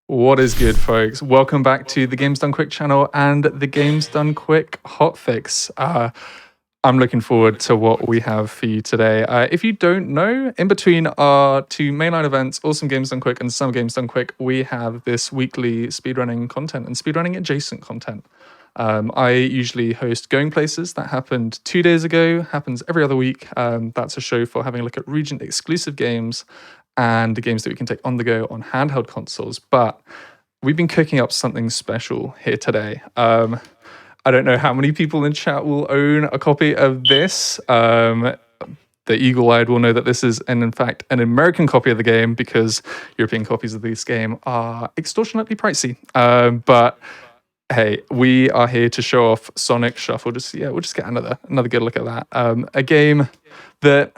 What is good, folks? Welcome back to the Games Done Quick channel and the Games Done Quick Hotfix. I'm looking forward to what we have for you today. If you don't know, in between our two mainline events, Awesome Games Done Quick and Some Games Done Quick, we have this weekly speedrunning content and speedrunning adjacent content. I usually host Going Places. That happened 2 days ago, happens every other week. That's a show for having a look at region exclusive games and the games that we can take on the go on handheld consoles. But we've been cooking up something special here today. I don't know how many people in chat will own a copy of this. The eagle-eyed will know that this is, in fact, an American copy of the game because European copies of this game are extortionately pricey. But hey, we are here to show off Sonic Shuffle. We'll just get another good look at that. A game that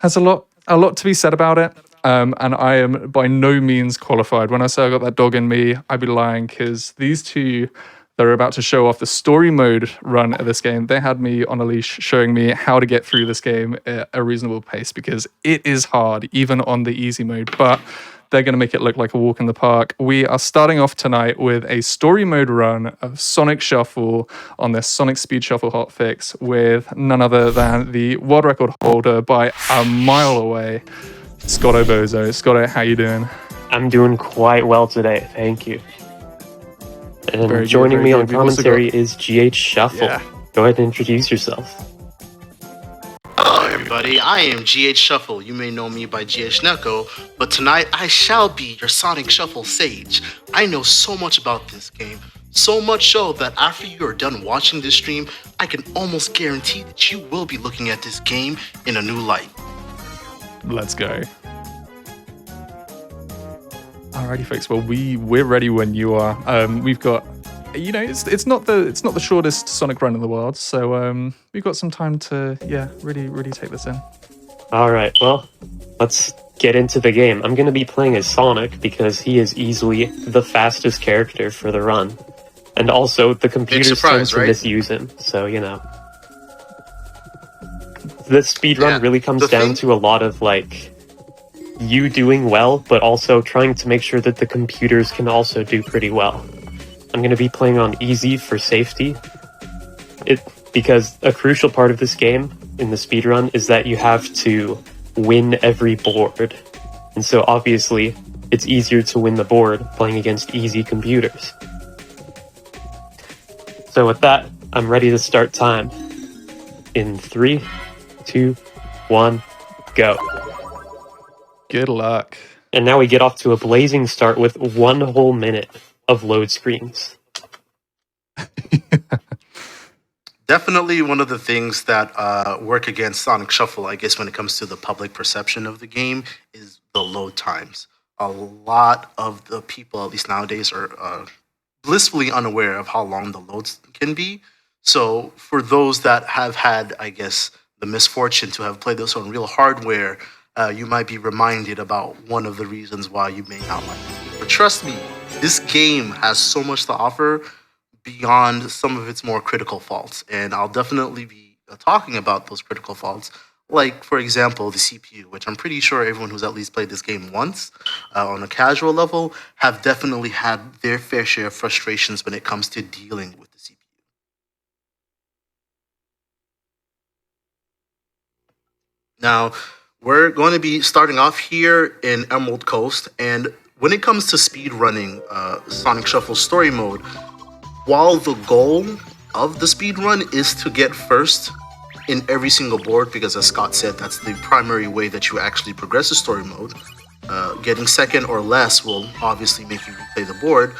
has a lot to be said about it. And I am by no means qualified. When I say I got that dog in me, I'd be lying, because these two that are about to show off the story mode run of this game, they had me on a leash showing me how to get through this game at a reasonable pace, because it is hard, even on the easy mode. But they're going to make it look like a walk in the park. We are starting off tonight with a story mode run of Sonic Shuffle on this Sonic Speed Shuffle hotfix with none other than the world record holder by a mile away, Scotto Bozo. Scotto, how you doing? I'm doing quite well today, thank you. And Very joining good, me very on good. We've also commentary is GH Shuffle. Yeah. Go ahead and introduce yourself. Hello everybody, I am GH Shuffle. You may know me by GH Neko, but tonight I shall be your Sonic Shuffle sage. I know so much about this game, so much so that after you are done watching this stream, I can almost guarantee that you will be looking at this game in a new light. Let's go. Alrighty, folks. Well, we're ready when you are. We've got, it's not the shortest Sonic run in the world, so we've got some time to really take this in. All right, well, let's get into the game. I'm going to be playing as Sonic because he is easily the fastest character for the run, and also the computers tend to misuse him. So the speed run really comes down to a lot of you doing well, but also trying to make sure that the computers can also do pretty well. I'm going to be playing on easy for safety, because a crucial part of this game in the speedrun is that you have to win every board. And so obviously it's easier to win the board playing against easy computers. So with that, I'm ready to start time. In 3, 2, 1, go. Good luck. And now we get off to a blazing start with 1 whole minute of load screens. Definitely one of the things that work against Sonic Shuffle, I guess, when it comes to the public perception of the game, is the load times. A lot of the people, at least nowadays, are blissfully unaware of how long the loads can be. So for those that have had, I guess, the misfortune to have played this on real hardware, you might be reminded about one of the reasons why you may not like it. But trust me, this game has so much to offer beyond some of its more critical faults. And I'll definitely be talking about those critical faults. Like, for example, the CPU, which I'm pretty sure everyone who's at least played this game once on a casual level have definitely had their fair share of frustrations when it comes to dealing with the CPU. Now, we're going to be starting off here in Emerald Coast, and when it comes to speed running Sonic Shuffle story mode, while the goal of the speed run is to get first in every single board, because as Scott said, that's the primary way that you actually progress the story mode, getting second or less will obviously make you replay the board.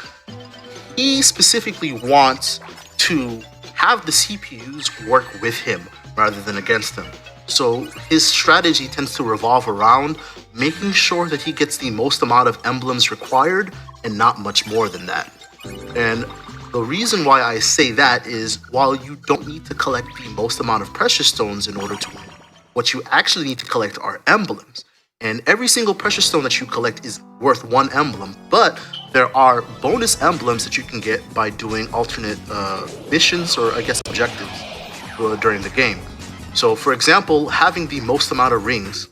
He specifically wants to have the CPUs work with him rather than against him. So his strategy tends to revolve around making sure that he gets the most amount of emblems required and not much more than that. And the reason why I say that is, while you don't need to collect the most amount of precious stones in order to win, what you actually need to collect are emblems. And every single precious stone that you collect is worth 1 emblem, but there are bonus emblems that you can get by doing alternate missions, or I guess objectives, during the game. So for example, having the most amount of rings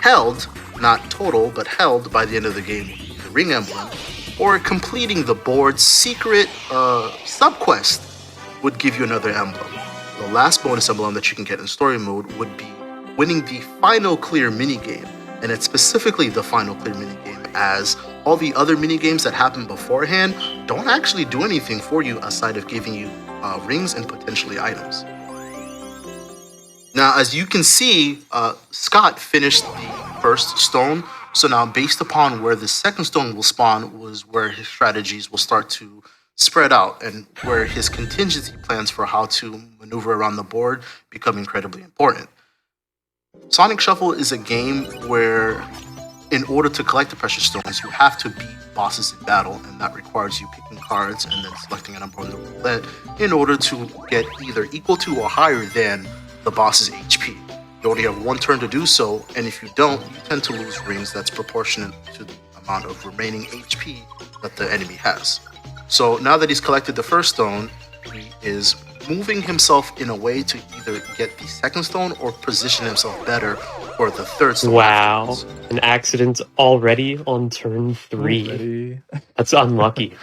held, not total, but held by the end of the game, the ring emblem, or completing the board's secret subquest would give you another emblem. The last bonus emblem that you can get in story mode would be winning the final clear minigame, and it's specifically the final clear minigame, as all the other minigames that happen beforehand don't actually do anything for you aside of giving you rings and potentially items. Now, as you can see, Scott finished the first stone, so now based upon where the second stone will spawn was where his strategies will start to spread out and where his contingency plans for how to maneuver around the board become incredibly important. Sonic Shuffle is a game where, in order to collect the precious stones, you have to beat bosses in battle, and that requires you picking cards and then selecting a number on the roulette in order to get either equal to or higher than the boss's HP. You only have one turn to do so, and if you don't, you tend to lose rings that's proportionate to the amount of remaining HP that the enemy has. So now that he's collected the first stone, he is moving himself in a way to either get the second stone or position himself better for the third stone. Wow, an accident already on turn 3. That's unlucky.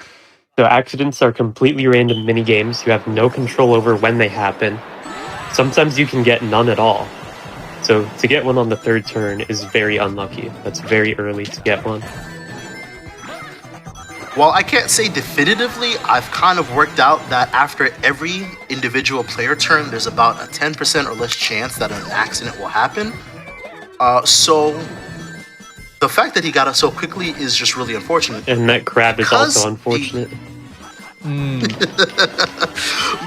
So accidents are completely random minigames. You have no control over when they happen. Sometimes you can get none at all. So to get one on the third turn is very unlucky. That's very early to get one. While I can't say definitively, I've kind of worked out that after every individual player turn, there's about a 10% or less chance that an accident will happen. So the fact that he got it so quickly is just really unfortunate. And that crab is also unfortunate.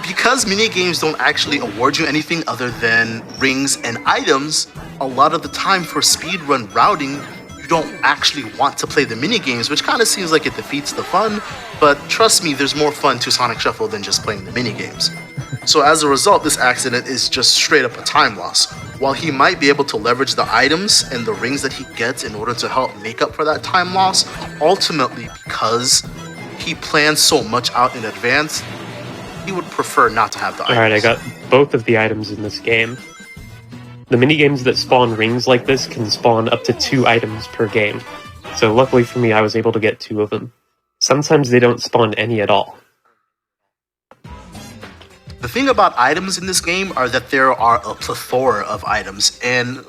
Because minigames don't actually award you anything other than rings and items, a lot of the time for speedrun routing, you don't actually want to play the minigames, which kind of seems like it defeats the fun, but trust me, there's more fun to Sonic Shuffle than just playing the minigames. So as a result, this accident is just straight up a time loss. While he might be able to leverage the items and the rings that he gets in order to help make up for that time loss, ultimately, because he plans so much out in advance, he would prefer not to have the items. Alright, I got both of the items in this game. The minigames that spawn rings like this can spawn up to 2 items per game. So luckily for me, I was able to get 2 of them. Sometimes they don't spawn any at all. The thing about items in this game are that there are a plethora of items, and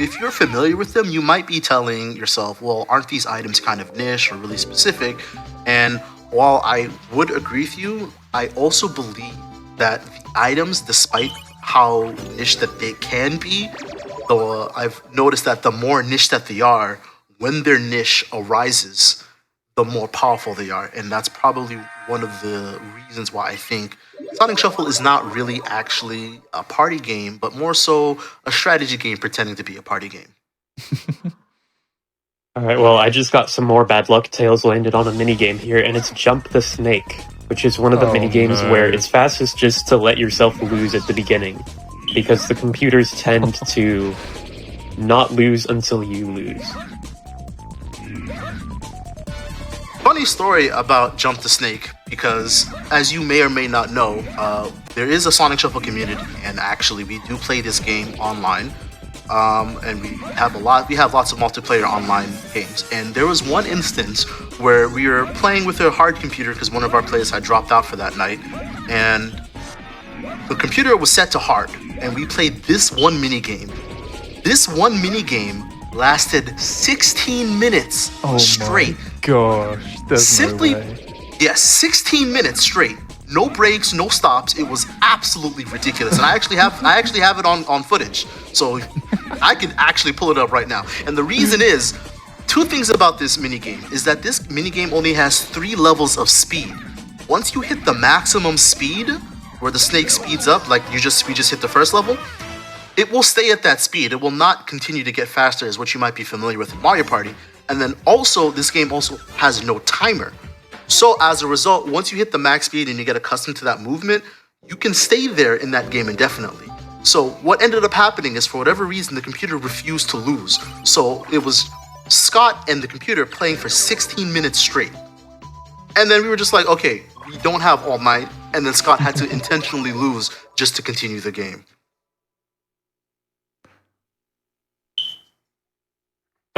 if you're familiar with them, you might be telling yourself, well, aren't these items kind of niche or really specific? And while I would agree with you, I also believe that the items, despite how niche that they can be, though I've noticed that the more niche that they are, when their niche arises, the more powerful they are. And that's probably one of the reasons why I think Sonic Shuffle is not really actually a party game, but more so a strategy game pretending to be a party game. Alright, well, I just got some more bad luck. Tails landed on a minigame here, and it's Jump the Snake, which is one of the minigames where it's fastest just to let yourself lose at the beginning, because the computers tend to not lose until you lose. Funny story about Jump the Snake, because as you may or may not know, there is a Sonic Shuffle community, and actually we do play this game online. And we have lots of multiplayer online games. And there was one instance where we were playing with a hard computer because one of our players had dropped out for that night, and the computer was set to hard, and we played this one minigame. This one minigame lasted 16 minutes straight. My gosh, there's no way. Yes, 16 minutes straight. No breaks, no stops. It was absolutely ridiculous, and I actually have it on footage, so I can actually pull it up right now. And the reason is, 2 things about this minigame is that this minigame only has 3 levels of speed. Once you hit the maximum speed, where the snake speeds up, like we just hit the first level, it will stay at that speed. It will not continue to get faster, as what you might be familiar with in Mario Party. And then also, this game also has no timer. So as a result, once you hit the max speed and you get accustomed to that movement, you can stay there in that game indefinitely. So what ended up happening is, for whatever reason, the computer refused to lose. So it was Scott and the computer playing for 16 minutes straight. And then we were just like, okay, we don't have all night. And then Scott had to intentionally lose just to continue the game.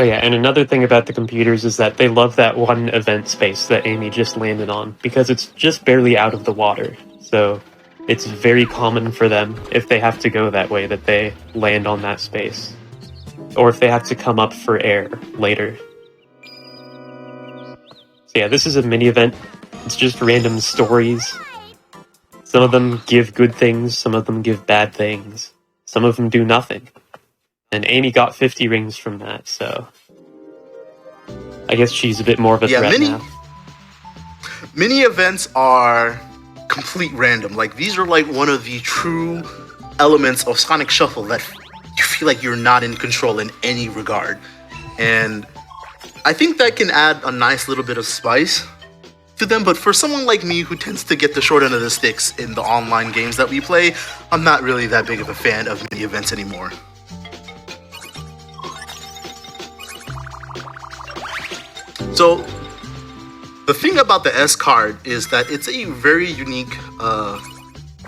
Oh yeah, and another thing about the computers is that they love that one event space that Amy just landed on, because it's just barely out of the water. So it's very common for them, if they have to go that way, that they land on that space. Or if they have to come up for air later. So yeah, this is a mini-event. It's just random stories. Some of them give good things, some of them give bad things. Some of them do nothing. And Amy got 50 rings from that, so I guess she's a bit more of a threat now. Mini events are complete random. Like, these are like one of the true elements of Sonic Shuffle that you feel like you're not in control in any regard. And I think that can add a nice little bit of spice to them, but for someone like me who tends to get the short end of the sticks in the online games that we play, I'm not really that big of a fan of mini events anymore. So the thing about the S card is that it's a very unique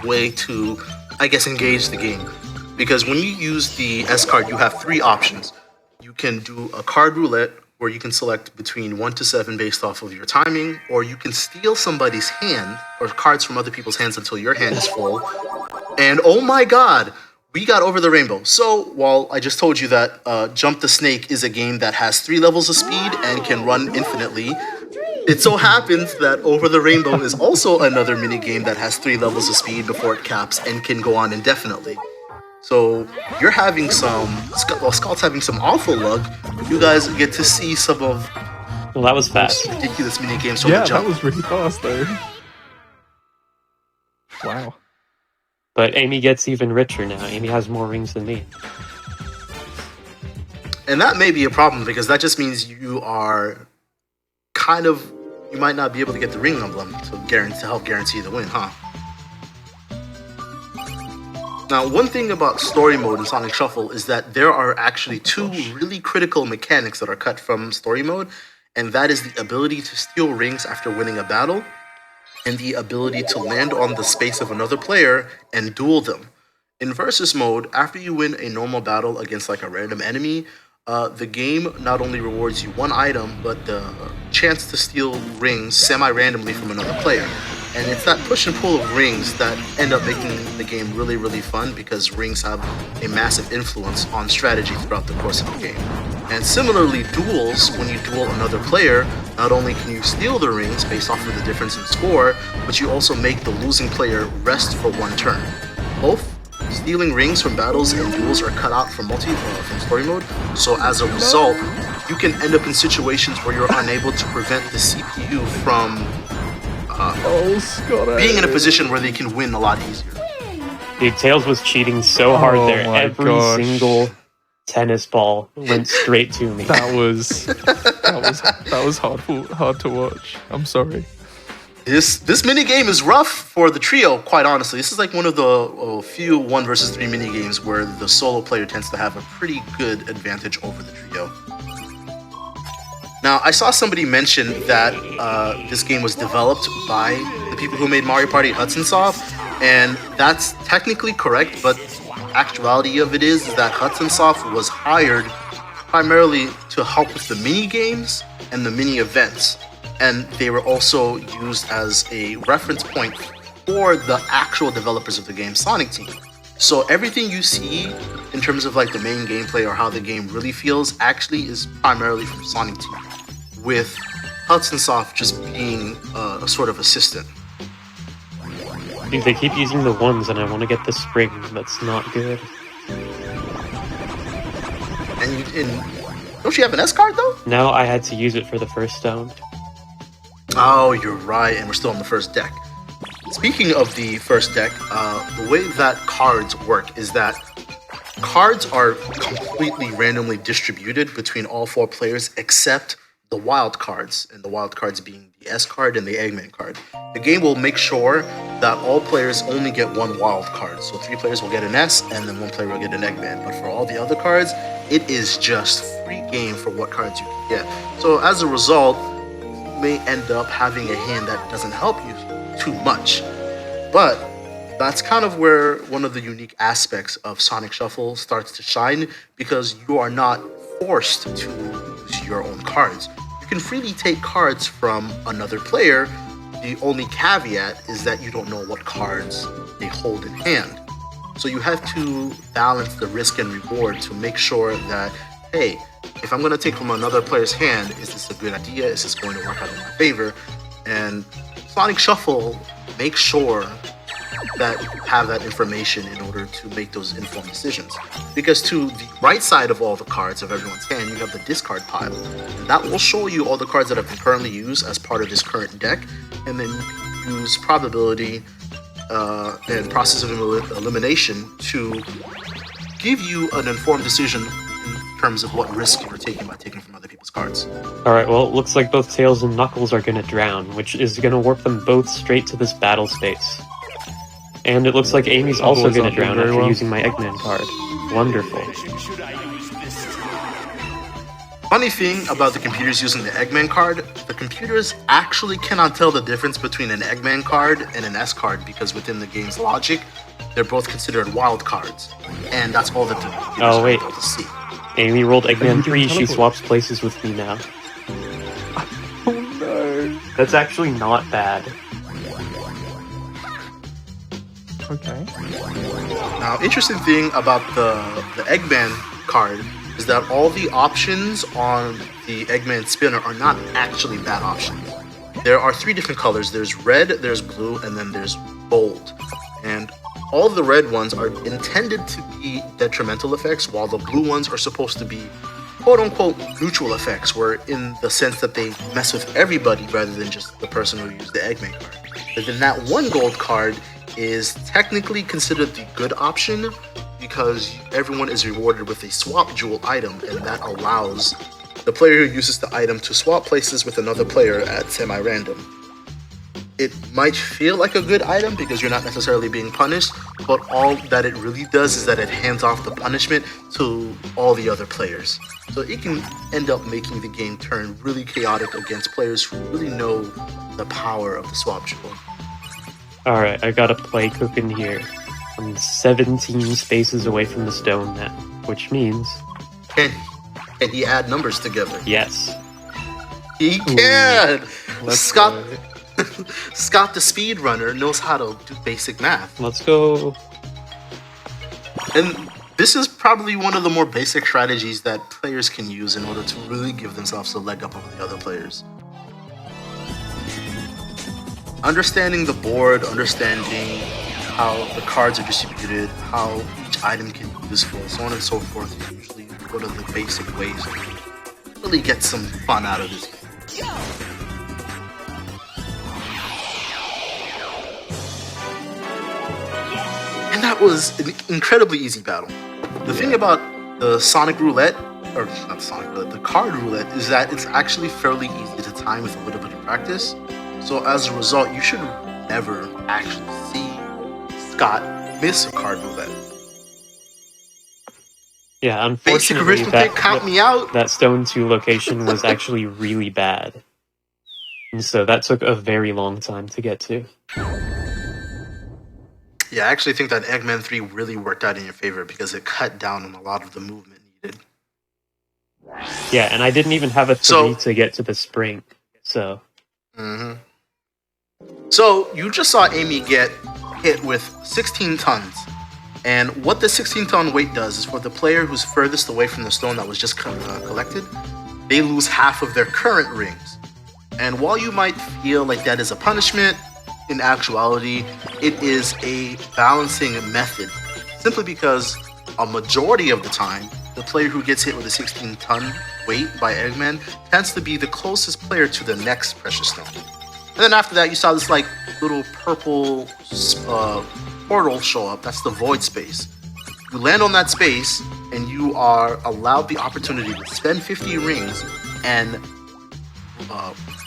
way to, I guess, engage the game. Because when you use the S card, you have three options. You can do a card roulette, where you can select between 1 to 7 based off of your timing, or you can steal somebody's hand, or cards from other people's hands until your hand is full. And oh my god, we got Over the Rainbow. So, while I just told you that Jump the Snake is a game that has 3 levels of speed and can run infinitely, it so happens that Over the Rainbow is also another mini game that has 3 levels of speed before it caps and can go on indefinitely. So you're having Scott's having some awful luck. You guys get to see some of that was fast. Ridiculous mini games from the jump. That was really fast though. Wow. But Amy gets even richer now. Amy has more rings than me. And that may be a problem, because that just means you are you might not be able to get the ring emblem to help guarantee the win, huh? Now, one thing about story mode in Sonic Shuffle is that there are actually 2 really critical mechanics that are cut from story mode, and that is the ability to steal rings after winning a battle, and the ability to land on the space of another player and duel them. In Versus mode, after you win a normal battle against like a random enemy, the game not only rewards you 1 item, but the chance to steal rings semi-randomly from another player. And it's that push and pull of rings that end up making the game really, really fun, because rings have a massive influence on strategy throughout the course of the game. And similarly, duels, when you duel another player, not only can you steal the rings based off of the difference in score, but you also make the losing player rest for 1 turn. Both stealing rings from battles and duels are cut out from story mode, so as a result, you can end up in situations where you're unable to prevent the CPU from being in a position where they can win a lot easier. Dude, Tails was cheating so hard there. Every single tennis ball went straight to me. That was hard to watch. I'm sorry. This mini game is rough for the trio, quite honestly. This is like one of the few 1 versus 3 mini games where the solo player tends to have a pretty good advantage over the trio. Now, I saw somebody mention that this game was developed by the people who made Mario Party Hudson Soft, and that's technically correct, but the actuality of it is that Hudson Soft was hired primarily to help with the mini games and the mini events, and they were also used as a reference point for the actual developers of the game, Sonic Team. So everything you see in terms of like the main gameplay or how the game really feels actually is primarily from Sonic Team, with Hudson Soft just being a sort of assistant. Dude, they keep using the 1s and I want to get the spring. That's not good. And don't you have an S card though? No, I had to use it for the first stone. Oh, you're right, and we're still on the first deck. Speaking of the first deck, the way that cards work is that cards are completely randomly distributed between all 4 players except the wild cards, and the wild cards being the S card and the Eggman card. The game will make sure that all players only get 1 wild card. So 3 players will get an S, and then 1 player will get an Eggman. But for all the other cards, it is just free game for what cards you can get. So as a result, you may end up having a hand that doesn't help you too much. But that's kind of where one of the unique aspects of Sonic Shuffle starts to shine, because you are not forced to use your own cards. You can freely take cards from another player. The only caveat is that you don't know what cards they hold in hand. So you have to balance the risk and reward to make sure that, hey, if I'm going to take from another player's hand, is this a good idea? Is this going to work out in my favor? And Sonic Shuffle makes sure that you have that information in order to make those informed decisions. Because to the right side of all the cards of everyone's hand, you have the discard pile. And that will show you all the cards that have been currently used as part of this current deck, and then you use probability and process of elimination to give you an informed decision in terms of what risk you're taking by taking from other people's cards. Alright, well, it looks like both Tails and Knuckles are gonna drown, which is gonna warp them both straight to this battle space. And it looks like Amy's also gonna drown after using my Eggman card. Wonderful. Funny thing about the computers using the Eggman card, the computers actually cannot tell the difference between an Eggman card and an S card because within the game's logic, they're both considered wild cards. And that's all that the computers are able to see. Amy rolled Eggman 3, she swaps places with me now. Oh no. That's actually not bad. Okay. Now, interesting thing about the Eggman card is that all the options on the Eggman spinner are not actually bad options. There are 3 different colors. There's red, there's blue, and then there's gold. And all the red ones are intended to be detrimental effects, while the blue ones are supposed to be quote-unquote neutral effects, where in the sense that they mess with everybody rather than just the person who used the Eggman card. But then that one gold card is technically considered the good option because everyone is rewarded with a swap jewel item, and that allows the player who uses the item to swap places with another player at semi-random. It might feel like a good item because you're not necessarily being punished, but all that it really does is that it hands off the punishment to all the other players. So it can end up making the game turn really chaotic against players who really know the power of the swap jewel. Alright, I got a play cooking here. I'm 17 spaces away from the stone now, which means... Can he add numbers together? Yes. He can! Scott go. Scott the speedrunner knows how to do basic math. Let's go. And this is probably one of the more basic strategies that players can use in order to really give themselves a leg up over the other players. Understanding the board, understanding how the cards are distributed, how each item can be useful, so on and so forth, is usually one of the basic ways to really get some fun out of this game. And that was an incredibly easy battle. The thing about the Sonic Roulette, or not Sonic Roulette, the card roulette, is that it's actually fairly easy to time with a little bit of practice. So as a result, you should never actually see Scott miss a card roulette. Yeah, Basic unfortunately, arithmetic, count me out. that Stone 2 location was actually really bad. And so that took a very long time to get to. Yeah, I actually think that Eggman 3 really worked out in your favor because it cut down on a lot of the movement needed. Yeah, and I didn't even have a 3 So- to get to the spring, so... So you just saw Amy get hit with 16 tons. And what the 16-ton weight does is for the player who's furthest away from the stone that was just collected, they lose half of their current rings. And while you might feel like that is a punishment, in actuality, it is a balancing method. Simply because a majority of the time, the player who gets hit with a 16-ton weight by Eggman tends to be the closest player to the next precious stone. And then after that, you saw this like little purple portal show up. That's the void space. You land on that space, and you are allowed the opportunity to spend 50 rings and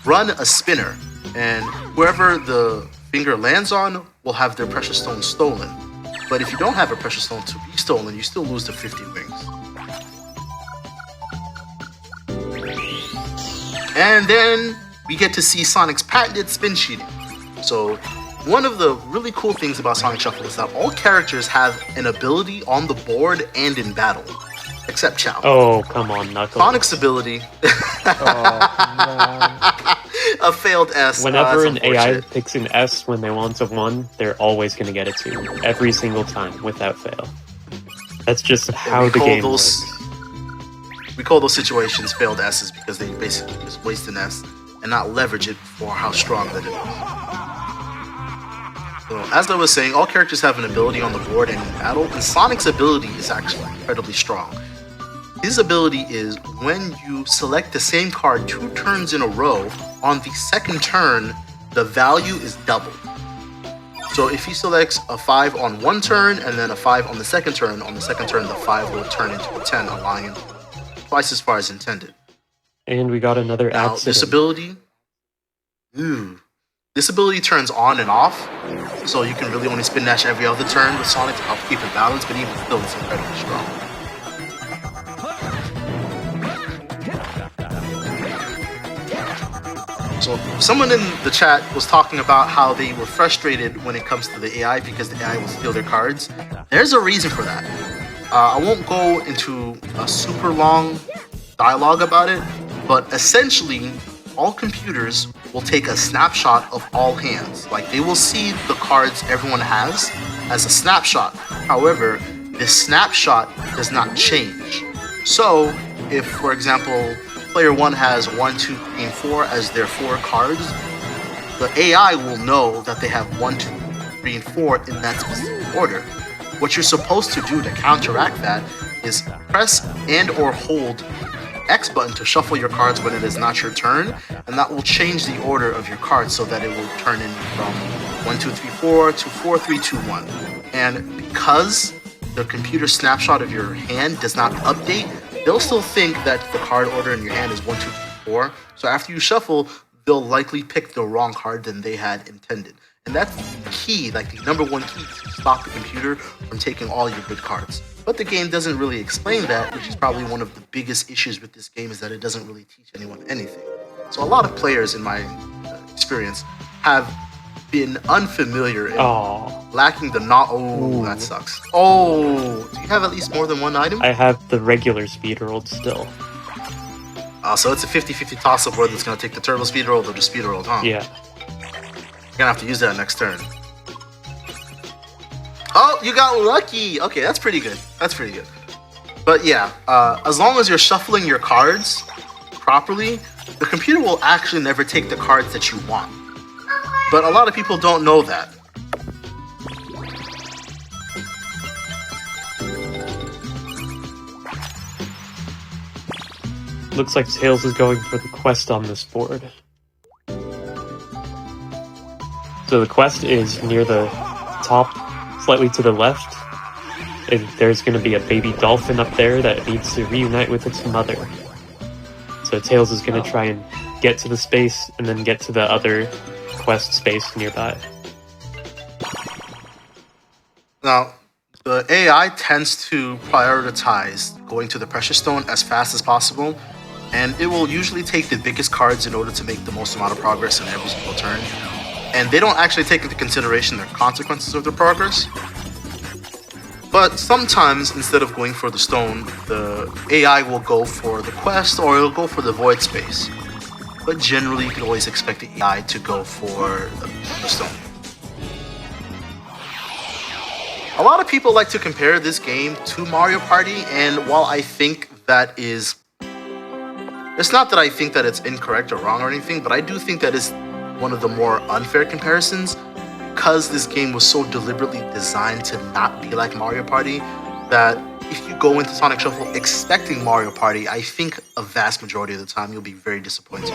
run a spinner. And whoever the finger lands on will have their precious stone stolen. But if you don't have a precious stone to be stolen, you still lose the 50 rings. And then we get to see Sonic's patented spin cheating. So one of the really cool things about Sonic Shuffle is that all characters have an ability on the board and in battle. except Chow. Oh, come on, Knuckles. Sonic's ability, a failed S. Whenever that's an AI unfortunate. picks an S when they want a 1, they're always going to get a 2. Every single time, without fail. That's just how the game works. We call those situations failed S's because they basically just waste an S and not leverage it for how strong that it is. So, as I was saying, all characters have an ability on the board and in battle, and Sonic's ability is actually incredibly strong. His ability is when you select the same card 2 turns in a row, on the second turn, the value is doubled. So if he selects a 5 on one turn and then a 5 on the second turn the 5 will turn into a 10, allowing him twice as far as intended. And we got another Now, accident. this ability turns on and off, so you can really only spin dash every other turn with Sonic to help keep it balanced, but even still, it's incredibly strong. So someone in the chat was talking about how they were frustrated when it comes to the AI because the AI will steal their cards. There's a reason for that. I won't go into a super long dialogue about it, but essentially all computers will take a snapshot of all hands. Like they will see the cards everyone has as a snapshot. However, this snapshot does not change. So if, for example, player 1 has 1, 2, 3, and 4 as their 4 cards, the AI will know that they have 1, 2, 3, and 4 in that specific order. What you're supposed to do to counteract that is press and or hold X button to shuffle your cards when it is not your turn, and that will change the order of your cards so that it will turn in from 1, 2, 3, 4 to 4, 3, 2, 1. And because the computer snapshot of your hand does not update, they'll still think that the card order in your hand is 1, 2, 3, 4. So after you shuffle, they'll likely pick the wrong card than they had intended. And that's the key, like the number one key to stop the computer from taking all your good cards. But the game doesn't really explain that, which is probably one of the biggest issues with this game, is that it doesn't really teach anyone anything. So a lot of players, in my experience, have been unfamiliar and lacking the that sucks. Oh, do you have at least more than one item? I have the regular speed rolled still. So it's a 50-50 toss-up whether it's going to take the turbo speed roll or the speed roll, huh? Yeah. You're going to have to use that next turn. Oh, you got lucky! Okay, that's pretty good. That's pretty good. But yeah, as long as you're shuffling your cards properly, the computer will actually never take the cards that you want. But a lot of people don't know that. Looks like Tails is going for the quest on this board. So the quest is near the top, slightly to the left. There's going to be a baby dolphin up there that needs to reunite with its mother. So Tails is going to try and get to the space and then get to the other quest space nearby. Now, the AI tends to prioritize going to the Precious Stone as fast as possible, and it will usually take the biggest cards in order to make the most amount of progress in every single turn. And they don't actually take into consideration the consequences of their progress. But sometimes, instead of going for the stone, the AI will go for the quest or it'll go for the void space. But generally, you can always expect the AI to go for the stone. A lot of people like to compare this game to Mario Party, and while I think that is... It's not that I think that it's incorrect or wrong or anything, but I do think that is one of the more unfair comparisons, because this game was so deliberately designed to not be like Mario Party, that if you go into Sonic Shuffle expecting Mario Party, I think a vast majority of the time you'll be very disappointed.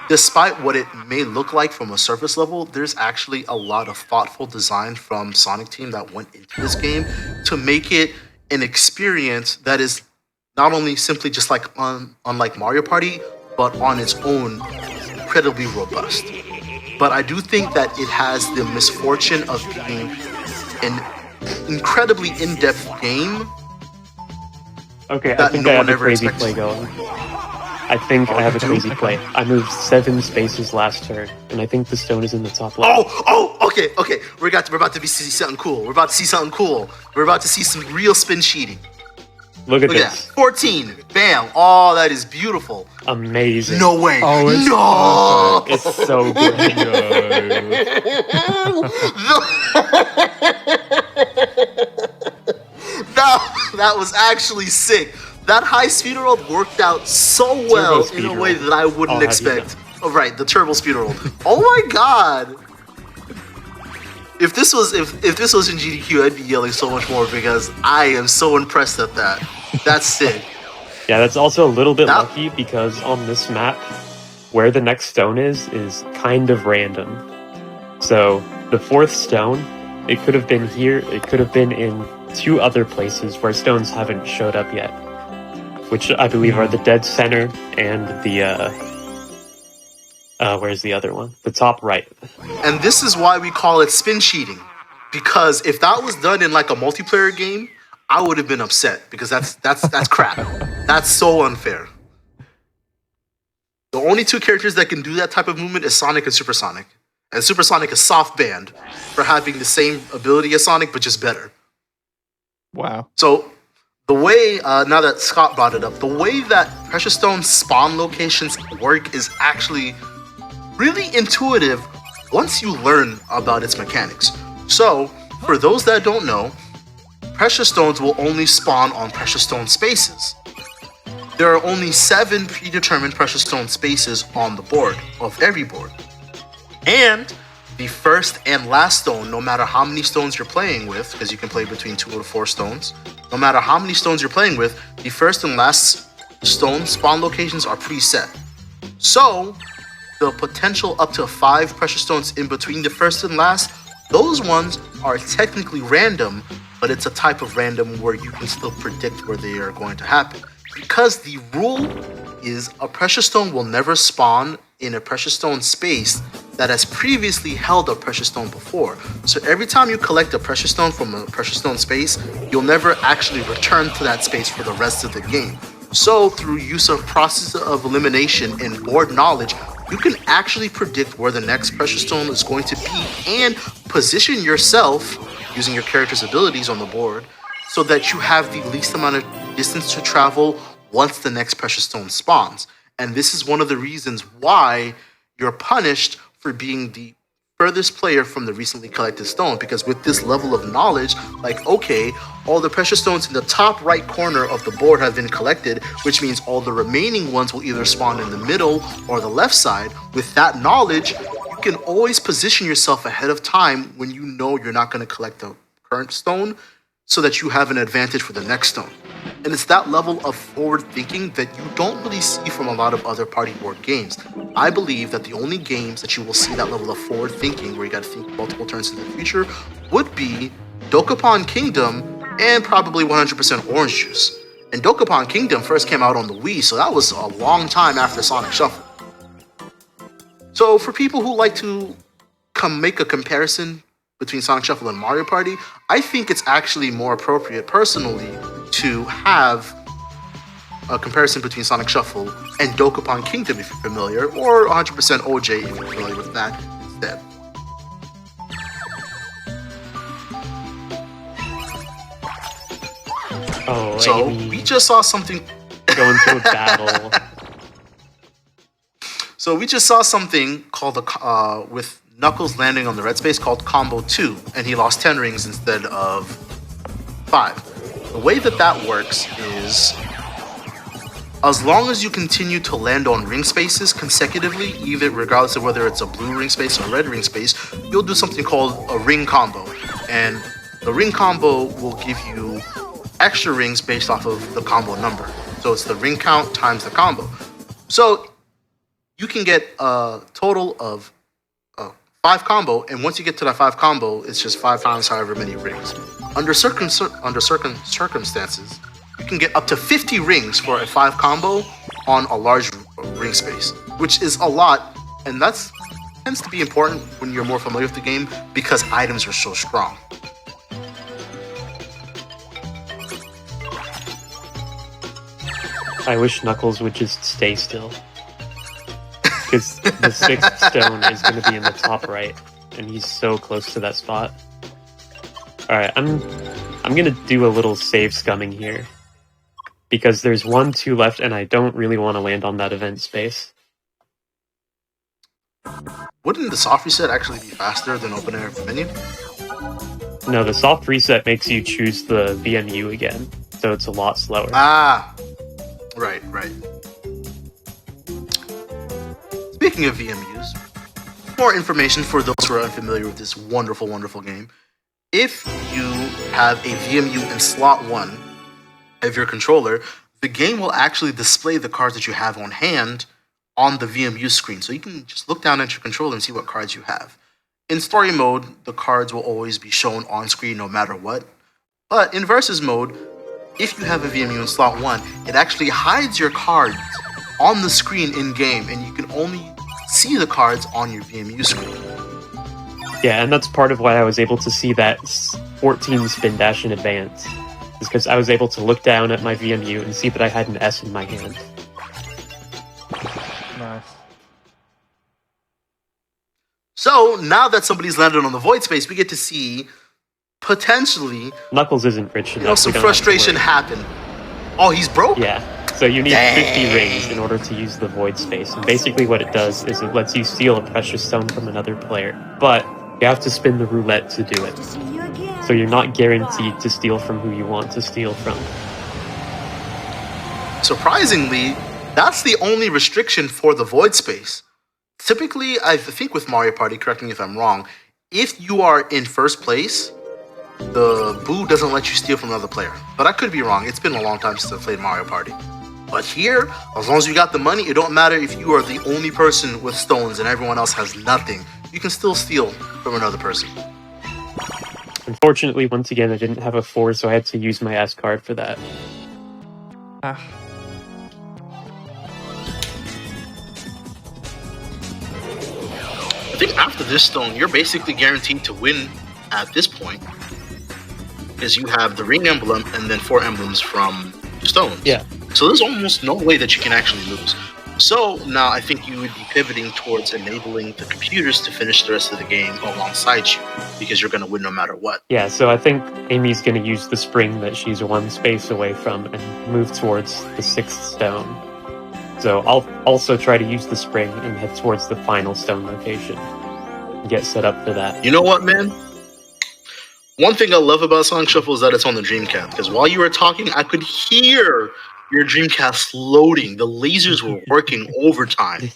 Despite what it may look like from a surface level, there's actually a lot of thoughtful design from Sonic Team that went into this game to make it an experience that is not only simply just like unlike Mario Party, but on its own incredibly robust. But I do think that it has the misfortune of being an incredibly in-depth game. Okay, I think I have a crazy play going. I think I have a crazy play. I moved 7 spaces last turn, and I think the stone is in the top left. Okay. We're about to see something cool. We're about to see some real spin cheating. Look at Look at this. that. 14. Bam. Oh, that is beautiful. Amazing. No way. Oh, it's no. It's so good. That was actually sick. That high speed world worked out so well in a way that I wouldn't expect. Oh, right, the turbo speed world. Oh my god. If this was in GDQ, I'd be yelling so much more because I am so impressed at that. That's sick. Yeah, that's also a little bit lucky because on this map, where the next stone is kind of random. So the fourth stone, it could have been here, it could have been in 2 other places where stones haven't showed up yet, which I believe are the dead center and the where's the other one? The top right. And this is why we call it spin cheating. Because if that was done in like a multiplayer game, I would have been upset because that's crap. That's so unfair. The only 2 characters that can do that type of movement is Sonic and Supersonic. And Supersonic is soft banned for having the same ability as Sonic, but just better. Wow. So the way, now that Scott brought it up, the way that Precious Stone spawn locations work is actually really intuitive once you learn about its mechanics. So, for those that don't know, Precious Stones will only spawn on Precious Stone spaces. There are only 7 predetermined Precious Stone spaces on the board, of every board. And the first and last stone, no matter how many stones you're playing with, because you can play between 2 to 4 stones, no matter how many stones you're playing with, the first and last stone spawn locations are preset. So, the potential up to 5 precious stones in between the first and last, those ones are technically random, but it's a type of random where you can still predict where they are going to happen. Because the rule is a precious stone will never spawn in a precious stone space that has previously held a precious stone before. So every time you collect a precious stone from a precious stone space, you'll never actually return to that space for the rest of the game. So through use of process of elimination and board knowledge, you can actually predict where the next precious stone is going to be and position yourself using your character's abilities on the board so that you have the least amount of distance to travel once the next precious stone spawns. And this is one of the reasons why you're punished for being the furthest player from the recently collected stone, because with this level of knowledge, like, okay, all the precious stones in the top right corner of the board have been collected, which means all the remaining ones will either spawn in the middle or the left side. With that knowledge, you can always position yourself ahead of time when you know you're not going to collect the current stone, so that you have an advantage for the next stone. And it's that level of forward thinking that you don't really see from a lot of other party board games. I believe that the only games that you will see that level of forward thinking, where you got to think multiple turns into the future, would be Dokapon Kingdom and probably 100% Orange Juice. And Dokapon Kingdom first came out on the Wii, so that was a long time after Sonic Shuffle. So for people who like to make a comparison between Sonic Shuffle and Mario Party, I think it's actually more appropriate, personally, to have a comparison between Sonic Shuffle and Dokapon Kingdom, if you're familiar, or 100% OJ, if you're familiar with that instead. Oh, So, Amy, we just saw something... go into a battle. So, we just saw something called, with Knuckles landing on the red space, called Combo 2, and he lost 10 rings instead of 5. The way that works is, as long as you continue to land on ring spaces consecutively, even regardless of whether it's a blue ring space or a red ring space, you'll do something called a ring combo. And the ring combo will give you extra rings based off of the combo number. So it's the ring count times the combo. So you can get a total of 5 combo, and once you get to that 5 combo, it's just 5 times however many rings. Under certain circumstances, you can get up to 50 rings for a 5 combo on a large ring space, which is a lot, and that tends to be important when you're more familiar with the game because items are so strong. I wish Knuckles would just stay still. Because the 6th stone is going to be in the top right, and he's so close to that spot. Alright, I'm going to do a little save scumming here. because there's 1, 2 left, and I don't really want to land on that event space. Wouldn't the soft reset actually be faster than open air menu? No, the soft reset makes you choose the VMU again, so it's a lot slower. Ah, right. Speaking of VMUs, more information for those who are unfamiliar with this wonderful, wonderful game. If you have a VMU in slot 1 of your controller, the game will actually display the cards that you have on hand on the VMU screen. So you can just look down at your controller and see what cards you have. In story mode, the cards will always be shown on screen no matter what. But in versus mode, if you have a VMU in slot 1, it actually hides your cards on the screen in-game, and you can only see the cards on your VMU screen. Yeah, and that's part of why I was able to see that 14 spin dash in advance. Is because I was able to look down at my VMU and see that I had an S in my hand. Nice. So now that somebody's landed on the void space, we get to see potentially Knuckles isn't rich enough. some frustration happen. Oh, he's broke? Yeah. So you need 50 rings in order to use the void space. And basically what it does is it lets you steal a precious stone from another player. But you have to spin the roulette to do it. So you're not guaranteed to steal from who you want to steal from. Surprisingly, that's the only restriction for the void space. Typically, I think with Mario Party, correct me if I'm wrong, if you are in first place, the boo doesn't let you steal from another player. But I could be wrong. It's been a long time since I played Mario Party. But here, as long as you got the money, it don't matter if you are the only person with stones and everyone else has nothing. You can still steal from another person. Unfortunately, once again, I didn't have a 4, so I had to use my S card for that. Ah. I think after this stone, you're basically guaranteed to win at this point, because you have the ring emblem and then 4 emblems from stones. Yeah. So there's almost no way that you can actually lose. So now I think you would be pivoting towards enabling the computers to finish the rest of the game alongside you, because you're going to win no matter what. Yeah, so I think Amy's going to use the spring that she's 1 space away from and move towards the 6th stone. So I'll also try to use the spring and head towards the final stone location. Get set up for that. You know what, man? One thing I love about Sonic Shuffle is that it's on the Dreamcast, because while you were talking, I could hear your Dreamcast loading. The lasers were working overtime.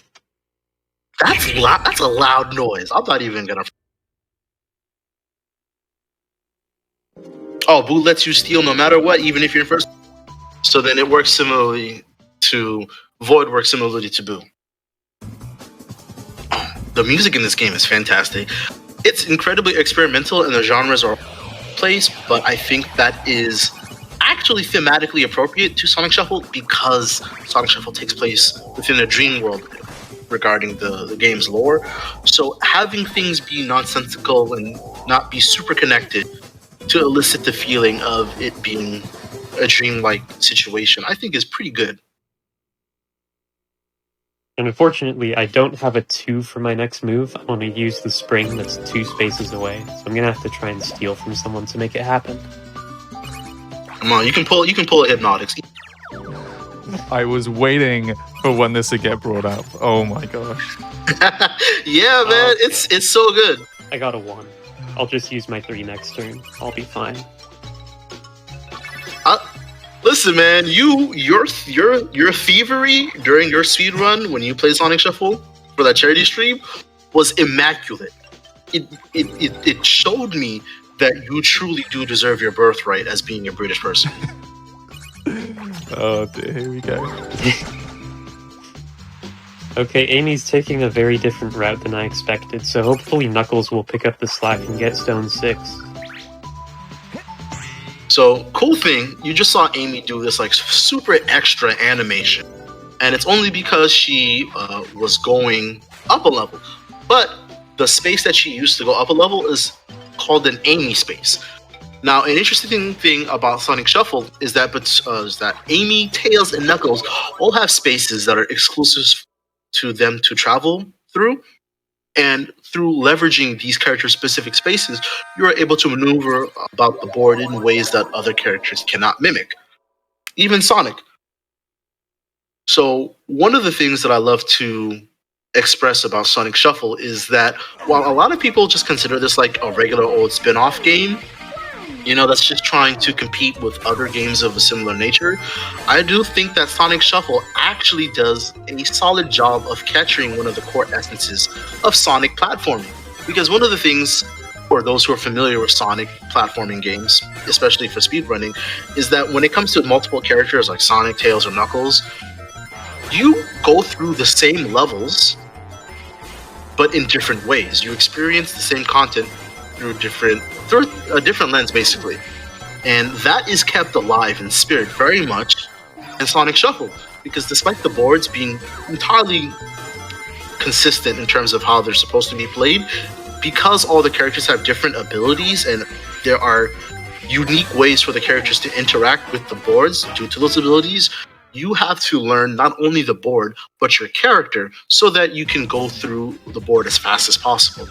That's loud. That's a loud noise. I'm not even gonna. Oh, Boo lets you steal no matter what, even if you're in first. So then it works similarly to Void. Works similarly to Boo. The music in this game is fantastic. It's incredibly experimental, and the genres are place, but I think that is actually thematically appropriate to Sonic Shuffle, because Sonic Shuffle takes place within a dream world regarding the game's lore. So having things be nonsensical and not be super connected to elicit the feeling of it being a dreamlike situation, I think is pretty good. And unfortunately, I don't have a 2 for my next move. I want to use the spring that's 2 spaces away, so I'm gonna have to try and steal from someone to make it happen. Come on, you can pull a Hypnotics. I was waiting for when this would get brought up. Oh my gosh. Yeah, man, it's so good. I got a 1. I'll just use my 3 next turn. I'll be fine. Listen, man, your thievery during your speedrun when you play Sonic Shuffle for that charity stream was immaculate. It showed me that you truly do deserve your birthright as being a British person. Oh dear, here we go. Okay, Amy's taking a very different route than I expected, so hopefully Knuckles will pick up the slack and get Stone 6. So, cool thing, you just saw Amy do this like super extra animation. And it's only because she was going up a level. But the space that she used to go up a level is called an Amy space. Now, an interesting thing about Sonic Shuffle is that Amy, Tails, and Knuckles all have spaces that are exclusive to them to travel through. And through leveraging these character-specific spaces, you are able to maneuver about the board in ways that other characters cannot mimic. even Sonic. So one of the things that I love to express about Sonic Shuffle is that while a lot of people just consider this like a regular old spin-off game, that's just trying to compete with other games of a similar nature, I do think that Sonic Shuffle actually does a solid job of capturing one of the core essences of Sonic platforming. Because one of the things, for those who are familiar with Sonic platforming games, especially for speedrunning, is that when it comes to multiple characters like Sonic, Tails, or Knuckles, you go through the same levels, but in different ways. You experience the same content through a different lens, basically. And that is kept alive in spirit very much in Sonic Shuffle, because despite the boards being entirely consistent in terms of how they're supposed to be played, because all the characters have different abilities and there are unique ways for the characters to interact with the boards due to those abilities, you have to learn not only the board, but your character, so that you can go through the board as fast as possible.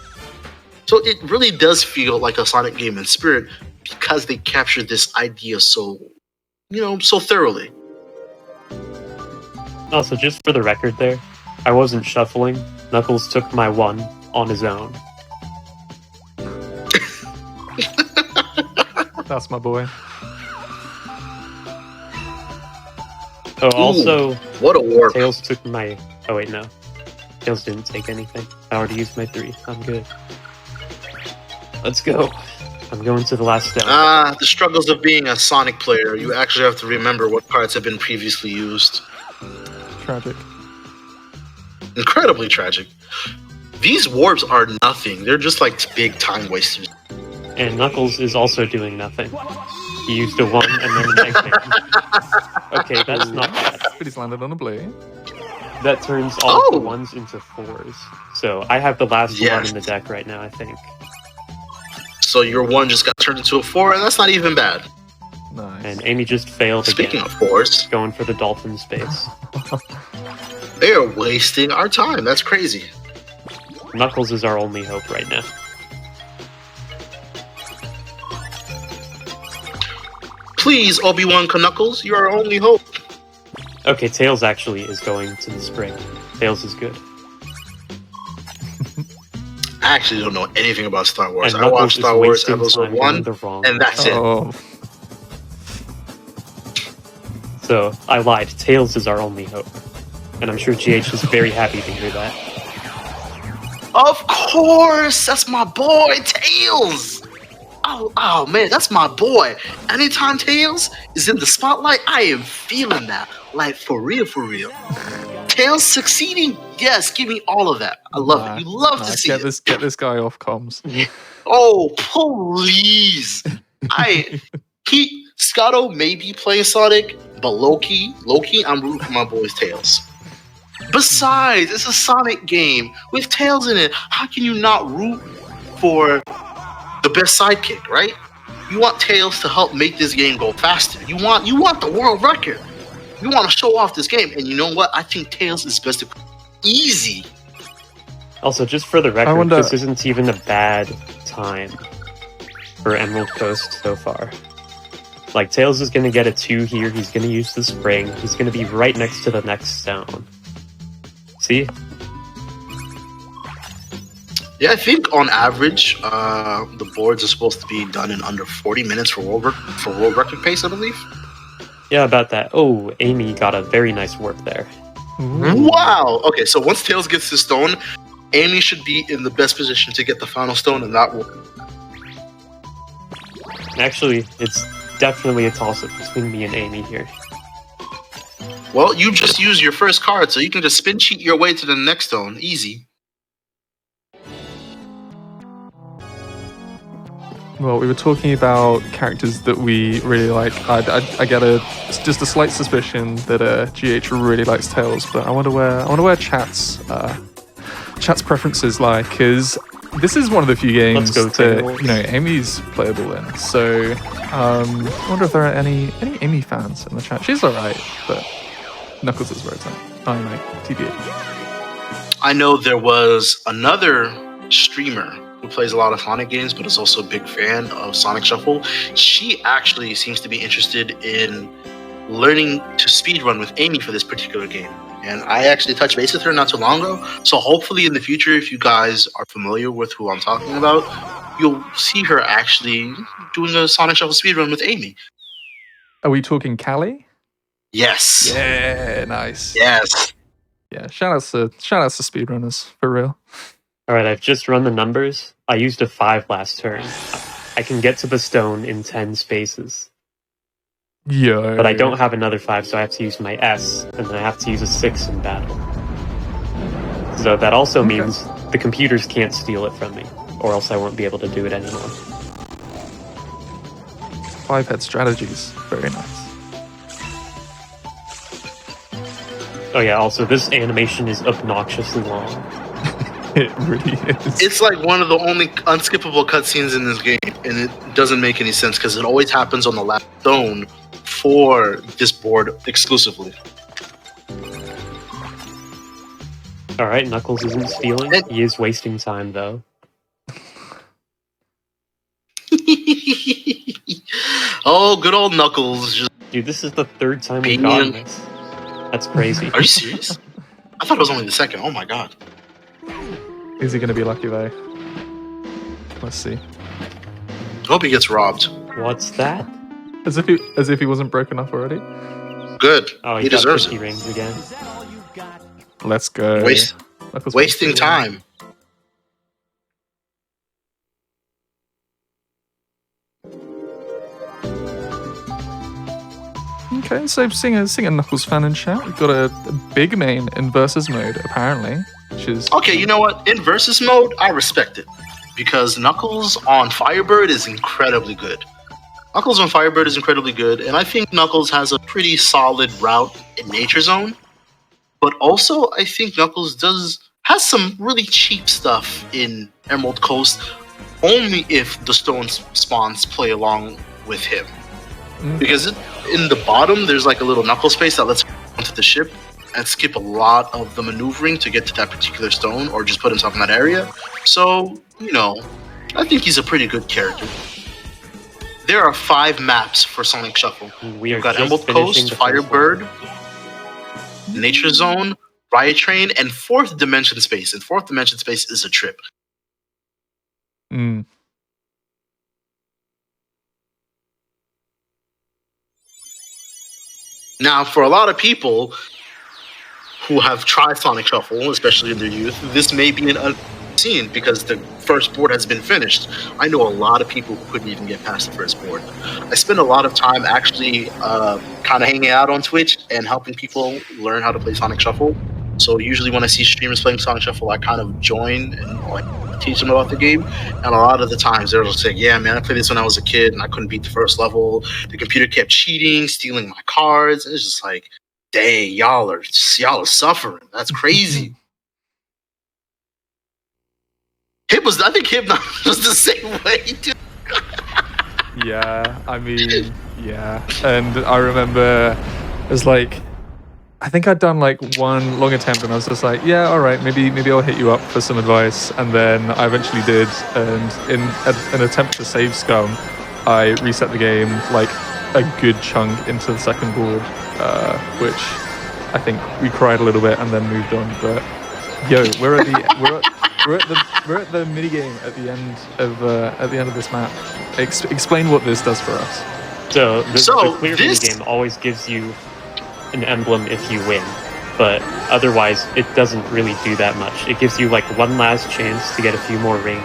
So it really does feel like a Sonic game in spirit, because they captured this idea so thoroughly. Also, just for the record there, I wasn't shuffling. Knuckles took my 1 on his own. That's my boy. Oh, also, what a warp. Tails took my... Oh, wait, no. Tails didn't take anything. I already used my 3. I'm good. Let's go. I'm going to the last step. The struggles of being a Sonic player. You actually have to remember what cards have been previously used. Tragic. Incredibly tragic. These warps are nothing. They're just like big time wasters. And Knuckles is also doing nothing. He used a 1 and then a negative. Okay, that's not bad. But he's landed on a blade. That turns all the 1s into 4s. So I have the last 1 in the deck right now, I think. So your 1 just got turned into a 4, and that's not even bad. Nice. And Amy just failed Speaking again. of 4s, Going for the dolphin space. they are wasting our time. That's crazy. Knuckles is our only hope right now. Please, Obi-Wan Knuckles, you're our only hope. Okay, Tails actually is going to the spring. Tails is good. I actually don't know anything about Star Wars. And I watched Star Wars Episode 1, and that's it. So, I lied. Tails is our only hope. And I'm sure GH is very happy to hear that. Of course! That's my boy, Tails! Oh man, that's my boy. Anytime Tails is in the spotlight, I am feeling that. Like, for real, for real. Tails succeeding? Yes, give me all of that. I love it. You love to see it. Get this guy off comms. Oh, please. Scotto may be playing Sonic, but low-key, I'm rooting for my boy's Tails. Besides, it's a Sonic game with Tails in it. How can you not root for the best sidekick, right? You want Tails to help make this game go faster. You want the world record. You want to show off this game. And you know what? I think Tails is best easy. Also, just for the record, this isn't even a bad time for Emerald Coast so far. Like, Tails is going to get a 2 here. He's going to use the spring. He's going to be right next to the next stone. See? Yeah, I think on average, the boards are supposed to be done in under 40 minutes for world record pace, I believe. Yeah, about that. Oh, Amy got a very nice warp there. Ooh. Wow! Okay, so once Tails gets the stone, Amy should be in the best position to get the final stone, and that will... Actually, it's definitely a toss-up between me and Amy here. Well, you just used your first card, so you can just spin cheat your way to the next stone. Easy. Well, we were talking about characters that we really like. I get just a slight suspicion that GH really likes Tails, but I wonder where chat's preferences lie, because this is one of the few games that Amy's playable in. So I wonder if there are any Amy fans in the chat. She's alright, but Knuckles is where it's at. I don't know, TBA. I know there was another streamer who plays a lot of Sonic games, but is also a big fan of Sonic Shuffle. She actually seems to be interested in learning to speedrun with Amy for this particular game. And I actually touched base with her not too long ago. So hopefully in the future, if you guys are familiar with who I'm talking about, you'll see her actually doing a Sonic Shuffle speedrun with Amy. Are we talking Callie? Yes. Yeah, nice. Yes. Yeah, shout outs to speedrunners, for real. Alright, I've just run the numbers. I used a 5 last turn. I can get to the stone in 10 spaces. Yo. But I don't have another 5, so I have to use my S, and then I have to use a 6 in battle. So that also means the computers can't steal it from me, or else I won't be able to do it anymore. 5-head strategies. Very nice. Oh yeah, also this animation is obnoxiously long. It really is. It's like one of the only unskippable cutscenes in this game, and it doesn't make any sense because it always happens on the last stone for this board exclusively. Alright, Knuckles isn't stealing. He is wasting time, though. Oh, good old Knuckles. Just Dude, this is the 3rd time we've gotten this. That's crazy. Are you serious? I thought it was only the 2nd. Oh my god. Is he going to be lucky, though? Let's see. Hope he gets robbed. What's that? As if he wasn't broken up already. Good. Oh, he he got deserves 50 it. rings again. Let's go. Wasting time. Okay, so seeing a Knuckles fan in chat, we've got a big main in versus mode apparently, which is Okay, you know what? In versus mode, I respect it because Knuckles on Firebird is incredibly good. Knuckles on Firebird is incredibly good, and I think Knuckles has a pretty solid route in Nature Zone. But also, I think Knuckles has some really cheap stuff in Emerald Coast, only if the stone spawns play along with him. Because in the bottom, there's like a little knuckle space that lets him onto the ship and skip a lot of the maneuvering to get to that particular stone or just put himself in that area. So, you know, I think he's a pretty good character. There are 5 maps for Sonic Shuffle. We've got Emerald Coast, Firebird, Nature Zone, Riot Train, and 4th Dimension Space. And 4th Dimension Space is a trip. Now, for a lot of people who have tried Sonic Shuffle, especially in their youth, this may be an unseen because the first board has been finished. I know a lot of people who couldn't even get past the first board. I spend a lot of time actually kind of hanging out on Twitch and helping people learn how to play Sonic Shuffle. So usually when I see streamers playing Sonic Shuffle, I kind of join and like teach them about the game. And a lot of the times they're just like, yeah, man, I played this when I was a kid and I couldn't beat the first level. The computer kept cheating, stealing my cards. And it's just like, dang, y'all are suffering. That's crazy. I think Hip was the same way, dude. Yeah, I mean, yeah. And I remember it was like, I think I'd done like one long attempt and I was just like, yeah, all right, maybe I'll hit you up for some advice. And then I eventually did. And in an attempt to save Scum, I reset the game like a good chunk into the second board, which I think we cried a little bit and then moved on. But yo, we're at the mini game at the end of this map. Explain what this does for us. So the clear mini game always gives you an emblem if you win, but otherwise it doesn't really do that much. It gives you like one last chance to get a few more rings.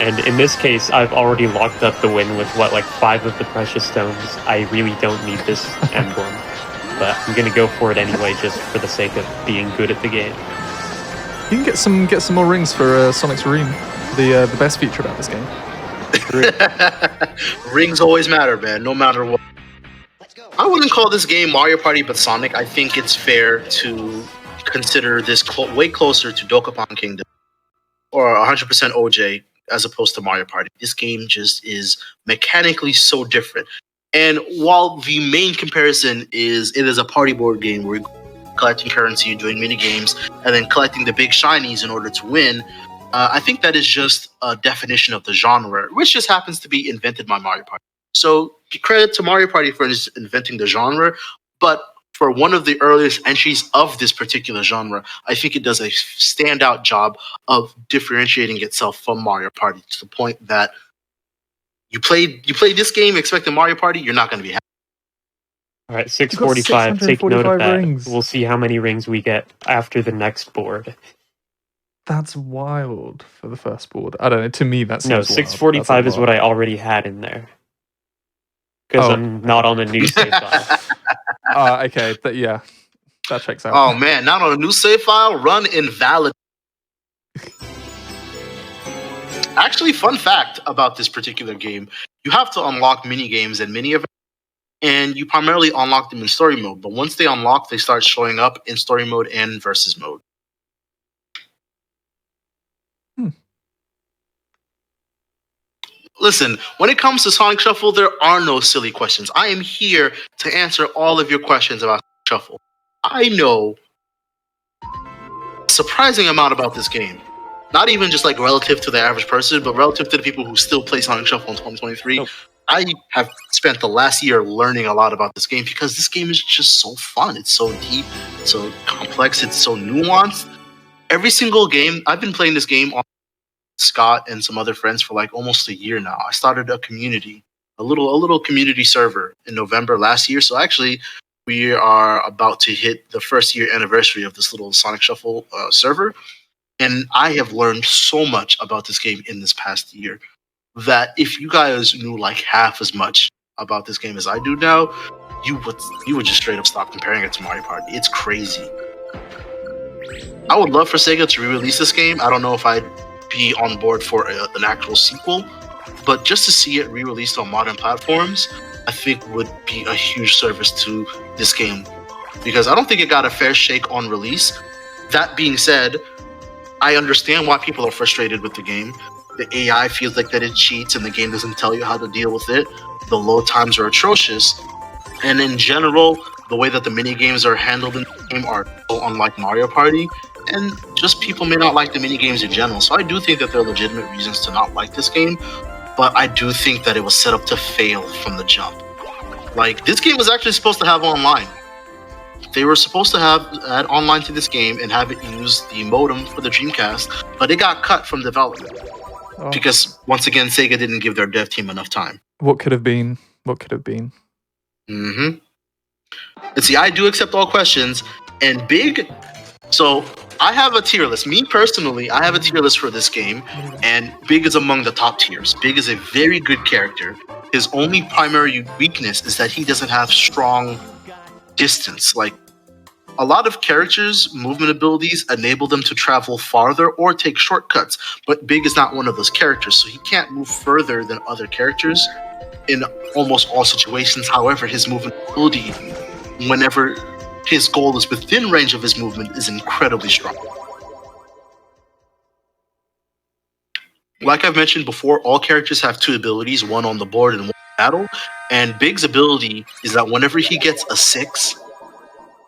And in this case, I've already locked up the win with like 5 of the precious stones. I really don't need this emblem, but I'm gonna go for it anyway just for the sake of being good at the game. You can get some more rings for Sonic's Ream, the best feature about this game. Rings always matter, man, no matter what. I wouldn't call this game Mario Party but Sonic. I think it's fair to consider this way closer to Dokapon Kingdom or 100% OJ as opposed to Mario Party. This game just is mechanically so different. And while the main comparison is it is a party board game where you're collecting currency, doing mini games, and then collecting the big shinies in order to win, I think that is just a definition of the genre, which just happens to be invented by Mario Party. So credit to Mario Party for inventing the genre, but for one of the earliest entries of this particular genre, I think it does a standout job of differentiating itself from Mario Party to the point that you play this game expecting Mario Party, you're not going to be happy. All right, 645. Take note of that. rings. We'll see how many rings we get after the next board. That's wild for the first board. I don't know. To me, that seems No, wild. 645 is what I already had in there. Because Oh. I'm not on a new save file. Okay. Yeah, that checks out. Oh man, not on a new save file, run invalid. Actually, fun fact about this particular game, you have to unlock mini games and mini events, and you primarily unlock them in story mode, but once they unlock, they start showing up in story mode and versus mode. Listen, when it comes to Sonic Shuffle, there are no silly questions. I am here to answer all of your questions about Shuffle. I know a surprising amount about this game. Not even just like relative to the average person, but relative to the people who still play Sonic Shuffle in 2023. Oh. I have spent the last year learning a lot about this game because this game is just so fun. It's so deep, it's so complex, it's so nuanced. Every single game, I've been playing this game on Scott and some other friends for like almost a year now. I started a community, a little community server in November last year. So actually, we are about to hit the first year anniversary of this little Sonic Shuffle server. And I have learned so much about this game in this past year that if you guys knew like half as much about this game as I do now, you would just straight up stop comparing it to Mario Party. It's crazy. I would love for Sega to re-release this game. I don't know if I'd be on board for an actual sequel, but just to see it re-released on modern platforms, I think would be a huge service to this game, because I don't think it got a fair shake on release. That being said, I understand why people are frustrated with the game. The AI feels like that it cheats and the game doesn't tell you how to deal with it. The load times are atrocious, and in general, the way that the mini games are handled in the game are so unlike Mario Party, and just people may not like the mini games in general. So I do think that there are legitimate reasons to not like this game, but I do think that it was set up to fail from the jump. Like, this game was actually supposed to have online. They were supposed to add online to this game and have it use the modem for the Dreamcast, but it got cut from development because, once again, Sega didn't give their dev team enough time. What could have been? What could have been? And see, I do accept all questions, and Big. So I have a tier list. Me personally, I have a tier list for this game, and Big is among the top tiers. Big is a very good character. His only primary weakness is that he doesn't have strong distance. Like, a lot of characters' movement abilities enable them to travel farther or take shortcuts, but Big is not one of those characters, so he can't move further than other characters in almost all situations. However, his movement ability, whenever his goal is within range of his movement, is incredibly strong. Like I've mentioned before, all characters have two abilities, one on the board and one in battle, and Big's ability is that whenever he gets a 6,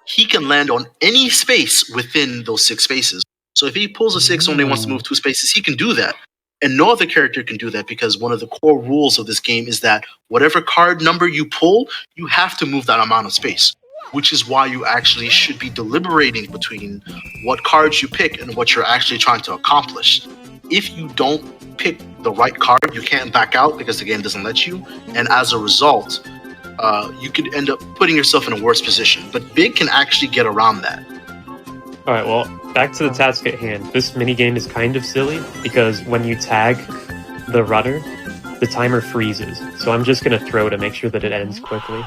he can land on any space within those 6 spaces. So if he pulls a 6 and only wants to move 2 spaces, he can do that. And no other character can do that, because one of the core rules of this game is that whatever card number you pull, you have to move that amount of space, which is why you actually should be deliberating between what cards you pick and what you're actually trying to accomplish. If you don't pick the right card, you can't back out because the game doesn't let you, and as a result, you could end up putting yourself in a worse position. But Big can actually get around that. All right, well, back to the task at hand. This minigame is kind of silly because when you tag the rudder, the timer freezes. So I'm just going to throw to make sure that it ends quickly.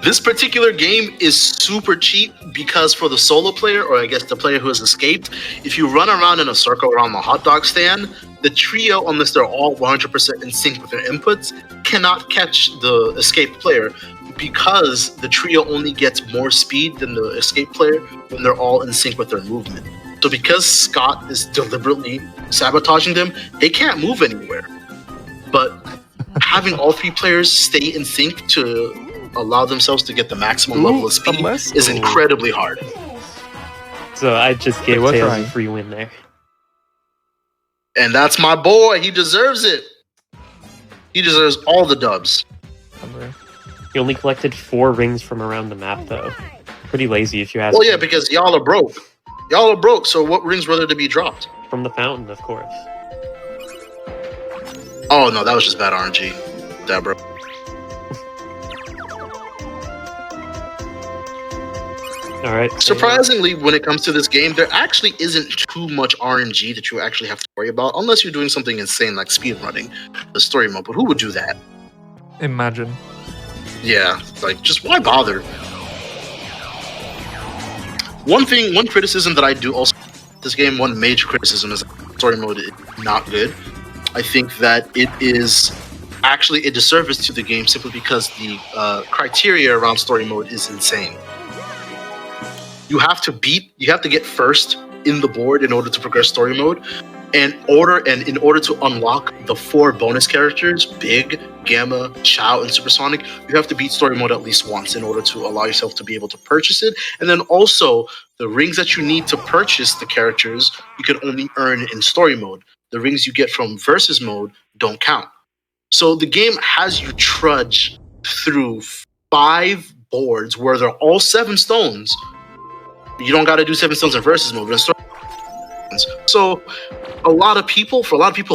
This particular game is super cheap because for the solo player, or I guess the player who has escaped, if you run around in a circle around the hot dog stand, the trio, unless they're all 100% in sync with their inputs, cannot catch the escaped player, because the trio only gets more speed than the escape player when they're all in sync with their movement. So because Scott is deliberately sabotaging them, they can't move anywhere. But having all 3 players stay in sync to allow themselves to get the maximum level of speed is incredibly hard. So I just gave Tails a free win there. And that's my boy. He deserves it. He deserves all the dubs. He only collected 4 rings from around the map, though. Pretty lazy, if you ask Well, yeah, me. because y'all are broke. Y'all are broke, so what rings were there to be dropped? From the fountain, of course. Oh, no, that was just bad RNG. That, bro. Alright. Surprisingly, when it comes to this game, there actually isn't too much RNG that you actually have to worry about, unless you're doing something insane like speedrunning the story mode. But who would do that? Imagine. Yeah, like, just why bother? One criticism that I do also this game, one major criticism is story mode is not good. I think that it is actually a disservice to the game simply because the criteria around story mode is insane. You have to get first in the board in order to progress story mode, and in order to unlock the 4 bonus characters, Big, Gamma, Chao, and Supersonic, you have to beat story mode at least once in order to allow yourself to be able to purchase it. And then also, the rings that you need to purchase the characters, you can only earn in story mode. The rings you get from versus mode don't count. So the game has you trudge through 5 boards where they're all 7 stones. You don't got to do 7 stones in versus mode. So for a lot of people,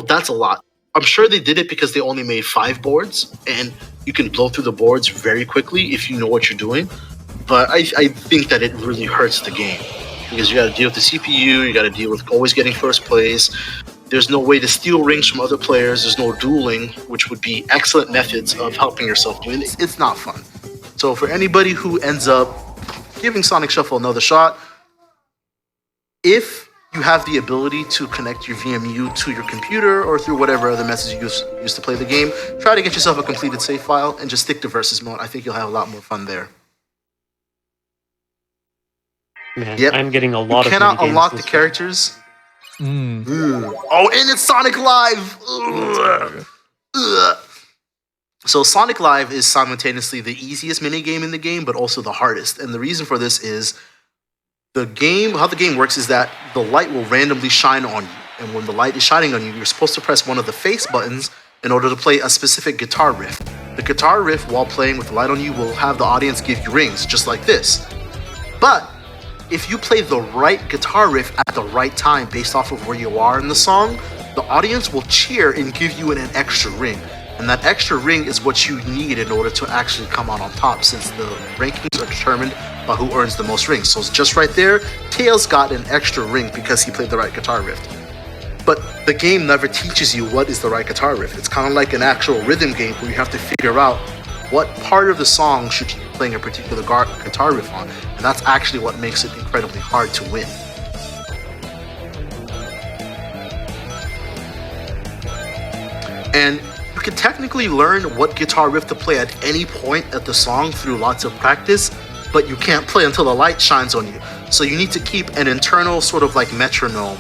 that's a lot. I'm sure they did it because they only made 5 boards, and you can blow through the boards very quickly if you know what you're doing. But I think that it really hurts the game because you got to deal with the CPU, you got to deal with always getting first place. There's no way to steal rings from other players. There's no dueling, which would be excellent methods of helping yourself win. It's not fun. So for anybody who ends up giving Sonic Shuffle another shot, if you have the ability to connect your VMU to your computer or through whatever other methods you use to play the game, try to get yourself a completed save file and just stick to versus mode. I think you'll have a lot more fun there. Man, yep. I'm getting a lot of. You cannot unlock the characters. Oh, and it's Sonic Live. Ugh. So Sonic Live is simultaneously the easiest minigame in the game, but also the hardest. And the reason for this is how the game works is that the light will randomly shine on you. And when the light is shining on you, you're supposed to press one of the face buttons in order to play a specific guitar riff. The guitar riff, while playing with the light on you, will have the audience give you rings, just like this. But if you play the right guitar riff at the right time based off of where you are in the song, the audience will cheer and give you an extra ring. And that extra ring is what you need in order to actually come out on top, since the rankings are determined by who earns the most rings. So it's just right there, Tails got an extra ring because he played the right guitar riff. But the game never teaches you what is the right guitar riff. It's kind of like an actual rhythm game where you have to figure out what part of the song should you be playing a particular guitar riff on. And that's actually what makes it incredibly hard to win. And you can technically learn what guitar riff to play at any point at the song through lots of practice, but you can't play until the light shines on you. So you need to keep an internal sort of like metronome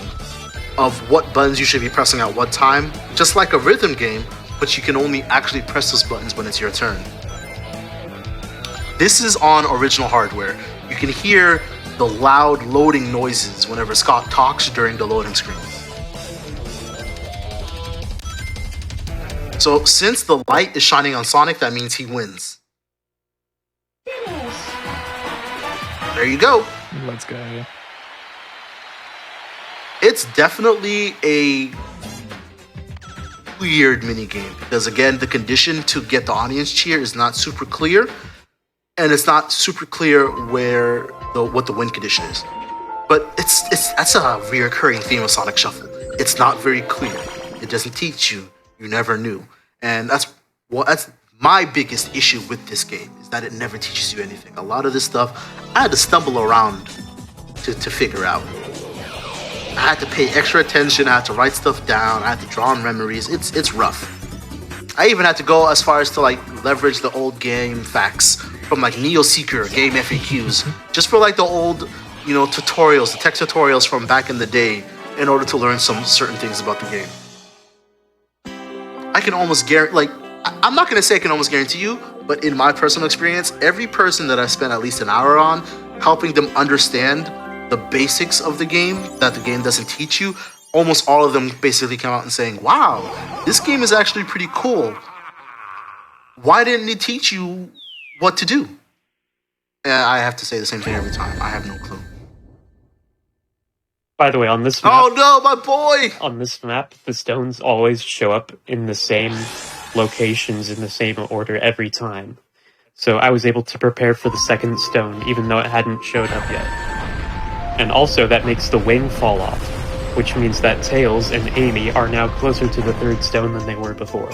of what buttons you should be pressing at what time, just like a rhythm game, but you can only actually press those buttons when it's your turn. This is on original hardware. You can hear the loud loading noises whenever Scott talks during the loading screen. So since the light is shining on Sonic, that means he wins. There you go. Let's go. It's definitely a weird minigame because, again, the condition to get the audience cheer is not super clear, and it's not super clear what the win condition is. But that's a reoccurring theme of Sonic Shuffle. It's not very clear. It doesn't teach you. You never knew. And that's my biggest issue with this game, is that it never teaches you anything. A lot of this stuff I had to stumble around to figure out. I had to pay extra attention, I had to write stuff down, I had to draw on memories. It's rough. I even had to go as far as to like leverage the old game facts from like Neo Seeker Game FAQs, just for like the old, tutorials, the text tutorials from back in the day, in order to learn some certain things about the game. I can almost guarantee, I'm not going to say I can almost guarantee you, but in my personal experience, every person that I spent at least an hour on helping them understand the basics of the game that the game doesn't teach you, almost all of them basically came out and saying, wow, this game is actually pretty cool. Why didn't it teach you what to do? And I have to say the same thing every time. I have no clue. By the way, on this map, Oh no, my boy! on this map, the stones always show up in the same locations in the same order every time. So I was able to prepare for the second stone, even though it hadn't showed up yet. And also, that makes the wing fall off, which means that Tails and Amy are now closer to the third stone than they were before.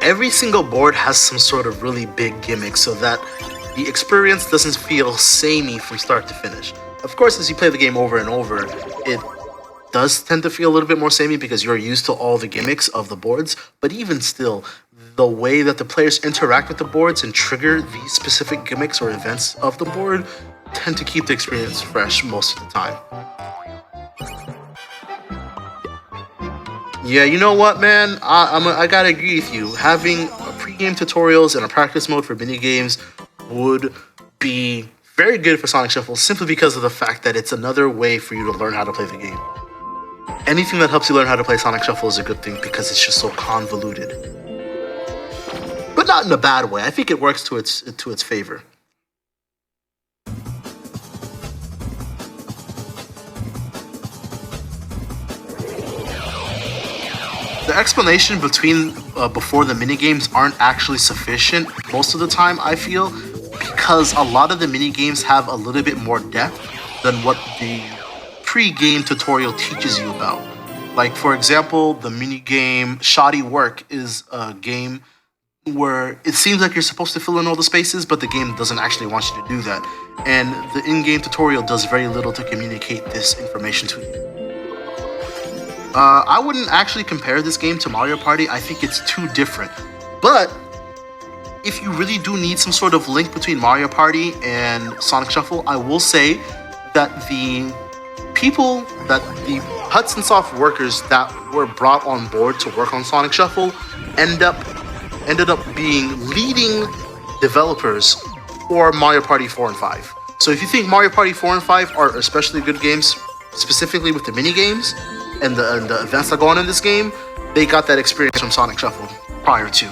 Every single board has some sort of really big gimmick so that the experience doesn't feel samey from start to finish. Of course, as you play the game over and over, it does tend to feel a little bit more samey because you're used to all the gimmicks of the boards, but even still, the way that the players interact with the boards and trigger these specific gimmicks or events of the board tend to keep the experience fresh most of the time. Yeah, you know what, man? I gotta agree with you. Having a pre-game tutorials and a practice mode for minigames would be very good for Sonic Shuffle simply because of the fact that it's another way for you to learn how to play the game. Anything that helps you learn how to play Sonic Shuffle is a good thing because it's just so convoluted. But not in a bad way. I think it works to its favor. The explanation before the minigames aren't actually sufficient most of the time, I feel, because a lot of the minigames have a little bit more depth than what the pre-game tutorial teaches you about. Like, for example, the minigame Shoddy Work is a game where it seems like you're supposed to fill in all the spaces, but the game doesn't actually want you to do that. And the in-game tutorial does very little to communicate this information to you. I wouldn't actually compare this game to Mario Party. I think it's too different. But if you really do need some sort of link between Mario Party and Sonic Shuffle, I will say that the Hudson Soft workers that were brought on board to work on Sonic Shuffle ended up being leading developers for Mario Party 4 and 5. So if you think Mario Party 4 and 5 are especially good games, specifically with the mini games and the events that go on in this game, they got that experience from Sonic Shuffle prior to.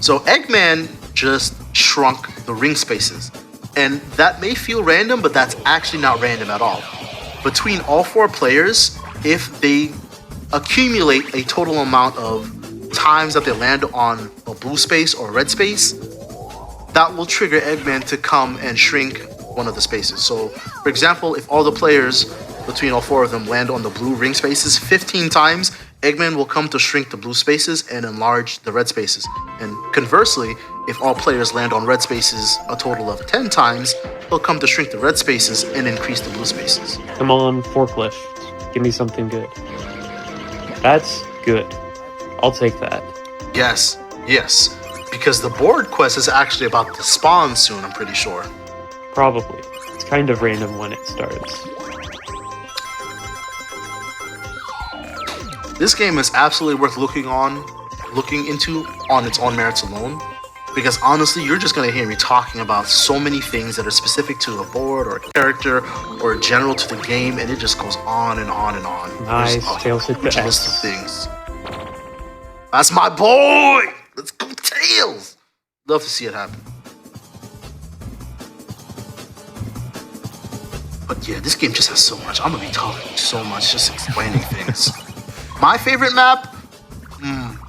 So Eggman just shrunk the ring spaces. And that may feel random, but that's actually not random at all. Between all four players, if they accumulate a total amount of times that they land on a blue space or a red space, that will trigger Eggman to come and shrink one of the spaces. So, for example, if all the players between all four of them land on the blue ring spaces 15 times, Eggman will come to shrink the blue spaces and enlarge the red spaces. And conversely, if all players land on red spaces a total of 10 times, he'll come to shrink the red spaces and increase the blue spaces. Come on, forklift. Give me something good. That's good. I'll take that. Yes, because the board quest is actually about to spawn soon, I'm pretty sure. Probably. It's kind of random when it starts. This game is absolutely worth looking into on its own merits alone, because honestly, you're just going to hear me talking about so many things that are specific to a board or a character or general to the game, and it just goes on and on and on. Nice, Tails hit the list of X. things. That's my boy! Let's go Tails! Love to see it happen. But yeah, this game just has so much. I'm going to be talking so much, just explaining things. My favorite map?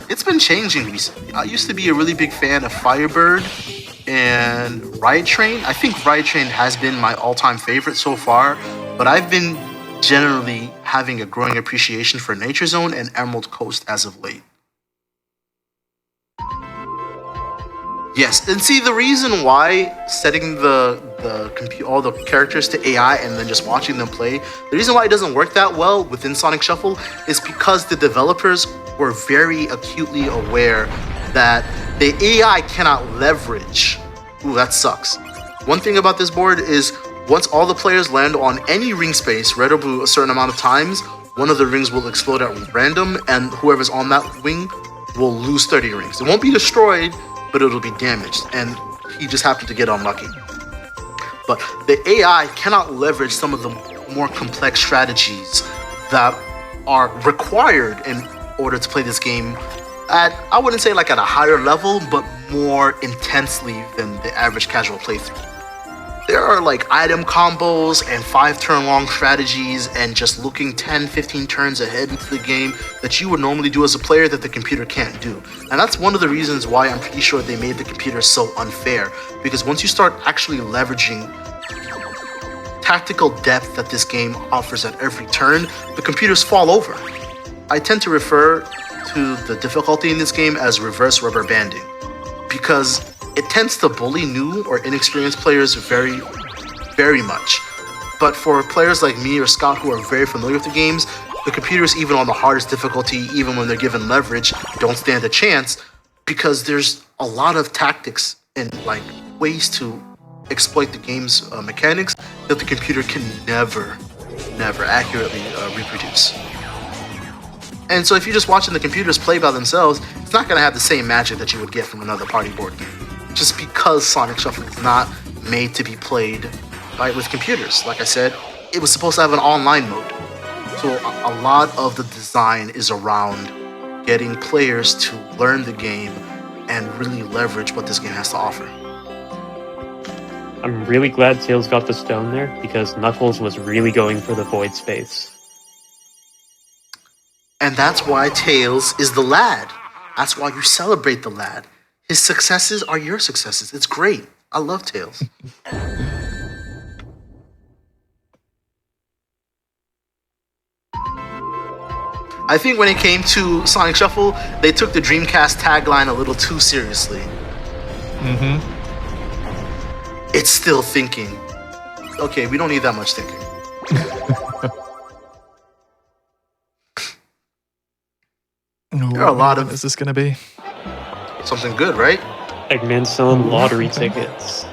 It's been changing recently. I used to be a really big fan of Firebird and Riot Train. I think Riot Train has been my all-time favorite so far, but I've been generally having a growing appreciation for Nature Zone and Emerald Coast as of late. Yes, and see, the reason why setting all the characters to AI and then just watching them play, the reason why it doesn't work that well within Sonic Shuffle is because the developers were very acutely aware that the AI cannot leverage. Ooh, that sucks. One thing about this board is once all the players land on any ring space, red or blue, a certain amount of times, one of the rings will explode at random, and whoever's on that wing will lose 30 rings. It won't be destroyed, but it'll be damaged, and he just happened to get unlucky. But the AI cannot leverage some of the more complex strategies that are required in order to play this game at, I wouldn't say like at a higher level, but more intensely than the average casual playthrough. There are like item combos and 5-turn long strategies and just looking 10-15 turns ahead into the game that you would normally do as a player that the computer can't do. And that's one of the reasons why I'm pretty sure they made the computer so unfair, because once you start actually leveraging tactical depth that this game offers at every turn, the computers fall over. I tend to refer to the difficulty in this game as reverse rubber banding, because it tends to bully new or inexperienced players very, very much. But for players like me or Scott who are very familiar with the games, the computers, even on the hardest difficulty, even when they're given leverage, don't stand a chance, because there's a lot of tactics and like ways to exploit the game's mechanics that the computer can never accurately reproduce. And so if you're just watching the computers play by themselves, it's not going to have the same magic that you would get from another party board game, just because Sonic Shuffle is not made to be played with computers. Like I said, it was supposed to have an online mode. So a lot of the design is around getting players to learn the game and really leverage what this game has to offer. I'm really glad Tails got the stone there, because Knuckles was really going for the void space. And that's why Tails is the lad. That's why you celebrate the lad. His successes are your successes. It's great. I love Tails. I think when it came to Sonic Shuffle, they took the Dreamcast tagline a little too seriously. Mm-hmm. It's still thinking. Okay, we don't need that much thinking. There are a lot of... Is this going to be? Something good, right? Eggman selling lottery tickets.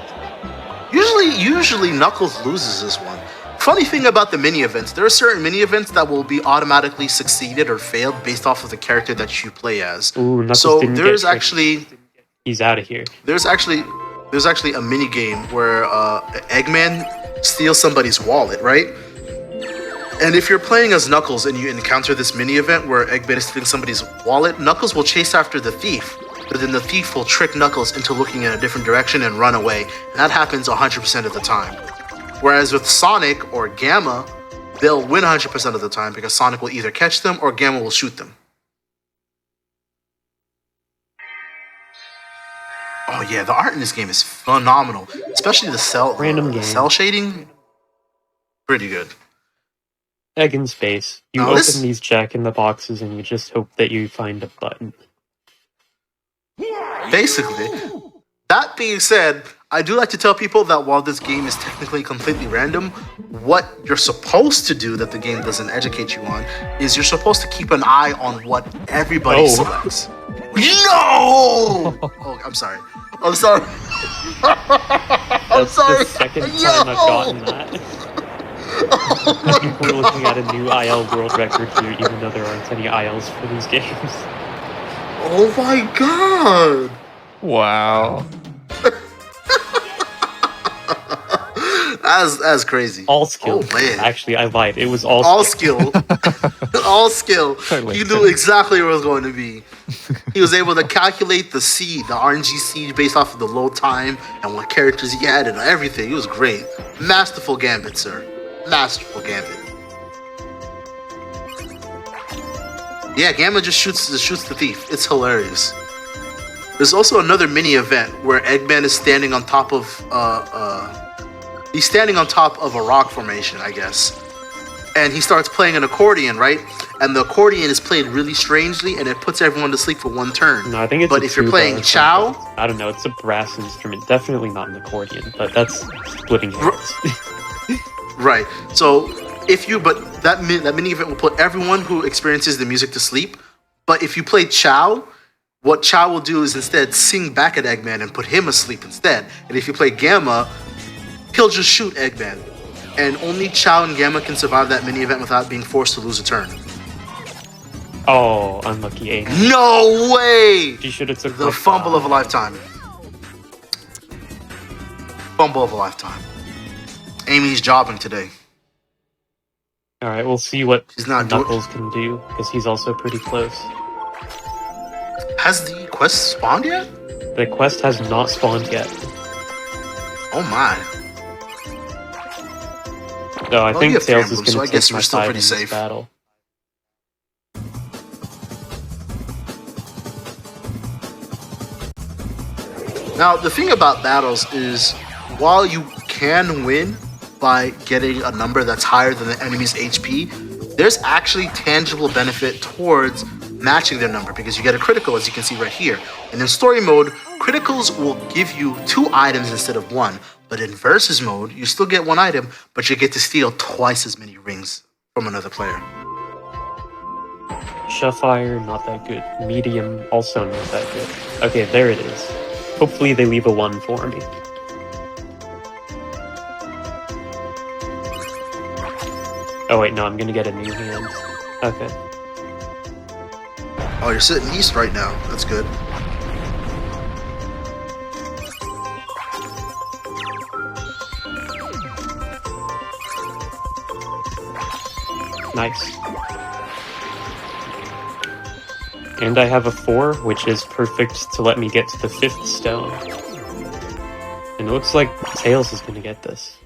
Usually Knuckles loses this one. Funny thing about the mini events, there are certain mini events that will be automatically succeeded or failed based off of the character that you play as. Ooh, Knuckles so didn't there's get actually... He's out of here. There's actually a mini game where Eggman steals somebody's wallet, right? And if you're playing as Knuckles and you encounter this mini event where Eggman is stealing somebody's wallet, Knuckles will chase after the thief, but then the thief will trick Knuckles into looking in a different direction and run away. And that happens 100% of the time. Whereas with Sonic or Gamma, they'll win 100% of the time because Sonic will either catch them or Gamma will shoot them. Oh yeah, the art in this game is phenomenal, especially the cell shading. Pretty good. Egg in space. You open these Jack in the boxes and you just hope that you find a button. Basically. That being said, I do like to tell people that while this game is technically completely random, what you're supposed to do that the game doesn't educate you on is you're supposed to keep an eye on what everybody selects. No! Oh, I'm sorry. I'm sorry. That's the second time I've gotten that. Oh People are looking at a new IL world record here, even though there aren't any ILs for these games. Oh my god! Wow. That's crazy. All skill. Oh, man. Actually, I lied. It was all skill. All skill. Totally. He knew exactly where it was going to be. He was able to calculate the seed, the RNG seed, based off of the load time and what characters he had and everything. It was great. Masterful gambit, sir. Masterful gambit. Yeah, Gamma just shoots the thief. It's hilarious. There's also another mini event where Eggman is standing on top of he's standing on top of a rock formation, I guess. And he starts playing an accordion, right? And the accordion is played really strangely, and it puts everyone to sleep for one turn. No, I think it's but if you're playing Chow... I don't know, it's a brass instrument. Definitely not an accordion, but that's splitting hairs. Right. So, but that mini event will put everyone who experiences the music to sleep. But if you play Chow, what Chow will do is instead sing back at Eggman and put him asleep instead. And if you play Gamma, he'll just shoot Eggman. And only Chow and Gamma can survive that mini event without being forced to lose a turn. Oh, unlucky Amy. No way! She should have took the fumble of a lifetime. Fumble of a lifetime. Amy's jobbing today. All right, we'll see what He's not doing. Knuckles can do because he's also pretty close. Has the quest spawned yet? The quest has not spawned yet. Oh my. No, I Well, think you have Tails is Tramplin, so going I to guess take we're my still side in pretty this safe. battle. Now, the thing about battles is, while you can win by getting a number that's higher than the enemy's HP, there's actually tangible benefit towards matching their number because you get a critical, as you can see right here. And in story mode, criticals will give you 2 items instead of 1. But in versus mode, you still get 1 item, but you get to steal twice as many rings from another player. Shuffire, not that good. Medium, also not that good. Okay, there it is. Hopefully they leave a 1 for me. Oh wait, no, I'm gonna get a new hand. Okay. Oh, you're sitting east right now. That's good. Nice. And I have a 4, which is perfect to let me get to the 5th stone. And it looks like Tails is gonna get this.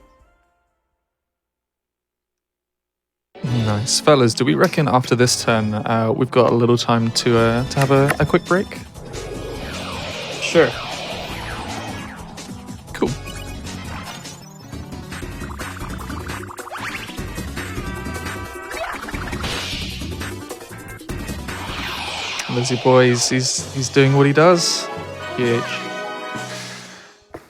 Nice. Fellas, do we reckon after this turn we've got a little time to have a quick break? Sure. Cool. Lizzie boy, he's doing what he does. GH.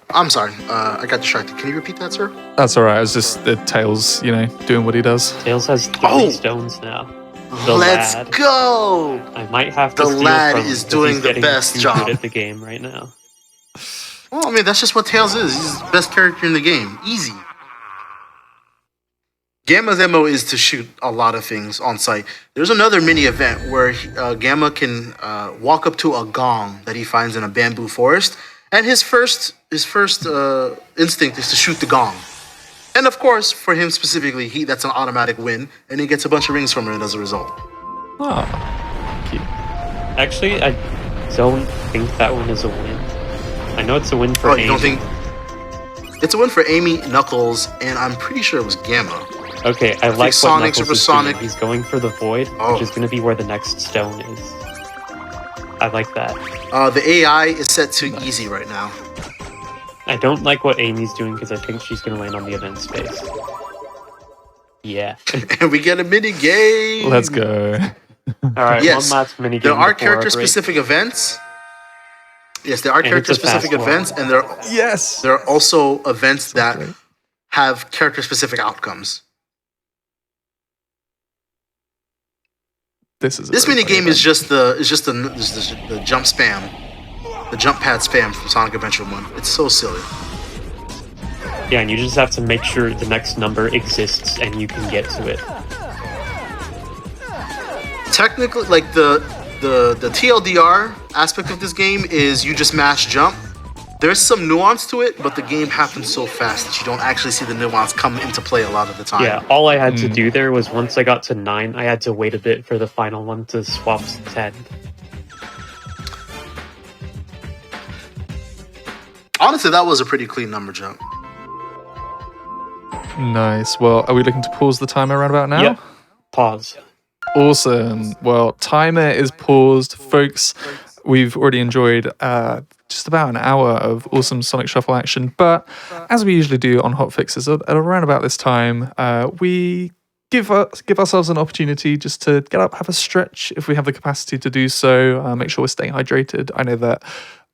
I'm sorry, I got distracted. Can you repeat that, sir? That's alright, it's just the Tails, doing what he does. Tails has 3 Oh! stones now. The Let's lad. go! I might have to The steal lad from him is 'cause doing he's the getting best too job. good at the game right now. Well, I mean, that's just what Tails is. He's the best character in the game. Easy. Gamma's MO is to shoot a lot of things on site. There's another mini event where Gamma can walk up to a gong that he finds in a bamboo forest, and his first instinct is to shoot the gong. And of course, for him specifically, that's an automatic win, and he gets a bunch of rings from it as a result. Oh, cute. Actually, I don't think that one is a win. I know it's a win for Oh, Amy. you don't think? It's a win for Amy, Knuckles, and I'm pretty sure it was Gamma. Okay, I like what Sonic, Knuckles Super is Sonic. doing. He's going for the void, Oh. which is going to be where the next stone is. I like that. The AI is set to easy right now. I don't like what Amy's doing because I think she's going to land on the event space. Yeah. And we get a mini game. Let's go. Alright, Yes, one last minigame. there are before our character-specific events. Yes, there are And it's a character-specific fast one. events, and Yes. there are also events that great. have character-specific outcomes. This mini game is just the jump spam, the jump pad spam from Sonic Adventure 1. It's so silly. break. Yeah, and you just have to make sure the next number exists and you can get to it. Technically, like the TLDR aspect of this game is you just mash jump. There's some nuance to it, but the game happens so fast that you don't actually see the nuance come into play a lot of the time. Yeah, all I had to do there was once I got to 9, I had to wait a bit for the final one to swap to 10. Honestly, that was a pretty clean number jump. Nice. Well, are we looking to pause the timer around about now? Yep. Pause. Awesome. Well, timer is paused, folks. We've already enjoyed just about an hour of awesome Sonic Shuffle action, but as we usually do on Hotfixes at around about this time, we give ourselves an opportunity just to get up, have a stretch if we have the capacity to do so. Make sure we're staying hydrated. I know that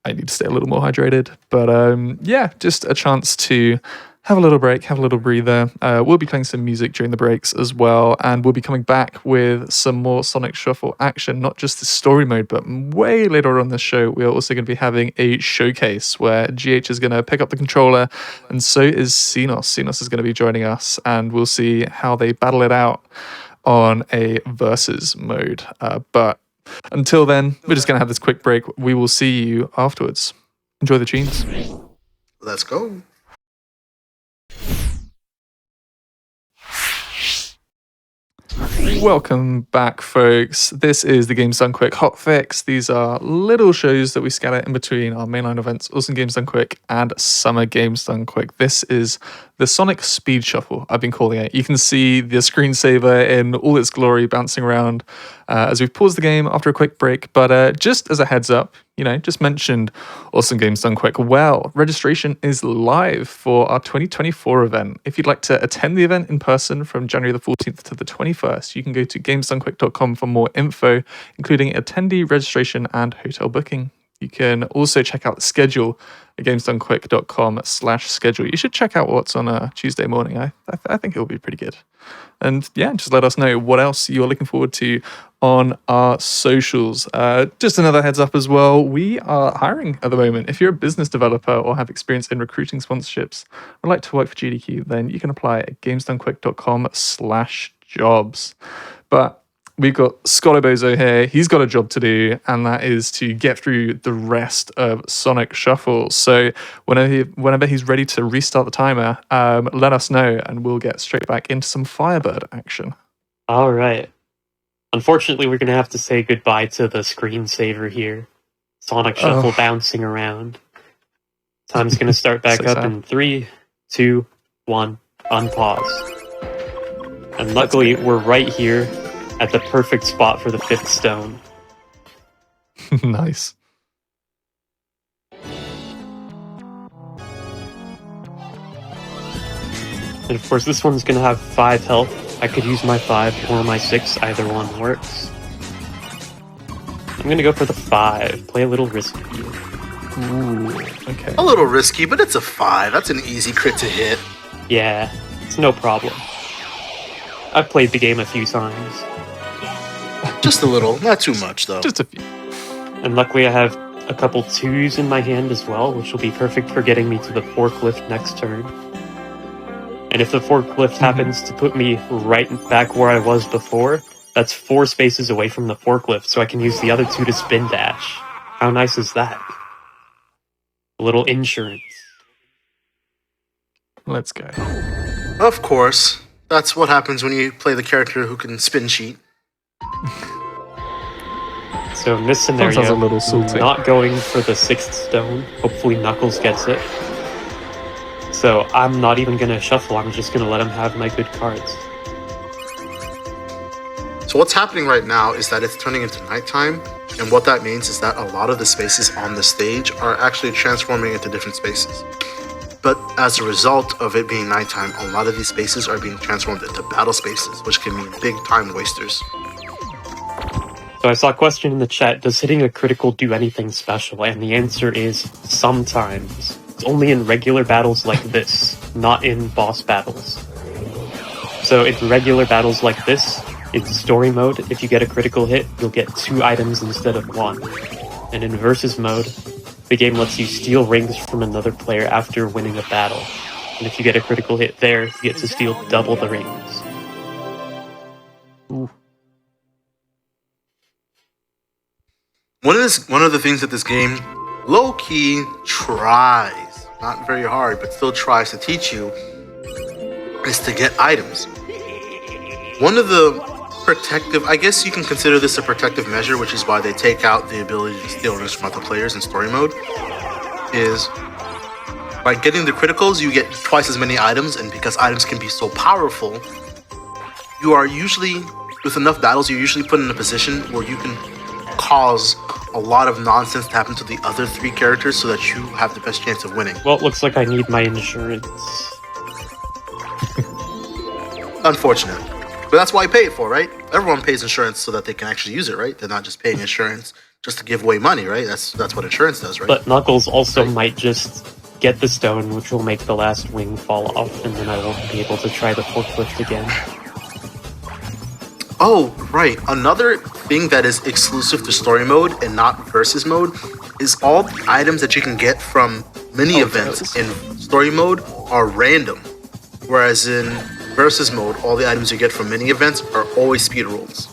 I need to stay a little more hydrated, but yeah, just a chance to have a little break, have a little breather. We'll be playing some music during the breaks as well, and we'll be coming back with some more Sonic Shuffle action, not just the story mode, but way later on the show, we are also going to be having a showcase where GH is going to pick up the controller, and so is Xenos. Xenos is going to be joining us, and we'll see how they battle it out on a versus mode. But until then, we're just going to have this quick break. We will see you afterwards. Enjoy the tunes. Let's go. Welcome back, folks. This is the Games Done Quick Hotfix. These are little shows that we scatter in between our mainline events, Awesome Games Done Quick and Summer Games Done Quick. This is the Sonic Speed Shuffle, I've been calling it. You can see the screensaver in all its glory bouncing around as we've paused the game after a quick break. But just as a heads up, just mentioned Awesome Games Done Quick. Well, registration is live for our 2024 event. If you'd like to attend the event in person from January the 14th to the 21st, you can go to gamesdonequick.com for more info, including attendee registration and hotel booking. You can also check out the schedule at gamesdonequick.com/schedule. You should check out what's on a Tuesday morning. I think it will be pretty good. And yeah, just let us know what else you're looking forward to on our socials. Just another heads up as well, we are hiring at the moment. If you're a business developer or have experience in recruiting sponsorships, would like to work for GDQ, then you can apply at gamesdonequick.com/jobs. But we've got Scotto Bozo here. He's got a job to do, and that is to get through the rest of Sonic Shuffle. So whenever he's ready to restart the timer, let us know, and we'll get straight back into some Firebird action. All right. Unfortunately, we're going to have to say goodbye to the screensaver here. Sonic Shuffle bouncing around. Time's going to start back up in 3, 2, 1, unpause. And luckily, we're right here at the perfect spot for the 5th stone. Nice. And of course, this one's going to have 5 health. I could use my 5 or my 6, either one works. I'm going to go for the 5, play a little risky. Ooh, okay. A little risky, but it's a 5. That's an easy crit to hit. Yeah, it's no problem. I've played the game a few times. Just a little, not too much though. Just a few. And luckily I have a couple 2s in my hand as well, which will be perfect for getting me to the forklift next turn. And if the forklift happens to put me right back where I was before, that's 4 spaces away from the forklift, so I can use the other 2 to spin dash. How nice is that? A little insurance. Let's go. Of course, that's what happens when you play the character who can spin cheat. So in this scenario, Sounds a little salty. Not going for the 6th stone. Hopefully Knuckles gets it. So I'm not even going to shuffle, I'm just going to let him have my good cards. So what's happening right now is that it's turning into nighttime, and what that means is that a lot of the spaces on the stage are actually transforming into different spaces. But as a result of it being nighttime, a lot of these spaces are being transformed into battle spaces, which can mean big time wasters. So I saw a question in the chat, does hitting a critical do anything special? And the answer is sometimes. It's only in regular battles like this, not in boss battles. So in regular battles like this, in story mode, if you get a critical hit, you'll get 2 items instead of 1. And in versus mode, the game lets you steal rings from another player after winning a battle. And if you get a critical hit there, you get to steal double the rings. Ooh. One of the things that this game low-key tries, not very hard, but still tries to teach you, is to get items. One of the protective, I guess you can consider this a protective measure, which is why they take out the ability to steal rings from other players in story mode, is by getting the criticals, you get twice as many items, and because items can be so powerful, you are usually, with enough battles, you're usually put in a position where you can cause a lot of nonsense to happen to the other 3 characters so that you have the best chance of winning. Well, it looks like I need my insurance. Unfortunate. But that's why you pay it for, right? Everyone pays insurance so that they can actually use it, right? They're not just paying insurance just to give away money, right? That's what insurance does, right? But Knuckles also might just get the stone, which will make the last wing fall off, and then I won't be able to try the forklift again. Oh, right. Another thing that is exclusive to story mode and not versus mode is all the items that you can get from mini events in story mode are random. Whereas in versus mode, all the items you get from mini events are always speed rolls.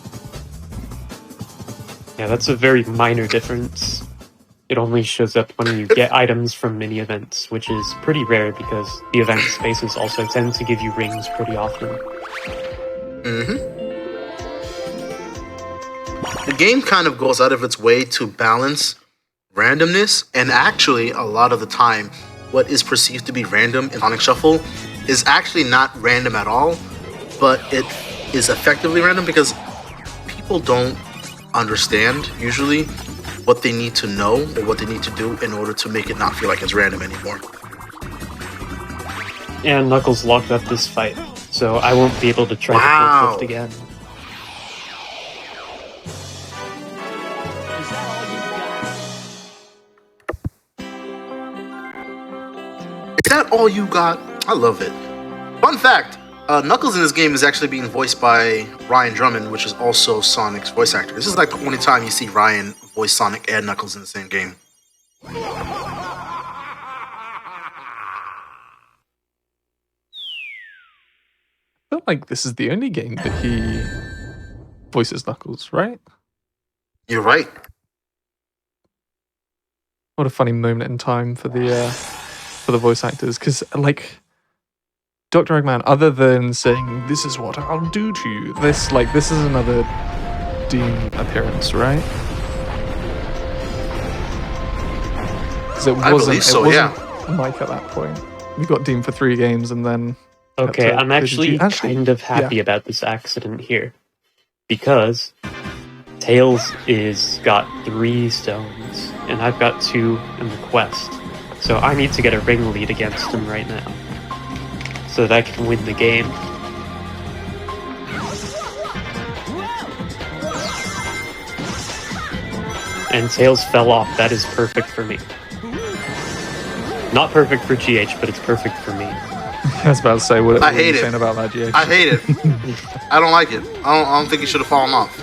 Yeah, that's a very minor difference. It only shows up when you get items from mini events, which is pretty rare because the event spaces also tend to give you rings pretty often. Mm-hmm. game kind of goes out of its way to balance randomness, and actually, a lot of the time, what is perceived to be random in Sonic Shuffle is actually not random at all, but it is effectively random because people don't understand usually what they need to know or what they need to do in order to make it not feel like it's random anymore. And Knuckles locked up this fight, so I won't be able to try to full shift again. Is that all you got? I love it. Fun fact, Knuckles in this game is actually being voiced by Ryan Drummond, which is also Sonic's voice actor. This is like the only time you see Ryan voice Sonic and Knuckles in the same game. I feel like this is the only game that he voices Knuckles, right? You're right. What a funny moment in time for the voice actors, because like Dr. Eggman, other than saying this is what I'll do to you, this is another Dean appearance, right? Because it wasn't Mike at that point. We got Dean for 3 games and then. Okay, I'm actually kind of happy about this accident here, because Tails is got 3 stones, and I've got 2 in the quest. So I need to get a ring lead against him right now, so that I can win the game. And Tails fell off. That is perfect for me. Not perfect for GH, but it's perfect for me. I was about to say, what I are hate you it. saying about that, GH? I hate it. I don't like it. I don't think he should have fallen off.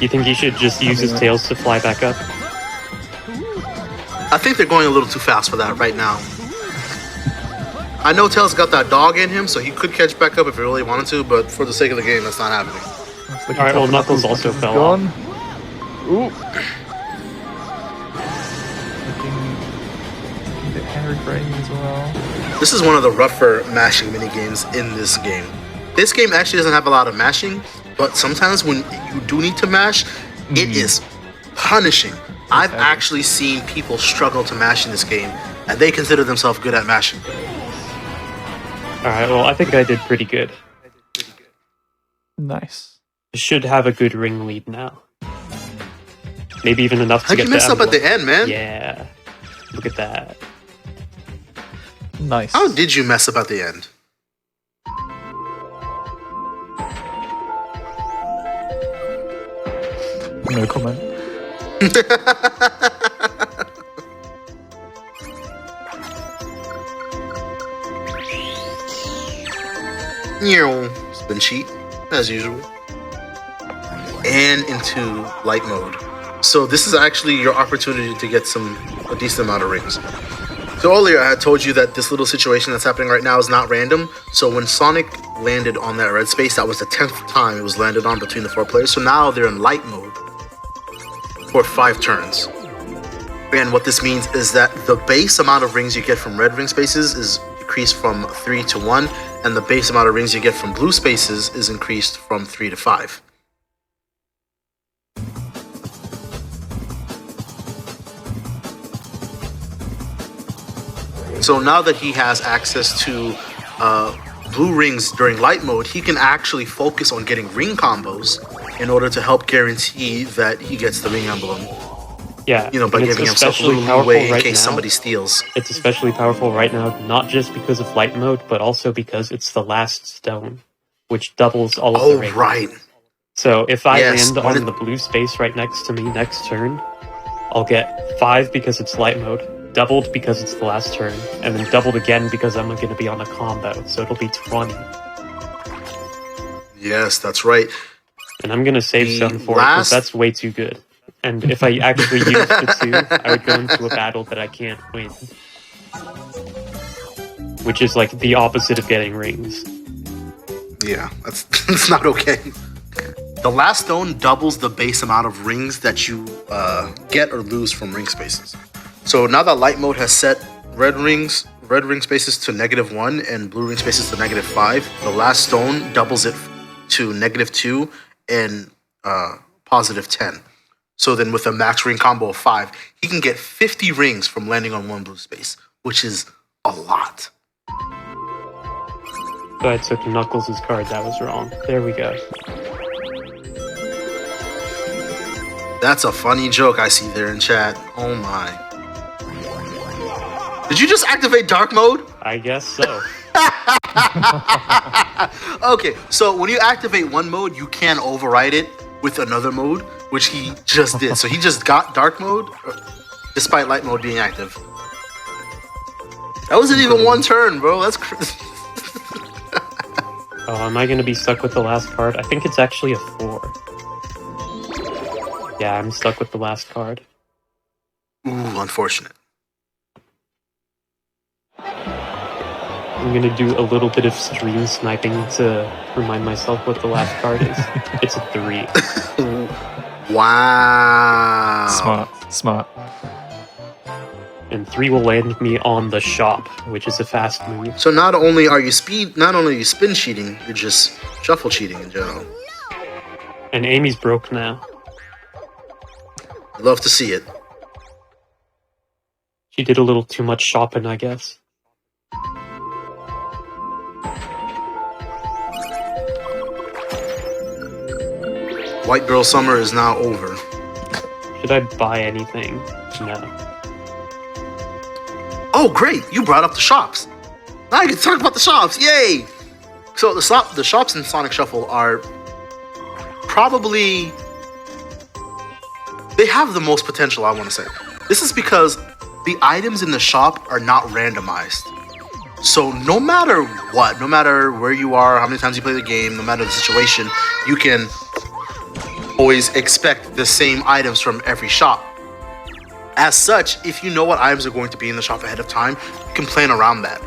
You think he should just use his tails to fly back up? I think they're going a little too fast for that right now. I know Tails got that dog in him, so he could catch back up if he really wanted to, but for the sake of the game, that's not happening. Alright, well, Knuckles also fell off. Ooh. Looking a bit hairy brain as well. This is one of the rougher mashing minigames in this game. This game actually doesn't have a lot of mashing, but sometimes when you do need to mash, it is punishing. I've actually seen people struggle to mash in this game, and they consider themselves good at mashing. Alright, well, I think I did pretty good. Nice. I should have a good ring lead now. Maybe even enough to How'd get you mess the up at the end, man? Yeah. Look at that. Nice. How did you mess up at the end? No comment. Spin cheat, as usual. And into light mode. So this is actually your opportunity to get a decent amount of rings. So earlier I had told you that this little situation that's happening right now is not random. So when Sonic landed on that red space, that was the 10th time it was landed on between the 4 players. So now they're in light mode for 5 turns. And what this means is that the base amount of rings you get from red ring spaces is decreased from 3 to 1, and the base amount of rings you get from blue spaces is increased from 3 to 5. So now that he has access to blue rings during light mode, he can actually focus on getting ring combos in order to help guarantee that he gets the ring emblem. Yeah, By giving himself a little leeway in case somebody steals. It's especially powerful right now, not just because of light mode, but also because it's the last stone, which doubles all of the rings. Oh, right. So if I land on the blue space right next to me next turn, I'll get 5 because it's light mode, doubled because it's the last turn, and then doubled again because I'm going to be on a combo, so it'll be 20. Yes, that's right. And I'm going to save stone for it, because that's way too good. And if I actually used the 2, I would go into a battle that I can't win. Which is like the opposite of getting rings. Yeah, that's not okay. The last stone doubles the base amount of rings that you get or lose from ring spaces. So now that light mode has set red ring spaces to -1 and blue ring spaces to -5, the last stone doubles it to -2 and +10. So then with a max ring combo of 5, he can get 50 rings from landing on one blue space, which is a lot. So I took Knuckles' card. That was wrong. There we go. That's a funny joke I see there in chat. Oh my. Did you just activate dark mode? I guess so. Okay, so when you activate one mode, you can override it with another mode, which he just did. So he just got dark mode, despite light mode being active. That wasn't even one turn, bro. That's crazy. Oh, am I going to be stuck with the last card? I think it's actually a 4. Yeah, I'm stuck with the last card. Ooh, unfortunate. I'm going to do a little bit of stream sniping to remind myself what the last card is. It's a 3. Wow. Smart. And 3 will land me on the shop, which is a fast move. So not only are you spin cheating, you're just shuffle cheating in general. And Amy's broke now. Love to see it. She did a little too much shopping, I guess. White girl summer is now over. Should I buy anything? No. Oh, great! You brought up the shops. Now I can talk about the shops. Yay! So the shops in Sonic Shuffle are probably, they have the most potential, I want to say. This is because the items in the shop are not randomized. So no matter what, no matter where you are, how many times you play the game, no matter the situation, you can always expect the same items from every shop. As such, if you know what items are going to be in the shop ahead of time, you can plan around that.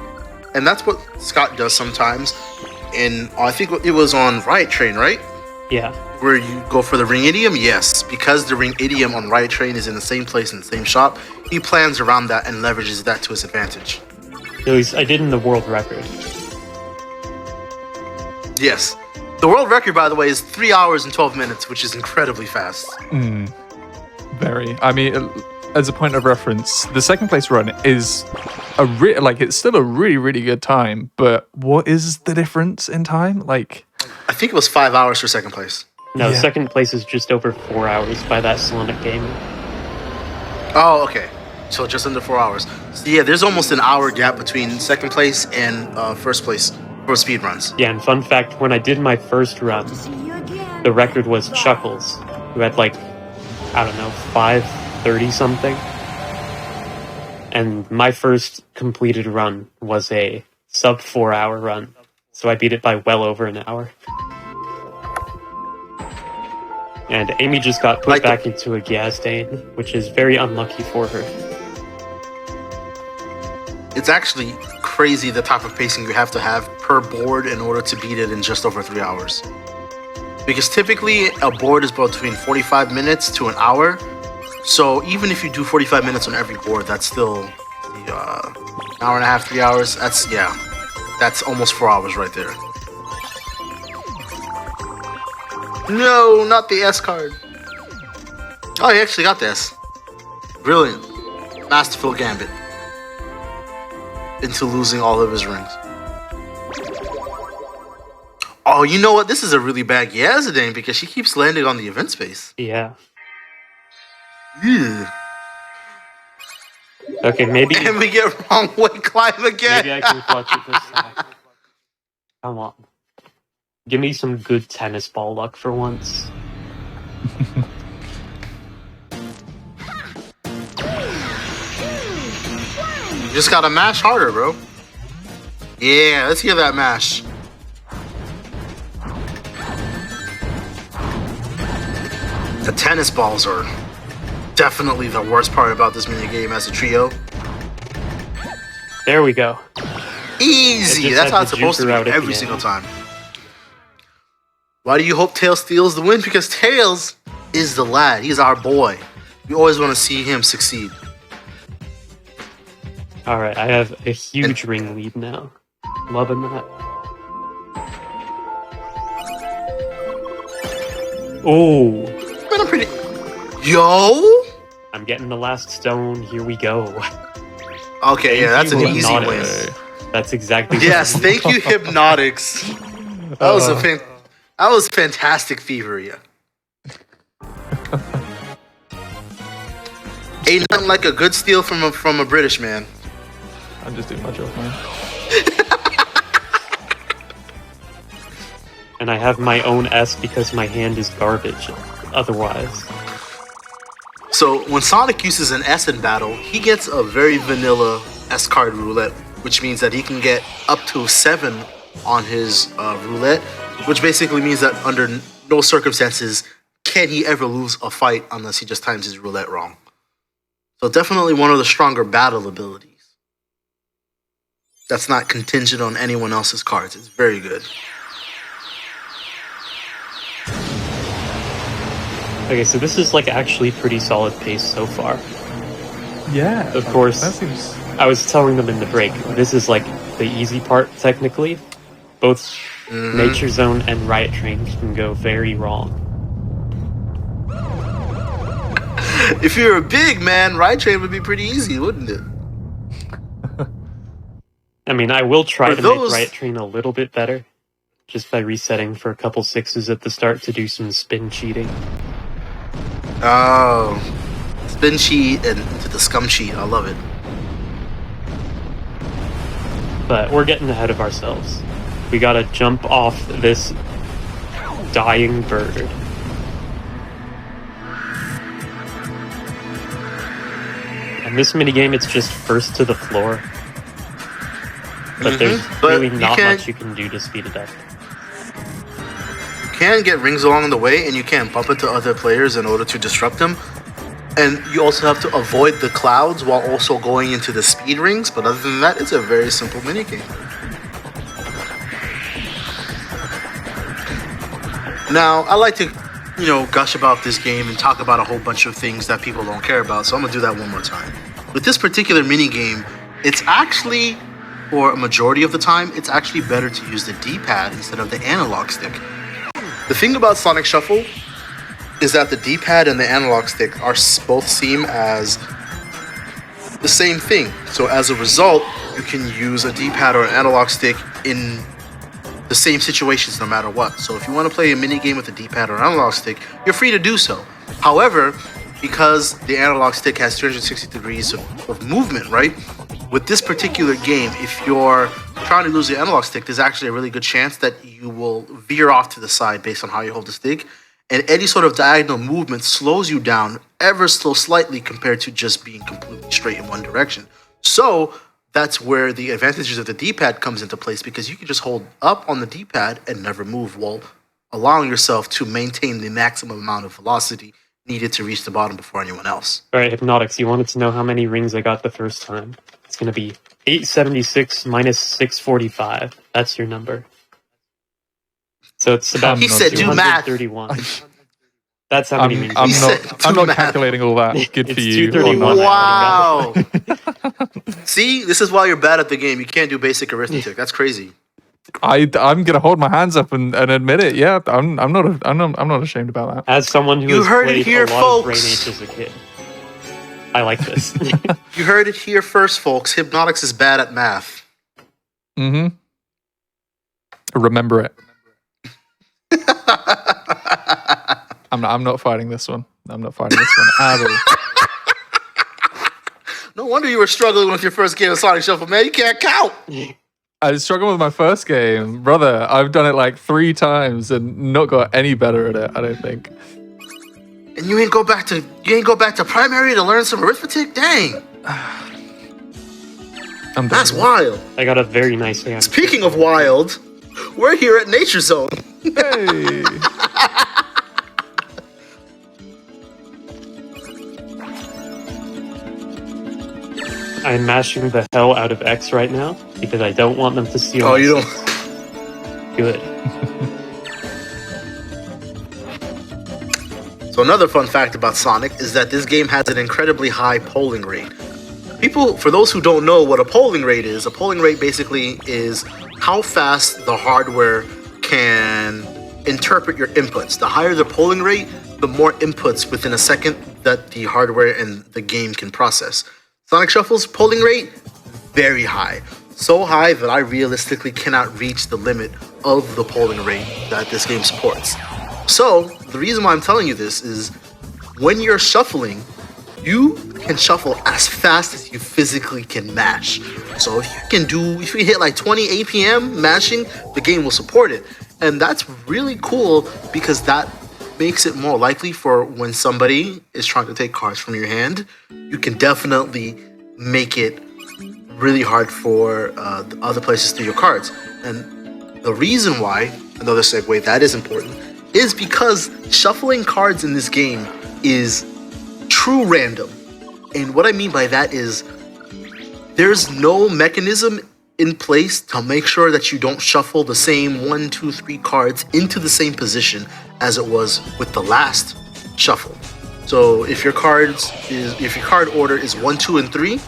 And that's what Scott does sometimes. I think it was on Riot Train, right? Yeah. Where you go for the ring idiom? Yes. Because the ring idiom on Riot Train is in the same place in the same shop, he plans around that and leverages that to his advantage. At least I did in the world record. Yes. The world record, by the way, is 3 hours and 12 minutes, which is incredibly fast. Very. I mean, as a point of reference, the second place run is it's still a really, really good time, but what is the difference in time? Like, I think it was 5 hours for second place. No, Yeah. second place is just over 4 hours by that Sonic game. Oh, okay. So just under 4 hours. So yeah, there's almost an hour gap between second place and first place for speedruns. Yeah, and fun fact, when I did my first run, the record was Chuckles, who had 5:30 something. And my first completed run was a sub 4 hour run. So I beat it by well over an hour. And Amy just got put back into a gas stain, which is very unlucky for her. It's actually crazy the type of pacing you have to have per board in order to beat it in just over 3 hours. Because typically a board is between 45 minutes to an hour. So even if you do 45 minutes on every board, that's still an hour and a half, 3 hours. That's almost 4 hours right there. No, not the S card. Oh, he actually got the S. Brilliant. Masterful gambit. Into losing all of his rings. Oh, you know what? This is a really bad Yazadane because she keeps landing on the event space. Yeah. Yeah. Okay, maybe... And we get wrong way climb again. Maybe I can clutch it this time. Come on. Give me some good tennis ball luck for once. You just gotta mash harder, bro. Yeah, let's hear that mash. The tennis balls are definitely the worst part about this minigame as a trio. There we go. Easy! just That's had how it's the supposed to juicer be out at every the single end. time. Why do you hope Tails steals the win? Because Tails is the lad. He's our boy. We always want to see him succeed. Alright, I have a huge ring lead now. Loving that. Oh, Man, I'm pretty. Yo. I'm getting the last stone. Here we go. Okay, yeah, that's an you, easy win. Hypnotics. That's exactly what Yes, I mean. thank you, Hypnotics. That was fantastic thievery. Ain't nothing like a good steal from a British man. I'm just doing my job, man. And I have my own S because my hand is garbage. Otherwise. So when Sonic uses an S in battle, he gets a very vanilla S card roulette, which means that he can get up to 7 on his roulette, which basically means that under no circumstances can he ever lose a fight unless he just times his roulette wrong. So definitely one of the stronger battle abilities. That's not contingent on anyone else's cards. It's very good. Okay, so this is like actually pretty solid pace so far. Yeah. Of course. That seems... I was telling them in the break, this is like the easy part technically. Both Nature Zone and Riot Train can go very wrong. If you're a big man, Riot Train would be pretty easy, wouldn't it? I mean, I will try For to make those- Riot Train a little bit better, just by resetting for a couple 6s at the start to do some spin cheating. Oh, spin cheat and into the scum cheat. I love it. But we're getting ahead of ourselves. We gotta jump off this dying bird. And this minigame, it's just first to the floor. But there's But really you not can't- much you can do to speed it up. You can get rings along the way, and you can bump into other players in order to disrupt them. And you also have to avoid the clouds while also going into the speed rings. But other than that, it's a very simple minigame. Now, I like to, gush about this game and talk about a whole bunch of things that people don't care about. So I'm gonna do that one more time. With this particular minigame, it's actually, or a majority of the time, it's actually better to use the D-pad instead of the analog stick. The thing about Sonic Shuffle is that the D-pad and the analog stick both seem as the same thing. So as a result, you can use a D-pad or an analog stick in the same situations no matter what. So if you want to play a mini game with a D-pad or an analog stick, you're free to do so. However, because the analog stick has 360 degrees of movement, right? With this particular game, if you're trying to lose the analog stick, there's actually a really good chance that you will veer off to the side based on how you hold the stick. And any sort of diagonal movement slows you down ever so slightly compared to just being completely straight in one direction. So that's where the advantages of the D-pad comes into place, because you can just hold up on the D-pad and never move while allowing yourself to maintain the maximum amount of velocity needed to reach the bottom before anyone else. Alright, Hypnotics, you wanted to know how many rings I got the first time. It's gonna be 876 minus 645. That's your number. So it's about He said do math. 231. That's how many rings. I'm He not. said I'm do not math. calculating all that. Good for It's you. 231. Wow. See, this is why you're bad at the game. You can't do basic arithmetic. That's crazy. I'm gonna hold my hands up and admit it. Yeah, I'm not ashamed about that. As someone who You has heard it played here, a lot of Brain folks. Age as a kid, I like this. You heard it here first, folks. Hypnotics is bad at math. Mm-hmm. Remember it. I'm not fighting this one. I'm not fighting this one at all. No wonder you were struggling with your first game of Sonic Shuffle, man. You can't count. I struggled with my first game, brother. I've done it like 3 times and not got any better at it. I don't think. And you ain't go back to primary to learn some arithmetic? Dang. I'm done. That's wild. I got a very nice hand. Speaking of wild, we're here at Nature Zone. Hey. I'm mashing the hell out of X right now because I don't want them to steal. Oh, my you don't. six. Good. So another fun fact about Sonic is that this game has an incredibly high polling rate. For those who don't know what a polling rate is, a polling rate basically is how fast the hardware can interpret your inputs. The higher the polling rate, the more inputs within a second that the hardware and the game can process. Sonic Shuffle's polling rate, very high. So high that I realistically cannot reach the limit of the polling rate that this game supports. So, the reason why I'm telling you this is when you're shuffling, you can shuffle as fast as you physically can mash. So if you hit like 20 APM mashing, the game will support it. And that's really cool because that makes it more likely for when somebody is trying to take cards from your hand, you can definitely make it really hard for the other places through your cards. And the reason why, another segue that is important, is because shuffling cards in this game is true random. And what I mean by that is there's no mechanism in place to make sure that you don't shuffle the same 1, 2, 3 cards into the same position as it was with the last shuffle. So if your card order is 1, 2, and 3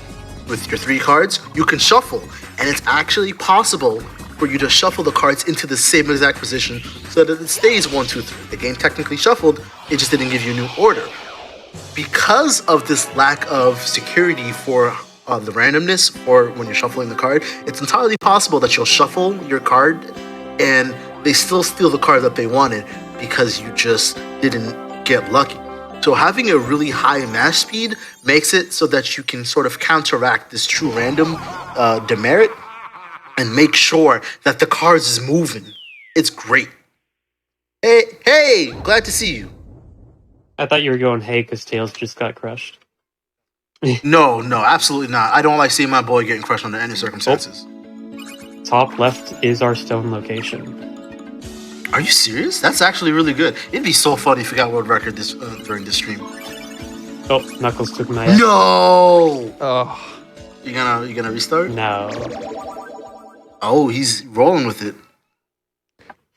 with your 3 cards, you can shuffle, and it's actually possible for you to shuffle the cards into the same exact position so that it stays 1, 2, 3. The game technically shuffled, it just didn't give you a new order. Because of this lack of security for the randomness or when you're shuffling the card, it's entirely possible that you'll shuffle your card and they still steal the card that they wanted because you just didn't get lucky. So having a really high mash speed makes it so that you can sort of counteract this true random demerit and make sure that the cards is moving. It's great. Hey, glad to see you. I thought you were going, hey, because Tails just got crushed. No, absolutely not. I don't like seeing my boy getting crushed under any circumstances. Top left is our stone location. Are you serious? That's actually really good. It'd be so funny if we got world record this during this stream. Oh, Knuckles took my ass. No! Oh, You gonna restart? No. Oh, he's rolling with it.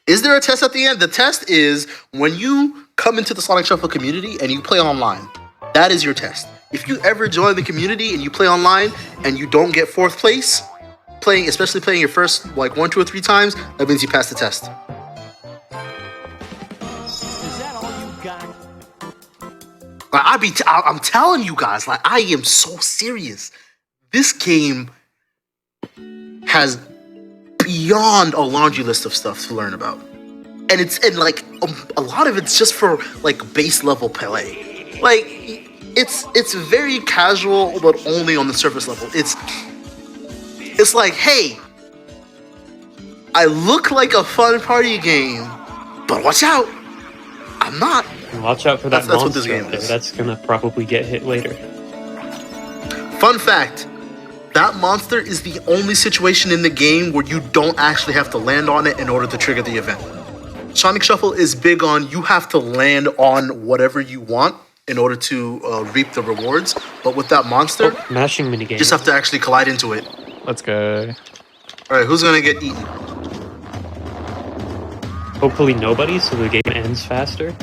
Is there a test at the end? The test is when you come into the Sonic Shuffle community and you play online. That is your test. If you ever join the community and you play online and you don't get 4th place, especially playing your first like 1, 2, or 3 times, that means you passed the test. Is that all you got? I'm telling you guys, like I am so serious. This game has beyond a laundry list of stuff to learn about, and a lot of it's just for like base level play. Like it's very casual, but only on the surface level. It's like, hey, I look like a fun party game, but watch out, I'm not. And watch out for that That's what monster this game up there. is. That's gonna probably get hit later. Fun fact, that monster is the only situation in the game where you don't actually have to land on it in order to trigger the event. Sonic Shuffle is big on you have to land on whatever you want in order to reap the rewards. But with that monster, Oh, mashing minigame. you just have to actually collide into it. let's go. All right, who's gonna get eaten? Hopefully nobody, so the game ends faster.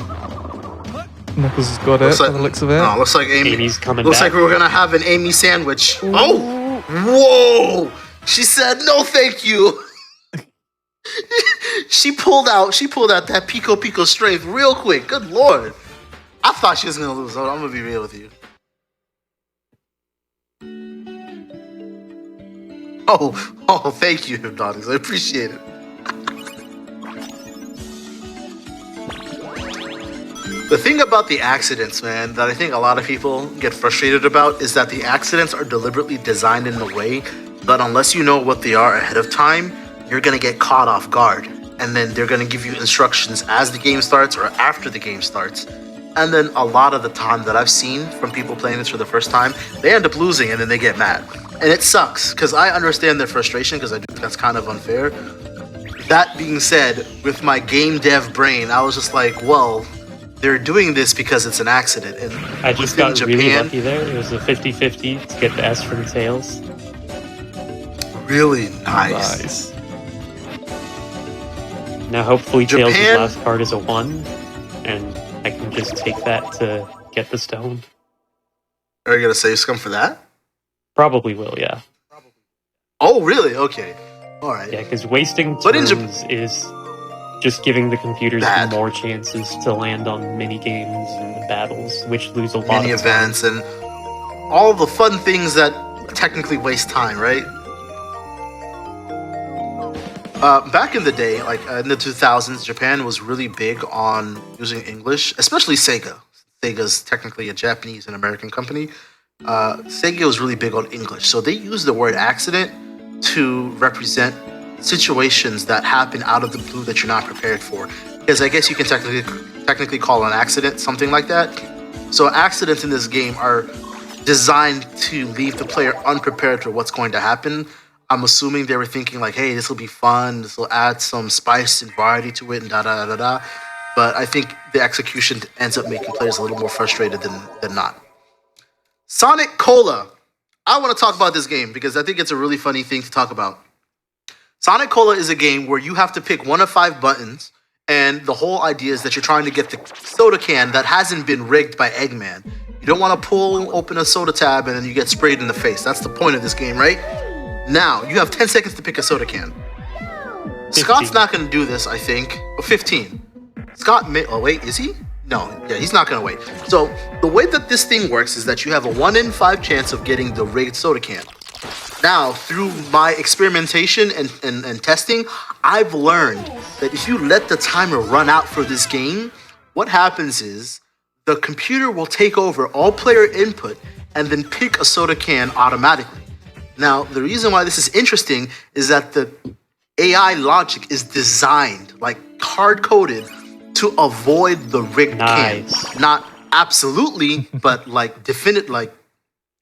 Knuckles has got it by the looks of it. Looks like Amy. Amy's coming Looks back. like we're gonna have an Amy sandwich. Oh, whoa! She said no, thank you. She pulled out that Pico strength real quick. Good lord! I thought she was gonna lose. I'm gonna be real with you. Oh, thank you, Hypnotics. I appreciate it. The thing about the accidents, man, that I think a lot of people get frustrated about is that the accidents are deliberately designed in a way that unless you know what they are ahead of time, you're gonna get caught off guard. And then they're gonna give you instructions as the game starts or after the game starts. And then a lot of the time that I've seen from people playing this for the first time, they end up losing and then they get mad. And it sucks, because I understand their frustration, because I do think that's kind of unfair. That being said, with my game dev brain, I was just like, well, they're doing this because it's an accident. And I just within got really Japan, lucky there. It was a 50-50 to get the S from Tails. really nice. Nice. Now hopefully Tails' Japan- last card is a 1, and I can just take that to get the stone. Are you gonna save scum for that? Probably will, yeah. Oh, really? Okay. All right. Yeah, because wasting But in turns is just giving the computers Bad. more chances to land on mini games and battles, which lose a lot Mini of time. events and all the fun things that technically waste time, right? Back in the day, like in the 2000s, Japan was really big on using English, especially Sega. Sega's technically a Japanese and American company. Sega was really big on English, so they used the word accident to represent situations that happen out of the blue that you're not prepared for. Because I guess you can technically call an accident something like that. So accidents in this game are designed to leave the player unprepared for what's going to happen. I'm assuming they were thinking like, hey, this will be fun, this will add some spice and variety to it, and da da da da. But I think the execution ends up making players a little more frustrated than not. Sonic Cola. I want to talk about this game because I think it's a really funny thing to talk about. Sonic Cola is a game where you have to pick one of 5 buttons, and the whole idea is that you're trying to get the soda can that hasn't been rigged by Eggman. You don't want to open a soda tab and then you get sprayed in the face. That's the point of this game, right? Now, you have 10 seconds to pick a soda can. 15. Scott's not going to do this, I think. 15. Scott may... Oh, wait, is he? No, yeah, he's not going to wait. So, the way that this thing works is that you have a 1 in 5 chance of getting the rigged soda can. Now, through my experimentation and testing, I've learned that if you let the timer run out for this game, what happens is the computer will take over all player input and then pick a soda can automatically. Now, the reason why this is interesting is that the AI logic is designed, like hard-coded, to avoid the rigged can. Not absolutely, but like definite, like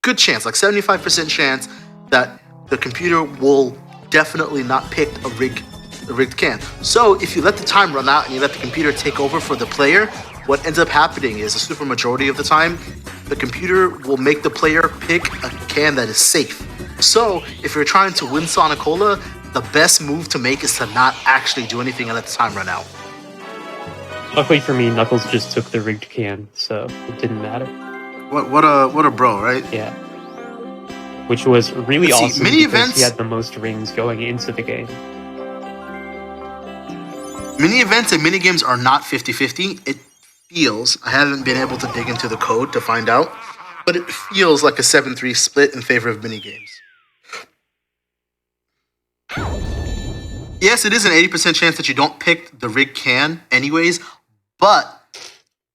good chance, like 75% chance that the computer will definitely not pick a rigged can. So if you let the time run out and you let the computer take over for the player, what ends up happening is a super majority of the time, the computer will make the player pick a can that is safe. So if you're trying to win Sonic Cola, the best move to make is to not actually do anything and let the time run out. Luckily for me, Knuckles just took the rigged can, so it didn't matter. What a bro, right? Yeah. Which was really Let's see, awesome mini because events- he had the most rings going into the game. Mini events and mini games are not 50-50. It feels, I haven't been able to dig into the code to find out, but it feels like a 7-3 split in favor of mini games. Yes, it is an 80% chance that you don't pick the rigged can anyways, but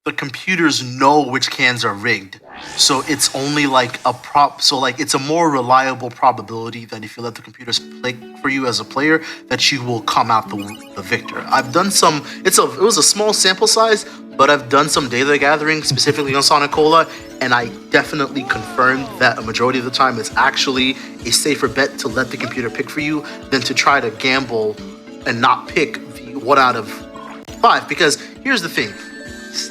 the computers know which cans are rigged. So it's only like a it's a more reliable probability that if you let the computers pick for you as a player, that you will come out the victor. I've done some, it was a small sample size, but I've done some data gathering specifically on Sonic Cola, and I definitely confirmed that a majority of the time it's actually a safer bet to let the computer pick for you than to try to gamble and not pick the 1 out of 5. Because here's the thing,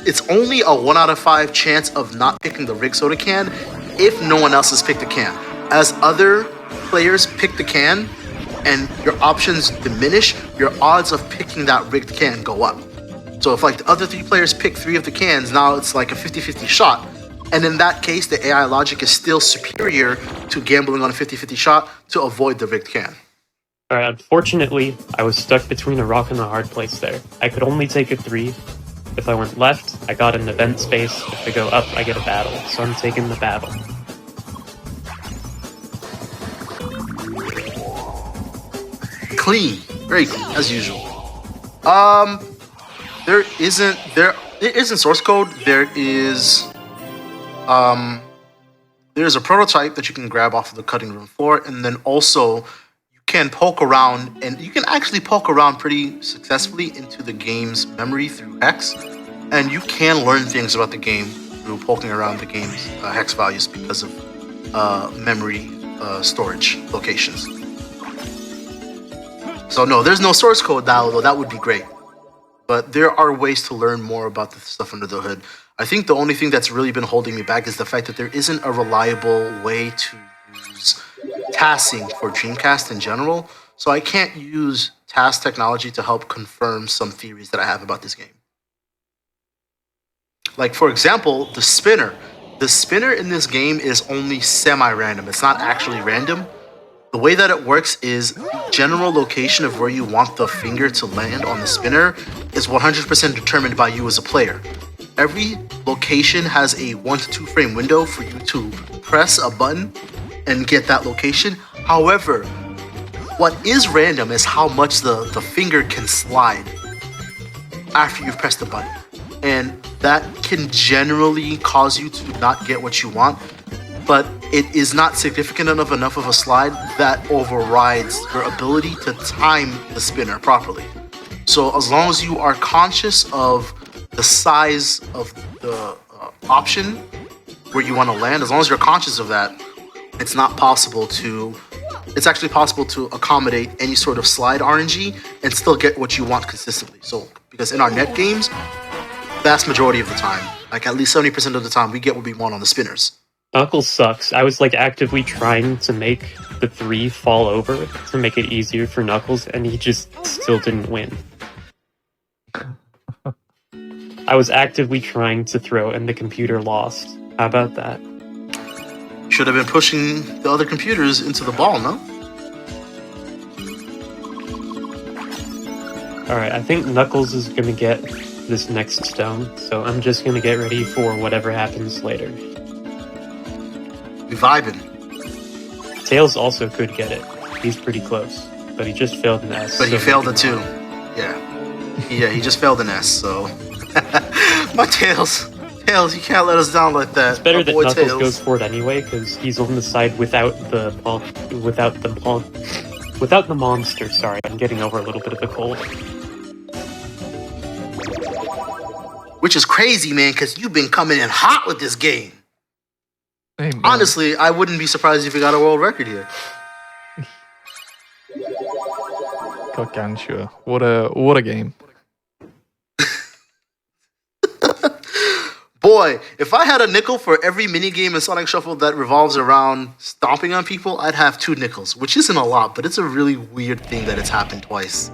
it's only a 1 out of 5 chance of not picking the rigged soda can if no one else has picked the can. As other players pick the can and your options diminish, your odds of picking that rigged can go up. So if like the other 3 players pick 3 of the cans, now it's like a 50-50 shot. And in that case, the AI logic is still superior to gambling on a 50-50 shot to avoid the rigged can. Alright, unfortunately, I was stuck between a rock and a hard place there. I could only take a 3. If I went left, I got an event space. If I go up, I get a battle. So I'm taking the battle. Clean, very clean, as usual. There isn't source code. There's a prototype that you can grab off of the cutting room floor, and then also you can poke around, and you can actually poke around pretty successfully into the game's memory through hex, and you can learn things about the game through poking around the game's hex values because of memory storage locations. So no, there's no source code now, although that would be great. But there are ways to learn more about the stuff under the hood. I think the only thing that's really been holding me back is the fact that there isn't a reliable way to use tasking for Dreamcast in general. So I can't use task technology to help confirm some theories that I have about this game. Like, for example, the spinner. The spinner in this game is only semi-random. It's not actually random. The The way that it works is the general location of where you want the finger to land on the spinner is 100% determined by you as a player. Every location has a 1 to 2 frame window for you to press a button and get that location. However, what is random is how much the finger can slide after you've pressed the button. And that can generally cause you to not get what you want, but it is not significant enough of a slide that overrides your ability to time the spinner properly. So as long as you are conscious of the size of the option where you want to land, as long as you're conscious of that, it's actually possible to accommodate any sort of slide RNG and still get what you want consistently. So, because in our net games, vast majority of the time, like at least 70% of the time, we get what we want on the spinners. Knuckles sucks. I was like actively trying to make the 3 fall over to make it easier for Knuckles, and he just still didn't win. I was actively trying to throw, and the computer lost. How about that? Should have been pushing the other computers into the ball, no? Alright, I think Knuckles is gonna get this next stone, so I'm just gonna get ready for whatever happens later. We vibing. Tails also could get it. He's pretty close, but he just failed an S. But he failed it too. Yeah. Yeah, he just failed an S, so... My Tails, you can't let us down like that. It's better that Knuckles Tails goes for it anyway, because he's on the side without the monster. Sorry, I'm getting over a little bit of a cold. Which is crazy, man, because you've been coming in hot with this game. Hey, man. Honestly, I wouldn't be surprised if you got a world record here. Gargantua. What a game. Boy, if I had a nickel for every minigame in Sonic Shuffle that revolves around stomping on people, I'd have 2 nickels, which isn't a lot, but it's a really weird thing that it's happened twice.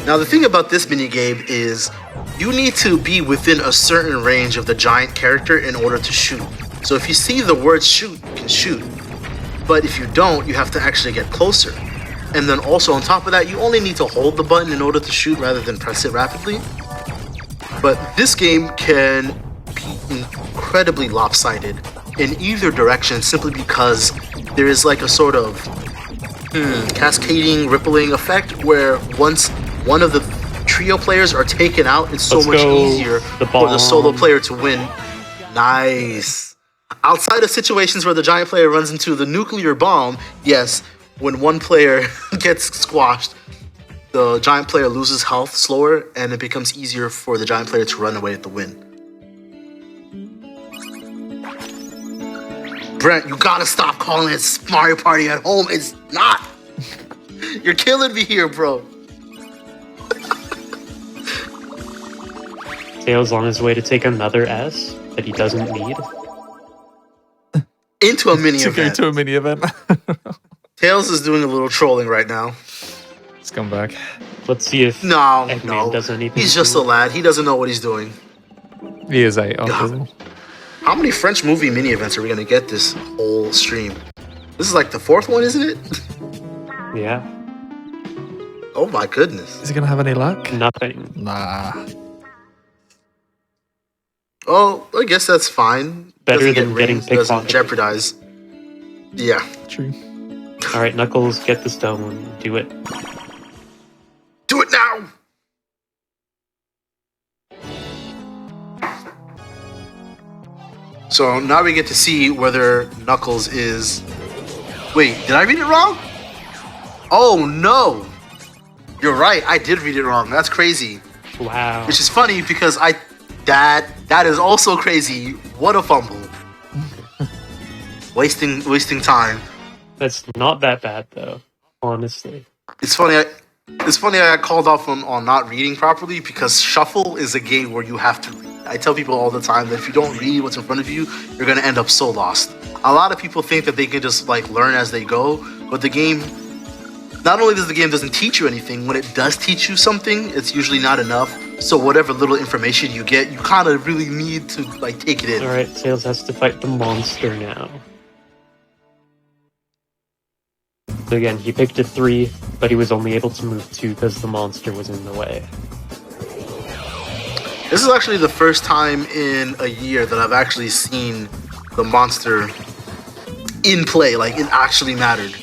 Now, the thing about this minigame is you need to be within a certain range of the giant character in order to shoot. So if you see the word shoot, you can shoot. But if you don't, you have to actually get closer. And then also on top of that, you only need to hold the button in order to shoot rather than press it rapidly. But this game can be incredibly lopsided in either direction simply because there is like a sort of cascading, rippling effect where once one of the trio players are taken out, it's so much easier for the solo player to win. Nice. Outside of situations where the giant player runs into the nuclear bomb, yes, when one player gets squashed, the giant player loses health slower, and it becomes easier for the giant player to run away with the win. Brent, you gotta stop calling it Mario Party at home. It's not. You're killing me here, bro. Tails on his way to take another S that he doesn't need. Into a mini event. To a mini event. Tails is doing a little trolling right now. Let's come back. Let's see if Eggman does anything. He's just a lad. He doesn't know what he's doing. He is 8 after all. How many French movie mini events are we gonna get this whole stream? This is like the 4th one, isn't it? Yeah. Oh my goodness. Is he gonna have any luck? Nothing. Nah. Oh, I guess that's fine. Better Doesn't than getting raised, doesn't pickpocketed. jeopardize. Yeah. True. Alright, Knuckles, get the stone. Do it. Do it now! So now we get to see whether Knuckles is... Wait, did I read it wrong? Oh no! You're right, I did read it wrong. That's crazy. Wow. Which is funny because that is also crazy. What a fumble. wasting time. That's not that bad, though. Honestly. It's funny I got called off on not reading properly because Shuffle is a game where you have to read. I tell people all the time that if you don't read what's in front of you, you're going to end up so lost. A lot of people think that they can just like learn as they go, but the game, not only does the game doesn't teach you anything, when it does teach you something, it's usually not enough So whatever little information you get, you kind of really need to like take it in. Alright, Tails has to fight the monster now. So again, he picked a 3, but he was only able to move 2 because the monster was in the way. This is actually the first time in a year that I've actually seen the monster in play, like it actually mattered.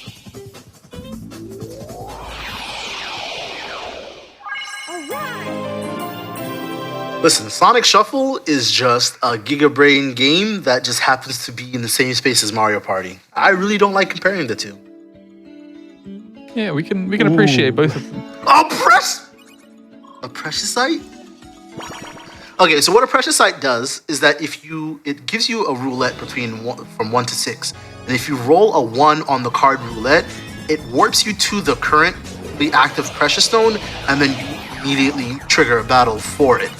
Listen, Sonic Shuffle is just a Gigabrain game that just happens to be in the same space as Mario Party. I really don't like comparing the two. Yeah, we can appreciate both of them. A precious sight? Okay, so what a precious sight does is that it gives you a roulette from 1 to 6, and if you roll a 1 on the card roulette, it warps you to the currently active precious stone, and then you immediately trigger a battle for it.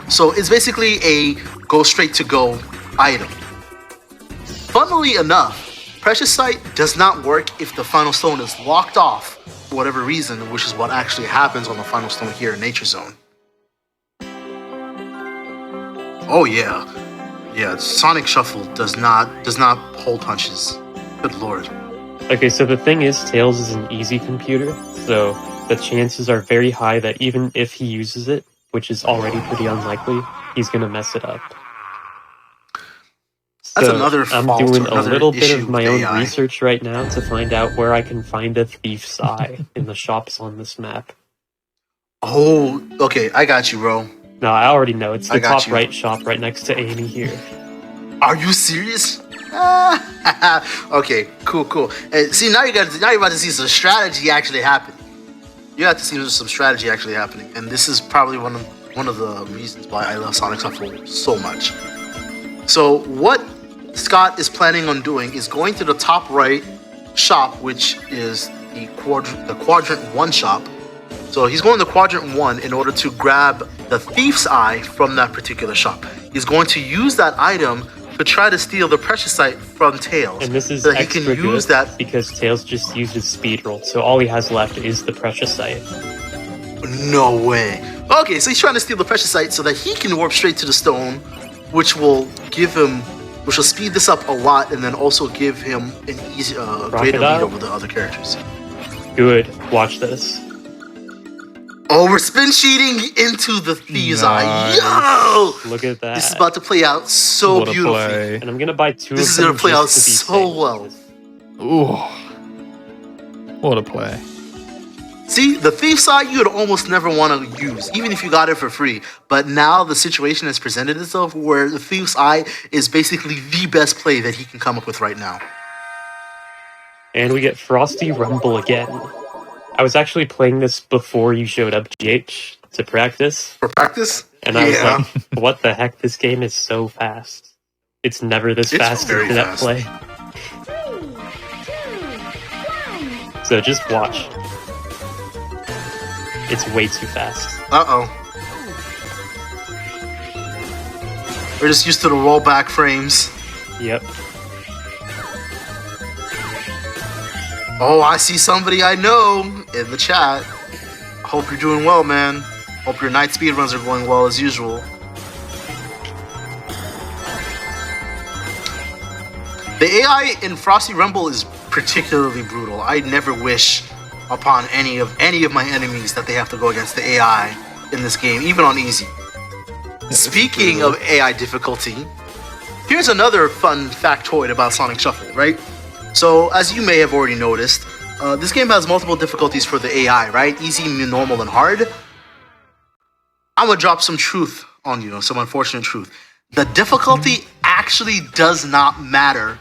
So it's basically a go straight to go item. Funnily enough, Precious Sight does not work if the final stone is locked off for whatever reason, which is what actually happens on the final stone here in Nature Zone. Oh yeah. Yeah, Sonic Shuffle does not hold punches. Good lord. Okay, so the thing is, Tails is an easy computer, so the chances are very high that even if he uses it, which is already pretty unlikely, he's gonna mess it up. That's So another I'm fault doing or a another little bit issue of my with own AI. research right now to find out where I can find a thief's eye in the shops on this map. Oh, okay, I got you, bro. No, I already know. It's I the got top you. right shop right next to Amy here. Are you serious? Okay, cool. See, now you're about to see some strategy actually happen. You have to see some strategy actually happening, and this is probably one of the reasons why I love Sonic Shuffle so much. So what Scott is planning on doing is going to the top right shop, which is the quadrant 1 shop. So he's going to quadrant 1 in order to grab the thief's eye from that particular shop. He's going to use that item to try to steal the precious sight from Tails. And this is so that he extra can use good that. because Tails just used his speed roll, so all he has left is the precious sight. No way. Okay, so he's trying to steal the precious sight so that he can warp straight to the stone, which will speed this up a lot, and then also give him an easy greater lead over the other characters. Good. Watch this. Oh, we're spin cheating into the thieves' eye. Nice. Yo! Look at that. This is about to play out so What a beautifully. play. And I'm gonna buy 2 This of is them gonna play out just to be so safe. well. Ooh. What a play. See, the thief's eye you'd almost never want to use, even if you got it for free. But now the situation has presented itself where the thief's eye is basically the best play that he can come up with right now. And we get Frosty Rumble again. I was actually playing this before you showed up, GH, to practice. For practice? And I was like, what the heck? This game is so fast. It's never this It's fast very internet fast. play. 3, 2, 1. So just watch. It's way too fast. Uh-oh. We're just used to the rollback frames. Yep. Oh, I see somebody I know in the chat. Hope you're doing well, man. Hope your night speedruns are going well as usual. The AI in Frosty Rumble is particularly brutal. I never wish upon any of my enemies that they have to go against the AI in this game, even on easy. Speaking of AI difficulty, here's another fun factoid about Sonic Shuffle, right? So, as you may have already noticed, this game has multiple difficulties for the AI, right? Easy, normal, and hard. I'm gonna drop some truth on you, some unfortunate truth. The difficulty actually does not matter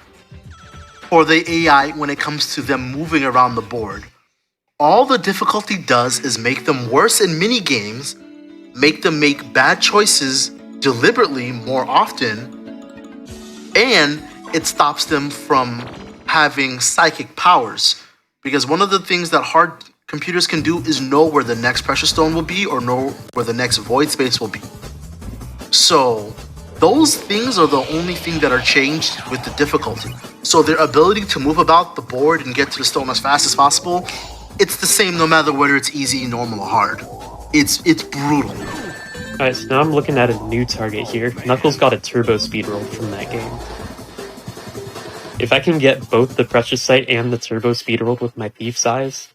for the AI when it comes to them moving around the board. All the difficulty does is make them worse in mini games, make them make bad choices deliberately more often, and it stops them from having psychic powers. Because one of the things that hard computers can do is know where the next pressure stone will be or know where the next void space will be. So those things are the only thing that are changed with the difficulty. So their ability to move about the board and get to the stone as fast as possible, it's the same no matter whether it's easy, normal, or hard. It's brutal. Alright, so now I'm looking at a new target here. Knuckles got a turbo speed roll from that game. If I can get both the precious sight and the turbo speed roll with my thief's eyes,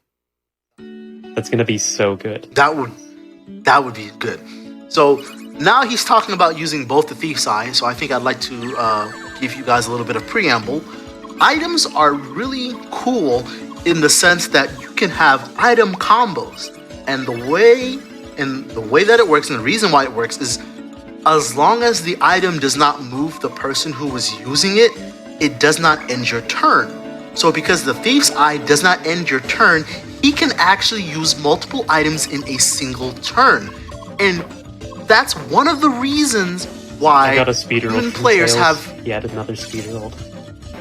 that's gonna be so good. That would be good. So now he's talking about using both the thief's eye. So I think I'd like to give you guys a little bit of preamble. Items are really cool in the sense that you can have item combos, and the way that it works, and the reason why it works is as long as the item does not move the person who was using it, it does not end your turn. So because the thief's eye does not end your turn, he can actually use multiple items in a single turn. And that's one of the reasons why I got a speed roll even from players Tails. have... He had another speed roll.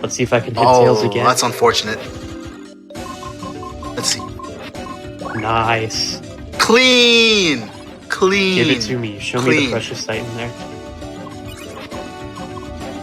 Let's see if I can hit Tails again. That's unfortunate. Let's see. Nice. Clean! Give it to me. Show me the precious sight in there.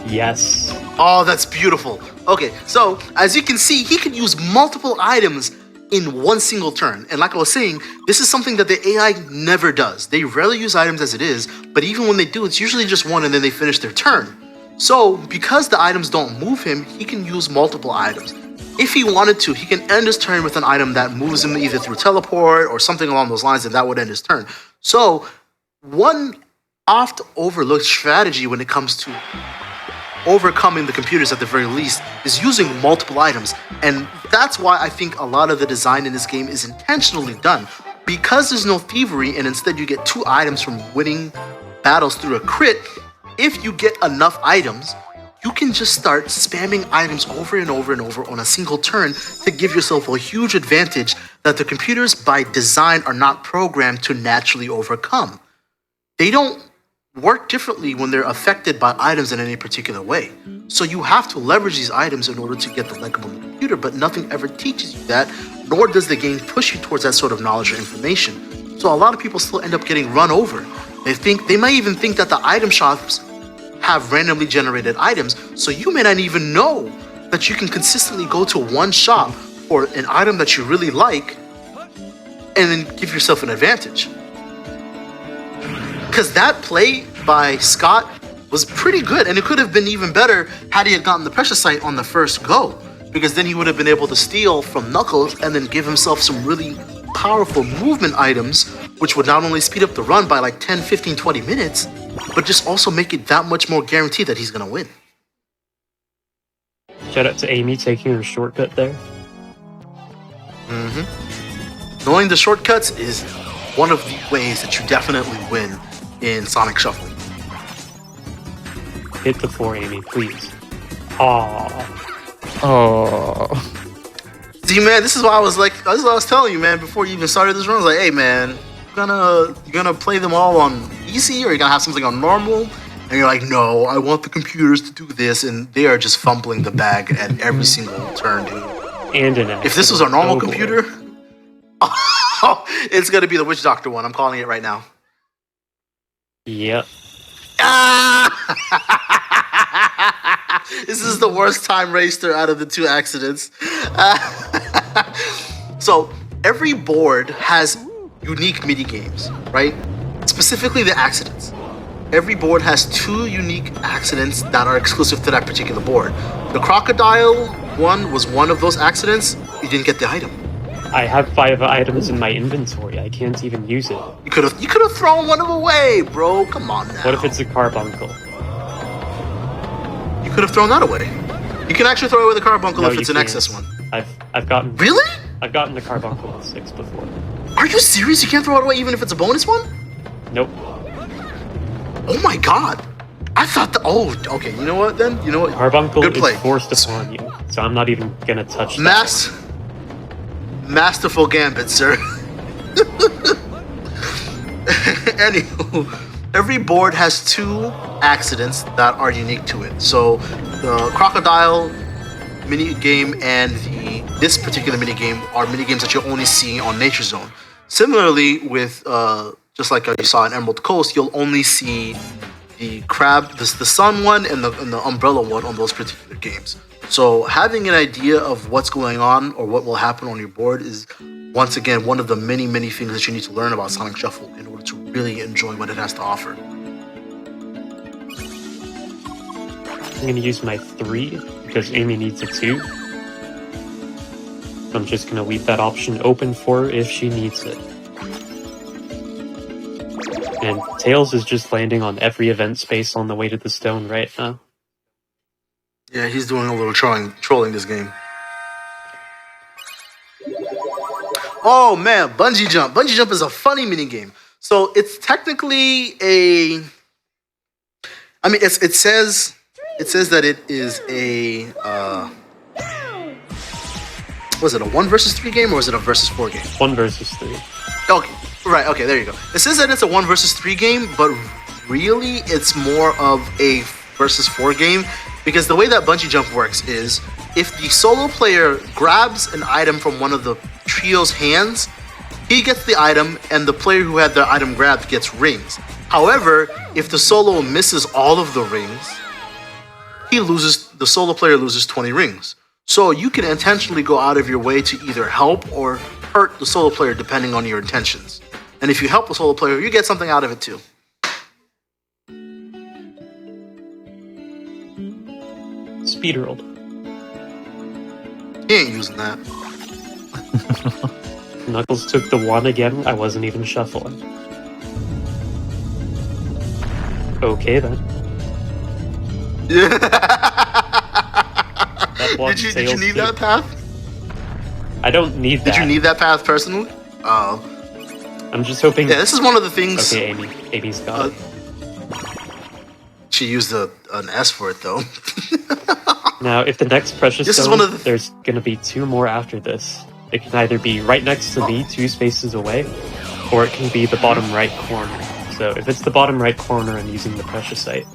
Yes. Oh, that's beautiful. Okay, so as you can see, he can use multiple items in one single turn. And like I was saying, this is something that the AI never does. They rarely use items as it is, but even when they do, it's usually just one and then they finish their turn. So because the items don't move him, he can use multiple items. If he wanted to, he can end his turn with an item that moves him either through teleport or something along those lines, and that would end his turn. So one oft overlooked strategy when it comes to overcoming the computers at the very least is using multiple items. And that's why I think a lot of the design in this game is intentionally done. Because there's no thievery and instead you get 2 items from winning battles through a crit, if you get enough items, you can just start spamming items over and over and over on a single turn to give yourself a huge advantage that the computers by design are not programmed to naturally overcome. They don't work differently when they're affected by items in any particular way. So you have to leverage these items in order to get the leg up on the computer, but nothing ever teaches you that, nor does the game push you towards that sort of knowledge or information. So a lot of people still end up getting run over. They might even think that the item shops have randomly generated items, so you may not even know that you can consistently go to one shop for an item that you really like and then give yourself an advantage. Because that play by Scott was pretty good, and it could have been even better had he had gotten the precious sight on the first go, because then he would have been able to steal from Knuckles and then give himself some really powerful movement items, which would not only speed up the run by like 10, 15, 20 minutes, but just also make it that much more guaranteed that he's gonna win. Shout out to Amy taking her shortcut there. Knowing the shortcuts is one of the ways that you definitely win in Sonic Shuffle. Hit the 4, Amy, please. Aww. Oh. See, man, this is what I was telling you, man, before you even started this run. I was like, hey, man, you're gonna play them all on easy, or you're gonna have something on normal? And you're like, no, I want the computers to do this, and they are just fumbling the bag at every single turn, dude. And an If this was a normal computer, it's gonna be the Witch Doctor one. I'm calling it right now. Yep. This is the worst time racer out of the 2 accidents. So every board has unique mini games, right? Specifically the accidents. Every board has 2 unique accidents that are exclusive to that particular board. The crocodile one was one of those accidents. You didn't get the item. I have 5 items in my inventory. I can't even use it. You could have thrown one of them away, bro. Come on now. What if it's a carbuncle? You could have thrown that away. You can actually throw away the carbuncle No, if it's you an can't. excess one. I've gotten Really? I've gotten the carbuncle with 6 before. Are you serious? You can't throw it away even if it's a bonus one? Nope. Oh my god. I thought okay, you know what then? You know what? Carbuncle Good play. is forced upon you, so I'm not even gonna touch that. Masterful gambit, sir. Anywho, every board has 2 accidents that are unique to it. So the crocodile mini game and this particular mini game are mini games that you'll only see on Nature Zone. Similarly, with just like you saw in Emerald Coast, you'll only see the crab, the sun one, and the umbrella one on those particular games. So having an idea of what's going on or what will happen on your board is once again one of the many things that you need to learn about Sonic Shuffle in order to really enjoy what it has to offer. I'm going to use my 3 because Amy needs a 2. I'm just going to leave that option open for her if she needs it. And Tails is just landing on every event space on the way to the stone right now. Yeah, he's doing a little trolling this game. Oh man, bungee jump. Bungee jump is a funny mini game. So it's technically a. I mean, it says that it is a. Was it a 1 versus 3 game or is it a versus 4 game? 1 versus 3. Okay, right. Okay, there you go. It says that it's a 1 versus 3 game, but really it's more of a versus 4 game because the way that bungee jump works is if the solo player grabs an item from one of the trio's hands, he gets the item, and the player who had the item grabbed gets rings. However, if the solo misses all of the rings, the solo player loses 20 rings. So you can intentionally go out of your way to either help or hurt the solo player depending on your intentions. And if you help the solo player, you get something out of it too. Speedrun. He ain't using that. Knuckles took the 1 again. I wasn't even shuffling. Okay then. Yeah. Did you need that path? I don't need that. Did you need that path personally? Oh. I'm just hoping. Yeah, this is one of the things. Okay, Amy. Amy's got it. She used an S for it though. Now, if the next precious This is stone, one of the- there's gonna be 2 more after this. It can either be right next to me, 2 spaces away, or it can be the bottom right corner. So if it's the bottom right corner, I'm using the precious site.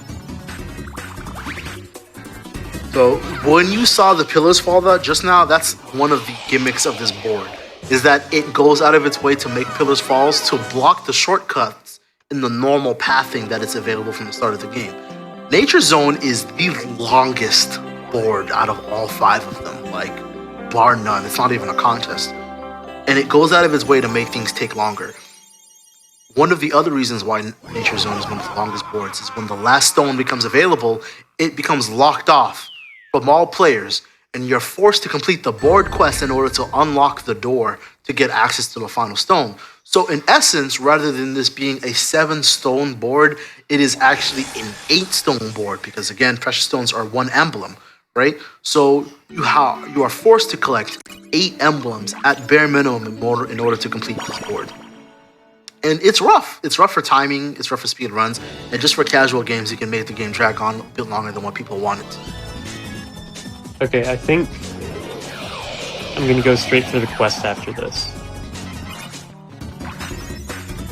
So when you saw the pillars fall out just now, that's one of the gimmicks of this board, is that it goes out of its way to make pillars falls to block the shortcuts in the normal pathing that is available from the start of the game. Nature Zone is the longest board out of all 5 of them, like bar none. It's not even a contest. And it goes out of its way to make things take longer. One of the other reasons why Nature Zone is one of the longest boards is when the last stone becomes available, it becomes locked off from all players, and you're forced to complete the board quest in order to unlock the door to get access to the final stone. So in essence, rather than this being a 7-stone board, it is actually an 8-stone board because again, precious stones are 1 emblem, right? So you are forced to collect 8 emblems at bare minimum in order to complete this board. And it's rough. It's rough for timing, it's rough for speed runs, and just for casual games, you can make the game drag on a bit longer than what people want it to. Okay, I think I'm gonna go straight for the quest after this.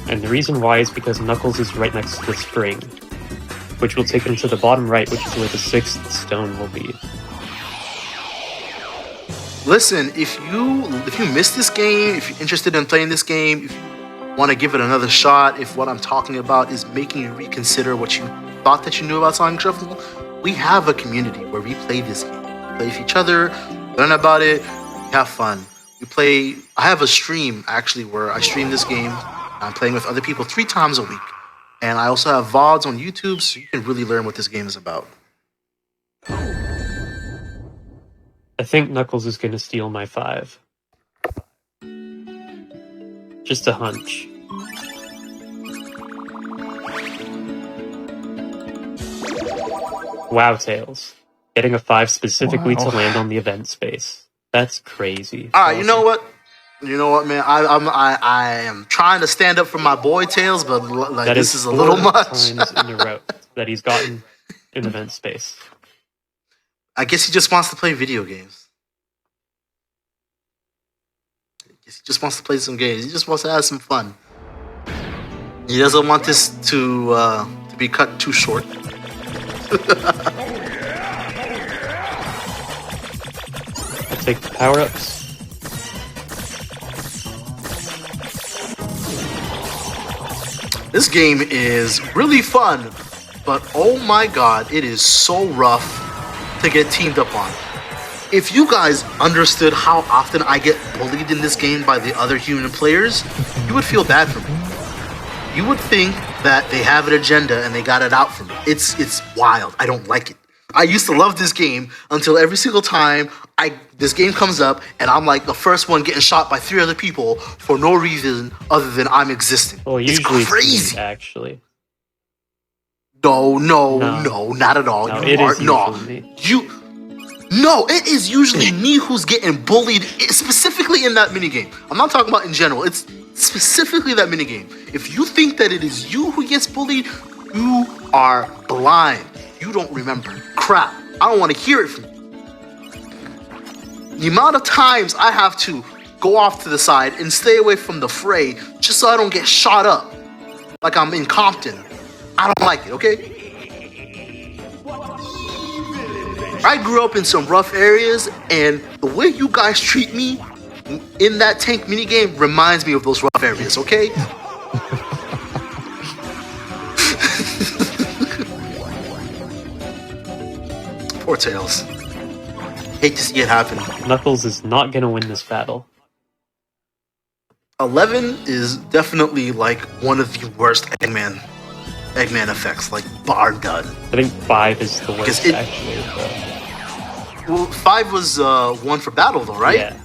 And the reason why is because Knuckles is right next to the spring, which will take him to the bottom right, which is where the 6th stone will be. Listen, if you missed this game, if you're interested in playing this game, if you want to give it another shot, if what I'm talking about is making you reconsider what you thought that you knew about Sonic Shuffle, we have a community where we play this game. We play with each other, learn about it, we have fun. I have a stream actually where I stream this game. I'm playing with other people 3 times a week. And I also have VODs on YouTube, so you can really learn what this game is about. I think Knuckles is gonna steal my 5. Just a hunch. Wow, Tails. Getting a 5 specifically to land on the event space. That's crazy. All right, you know what? You know what, man? I am trying to stand up for my boy Tails, but like this is a little much. Times in a row that he's gotten in event space. I guess he just wants to play video games. I guess he just wants to play some games. He just wants to have some fun. He doesn't want this to be cut too short. I'll take the power-ups. This game is really fun, but oh my god, it is so rough to get teamed up on. If you guys understood how often I get bullied in this game by the other human players, you would feel bad for me. You would think that they have an agenda and they got it out for me. It's wild. I don't like it. I used to love this game until every single time this game comes up and I'm like the first one getting shot by 3 other people for no reason other than I'm existing. Well, It's usually crazy. actually. No, not at all. No, You it are is no. usually me. No, it is usually me who's getting bullied, specifically in that minigame. I'm not talking about in general. It's specifically that minigame. If you think that it is you who gets bullied, you are blind. You don't remember. Crap. I don't want to hear it from you. The amount of times I have to go off to the side and stay away from the fray just so I don't get shot up like I'm in Compton. I don't like it, okay? I grew up in some rough areas, and the way you guys treat me in that tank minigame reminds me of those rough areas, okay? Poor Tails. Hate to see it happen. Knuckles is not gonna win this battle. 11 is definitely like one of the worst Eggman effects, like bar none. I think 5 is the worst, it- actually. Well, 5 was one for battle though, right? Yeah.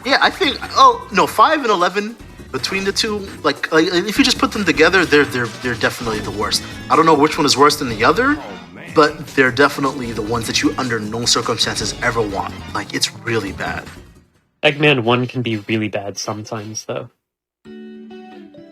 Yeah, I think. Oh no, 5 and 11 between the two, like if you just put them together, they're definitely the worst. I don't know which one is worse than the other, but they're definitely the ones that you under no circumstances ever want. Like it's really bad. Eggman 1 can be really bad sometimes, though.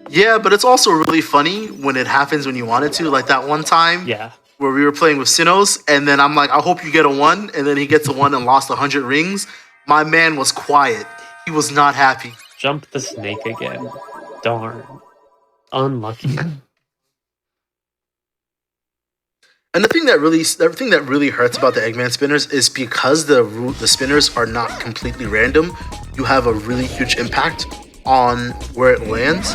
Yeah, but it's also really funny when it happens when you want it to. Like that one time, Yeah. where we were playing with Sinos, and then I'm like, I hope you get a 1, and then he gets a 1 and lost 100 rings. My man was quiet. He was not happy. Jump the snake again. Darn. Unlucky. And the thing that really hurts about the Eggman spinners is because the spinners are not completely random, you have a really huge impact on where it lands.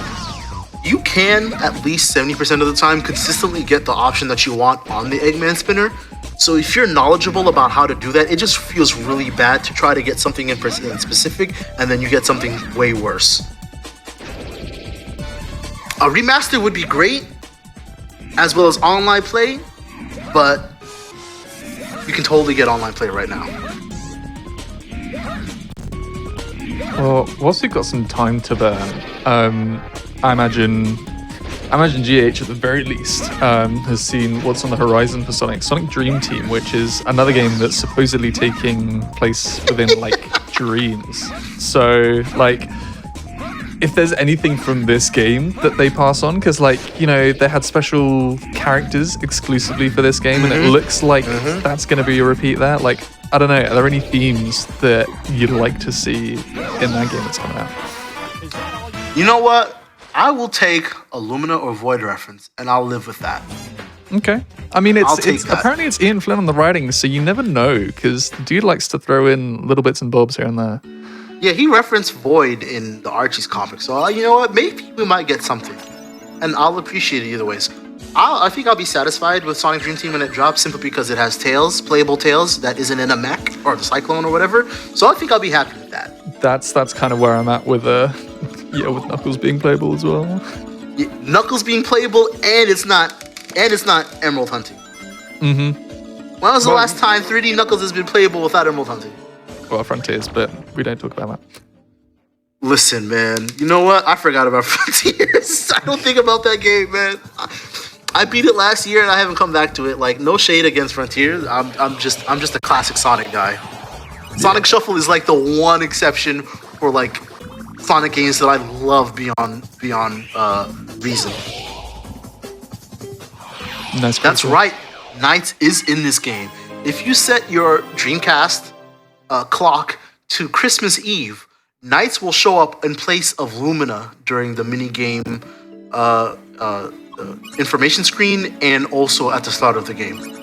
You can, at least 70% of the time, consistently get the option that you want on the Eggman spinner. So if you're knowledgeable about how to do that, it just feels really bad to try to get something in specific, and then you get something way worse. A remaster would be great, as well as online play, but you can totally get online play right now. Well, whilst we've got some time to burn, I imagine GH at the very least has seen what's on the horizon for Sonic Dream Team, which is another game that's supposedly taking place within like dreams. So like, if there's anything from this game that they pass on, because like, you know, they had special characters exclusively for this game, and it looks like that's going to be a repeat there. Like, I don't know, are there any themes that you'd like to see in that game that's coming out? You know what? I will take a Lumina or Void reference, and I'll live with that. Okay. I mean, I'll take it's that. apparently it's Ian Flynn on the writing, so you never know, because the dude likes to throw in little bits and bobs here and there. Yeah, he referenced Void in the Archie's comic, so you know what? Maybe we might get something, and I'll appreciate it either ways. I think I'll be satisfied with Sonic Dream Team when it drops, simply because it has Tails, playable Tails that isn't in a mech or the Cyclone or whatever. So I think I'll be happy with that. That's kind of where I'm at with with Knuckles being playable as well. Yeah, Knuckles being playable, and it's not Emerald Hunting. Mm-hmm. When was the last time 3D Knuckles has been playable without Emerald Hunting? Well, Frontiers, but we don't talk about that. Listen, man. You know what? I forgot about Frontiers. I don't think about that game, man. I beat it last year and I haven't come back to it. Like, no shade against Frontiers. I'm just a classic Sonic guy. Sonic Shuffle is like the one exception for like Sonic games that I love beyond reason. Nice. That's right. Knights is in this game. If you set your Dreamcast clock to Christmas Eve, Knights will show up in place of Lumina during the minigame information screen and also at the start of the game.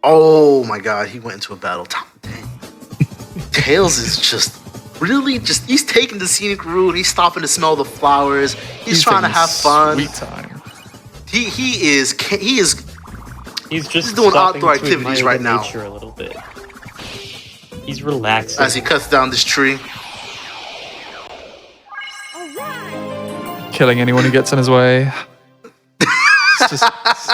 Oh my god, he went into a battle. Dang. Tails is just he's taking the scenic route, he's stopping to smell the flowers, he's trying to have fun. Sweet time. He's He's just doing stopping outdoor to activities admire right the now. nature a little bit. He's relaxing. as he cuts down this tree. Killing anyone who gets in his way. It's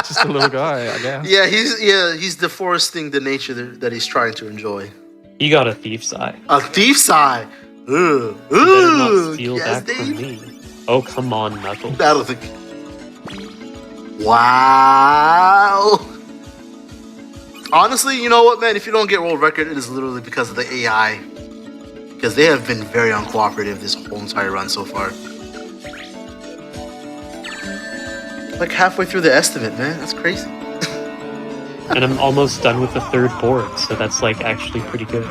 just a little guy, I guess. Yeah, he's deforesting the nature that he's trying to enjoy. He got a thief's eye. A thief's eye. Ugh. Better not steal Yes, back from Dave. me. Oh, come on, Knuckles. That'll think. Wow. Honestly, you know what, man? If you don't get world record, it is literally because of the AI. Because they have been very uncooperative this whole entire run so far. Like halfway through the estimate, man. That's crazy. And I'm almost done with the third board, so that's like actually pretty good.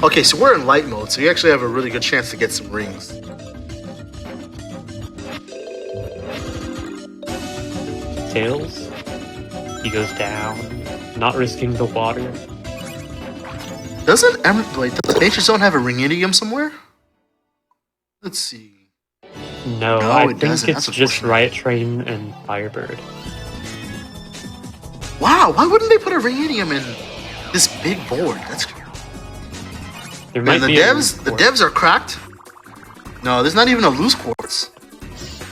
Okay, so we're in light mode, so you actually have a really good chance to get some rings. Tails. He goes down, not risking the water. Doesn't Nature Zone have a ringidium somewhere? Let's see. No, No, I it think doesn't. it's That's just unfortunate. Riot Train and Firebird. Wow, why wouldn't they put a ringidium in this big board? That's There Man, might the be a devs report. are cracked. No, there's not even a loose quartz.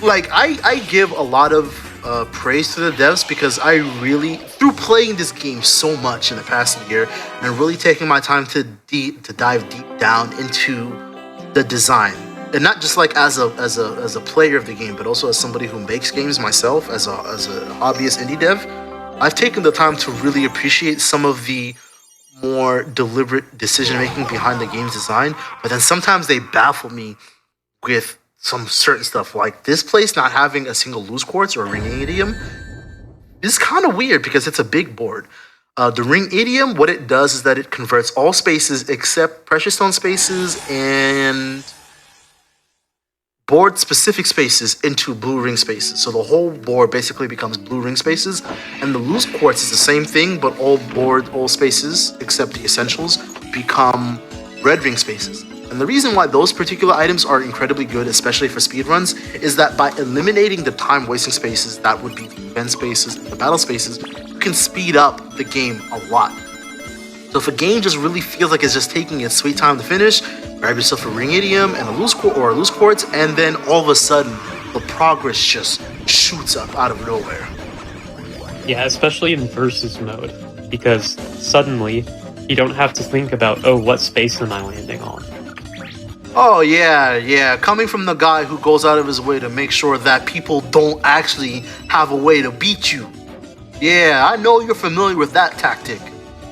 Like I give a lot of praise to the devs because I really, through playing this game so much in the past year and really taking my time to dive deep down into the design, and not just like as a player of the game, but also as somebody who makes games myself, as a hobbyist indie dev, I've taken the time to really appreciate some of the more deliberate decision making behind the game's design. But then sometimes they baffle me with some certain stuff, like this place not having a single loose quartz or a ring idiom is kind of weird because it's a big board. The ring idiom, what it does is that it converts all spaces except precious stone spaces and board specific spaces into blue ring spaces. So the whole board basically becomes blue ring spaces, and the loose quartz is the same thing, but all spaces except the essentials become red ring spaces. And the reason why those particular items are incredibly good, especially for speedruns, is that by eliminating the time wasting spaces, that would be the event spaces and the battle spaces, you can speed up the game a lot. So if a game just really feels like it's just taking its sweet time to finish, grab yourself a ring idiom and a loose quartz, and then all of a sudden the progress just shoots up out of nowhere. Yeah, especially in versus mode, because suddenly you don't have to think about, oh, what space am I landing on? Oh yeah. Coming from the guy who goes out of his way to make sure that people don't actually have a way to beat you. Yeah, I know you're familiar with that tactic,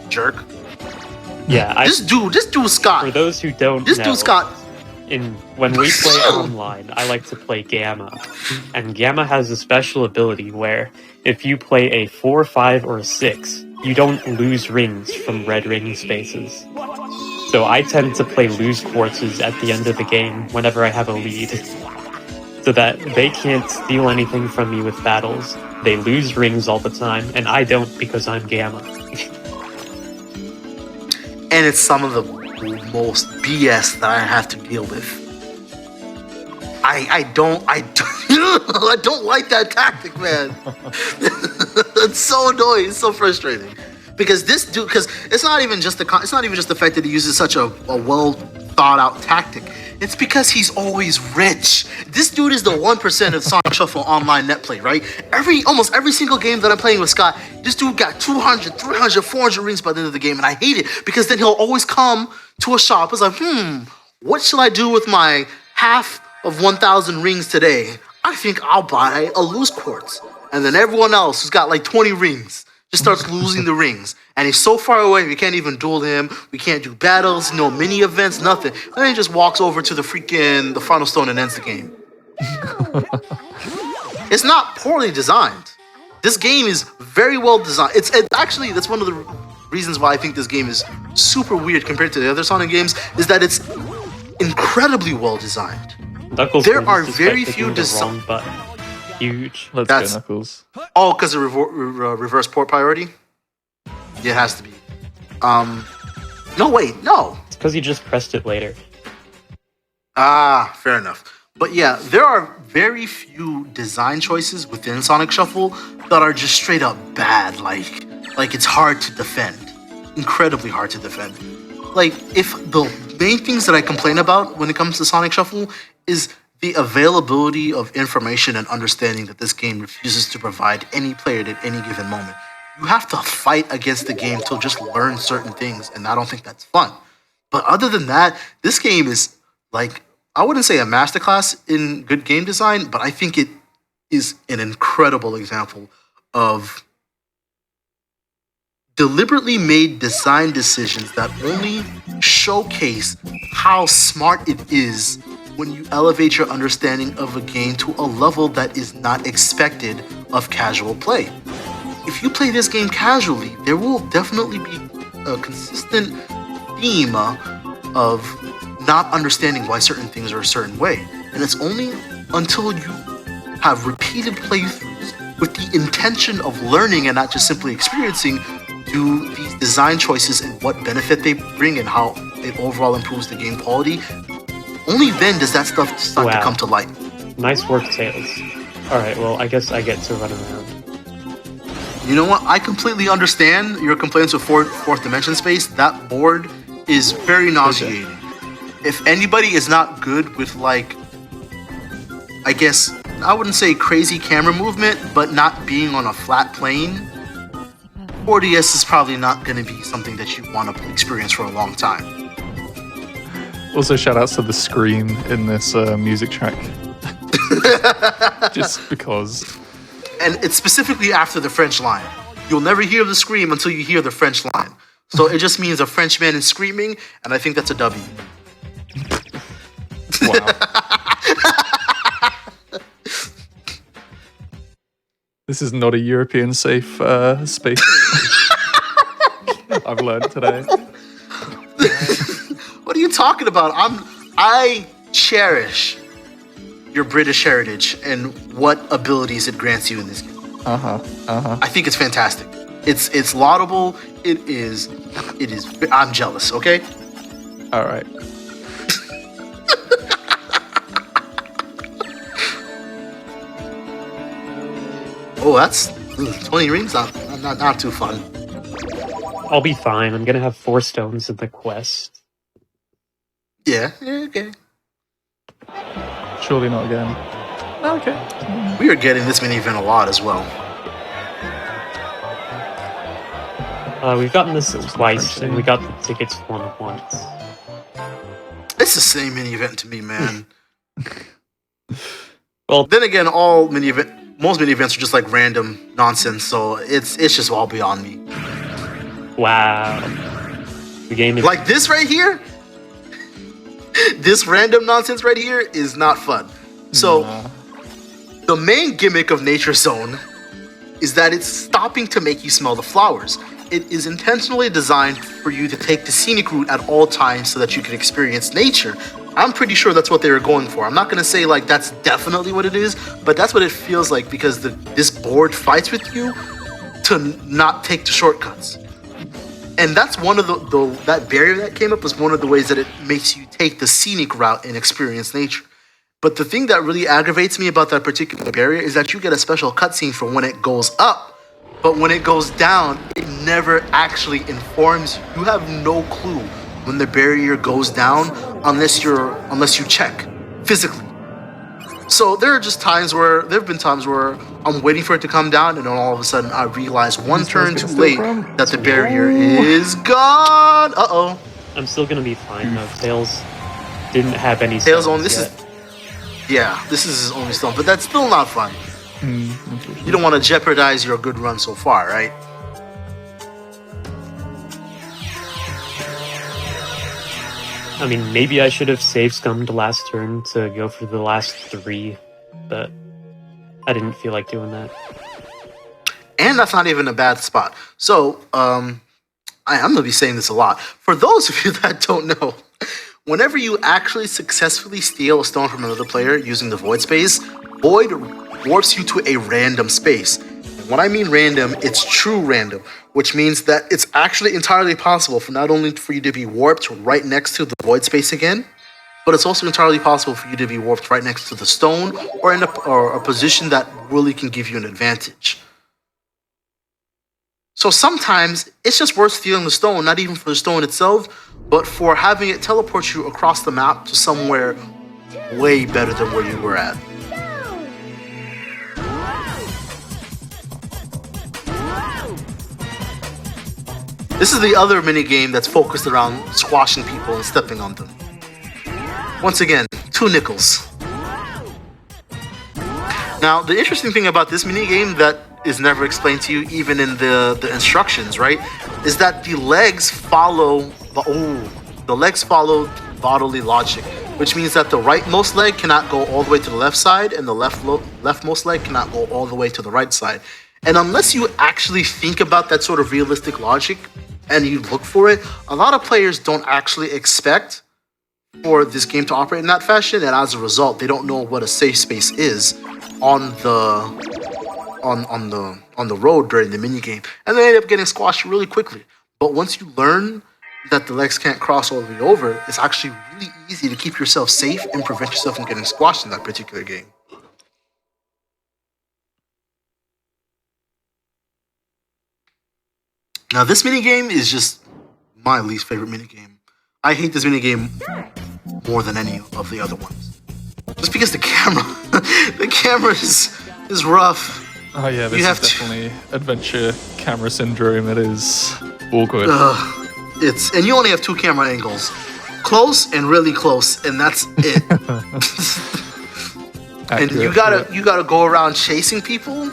jerk. Yeah, Just do Scott. for those who don't Just know, do Scott. when we play online, I like to play Gamma. And Gamma has a special ability where if you play a 4, 5, or a 6, you don't lose rings from red ring spaces. So I tend to play loose quartzes at the end of the game whenever I have a lead, so that they can't steal anything from me with battles. They lose rings all the time, and I don't because I'm Gamma. And it's some of the most BS that I have to deal with. I don't I don't like that tactic, man. It's so annoying. It's so frustrating. Because this dude, because it's not even just the fact that he uses such a well thought out tactic. It's because he's always rich. This dude is the 1% of Sonic Shuffle online net play, right? Almost every single game that I'm playing with Scott, this dude got 200, 300, 400 rings by the end of the game, and I hate it because then he'll always come to a shop. It's like, what shall I do with my half of 1,000 rings today? I think I'll buy a loose quartz. And then everyone else who's got like 20 rings just starts losing the rings. And he's so far away, we can't even duel him. We can't do battles, no mini events, nothing. And then he just walks over to the final stone and ends the game. It's not poorly designed. This game is very well designed. It's actually, that's one of the reasons why I think this game is super weird compared to the other Sonic games, is that it's incredibly well designed. Knuckles There loses are by very clicking few the wrong button. Huge. Let's That's- go, Knuckles. Oh, because of reverse port priority? Yeah, it has to be. No, wait, no. It's because you just pressed it later. Ah, fair enough. But yeah, there are very few design choices within Sonic Shuffle that are just straight up bad. Like, like it's hard to defend, incredibly hard to defend. Like if the main things that I complain about when it comes to Sonic Shuffle is the availability of information and understanding that this game refuses to provide any player at any given moment. You have to fight against the game to just learn certain things, and I don't think that's fun. But other than that, this game is like, I wouldn't say a masterclass in good game design, but I think it is an incredible example of deliberately made design decisions that only showcase how smart it is when you elevate your understanding of a game to a level that is not expected of casual play. If you play this game casually, there will definitely be a consistent theme of not understanding why certain things are a certain way. And it's only until you have repeated playthroughs with the intention of learning and not just simply experiencing do these design choices and what benefit they bring and how it overall improves the game quality. Only then does that stuff start to come to light. Nice work, Tails. Alright, well, I guess I get to run around. You know what? I completely understand your complaints with fourth dimension space. That board is very nauseating. Okay. If anybody is not good with, like, I guess, I wouldn't say crazy camera movement, but not being on a flat plane, 4DS is probably not going to be something that you want to experience for a long time. Also, shout outs to the scream in this music track. Just because. And it's specifically after the French line. You'll never hear the scream until you hear the French line. So it just means a French man is screaming, and I think that's a W. Wow. This is not a European safe space. I've learned today. What are you talking about? I cherish your British heritage and what abilities it grants you in this game. I think it's fantastic. It's laudable. It is. I'm jealous. Okay. All right. Oh, that's 20 rings. Not too fun. I'll be fine. I'm gonna have 4 stones in the quest. Yeah. Okay. Surely not again. Okay. We are getting this mini event a lot as well. We've gotten this twice, and we got the tickets once. It's the same mini event to me, man. Well, then again, most mini events are just like random nonsense, so it's just all beyond me. Wow. The game is like this right here. This random nonsense right here is not fun. So, the main gimmick of Nature Zone is that it's stopping to make you smell the flowers. It is intentionally designed for you to take the scenic route at all times so that you can experience nature. I'm pretty sure that's what they were going for. I'm not going to say like that's definitely what it is, but that's what it feels like because this board fights with you to not take the shortcuts. And that's one of that barrier that came up was one of the ways that it makes you take the scenic route and experience nature. But the thing that really aggravates me about that particular barrier is that you get a special cutscene for when it goes up, but when it goes down, it never actually informs you. You have no clue when the barrier goes down unless you check physically. So there have been times where I'm waiting for it to come down, and then all of a sudden I realize one turn too late that the barrier is gone. Uh-oh. I'm still gonna be fine though. Tails didn't have any Tails stones on this yet. this is his only stone, but that's still not fun. You don't want to jeopardize your good run so far, right? I mean, maybe I should have save scummed last turn to go for the last 3, but I didn't feel like doing that. And that's not even a bad spot. So, I'm going to be saying this a lot. For those of you that don't know, whenever you actually successfully steal a stone from another player using the Void Space, Void warps you to a random space. And when I mean random, it's true random, which means that it's actually entirely possible for not only for you to be warped right next to the Void Space again, but it's also entirely possible for you to be warped right next to the stone or in a position that really can give you an advantage. So sometimes it's just worth stealing the stone, not even for the stone itself, but for having it teleport you across the map to somewhere way better than where you were at. This is the other minigame that's focused around squashing people and stepping on them. Once again, 2 nickels. Now, the interesting thing about this minigame that is never explained to you, even in the instructions, right, is that the legs follow bodily logic, which means that the rightmost leg cannot go all the way to the left side, and the leftmost leg cannot go all the way to the right side. And unless you actually think about that sort of realistic logic and you look for it, a lot of players don't actually expect for this game to operate in that fashion, and as a result, they don't know what a safe space is on the road during the minigame, and they end up getting squashed really quickly. But once you learn that the legs can't cross all the way over, it's actually really easy to keep yourself safe and prevent yourself from getting squashed in that particular game. Now, this minigame is just my least favorite minigame. I hate this minigame more than any of the other ones. Just because the camera is rough. Oh yeah, this is definitely adventure camera syndrome. It is awkward. And you only have 2 camera angles. Close and really close, and that's it. And you gotta go around chasing people.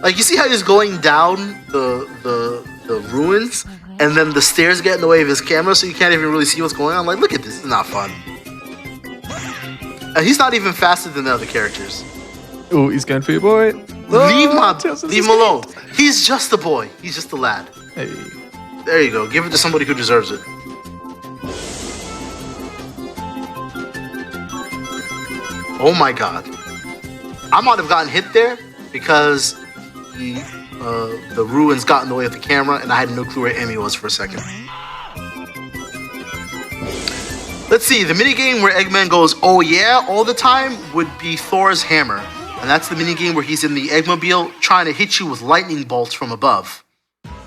Like, you see how he's going down the ruins, and then the stairs get in the way of his camera, so you can't even really see what's going on. Like, look at this. It's not fun. And he's not even faster than the other characters. Oh, he's going for your boy. Leave him alone. He's just a boy. He's just a lad. Hey. There you go. Give it to somebody who deserves it. Oh my god. I might have gotten hit there because the ruins got in the way of the camera, and I had no clue where Emmy was for a second. Let's see, the minigame where Eggman goes, oh yeah, all the time would be Thor's hammer. And that's the minigame where he's in the Eggmobile trying to hit you with lightning bolts from above.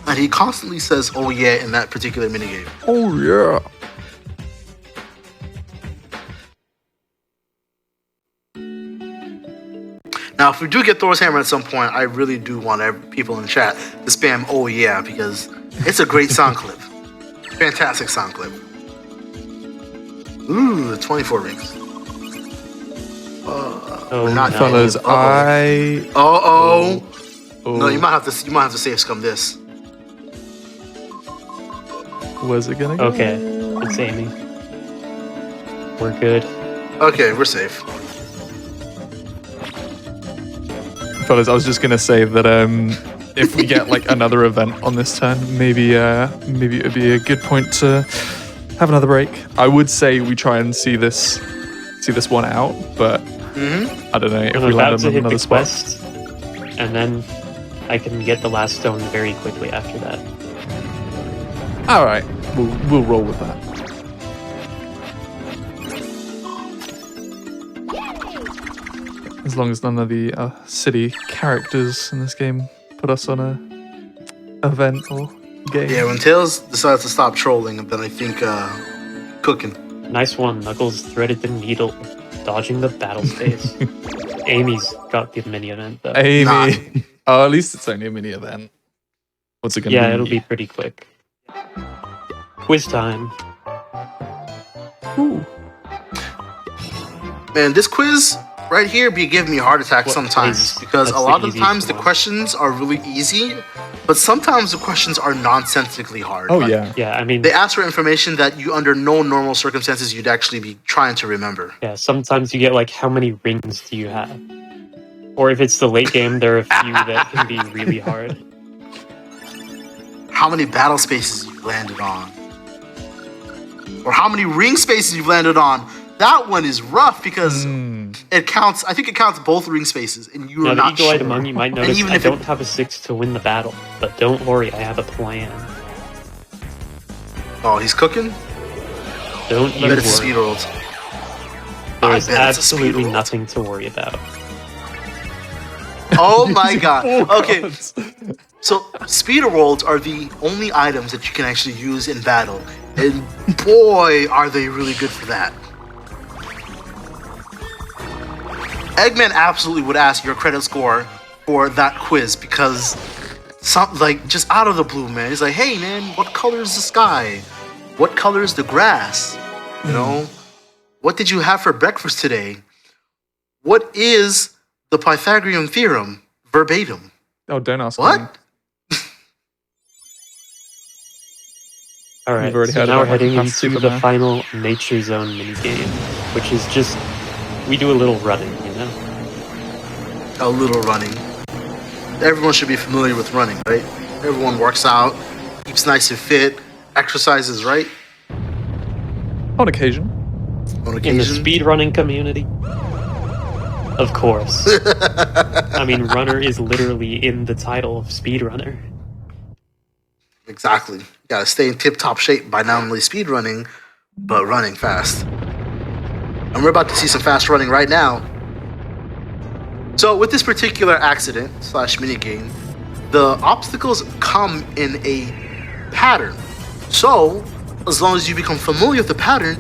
And he constantly says, oh yeah, in that particular minigame. Oh yeah. Now, if we do get Thor's hammer at some point, I really do want people in the chat to spam oh yeah, because it's a great sound clip. Fantastic sound clip. Ooh, 24 rings. Not fellas, Uh-oh. No, you might have to save scum this. Where's it gonna go? Okay, it's Amy. We're good. Okay, we're safe. Fellas, I was just gonna say that if we get like another event on this turn, maybe it would be a good point to have another break. I would say we try and see this one out, but I don't know if we land on another spot. Quest, and then I can get the last stone very quickly after that. All right, we'll roll with that. As long as none of the city characters in this game put us on a event or game. Yeah, when Tails decides to stop trolling, then I think cooking. Nice one, Knuckles threaded the needle, dodging the battle space. Amy's got the mini event though. Amy. Nah. Oh, at least it's only a mini event. What's it gonna be? Yeah, it'll be pretty quick. Quiz time. Ooh. Man, this quiz right here be giving me a heart attack sometimes, because a lot of the times the questions are really easy, but sometimes the questions are nonsensically hard. Oh yeah. Yeah, I mean, They ask for information that you, under no normal circumstances, you'd actually be trying to remember. yeah, sometimes you get like, how many rings do you have? Or if it's the late game, there are a few that can be really hard. How many battle spaces you've landed on, or how many ring spaces you've landed on. That one is rough because it counts. I think it counts both ring spaces, and you are Now, the not eagle-eyed sure. among you might notice even I if don't have a 6 to win the battle, but don't worry, I have a plan. Oh, he's cooking. Don't I you bet it's a speed worry. world. There I is bet it's a speed absolutely world. nothing to worry about. Oh my god. Okay. So speeder worlds are the only items that you can actually use in battle, and boy, are they really good for that. Eggman absolutely would ask your credit score for that quiz because just out of the blue, man. He's like, hey man, what color is the sky? What color is the grass? You know, what did you have for breakfast today? What is the Pythagorean theorem verbatim? Oh, don't ask me. What? All right, You've already so heard now we're about heading Hyper into Superman. the final Nature Zone minigame, which is just, we do a little running, you know? A little running. Everyone should be familiar with running, right? Everyone works out, keeps nice and fit, exercises, right? On occasion. On In the occasion. speedrunning community? Of course. I mean, runner is literally in the title of speedrunner. Exactly. You gotta stay in tip-top shape by not only speed running, but running fast. And we're about to see some fast running right now. So with this particular accident / minigame, the obstacles come in a pattern. So as long as you become familiar with the pattern,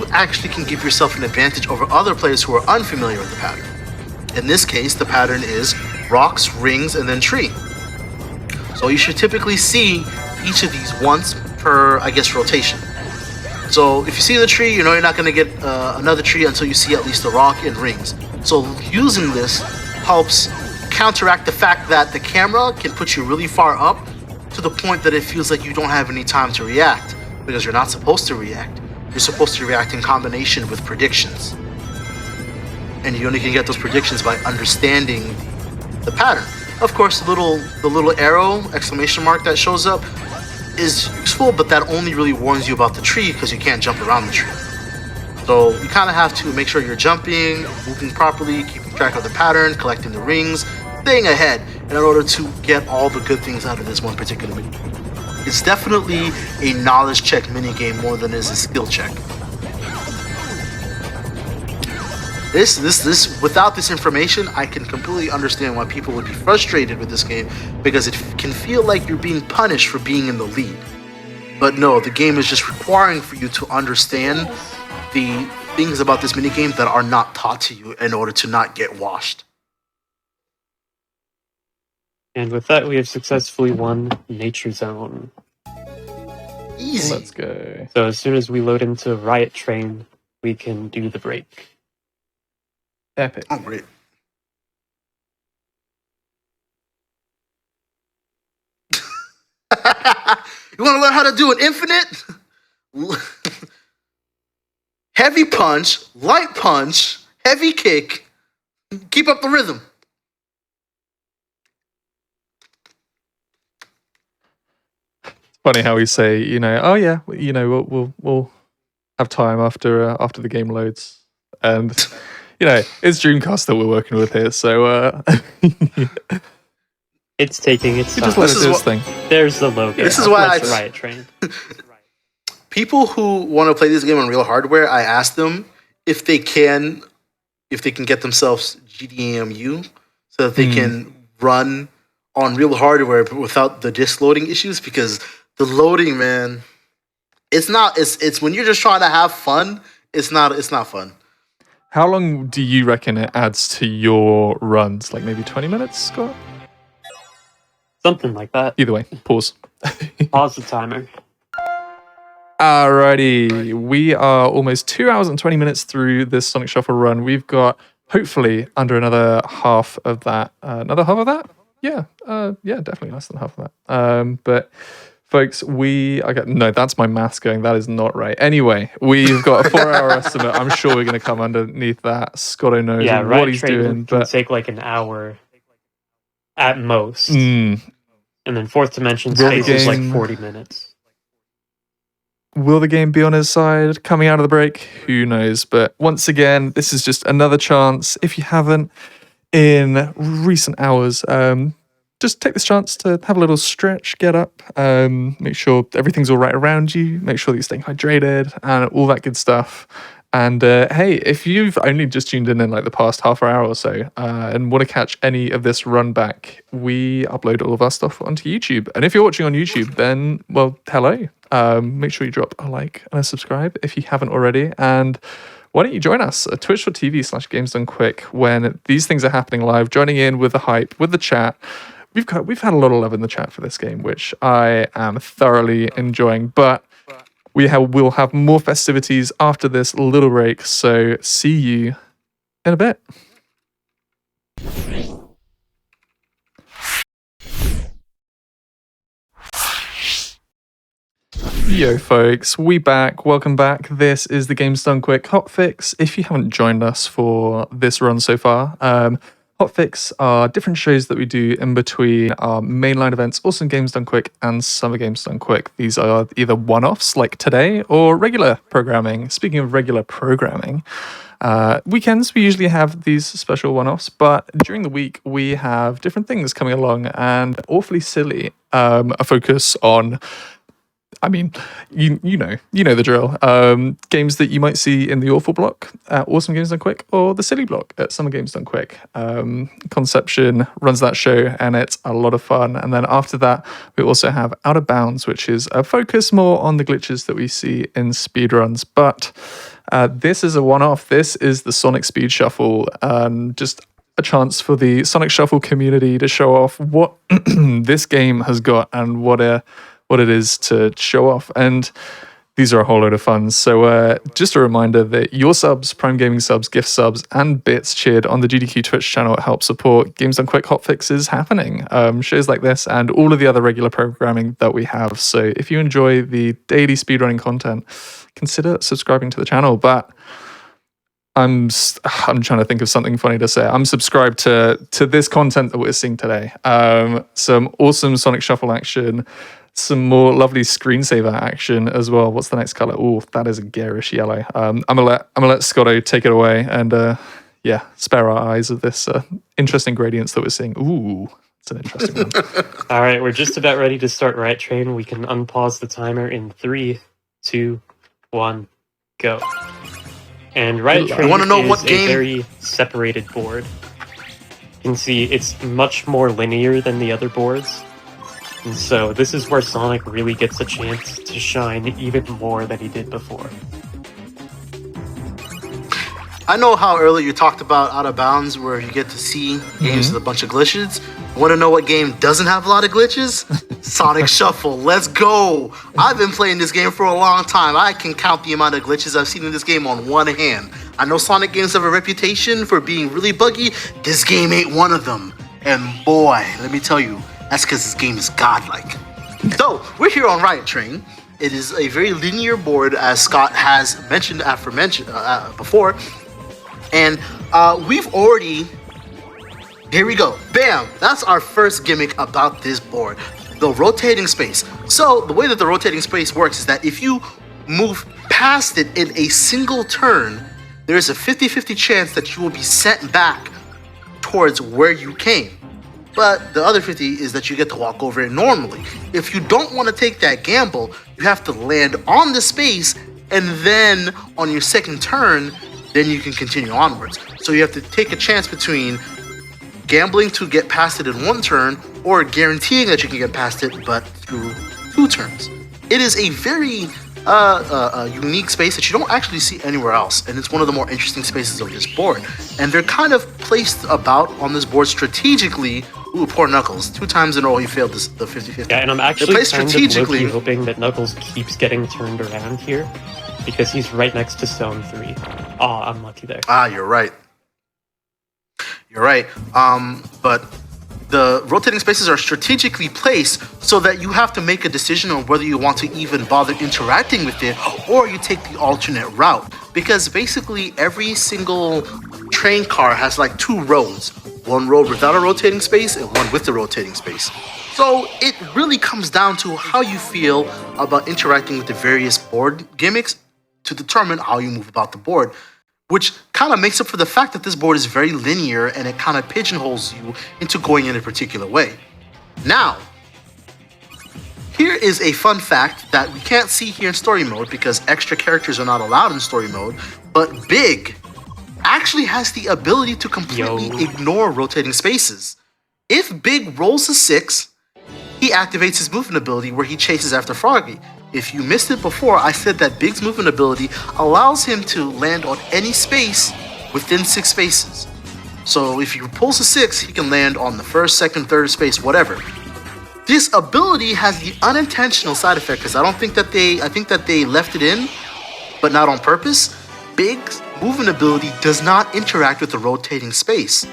you actually can give yourself an advantage over other players who are unfamiliar with the pattern. In this case, the pattern is rocks, rings, and then tree. So you should typically see each of these once per, rotation. So if you see the tree, you know you're not going to get another tree until you see at least a rock and rings. So using this helps counteract the fact that the camera can put you really far up to the point that it feels like you don't have any time to react, because you're not supposed to react. You're supposed to react in combination with predictions. And you only can get those predictions by understanding the pattern. Of course, the little arrow, exclamation mark that shows up is useful, but that only really warns you about the tree because you can't jump around the tree. So you kind of have to make sure you're jumping, moving properly, keeping track of the pattern, collecting the rings, staying ahead in order to get all the good things out of this one particular mini. It's definitely a knowledge check minigame more than it is a skill check. This without this information, I can completely understand why people would be frustrated with this game, because it can feel like you're being punished for being in the lead. But no, the game is just requiring for you to understand the things about this minigame that are not taught to you in order to not get washed. And with that, we have successfully won Nature Zone. Easy. Let's go. So as soon as we load into Riot Train, we can do the break. Epic. Oh, great. You want to learn how to do an infinite? Heavy punch, light punch, heavy kick. Keep up the rhythm. Funny how we say, oh yeah, we'll have time after the game loads, and it's Dreamcast that we're working with here, so It's taking its you time. just let it This do is its thing. There's the logo. This is why Let's I- Riot Train. People who want to play this game on real hardware, I ask them if they can get themselves GDMU so that they can run on real hardware but without the disk loading issues, because the loading, man, it's when you're just trying to have fun, it's not fun. How long do you reckon it adds to your runs? Like maybe 20 minutes, Scott? Something like that. Either way, pause. Pause the timer. Alrighty, we are almost 2 hours and 20 minutes through this Sonic Shuffle run. We've got hopefully under another half of that. Another half of that? Yeah, definitely less than half of that. But folks, no, that's my maths going. That is not right. Anyway, we've got a 4-hour estimate. I'm sure we're going to come underneath that. Scotto knows Yeah, what Riot he's Train doing. can But take like an hour at most. mm, And then Fourth Dimension Will the Space is like game- 40 minutes. will the game be on his side coming out of the break? Who knows? But once again, this is just another chance. If you haven't in recent hours, just take this chance to have a little stretch, get up, make sure everything's all right around you, make sure that you're staying hydrated and all that good stuff. And hey, if you've only just tuned in like the past half hour or so and want to catch any of this run back, we upload all of our stuff onto YouTube. And if you're watching on YouTube, then, well, hello. Make sure you drop a like and a subscribe if you haven't already. And why don't you join us at twitch.tv/GamesDoneQuick when these things are happening live, joining in with the hype, with the chat. We've had a lot of love in the chat for this game, which I am thoroughly enjoying. But we'll have more festivities after this little break, so see you in a bit. Yo folks, we back. Welcome back. This is the Games Done Quick Hotfix. If you haven't joined us for this run so far, Hotfix are different shows that we do in between our mainline events, Awesome Games Done Quick and Summer Games Done Quick. These are either one-offs like today or regular programming. Speaking of regular programming, weekends we usually have these special one-offs, but during the week we have different things coming along, and awfully silly, a focus on, I mean, you know the drill. Games that you might see in the awful block at Awesome Games Done Quick, or the silly block at Summer Games Done Quick. Conception runs that show, and it's a lot of fun. And then after that, we also have Out of Bounds, which is a focus more on the glitches that we see in speedruns. But this is a one-off. This is the Sonic Speed Shuffle, just a chance for the Sonic Shuffle community to show off what this game has got and what it is to show off. And these are a whole load of fun. So just a reminder that your subs, Prime Gaming subs, gift subs, and bits cheered on the GDQ Twitch channel help support Games Done Quick Hotfixes happening. Shows like this and all of the other regular programming that we have. So if you enjoy the daily speedrunning content, consider subscribing to the channel. But I'm trying to think of something funny to say. I'm subscribed to this content that we're seeing today. Some awesome Sonic Shuffle action, some more lovely screensaver action as well. What's the next color? Oh, that is a garish yellow. I'm gonna let Scotto take it away and spare our eyes of this interesting gradients that we're seeing. Ooh, it's an interesting one. All right, we're just about ready to start Riot Train. We can unpause the timer in 3, 2, 1, go. And Riot Train is a very separated board. You can see it's much more linear than the other boards. And so this is where Sonic really gets a chance to shine even more than he did before. I know how earlier you talked about Out of Bounds, where you get to see games with a bunch of glitches. Want to know what game doesn't have a lot of glitches? Sonic Shuffle. Let's go. I've been playing this game for a long time. I can count the amount of glitches I've seen in this game on one hand. I know Sonic games have a reputation for being really buggy. This game ain't one of them. And boy, let me tell you, that's because this game is godlike. So, we're here on Riot Train. It is a very linear board, as Scott has mentioned before. And we've already... Here we go. Bam! That's our first gimmick about this board. The rotating space. So, the way that the rotating space works is that if you move past it in a single turn, there's a 50-50 chance that you will be sent back towards where you came. But the other 50 is that you get to walk over it normally. If you don't want to take that gamble, you have to land on the space, and then on your second turn, then you can continue onwards. So you have to take a chance between gambling to get past it in one turn, or guaranteeing that you can get past it, but through 2 turns. It is a very unique space that you don't actually see anywhere else, and it's one of the more interesting spaces of this board. And they're kind of placed about on this board strategically. Ooh, poor Knuckles. 2 times in a row he failed the 50-50. Yeah, and I'm actually kind of low-key hoping that Knuckles keeps getting turned around here, because he's right next to Stone 3. Aw, I'm lucky there. You're right. You're right. But the rotating spaces are strategically placed so that you have to make a decision on whether you want to even bother interacting with it, or you take the alternate route. Because basically every single train car has like 2 roads. One road without a rotating space and one with the rotating space. So it really comes down to how you feel about interacting with the various board gimmicks to determine how you move about the board, which kind of makes up for the fact that this board is very linear and it kind of pigeonholes you into going in a particular way. Now, Here is a fun fact that we can't see here in story mode because extra characters are not allowed in story mode, but Big actually has the ability to completely ignore rotating spaces. If Big rolls a 6, he activates his movement ability where he chases after Froggy. If you missed it before, I said that Big's movement ability allows him to land on any space within 6 spaces. So if he pulls a 6, he can land on the first, second, third space, whatever. This ability has the unintentional side effect, because I think that they left it in, but not on purpose. Big's movement ability does not interact with the rotating space.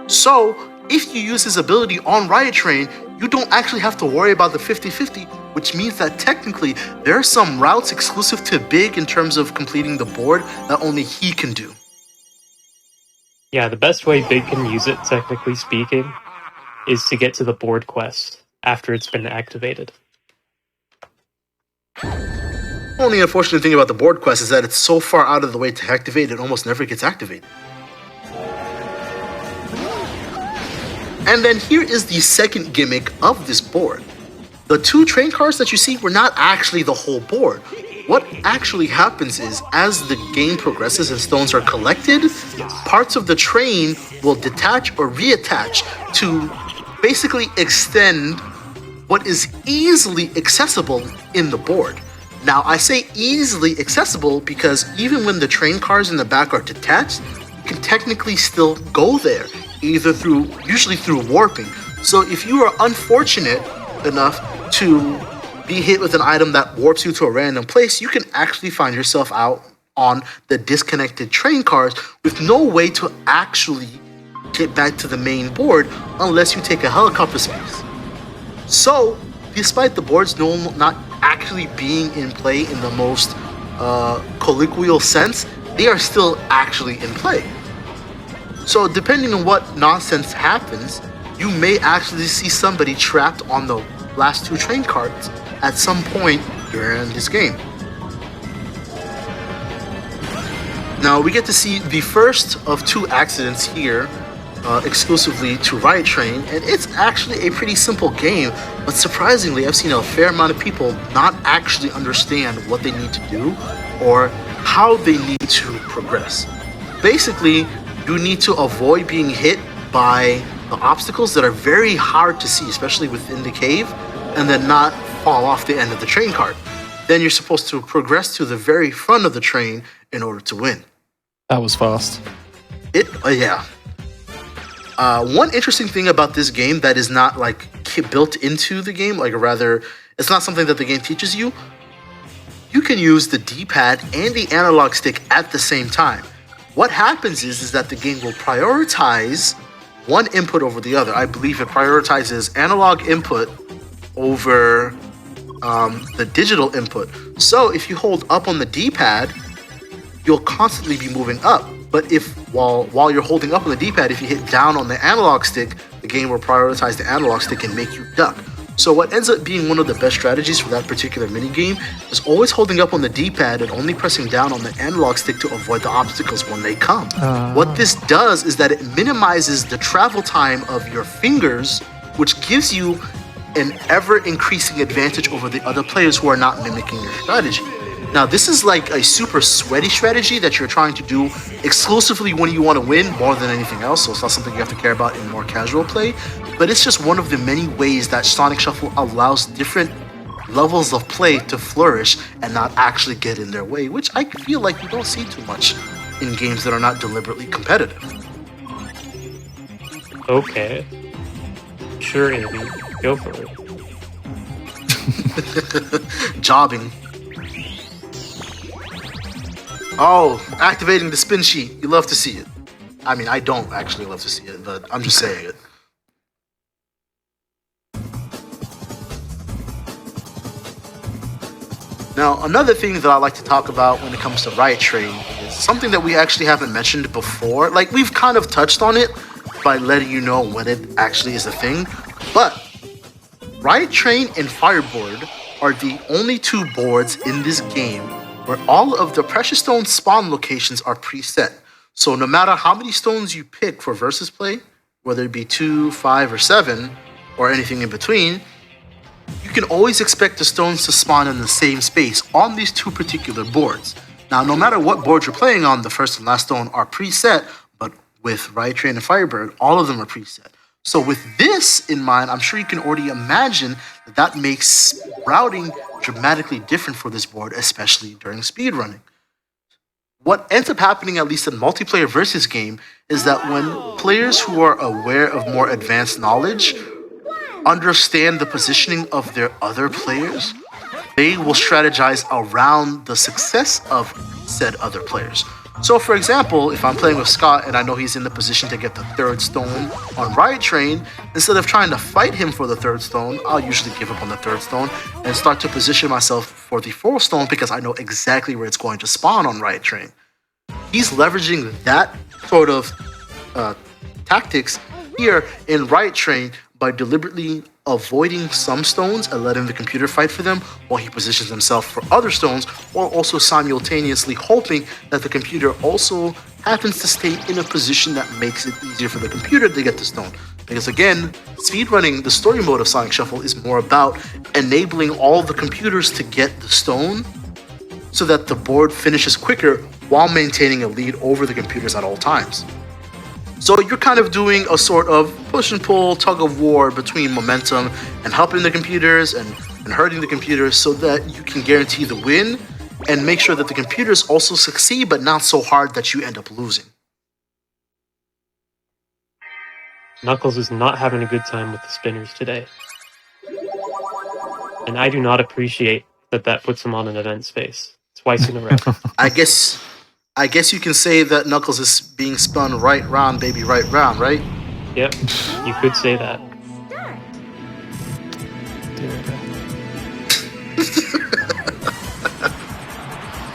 So if you use his ability on Riot Train, you don't actually have to worry about the 50-50, which means that technically there are some routes exclusive to Big in terms of completing the board that only he can do. Yeah, the best way Big can use it, technically speaking, is to get to the board quest after it's been activated. Only unfortunate thing about the board quest is that it's so far out of the way to activate, it almost never gets activated. And then here is the second gimmick of this board. The 2 train cars that you see were not actually the whole board. What actually happens is, as the game progresses and stones are collected, parts of the train will detach or reattach to basically extend what is easily accessible in the board. Now, I say easily accessible because even when the train cars in the back are detached, you can technically still go there, usually through warping. So if you are unfortunate enough to be hit with an item that warps you to a random place, you can actually find yourself out on the disconnected train cars with no way to actually get back to the main board unless you take a helicopter space. So, despite the boards not actually being in play in the most colloquial sense, they are still actually in play. So, depending on what nonsense happens, you may actually see somebody trapped on the last 2 train cars at some point during this game. Now we get to see the first of 2 accidents here, exclusively to Riot Train, and it's actually a pretty simple game, but surprisingly I've seen a fair amount of people not actually understand what they need to do or how they need to progress. Basically, you need to avoid being hit by the obstacles that are very hard to see, especially within the cave, and then not fall off the end of the train cart. Then you're supposed to progress to the very front of the train in order to win. That was fast. Yeah. One interesting thing about this game that is not like built into the game, like rather, it's not something that the game teaches you. You can use the D-pad and the analog stick at the same time. What happens is that the game will prioritize one input over the other. I believe it prioritizes analog input over the digital input. So if you hold up on the D-pad, you'll constantly be moving up. But if while you're holding up on the D-pad, if you hit down on the analog stick, the game will prioritize the analog stick and make you duck. So what ends up being one of the best strategies for that particular minigame is always holding up on the D-pad and only pressing down on the analog stick to avoid the obstacles when they come. What this does is that it minimizes the travel time of your fingers, which gives you an ever-increasing advantage over the other players who are not mimicking your strategy. Now, this is like a super sweaty strategy that you're trying to do exclusively when you want to win more than anything else, so it's not something you have to care about in more casual play, but it's just one of the many ways that Sonic Shuffle allows different levels of play to flourish and not actually get in their way, which I feel like you don't see too much in games that are not deliberately competitive. Okay. Sure, Andy. Go for it. Jobbing. Oh, activating the spin sheet. You love to see it. I mean, I don't actually love to see it, but I'm just saying it. Now, another thing that I like to talk about when it comes to Riot Train is something that we actually haven't mentioned before. Like, we've kind of touched on it by letting you know when it actually is a thing, but Riot Train and Fireboard are the only 2 boards in this game where all of the precious stone spawn locations are preset. So no matter how many stones you pick for versus play, whether it be 2, 5, or 7, or anything in between, you can always expect the stones to spawn in the same space on these two particular boards. Now, no matter what board you're playing on, the first and last stone are preset, but with Riot Train and Firebird, all of them are preset. So with this in mind, I'm sure you can already imagine that that makes routing dramatically different for this board, especially during speedrunning. What ends up happening, at least in multiplayer versus game, is that when players who are aware of more advanced knowledge understand the positioning of their other players, they will strategize around the success of said other players. So for example, if I'm playing with Scott and I know he's in the position to get the third stone on Riot Train, instead of trying to fight him for the third stone, I'll usually give up on the third stone and start to position myself for the fourth stone because I know exactly where it's going to spawn on Riot Train. He's leveraging that sort of tactics here in Riot Train by deliberately avoiding some stones and letting the computer fight for them while he positions himself for other stones, while also simultaneously hoping that the computer also happens to stay in a position that makes it easier for the computer to get the stone. Because again, speedrunning, the story mode of Sonic Shuffle, is more about enabling all the computers to get the stone so that the board finishes quicker while maintaining a lead over the computers at all times. So you're kind of doing a sort of push and pull, tug of war between momentum and helping the computers and hurting the computers so that you can guarantee the win and make sure that the computers also succeed, but not so hard that you end up losing. Knuckles is not having a good time with the spinners today. And I do not appreciate that puts him on an event space twice in a row. I guess you can say that Knuckles is being spun right round, baby, right round, right? Yep, you could say that.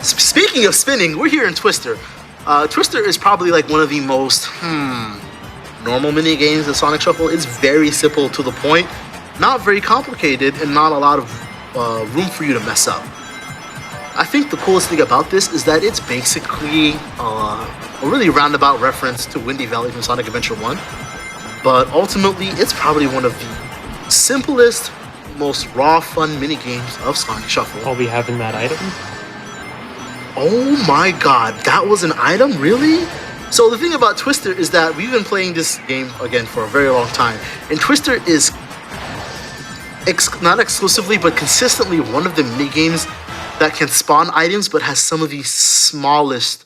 Speaking of spinning, we're here in Twister. Twister is probably like one of the most normal mini games in Sonic Shuffle. It's very simple to the point, not very complicated, and not a lot of room for you to mess up. I think the coolest thing about this is that it's basically a really roundabout reference to Windy Valley from Sonic Adventure 1. But ultimately, it's probably one of the simplest, most raw, fun mini-games of Sonic Shuffle. Are we having that item? Oh my god, that was an item? Really? So the thing about Twister is that we've been playing this game, again, for a very long time. And Twister is not exclusively, but consistently one of the mini-games that can spawn items, but has some of the smallest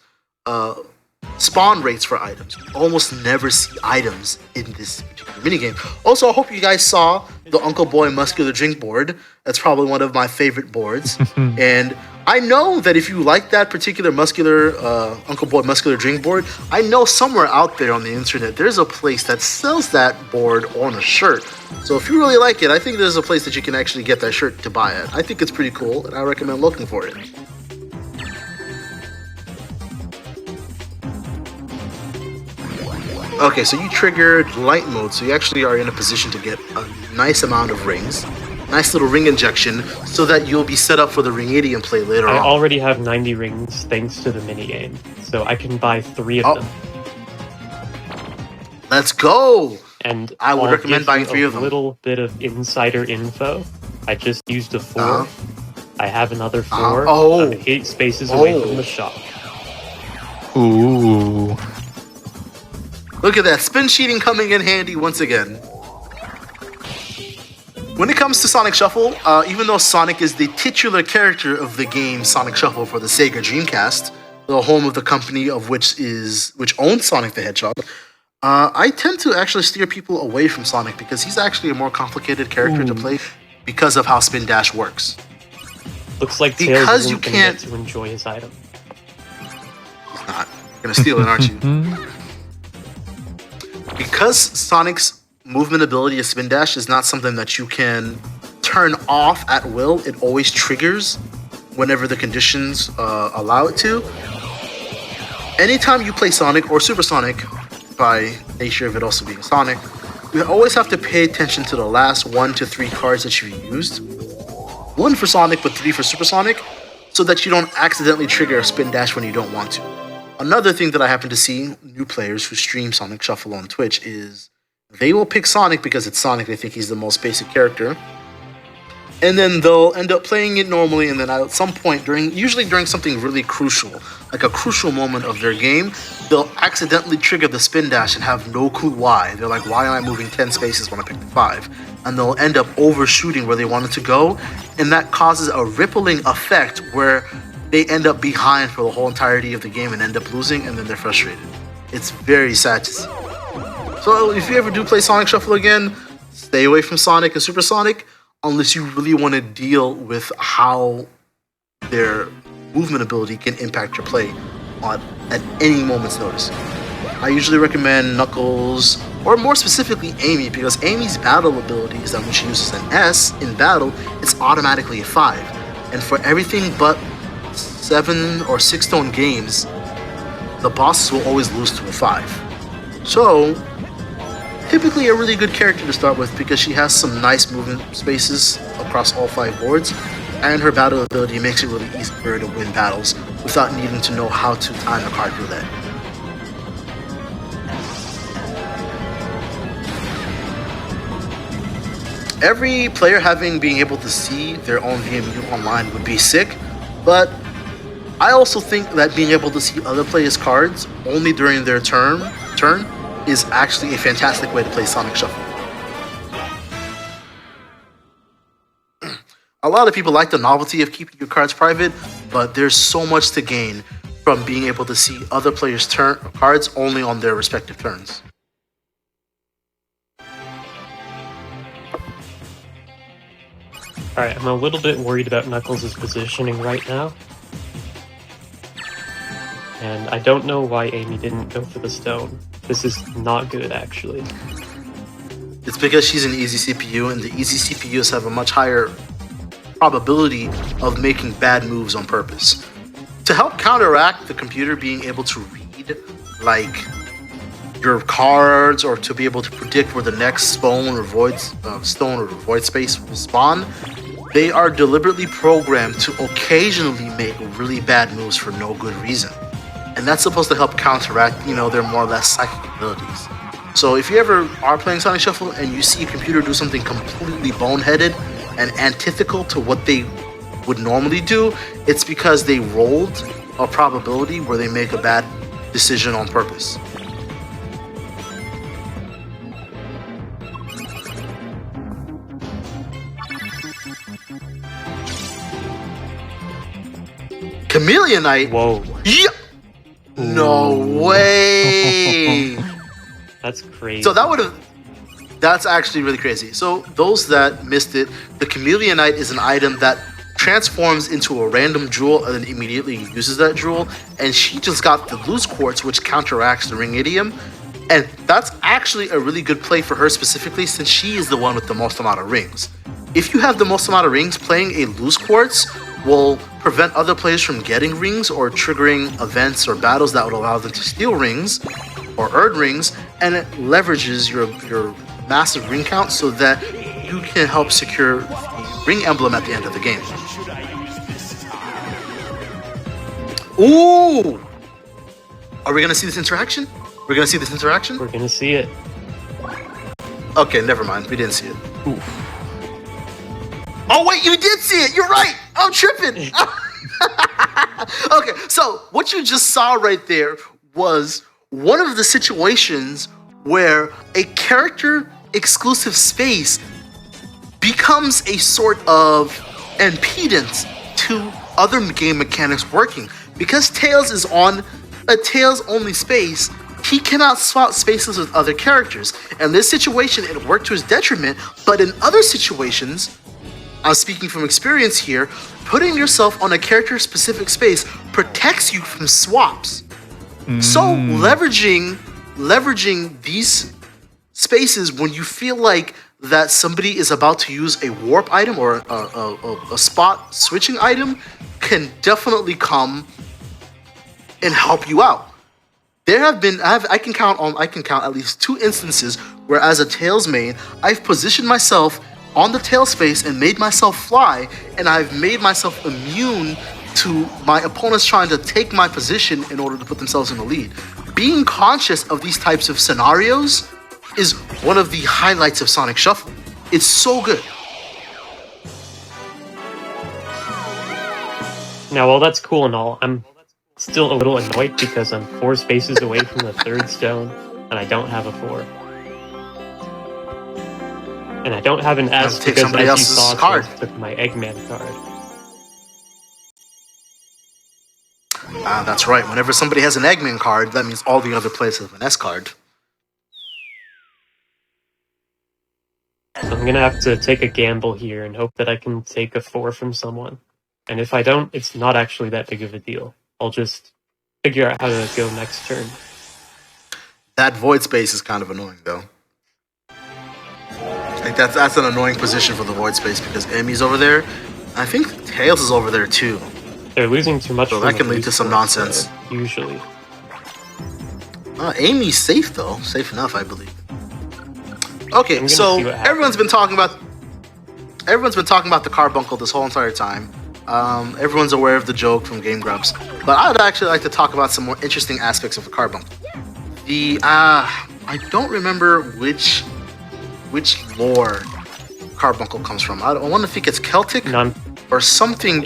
spawn rates for items. You almost never see items in this particular minigame. Also, I hope you guys saw the Uncle Boy Muscular Drink board. That's probably one of my favorite boards. And I know that if you like that particular muscular Uncle Boy Muscular Drink board, I know somewhere out there on the internet, there's a place that sells that board on a shirt. So if you really like it, I think there's a place that you can actually get that shirt to buy it. I think it's pretty cool, and I recommend looking for it. Okay, so you triggered light mode, so you actually are in a position to get a nice amount of rings. Nice little ring injection, so that you'll be set up for the Ringidium play later on. I already have 90 rings thanks to the minigame, so I can buy 3 of them. Let's go! And I would recommend buying 3 of them. A little bit of insider info. I just used a 4. I have another 4. I'm 8 spaces away from the shop. Ooh. Look at that, spin cheating coming in handy once again. When it comes to Sonic Shuffle, even though Sonic is the titular character of the game Sonic Shuffle for the Sega Dreamcast, the home of the company of which owns Sonic the Hedgehog, I tend to actually steer people away from Sonic because he's actually a more complicated character to play because of how Spin Dash works. Looks like Tails isn't going to get to enjoy his item. He's not. You're going to steal it, aren't you? Because Sonic's movement ability of Spin Dash is not something that you can turn off at will. It always triggers whenever the conditions allow it to. Anytime you play Sonic or Super Sonic, by nature of it also being Sonic, you always have to pay attention to the last 1 to 3 cards that you used. 1 for Sonic, but 3 for Super Sonic, so that you don't accidentally trigger a Spin Dash when you don't want to. Another thing that I happen to see new players who stream Sonic Shuffle on Twitch is they will pick Sonic because it's Sonic. They think he's the most basic character. and then they'll end up playing it normally, and then at some point usually during something really crucial, like a crucial moment of their game, they'll accidentally trigger the spin dash and have no clue why. They're like, why am I moving 10 spaces when I picked 5? And they'll end up overshooting where they wanted to go, and that causes a rippling effect where they end up behind for the whole entirety of the game and end up losing, and then they're frustrated. It's very sad to see. So if you ever do play Sonic Shuffle again, stay away from Sonic and Supersonic, unless you really want to deal with how their movement ability can impact your play at any moment's notice. I usually recommend Knuckles, or more specifically Amy, because Amy's battle ability is that when she uses an S in battle, it's automatically a 5. And for everything but 7 or 6 stone games, the bosses will always lose to a 5. So, typically a really good character to start with because she has some nice movement spaces across all 5 boards, and her battle ability makes it really easy for her to win battles without needing to know how to time the card roulette. Every player being able to see their own VMU online would be sick, but I also think that being able to see other players' cards only during their turn is actually a fantastic way to play Sonic Shuffle. A lot of people like the novelty of keeping your cards private, but there's so much to gain from being able to see other players' cards only on their respective turns. Alright, I'm a little bit worried about Knuckles' positioning right now. And I don't know why Amy didn't go for the stone. This is not good, actually. It's because she's an easy CPU, and the easy CPUs have a much higher probability of making bad moves on purpose. To help counteract the computer being able to read, like, your cards, or to be able to predict where the next stone or void space will spawn, they are deliberately programmed to occasionally make really bad moves for no good reason. And that's supposed to help counteract, their more or less psychic abilities. So if you ever are playing Sonic Shuffle and you see a computer do something completely boneheaded and antithetical to what they would normally do, it's because they rolled a probability where they make a bad decision on purpose. Chameleonite? Whoa. Yeah. No way. That's crazy. So that's actually really crazy. So those that missed it, the Chameleonite is an item that transforms into a random jewel and then immediately uses that jewel, and she just got the loose quartz, which counteracts the ring idiom, and that's actually a really good play for her specifically, since she is the one with the most amount of rings. If you have the most amount of rings, playing a loose quartz will prevent other players from getting rings or triggering events or battles that would allow them to steal rings or earn rings, and it leverages your massive ring count so that you can help secure the ring emblem at the end of the game. Ooh! Are we gonna see this interaction? We're gonna see this interaction? We're gonna see it. Okay, never mind. We didn't see it. Oof. Oh wait, you did see it! You're right! I'm tripping! Okay, so what you just saw right there was one of the situations where a character exclusive space becomes a sort of impedance to other game mechanics working. Because Tails is on a Tails only space, he cannot swap spaces with other characters. In this situation, it worked to his detriment, but in other situations, I'm speaking from experience here, putting yourself on a character-specific space protects you from swaps. So leveraging these spaces when you feel like that somebody is about to use a warp item or a spot switching item can definitely come and help you out. There have been I can count at least 2 instances where, as a Tails main, I've positioned myself on the tail space and made myself fly, and I've made myself immune to my opponents trying to take my position in order to put themselves in the lead. Being conscious of these types of scenarios is one of the highlights of Sonic Shuffle. It's so good. Now, while that's cool and all, I'm still a little annoyed because I'm 4 spaces away from the 3rd stone, and I don't have a 4. And I don't have an S take because, somebody as you else's saw, card. I took my Eggman card. That's right. Whenever somebody has an Eggman card, that means all the other players have an S card. So I'm gonna have to take a gamble here and hope that I can take a 4 from someone. And if I don't, it's not actually that big of a deal. I'll just figure out how to go next turn. That void space is kind of annoying, though. Like that's an annoying position for the void space because Amy's over there. I think Tails is over there too. They're losing too much. So that can lead to some nonsense. Usually. Amy's safe though, safe enough, I believe. Okay, so everyone's been talking about the carbuncle this whole entire time. Everyone's aware of the joke from Game Grumps, but I would actually like to talk about some more interesting aspects of the carbuncle. I don't remember which lore carbuncle comes from. I wonder if it's Celtic or something.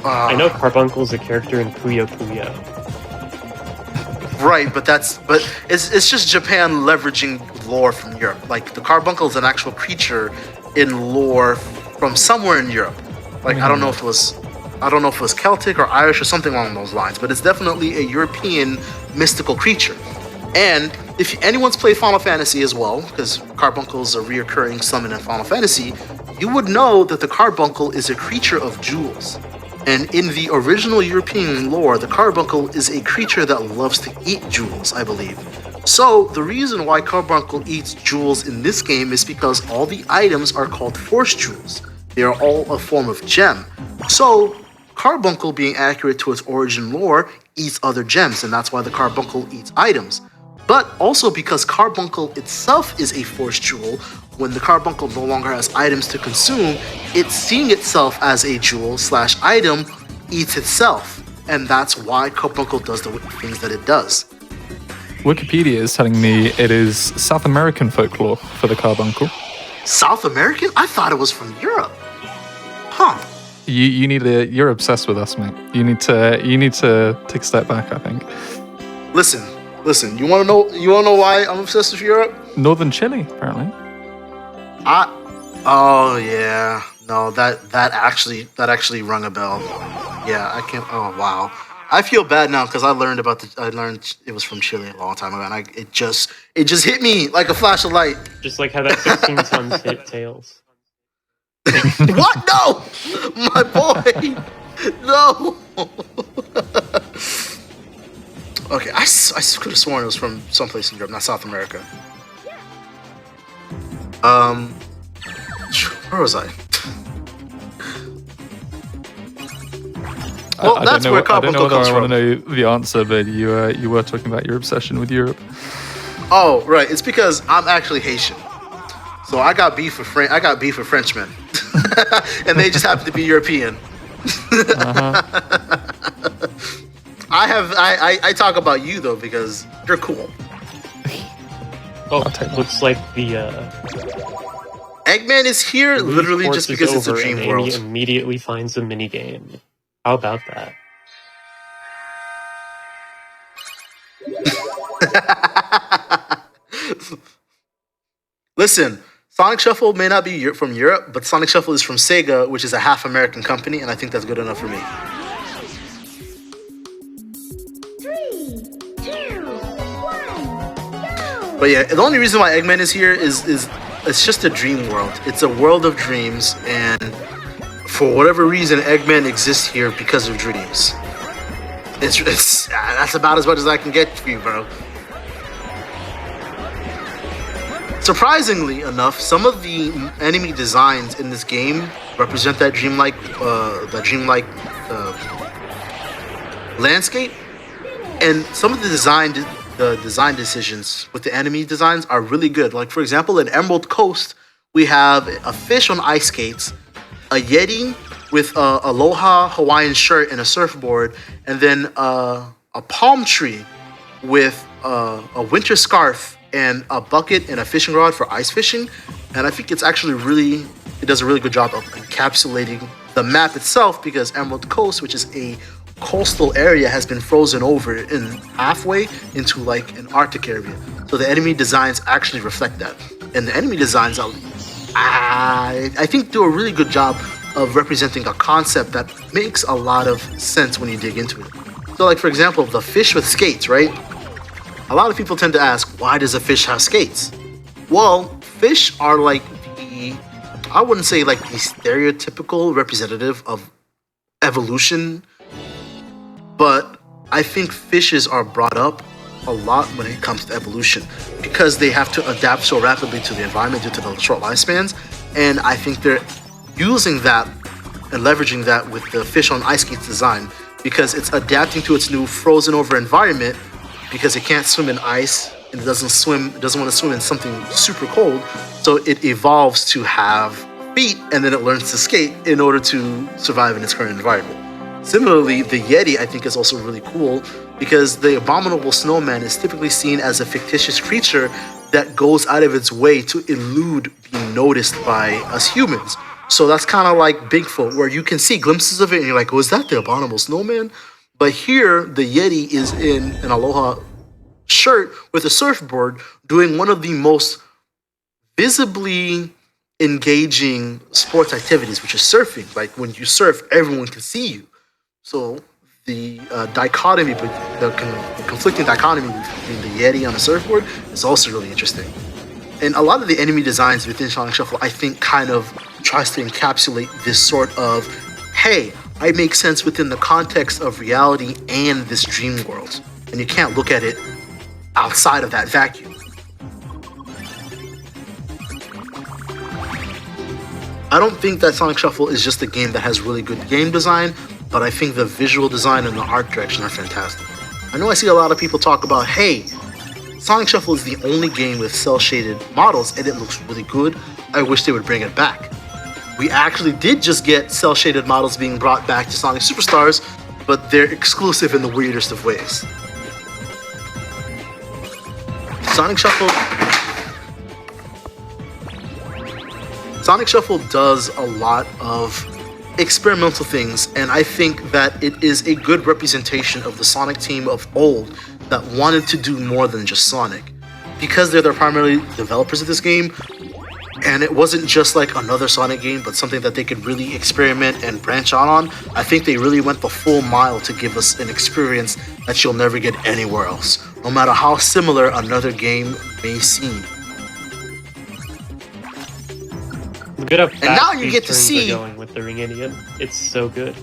I know Carbuncle's a character in Puyo Puyo. Right, but it's just Japan leveraging lore from Europe. Like the carbuncle is an actual creature in lore from somewhere in Europe. Like I don't know if it was Celtic or Irish or something along those lines, but it's definitely a European mystical creature. And if anyone's played Final Fantasy as well, because Carbuncle is a reoccurring summon in Final Fantasy, you would know that the Carbuncle is a creature of jewels. And in the original European lore, the Carbuncle is a creature that loves to eat jewels, I believe. So the reason why Carbuncle eats jewels in this game is because all the items are called Force Jewels. They are all a form of gem. So Carbuncle, being accurate to its origin lore, eats other gems, and that's why the Carbuncle eats items. But also because Carbuncle itself is a Force Jewel, when the Carbuncle no longer has items to consume, it's seeing itself as a jewel/item, eats itself. And that's why Carbuncle does the things that it does. Wikipedia is telling me it is South American folklore for the carbuncle. South American? I thought it was from Europe. Huh. You're obsessed with us, mate. You need to take a step back, I think. Listen, you wanna know why I'm obsessed with Europe? Northern Chile, apparently. Oh yeah. No, that actually rung a bell. Yeah, I can't. Oh wow. I feel bad now because I learned it was from Chile a long time ago, and it just hit me like a flash of light. Just like how that 16 tons hit Tails. What? No, my boy. No. Okay, I could have sworn it was from someplace in Europe, not South America. Where was I? Well, that's where Carbuncle comes from. I don't know whether I want to know the answer, but you were talking about your obsession with Europe. Oh, right. It's because I'm actually Haitian, so I got beef with Frenchmen, and they just happen to be European. I talk about you though because you're cool. Oh, looks like the Eggman is here literally just because it's a dream and world. Amy immediately finds a minigame. How about that? Listen, Sonic Shuffle may not be from Europe, but Sonic Shuffle is from Sega, which is a half American company, and I think that's good enough for me. 3, 2, 1, go! But yeah, the only reason why Eggman is here is it's just a dream world. It's a world of dreams, and for whatever reason, Eggman exists here because of dreams. It's that's about as much as I can get for you, bro. Surprisingly enough, some of the enemy designs in this game represent that dreamlike landscape, and some of the design decisions with the enemy designs are really good. Like for example, in Emerald Coast, we have a fish on ice skates, a Yeti with a Aloha Hawaiian shirt and a surfboard, and then a palm tree with a winter scarf and a bucket and a fishing rod for ice fishing. And I think it's actually really does a really good job of encapsulating the map itself, because Emerald Coast, which is a coastal area, has been frozen over in halfway into like an Arctic area. So the enemy designs actually reflect that. And the enemy designs, I think, do a really good job of representing a concept that makes a lot of sense when you dig into it. So like, for example, the fish with skates, right? A lot of people tend to ask, why does a fish have skates? Well, fish are like I wouldn't say like the stereotypical representative of evolution, but I think fishes are brought up a lot when it comes to evolution, because they have to adapt so rapidly to the environment due to the short lifespans. And I think they're using that and leveraging that with the fish on ice skates design, because it's adapting to its new frozen over environment, because it can't swim in ice and it doesn't want to swim in something super cold. So it evolves to have feet, and then it learns to skate in order to survive in its current environment. Similarly, the Yeti, I think, is also really cool, because the abominable snowman is typically seen as a fictitious creature that goes out of its way to elude being noticed by us humans. So that's kind of like Bigfoot, where you can see glimpses of it and you're like, was that the abominable snowman? But here, the Yeti is in an Aloha shirt with a surfboard, doing one of the most visibly engaging sports activities, which is surfing. Like, when you surf, everyone can see you. So the dichotomy, the conflicting dichotomy between the Yeti on a surfboard is also really interesting. And a lot of the enemy designs within Sonic Shuffle, I think, kind of tries to encapsulate this sort of, hey, I make sense within the context of reality and this dream world. And you can't look at it outside of that vacuum. I don't think that Sonic Shuffle is just a game that has really good game design, but I think the visual design and the art direction are fantastic. I know I see a lot of people talk about, hey, Sonic Shuffle is the only game with cel-shaded models and it looks really good. I wish they would bring it back. We actually did just get cel-shaded models being brought back to Sonic Superstars, but they're exclusive in the weirdest of ways. Sonic Shuffle does a lot of experimental things, and I think that it is a good representation of the Sonic team of old that wanted to do more than just Sonic. Because they're the primary developers of this game, and it wasn't just like another Sonic game, but something that they could really experiment and branch out on, I think they really went the full mile to give us an experience that you'll never get anywhere else, no matter how similar another game may seem. Look at how fast now you these get to turns see- are going with the Ring Idiot. It's so good.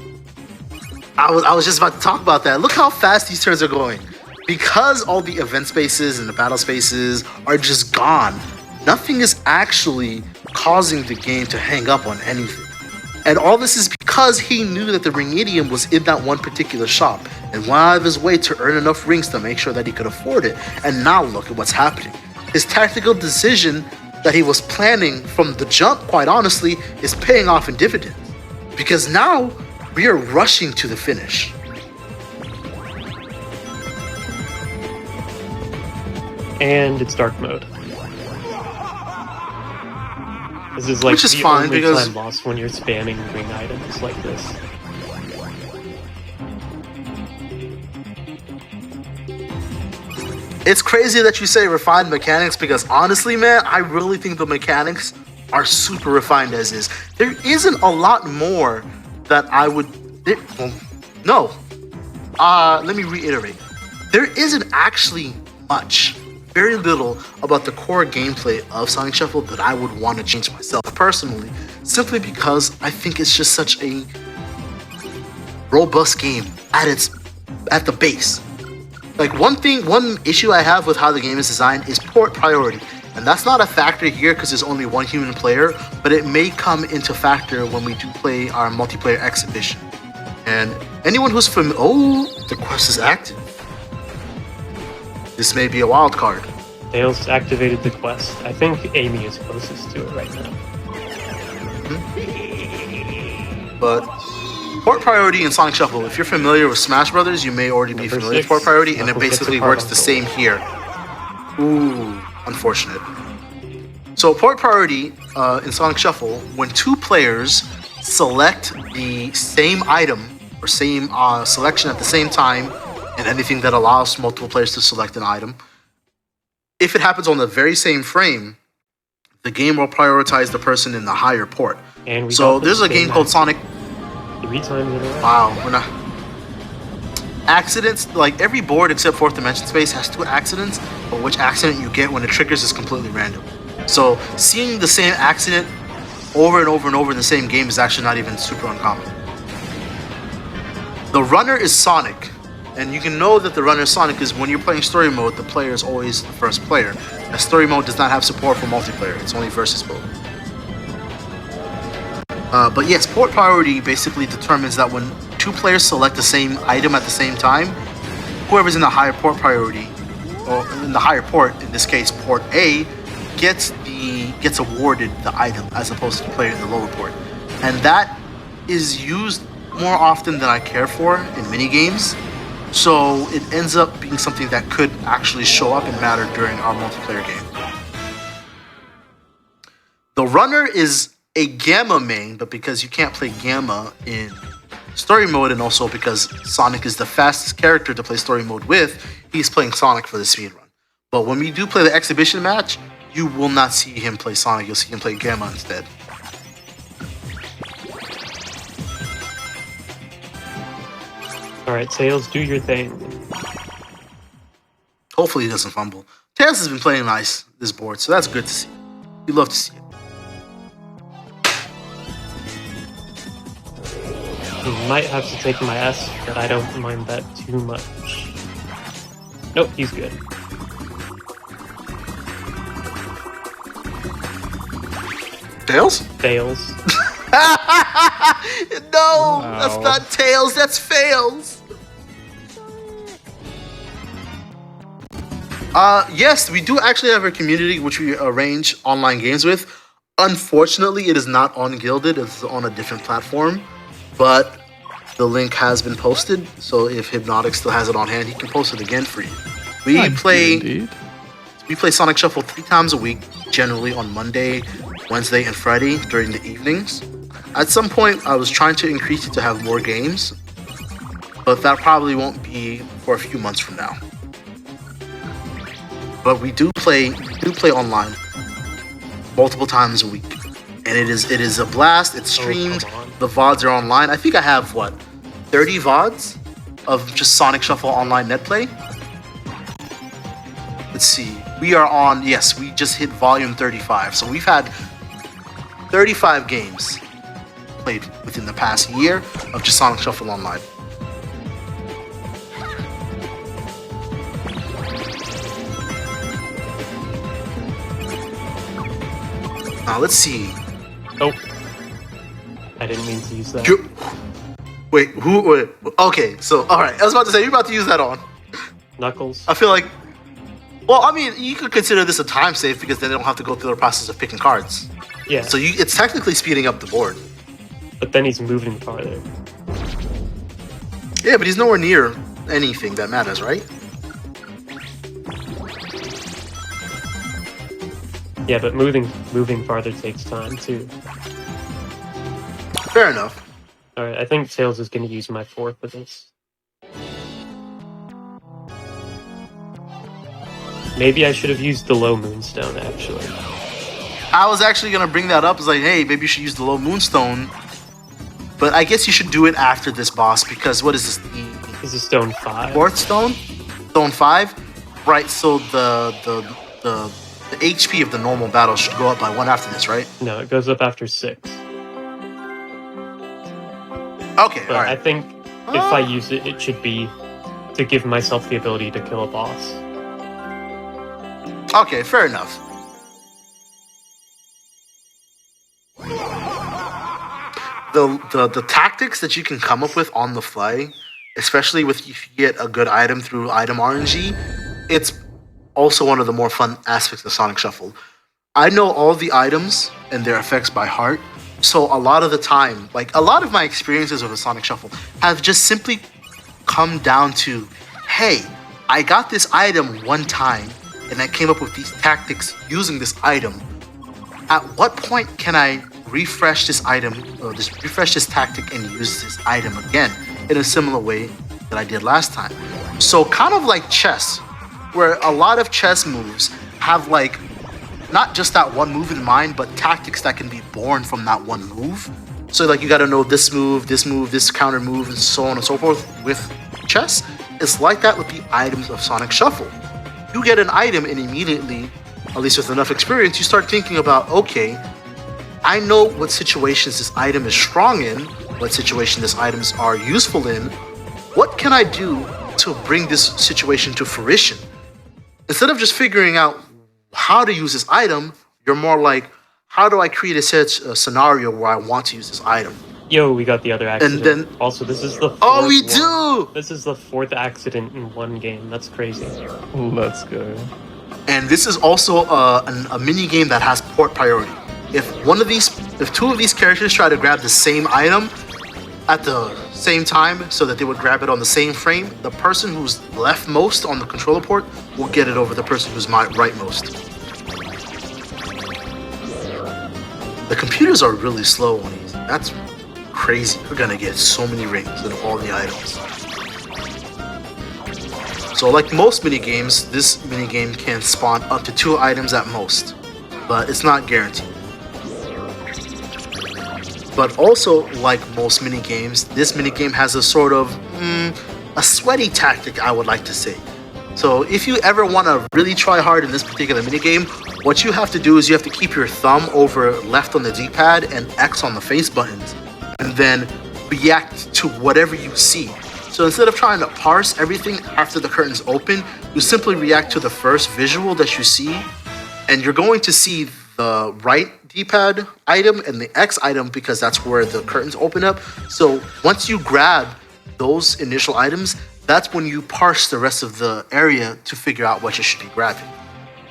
I was just about to talk about that. Look how fast these turns are going. Because all the event spaces and the battle spaces are just gone, nothing is actually causing the game to hang up on anything. And all this is because he knew that the Ringidium was in that one particular shop and went out of his way to earn enough rings to make sure that he could afford it. And now look at what's happening. His tactical decision that he was planning from the jump, quite honestly, is paying off in dividends. Because now we are rushing to the finish. And it's dark mode. This is like Which is the fine, only because- time lost when you're spamming ring items like this. It's crazy that you say refined mechanics, because honestly, man, I really think the mechanics are super refined as is. There isn't a lot more that I would... let me reiterate. There isn't actually much, very little, about the core gameplay of Sonic Shuffle that I would want to change myself personally, simply because I think it's just such a robust game at the base. Like, one issue I have with how the game is designed is port priority. And that's not a factor here because there's only one human player, but it may come into factor when we do play our multiplayer exhibition. And anyone who's oh, the quest is active. This may be a wild card. Tails activated the quest. I think Amy is closest to it right now. But port priority in Sonic Shuffle, if you're familiar with Smash Brothers, you may already be Number familiar with 6, port priority, and it Knuckles gets basically a part works the uncle. same here. Ooh, unfortunate. So port priority in Sonic Shuffle, when two players select the same item or same selection at the same time, and anything that allows multiple players to select an item, if it happens on the very same frame, the game will prioritize the person in the higher port. And we So got the there's a game called Sonic. 3 times in a row. Wow, we're not. Accidents, like every board except Fourth Dimension Space has 2 accidents, but which accident you get when it triggers is completely random. So seeing the same accident over and over and over in the same game is actually not even super uncommon. The runner is Sonic, and you can know that the runner is Sonic because when you're playing story mode, the player is always the first player. And story mode does not have support for multiplayer, it's only versus mode. But yes, port priority basically determines that when 2 players select the same item at the same time, whoever's in the higher port priority, or in the higher port, in this case port A, gets awarded the item as opposed to the player in the lower port. And that is used more often than I care for in mini games. So it ends up being something that could actually show up and matter during our multiplayer game. The runner is a Gamma main, but because you can't play Gamma in story mode, and also because Sonic is the fastest character to play story mode with, he's playing Sonic for the speedrun. But when we do play the exhibition match, you will not see him play Sonic, you'll see him play Gamma instead. Alright, Tails, do your thing. Hopefully he doesn't fumble. Tails has been playing nice this board, so that's good to see. We love to see it. He might have to take my S, but I don't mind that too much. Nope, he's good. Tails? Fails. No, Wow. that's not Tails, that's Fails. Yes, we do actually have a community which we arrange online games with. Unfortunately, it is not on Guilded, it's on a different platform, but the link has been posted, so if Hypnotic still has it on hand, he can post it again for you. I do indeed. We play Sonic Shuffle 3 times a week, generally on Monday, Wednesday, and Friday during the evenings. At some point, I was trying to increase it to have more games, but that probably won't be for a few months from now. But we do play online multiple times a week, and it is a blast. It's streamed. come on. The VODs are online. I think I have 30 VODs of just Sonic Shuffle online net play. Let's see. We are on. Yes, we just hit volume 35. So we've had 35 games played within the past year of just Sonic Shuffle online. Now let's see. Oh. I didn't mean to use that. Wait, okay, so, alright, I was about to say, you're about to use that on. Knuckles. I feel like, well, I mean, you could consider this a time save because then they don't have to go through the process of picking cards. Yeah, So it's technically speeding up the board. but then he's moving farther. Yeah, but he's nowhere near anything that matters, right? Yeah, but moving farther takes time too. Fair enough. Alright, I think Tails is going to use my 4 for this. Maybe I should have used the low moonstone, actually. I was actually going to bring that up. It's like, hey, maybe you should use the low moonstone. But I guess you should do it after this boss because what is this? This is stone 5. 4th stone? Stone 5? Right, so the HP of the normal battle should go up by 1 after this, right? No, it goes up after 6. Okay, But I alright. think if I use it, it should be to give myself the ability to kill a boss. Okay, fair enough. The tactics that you can come up with on the fly, especially if you get a good item through item RNG, it's also one of the more fun aspects of Sonic Shuffle. I know all the items and their effects by heart, so a lot of the time, like a lot of my experiences with a Sonic Shuffle have just simply come down to, hey, I got this item one time and I came up with these tactics using this item. at what point can I refresh this item, or refresh this tactic and use this item again in a similar way that I did last time? So kind of like chess, where a lot of chess moves have like not just that one move in mind, but tactics that can be born from that one move. So like you got to know this move, this counter move, and so on and so forth. With chess, it's like that with the items of Sonic Shuffle. You get an item and immediately, at least with enough experience, you start thinking about, okay, I know what situations this item is strong in, what situation this items are useful in. What can I do to bring this situation to fruition? Instead of just figuring out how to use this item, you're more like, how do I create a scenario where I want to use this item? Yo, we got the other accident. And then, also, this is the fourth oh, we one. do! This is the 4th accident in one game. That's crazy. Let's go. And this is also a mini game that has port priority. If two of these characters try to grab the same item at the same time, so that they would grab it on the same frame, the person who's leftmost on the controller port will get it over the person who's rightmost. The computers are really slow on these. That's crazy. We're gonna get so many rings in all the items. So like most mini games, this mini game can spawn up to 2 items at most, but it's not guaranteed. But also, like most mini games, this mini game has a sort of a sweaty tactic, I would like to say. So if you ever want to really try hard in this particular mini game, what you have to do is you have to keep your thumb over left on the D-pad and X on the face buttons, and then react to whatever you see. So instead of trying to parse everything after the curtains open, you simply react to the first visual that you see, and you're going to see the right D-pad item and the X item because that's where the curtains open up. So once you grab those initial items, that's when you parse the rest of the area to figure out what you should be grabbing.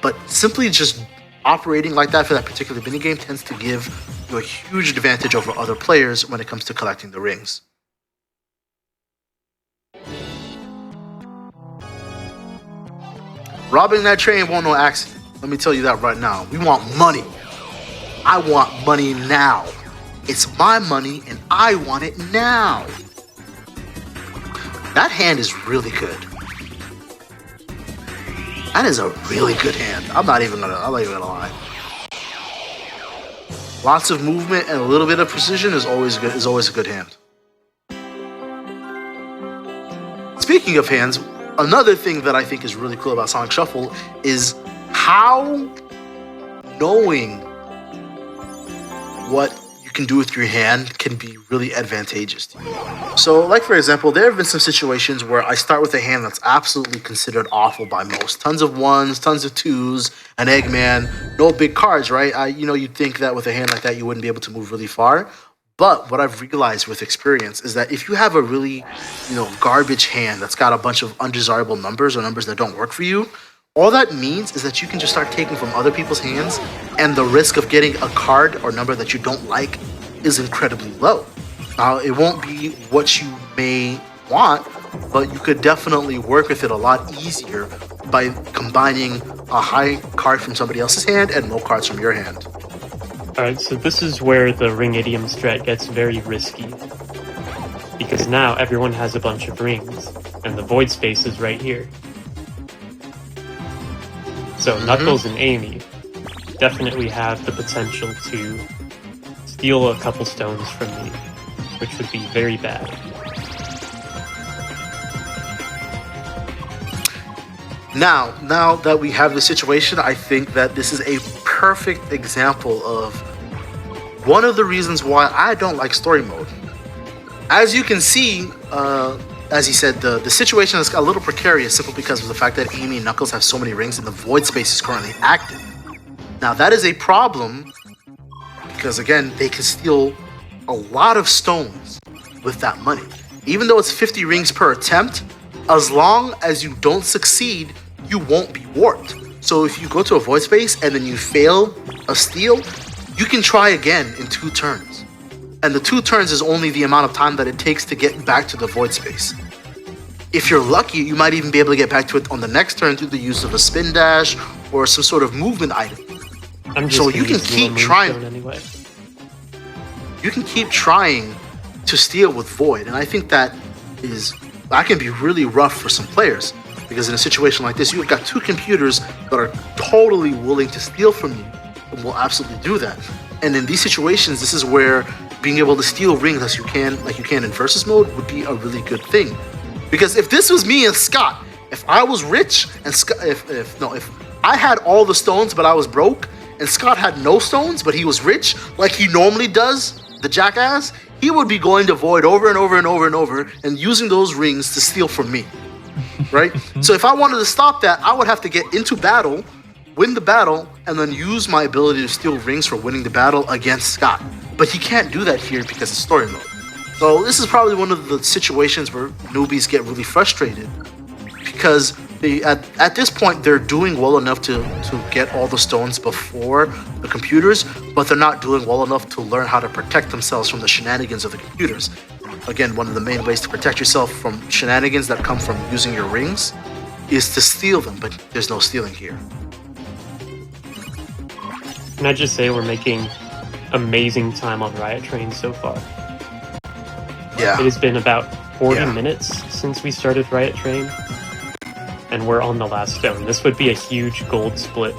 But simply just operating like that for that particular minigame tends to give you a huge advantage over other players when it comes to collecting the rings. Robbing that train won't no accident. Let me tell you that right now. We want money. I want money now. It's my money and I want it now. That hand is really good. That is a really good hand. I'm not even gonna lie. Lots of movement and a little bit of precision is always good. Is always a good hand. Speaking of hands, another thing that I think is really cool about Sonic Shuffle is how knowing what you can do with your hand can be really advantageous to you. So, like for example, there have been some situations where I start with a hand that's absolutely considered awful by most. Tons of 1s, tons of 2s, an Eggman, no big cards, right? You'd think that with a hand like that, you wouldn't be able to move really far. But what I've realized with experience is that if you have a really, garbage hand that's got a bunch of undesirable numbers or numbers that don't work for you, all that means is that you can just start taking from other people's hands, and the risk of getting a card or number that you don't like is incredibly low. Now, it won't be what you may want, but you could definitely work with it a lot easier by combining a high card from somebody else's hand and low cards from your hand. Alright, so this is where the ring idiom strat gets very risky. Because now everyone has a bunch of rings, and the void space is right here. So Knuckles and Amy definitely have the potential to steal a couple stones from me, which would be very bad. Now that we have the situation, I think that this is a perfect example of one of the reasons why I don't like story mode. As you can see, as he said, the situation is a little precarious simply because of the fact that Amy and Knuckles have so many rings and the void space is currently active. Now that is a problem because, again, they can steal a lot of stones with that money. Even though it's 50 rings per attempt, as long as you don't succeed, you won't be warped. So if you go to a void space and then you fail a steal, you can try again in 2 turns. And the 2 turns is only the amount of time that it takes to get back to the void space. If you're lucky, you might even be able to get back to it on the next turn through the use of a spin dash or some sort of movement item. I'm just So gonna you can use keep Moonstone trying. anyway. You can keep trying to steal with Void, and I think that can be really rough for some players, because in a situation like this, you've got two computers that are totally willing to steal from you and will absolutely do that. And in these situations, this is where being able to steal rings as you can in versus mode would be a really good thing. Because if this was me and Scott, if I was rich and if I had all the stones but I was broke, and Scott had no stones but he was rich, like he normally does, the jackass, he would be going to Void over and over and over and over and using those rings to steal from me, right? So if I wanted to stop that, I would have to get into battle, win the battle, and then use my ability to steal rings for winning the battle against Scott. But he can't do that here because it's story mode. So this is probably one of the situations where newbies get really frustrated, because at this point they're doing well enough to get all the stones before the computers, but they're not doing well enough to learn how to protect themselves from the shenanigans of the computers. Again, one of the main ways to protect yourself from shenanigans that come from using your rings is to steal them, but there's no stealing here. Can I just say we're making amazing time on Riot Train so far? Yeah. It has been about 40 Yeah. minutes since we started Riot Train, and we're on the last stone. This would be a huge gold split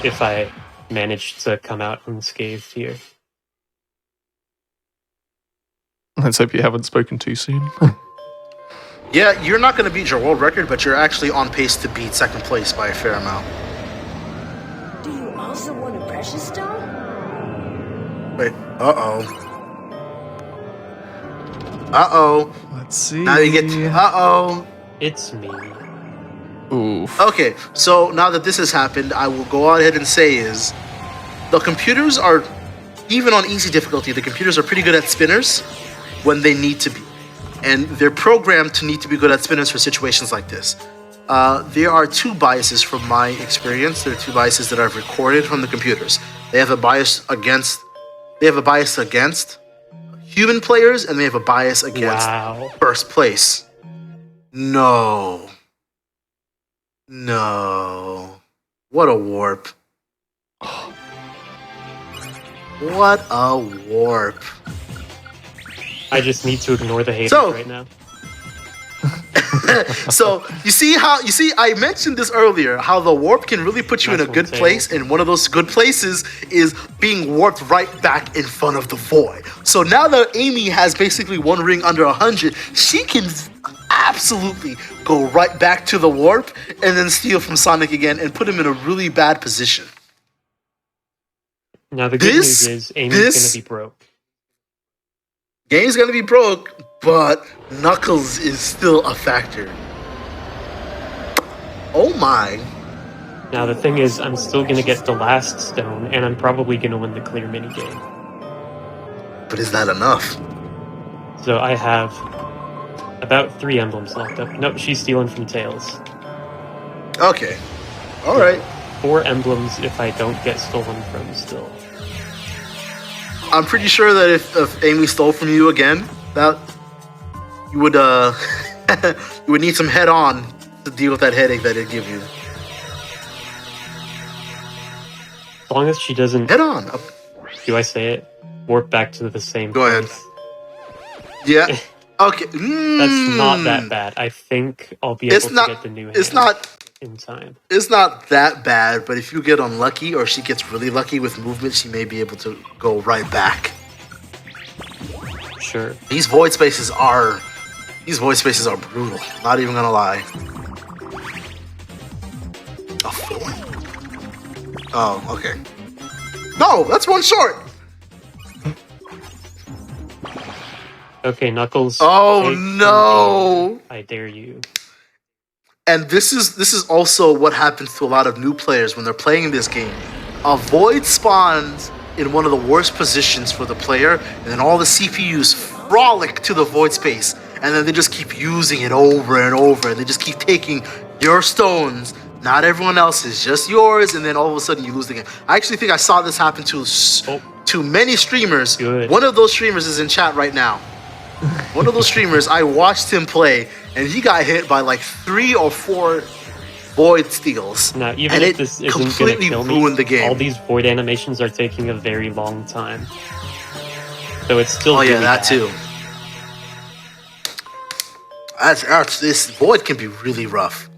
if I managed to come out unscathed here. Let's hope you haven't spoken too soon. Yeah, you're not going to beat your world record, but you're actually on pace to beat second place by a fair amount. Do you also want a precious stone? Wait, uh-oh. Uh-oh. Let's see. Now you get uh-oh. It's me. Oof. Okay, so now that this has happened, I will go ahead and say is the computers are, even on easy difficulty, the computers are pretty good at spinners when they need to be. And they're programmed to need to be good at spinners for situations like this. There are two biases from my experience. There are two biases that I've recorded from the computers. They have a bias against human players, and they have a bias against first place. No. What a warp. What a warp. I just need to ignore the haters right now. So you see, I mentioned this earlier, how the warp can really put you in a good place, and one of those good places is being warped right back in front of the void. So now that Amy has basically one ring under 100, she can absolutely go right back to the warp and then steal from Sonic again and put him in a really bad position. Now the good news is Amy's gonna be broke. Game's gonna be broke, but Knuckles is still a factor. Oh my. Now the thing is, I'm still gonna get the last stone, and I'm probably gonna win the clear minigame. But is that enough? So I have about 3 emblems locked up. Nope, she's stealing from Tails. Okay. Alright. 4 emblems if I don't get stolen from still. I'm pretty sure that if Amy stole from you again, that you would you would need some head on to deal with that headache that it'd give you. As long as she doesn't Head on. do I say it? Warp back to the same Go ahead. place. Yeah. Okay. That's not that bad. I think I'll be able to get the new hand in time. It's not that bad, but if you get unlucky or she gets really lucky with movement, she may be able to go right back. Sure. These void spaces are brutal. Not even gonna lie. A 4? Oh, okay. No, that's one short. Okay, Knuckles. Oh take no! I dare you. And this is also what happens to a lot of new players when they're playing this game. A void spawns in one of the worst positions for the player, and then all the CPUs frolic to the void space, and then they just keep using it over and over, and they just keep taking your stones, not everyone else's, just yours, and then all of a sudden you lose the game. I actually think I saw this happen to many streamers. Good. One of those streamers is in chat right now. One of those streamers, I watched him play, and he got hit by like 3 or 4 void steals. Now, even and if it this isn't going to completely kill me, ruined the game. all these void animations are taking a very long time. So it's still Oh yeah, really that bad. too. This void can be really rough.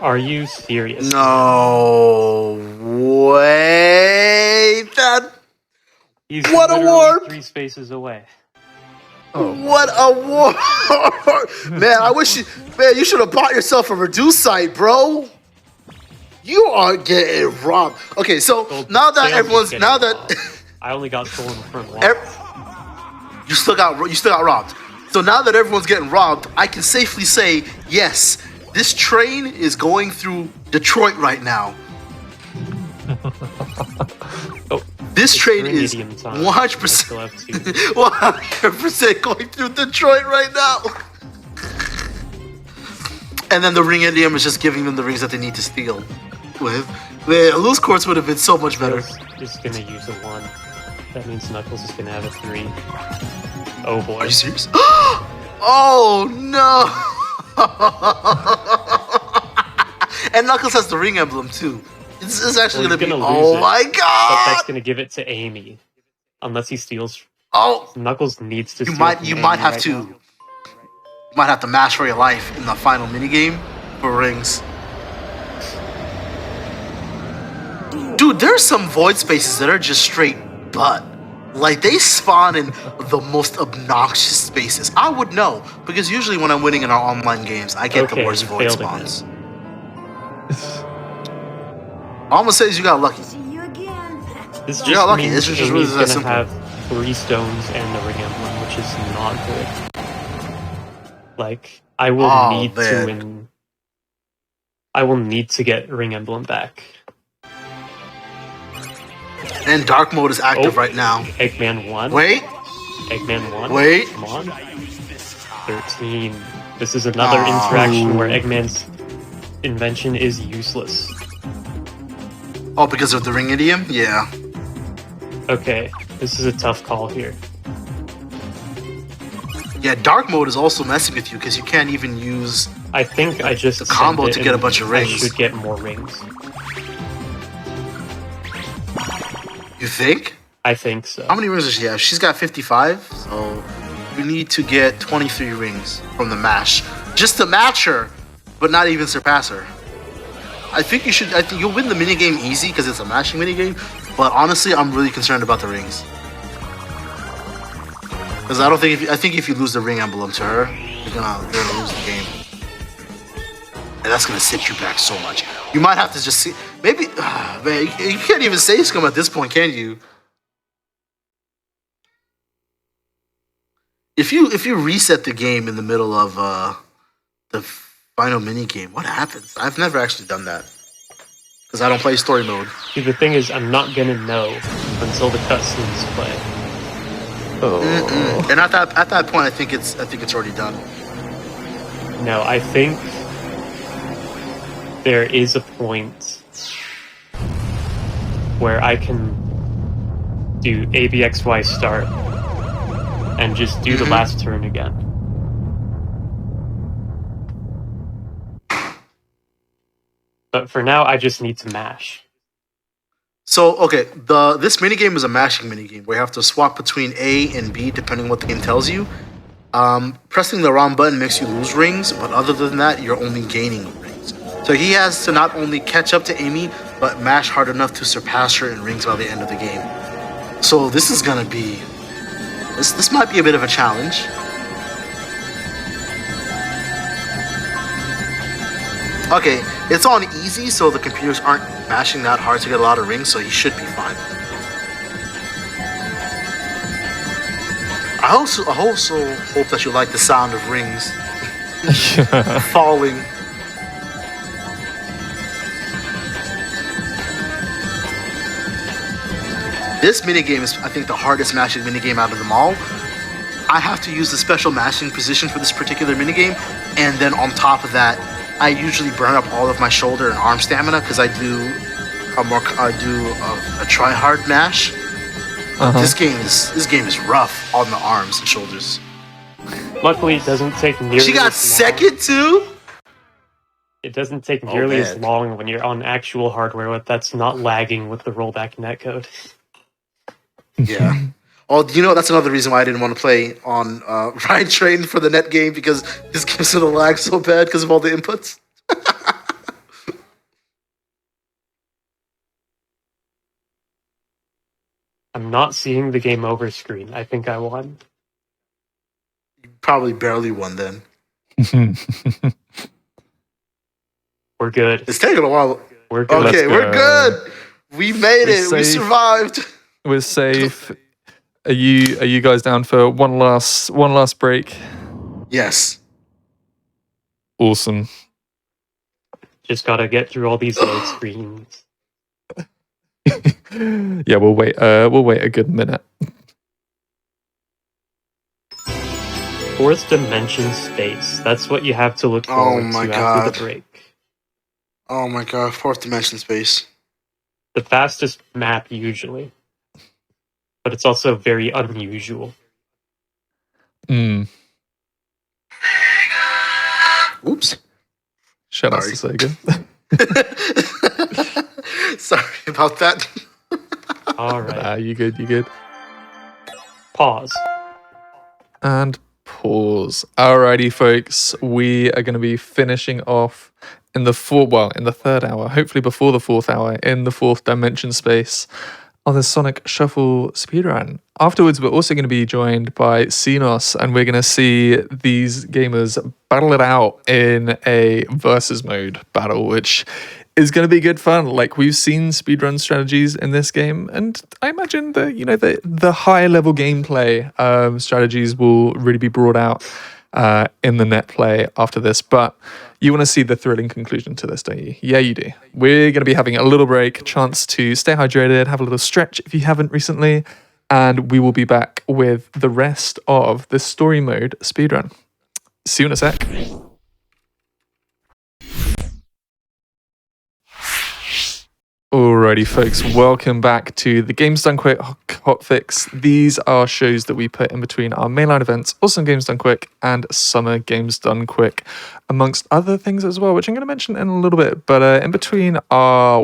Are you serious? No way. He's What a literally warp! 3 spaces away. What a war! Man, I wish you. Man, you should have bought yourself a reduce site, bro. You are getting robbed. Okay, so Well, now that Sales is everyone's getting now that robbed. I only got stolen from one. you still got robbed. So now that everyone's getting robbed, I can safely say yes. This train is going through Detroit right now. Oh, This it's train during is idiom time. 100%, I still have 2. 100% going through Detroit right now. And then the ring idiom is just giving them the rings that they need to steal with. Man, loose quartz would have been so much better. Tails is gonna use a 1. That means Knuckles is gonna have a 3. Oh boy. Are you serious? Oh no! And Knuckles has the ring emblem too. This is actually Well, gonna he's be. gonna lose Oh it, my But god! that's gonna give it to Amy. Unless he steals. Oh, Knuckles needs to you steal might from you Amy might have right to. now. You might have to mash for your life in the final minigame for rings. Dude, there's some void spaces that are just straight butt. Like, they spawn in the most obnoxious spaces. I would know, because usually when I'm winning in our online games, I get the Okay, worst you void failed again. spawns. All I'm gonna say is you got lucky. See you again. This You just got lucky. means It's just Amy's really that gonna simple. have 3 stones and the ring emblem, which is not good. Like, I will Oh, need to man. win. I will need to get ring emblem back. And dark mode is active Oh. right now. Eggman 1. Wait, Eggman 1. wait. Come on. 13. This is another Aw. interaction where Eggman's invention is useless. Oh, because of the ring idiom? Yeah. Okay, this is a tough call here. Yeah, dark mode is also messing with you because you can't even use. I think I just The combo sent it to get a and bunch of rings. I should get more rings. You think? I think so. How many rings does she have? She's got 55, so you need to get 23 rings from the mash. Just to match her, but not even surpass her. I think you should. I think you'll win the minigame easy because it's a mashing minigame. But honestly, I'm really concerned about the rings. Because I don't think I think if you lose the ring emblem to her, you're gonna lose the game. And that's gonna set you back so much. You might have to just see. Maybe, man, you can't even say scum at this point, can you? If you reset the game in the middle of the final mini game, what happens? I've never actually done that because I don't play story mode. See, the thing is, I'm not gonna know until the cutscenes play. Oh. And at that point, I think it's already done. No, I think there is a point where I can do ABXY start and just do the last turn again. But for now, I just need to mash. So okay, this minigame is a mashing minigame where you have to swap between A and B depending on what the game tells you. Pressing the wrong button makes you lose rings, but other than that, you're only gaining rings. So he has to not only catch up to Amy, but mash hard enough to surpass her in rings by the end of the game. So this is gonna be this might be a bit of a challenge. Okay, it's on easy, so the computers aren't mashing that hard to get a lot of rings, so he should be fine. I also hope that you like the sound of rings falling. This minigame is, I think, the hardest mashing minigame out of them all. I have to use the special mashing position for this particular minigame, and then on top of that, I usually burn up all of my shoulder and arm stamina because I do a try hard mash. This game is rough on the arms and shoulders. Luckily, it doesn't take nearly She got as long. second too. It doesn't take Oh, nearly as man. long when you're on actual hardware that's not lagging with the rollback netcode. Yeah. Oh, you know, that's another reason why I didn't want to play on Ride Train for the net game, because this game's gonna lag so bad because of all the inputs. I'm not seeing the game over screen. I think I won. Probably barely won then. We're good. It's taking a while. We're good. Okay, Let's we're go. good. We made We're it. We safe. survived. We're safe. Are you guys down for one last break? Yes. Awesome. Just gotta get through all these load screens. Yeah, we'll wait a good minute. Fourth dimension space. That's what you have to look Oh forward my to after God. the break. Oh my god, fourth dimension space. The fastest map usually. But it's also very unusual. Mm. Oops. Shout out Sorry. to Sega. Sorry about that. Alright. You good. Pause. And pause. Alrighty, folks. We are going to be finishing off in the third hour, hopefully before the fourth hour, in the fourth dimension space on the Sonic Shuffle speedrun. Afterwards, we're also going to be joined by Xenos, and we're going to see these gamers battle it out in a versus mode battle, which is going to be good fun. Like, we've seen speedrun strategies in this game, and I imagine that, you know, the high level gameplay strategies will really be brought out in the net play after this. But you want to see the thrilling conclusion to this, don't you? Yeah, you do. We're going to be having a little break, chance to stay hydrated, have a little stretch if you haven't recently, and we will be back with the rest of the story mode speedrun. See you in a sec. Alrighty, folks, welcome back to the Games Done Quick Hotfix. These are shows that we put in between our mainline events, Awesome Games Done Quick and Summer Games Done Quick, amongst other things as well, which I'm going to mention in a little bit. But in between our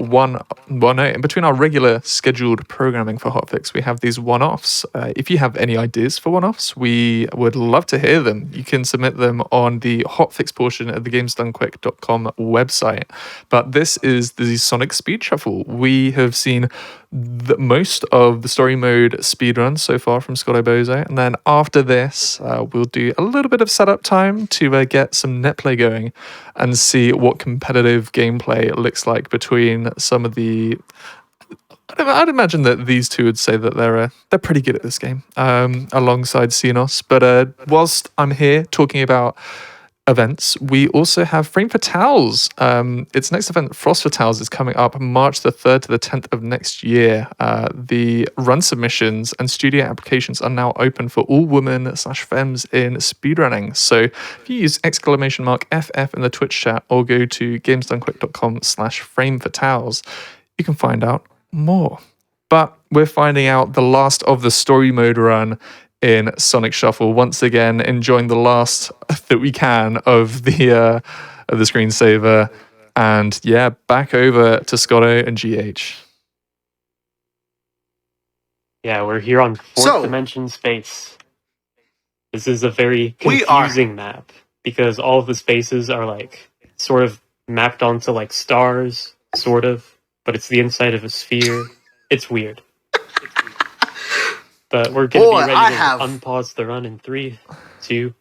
regular scheduled programming for Hotfix, we have these one-offs. If you have any ideas for one-offs, we would love to hear them. You can submit them on the Hotfix portion of the GamesDoneQuick.com website. But this is the Sonic Speed Shuffle. We have seen most of the story mode speedruns so far from Scotto Bozo, and then after this, we'll do a little bit of setup time to get some net play going and see what competitive gameplay looks like between some of the. I'd imagine that these two would say that they're pretty good at this game, alongside Xenos. But whilst I'm here talking about events, we also have Frame Fatales. Its next event, Frost Fatales, is coming up March the 3rd to the 10th of next year. The run submissions and studio applications are now open for all women/femmes in speedrunning. So if you use !FF in the Twitch chat or go to gamesdonequick.com/Frame Fatales, you can find out more. But we're finding out the last of the story mode run in Sonic Shuffle. Once again, enjoying the last that we can of the screensaver. And yeah, back over to Scotto and GH. Yeah, we're here on fourth dimension space. This is a very confusing map because all of the spaces are like sort of mapped onto like stars, sort of, but it's the inside of a sphere. It's weird. But we're going to be ready to unpause the run in 3, 2,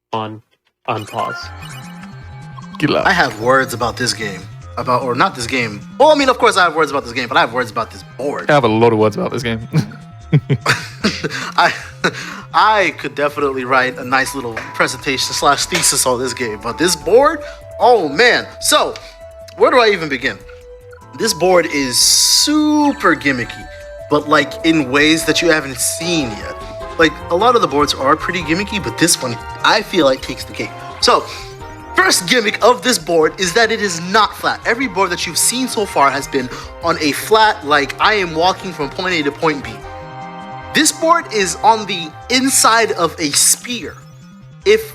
1, unpause. Good luck. I have words about this game. Or not this game. Well, I mean, of course I have words about this game, but I have words about this board. I have a lot of words about this game. I could definitely write a nice little presentation/thesis on this game, but this board, oh man. So, where do I even begin? This board is super gimmicky, but like in ways that you haven't seen yet. Like, a lot of the boards are pretty gimmicky, but this one, I feel like, takes the cake. So, first gimmick of this board is that it is not flat. Every board that you've seen so far has been on a flat, like I am walking from point A to point B. This board is on the inside of a sphere. If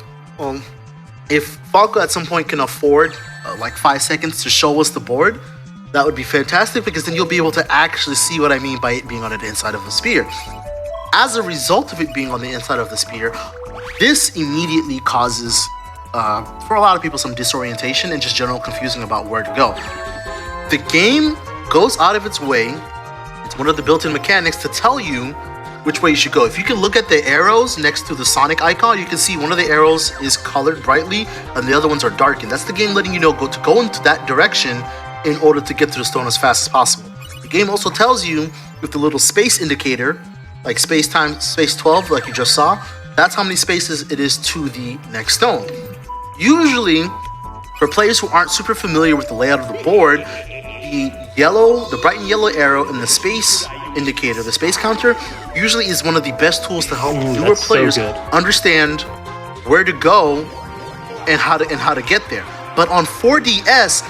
Falco at some point can afford like 5 seconds to show us the board, that would be fantastic, because then you'll be able to actually see what I mean by it being on the inside of the sphere. As a result of it being on the inside of the sphere, this immediately causes, for a lot of people, some disorientation and just general confusing about where to go. The game goes out of its way, it's one of the built-in mechanics, to tell you which way you should go. If you can look at the arrows next to the Sonic icon, you can see one of the arrows is colored brightly and the other ones are darkened. That's the game letting you know to go into that direction in order to get to the stone as fast as possible. The game also tells you with the little space indicator, like space 12, like you just saw, that's how many spaces it is to the next stone. Usually, for players who aren't super familiar with the layout of the board, the bright and yellow arrow and the space indicator, the space counter, usually is one of the best tools to help newer players understand where to go and how to get there. But on 4DS,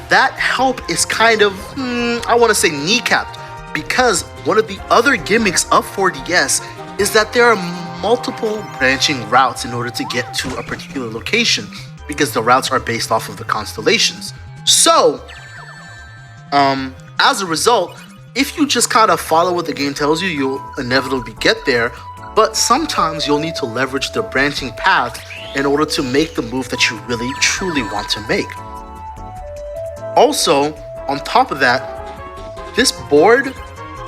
that help is kind of, I want to say kneecapped, because one of the other gimmicks of 4DS is that there are multiple branching routes in order to get to a particular location, because the routes are based off of the constellations. So, as a result, if you just kind of follow what the game tells you, you'll inevitably get there, but sometimes you'll need to leverage the branching path in order to make the move that you really, truly want to make. Also, on top of that, this board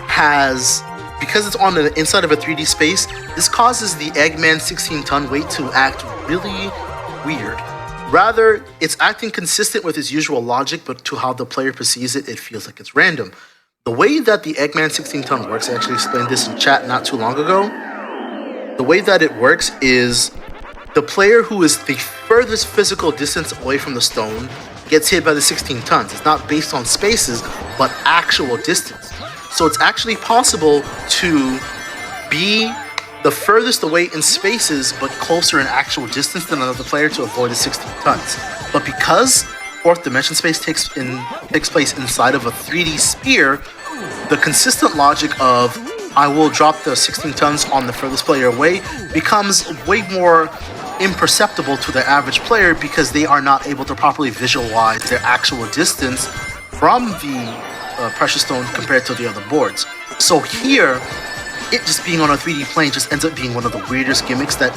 has, because it's on the inside of a 3D space, this causes the Eggman 16-ton weight to act really weird. Rather, it's acting consistent with its usual logic, but to how the player perceives it, it feels like it's random. The way that the Eggman 16-ton works, I actually explained this in chat not too long ago. The way that it works is the player who is the furthest physical distance away from the stone gets hit by the 16 tons. It's not based on spaces, but actual distance. So it's actually possible to be the furthest away in spaces, but closer in actual distance than another player to avoid the 16 tons. But because fourth dimension space takes place inside of a 3D sphere, the consistent logic of I will drop the 16 tons on the furthest player away becomes way more imperceptible to the average player, because they are not able to properly visualize their actual distance from the precious stone compared to the other boards. So here, it just being on a 3D plane just ends up being one of the weirdest gimmicks that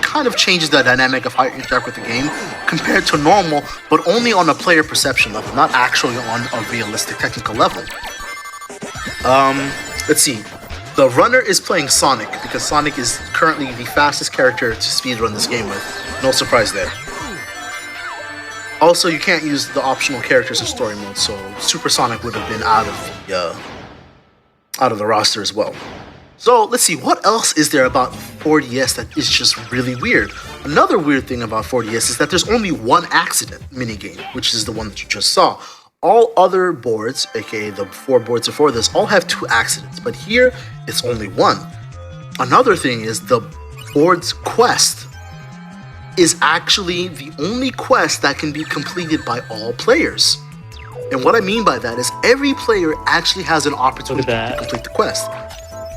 kind of changes the dynamic of how you interact with the game compared to normal, but only on a player perception level, not actually on a realistic technical level. Let's see. The runner is playing Sonic, because Sonic is currently the fastest character to speedrun this game with. No surprise there. Also, you can't use the optional characters in story mode, so Super Sonic would have been out of the roster as well. So let's see, what else is there about 4DS that is just really weird? Another weird thing about 4DS is that there's only one accident minigame, which is the one that you just saw. All other boards, aka the 4 boards before this, all have 2 accidents, but here it's only 1. Another thing is the board's quest is actually the only quest that can be completed by all players. And what I mean by that is every player actually has an opportunity to complete the quest.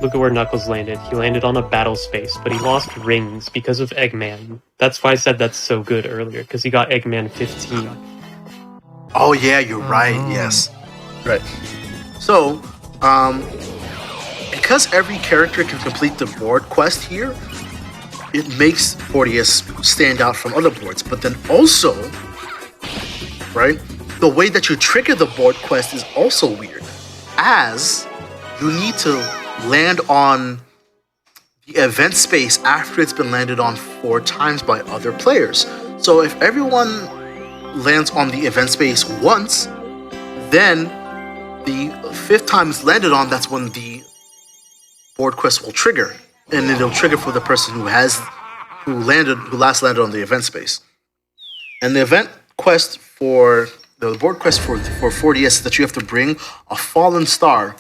Look at where Knuckles landed. He landed on a battle space, but he lost rings because of Eggman. That's why I said that's so good earlier, because he got Eggman 15. Oh yeah, you're right, yes. Right. So, because every character can complete the board quest here, it makes 4DS stand out from other boards. But then also, right, the way that you trigger the board quest is also weird, as you need to land on the event space after it's been landed on 4 times by other players. So if everyone lands on the event space once, then the 5th time it's landed on, that's when the board quest will trigger, and it'll trigger for the person who last landed on the event space. And the event quest for the board quest for 4DS is that you have to bring a fallen star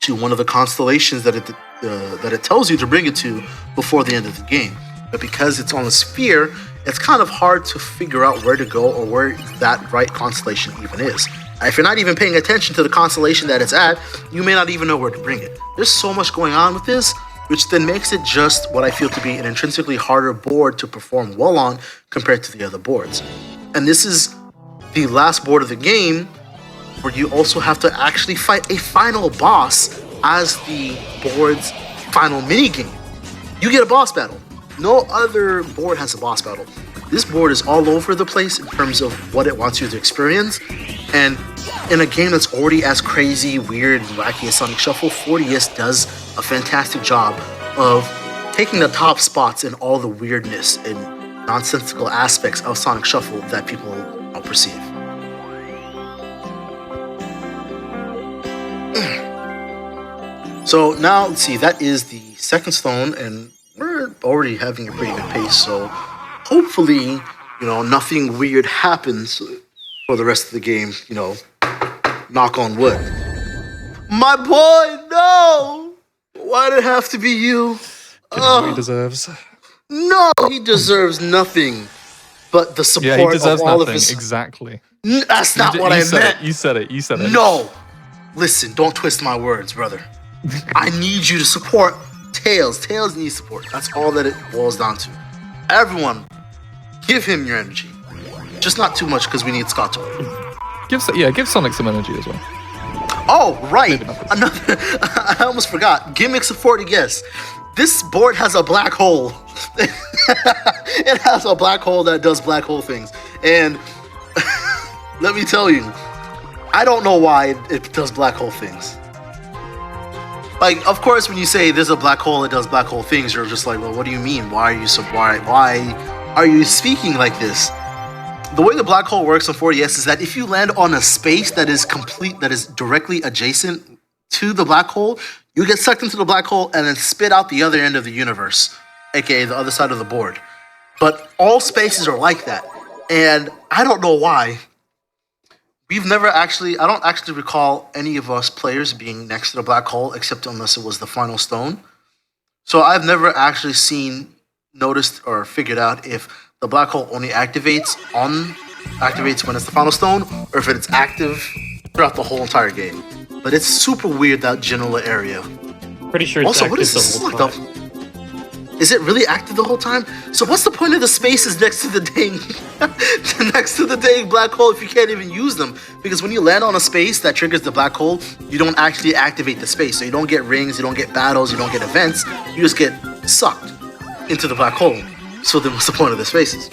to one of the constellations that it tells you to bring it to before the end of the game. But because it's on a sphere, it's kind of hard to figure out where to go or where that right constellation even is. If you're not even paying attention to the constellation that it's at, you may not even know where to bring it. There's so much going on with this, which then makes it just what I feel to be an intrinsically harder board to perform well on compared to the other boards. And this is the last board of the game, where you also have to actually fight a final boss as the board's final mini game. You get a boss battle. No other board has a boss battle. This board is all over the place in terms of what it wants you to experience. And in a game that's already as crazy, weird, and wacky as Sonic Shuffle, 4DS does a fantastic job of taking the top spots in all the weirdness and nonsensical aspects of Sonic Shuffle that people perceive. So now, let's see, that is the second stone, and we're already having a pretty good pace, so hopefully, nothing weird happens for the rest of the game, knock on wood. My boy, no! Why did it have to be you? What he deserves. No, he deserves nothing but the support Yeah, he deserves of all nothing. of his... Exactly. That's not what I meant. You said it. No! Listen, don't twist my words, brother. I need you to support Tails. Tails needs support. That's all that it boils down to. Everyone, give him your energy. Just not too much, because we need Scott to win. Give Sonic some energy as well. Oh, right. Another. I almost forgot. Gimmicks of 40 guests. This board has a black hole. It has a black hole that does black hole things. And let me tell you, I don't know why it does black hole things. Like, of course, when you say there's a black hole that does black hole things, you're just like, well, what do you mean? Why are you speaking like this? The way the black hole works on 4DS is that if you land on a space that is directly adjacent to the black hole, you get sucked into the black hole and then spit out the other end of the universe, aka the other side of the board. But all spaces are like that, and I don't know why. I don't actually recall any of us players being next to the black hole, except unless it was the final stone. So I've never actually noticed or figured out if the black hole only activates when it's the final stone, or if it's active throughout the whole entire game. But it's super weird, that general area. Pretty sure it's Also, active what is this? the whole time. Is it really active the whole time? So what's the point of the spaces next to the dang black hole if you can't even use them? Because when you land on a space that triggers the black hole, you don't actually activate the space. So you don't get rings, you don't get battles, you don't get events. You just get sucked into the black hole. So then what's the point of the spaces?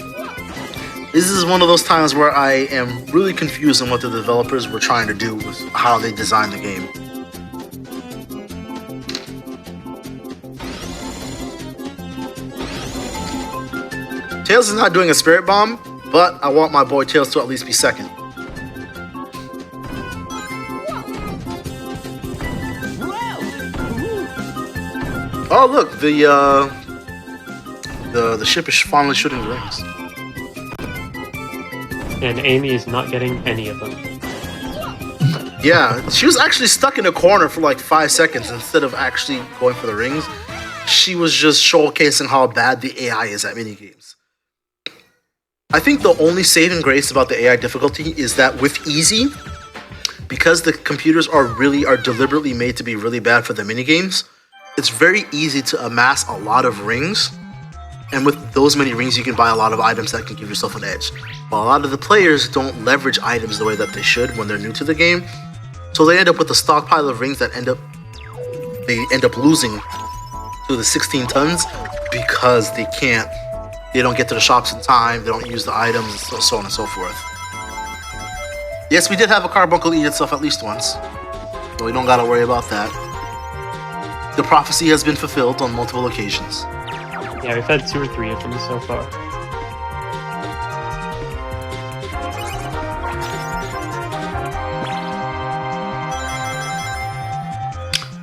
This is one of those times where I am really confused on what the developers were trying to do with how they designed the game. Tails is not doing a spirit bomb, but I want my boy Tails to at least be second. Oh look, the ship is finally shooting rings. And Amy is not getting any of them. Yeah, she was actually stuck in a corner for like 5 seconds instead of actually going for the rings. She was just showcasing how bad the AI is at minigames. I think the only saving grace about the AI difficulty is that with easy, because the computers are deliberately made to be really bad for the minigames, it's very easy to amass a lot of rings. And with those many rings, you can buy a lot of items that can give yourself an edge. But a lot of the players don't leverage items the way that they should when they're new to the game. So they end up with a stockpile of rings that they end up losing to the 16 tons because they don't get to the shops in time, they don't use the items, and so on and so forth. Yes, we did have a carbuncle eat itself at least once, so we don't gotta worry about that. The prophecy has been fulfilled on multiple occasions. Yeah, we've had 2 or 3 of them so far.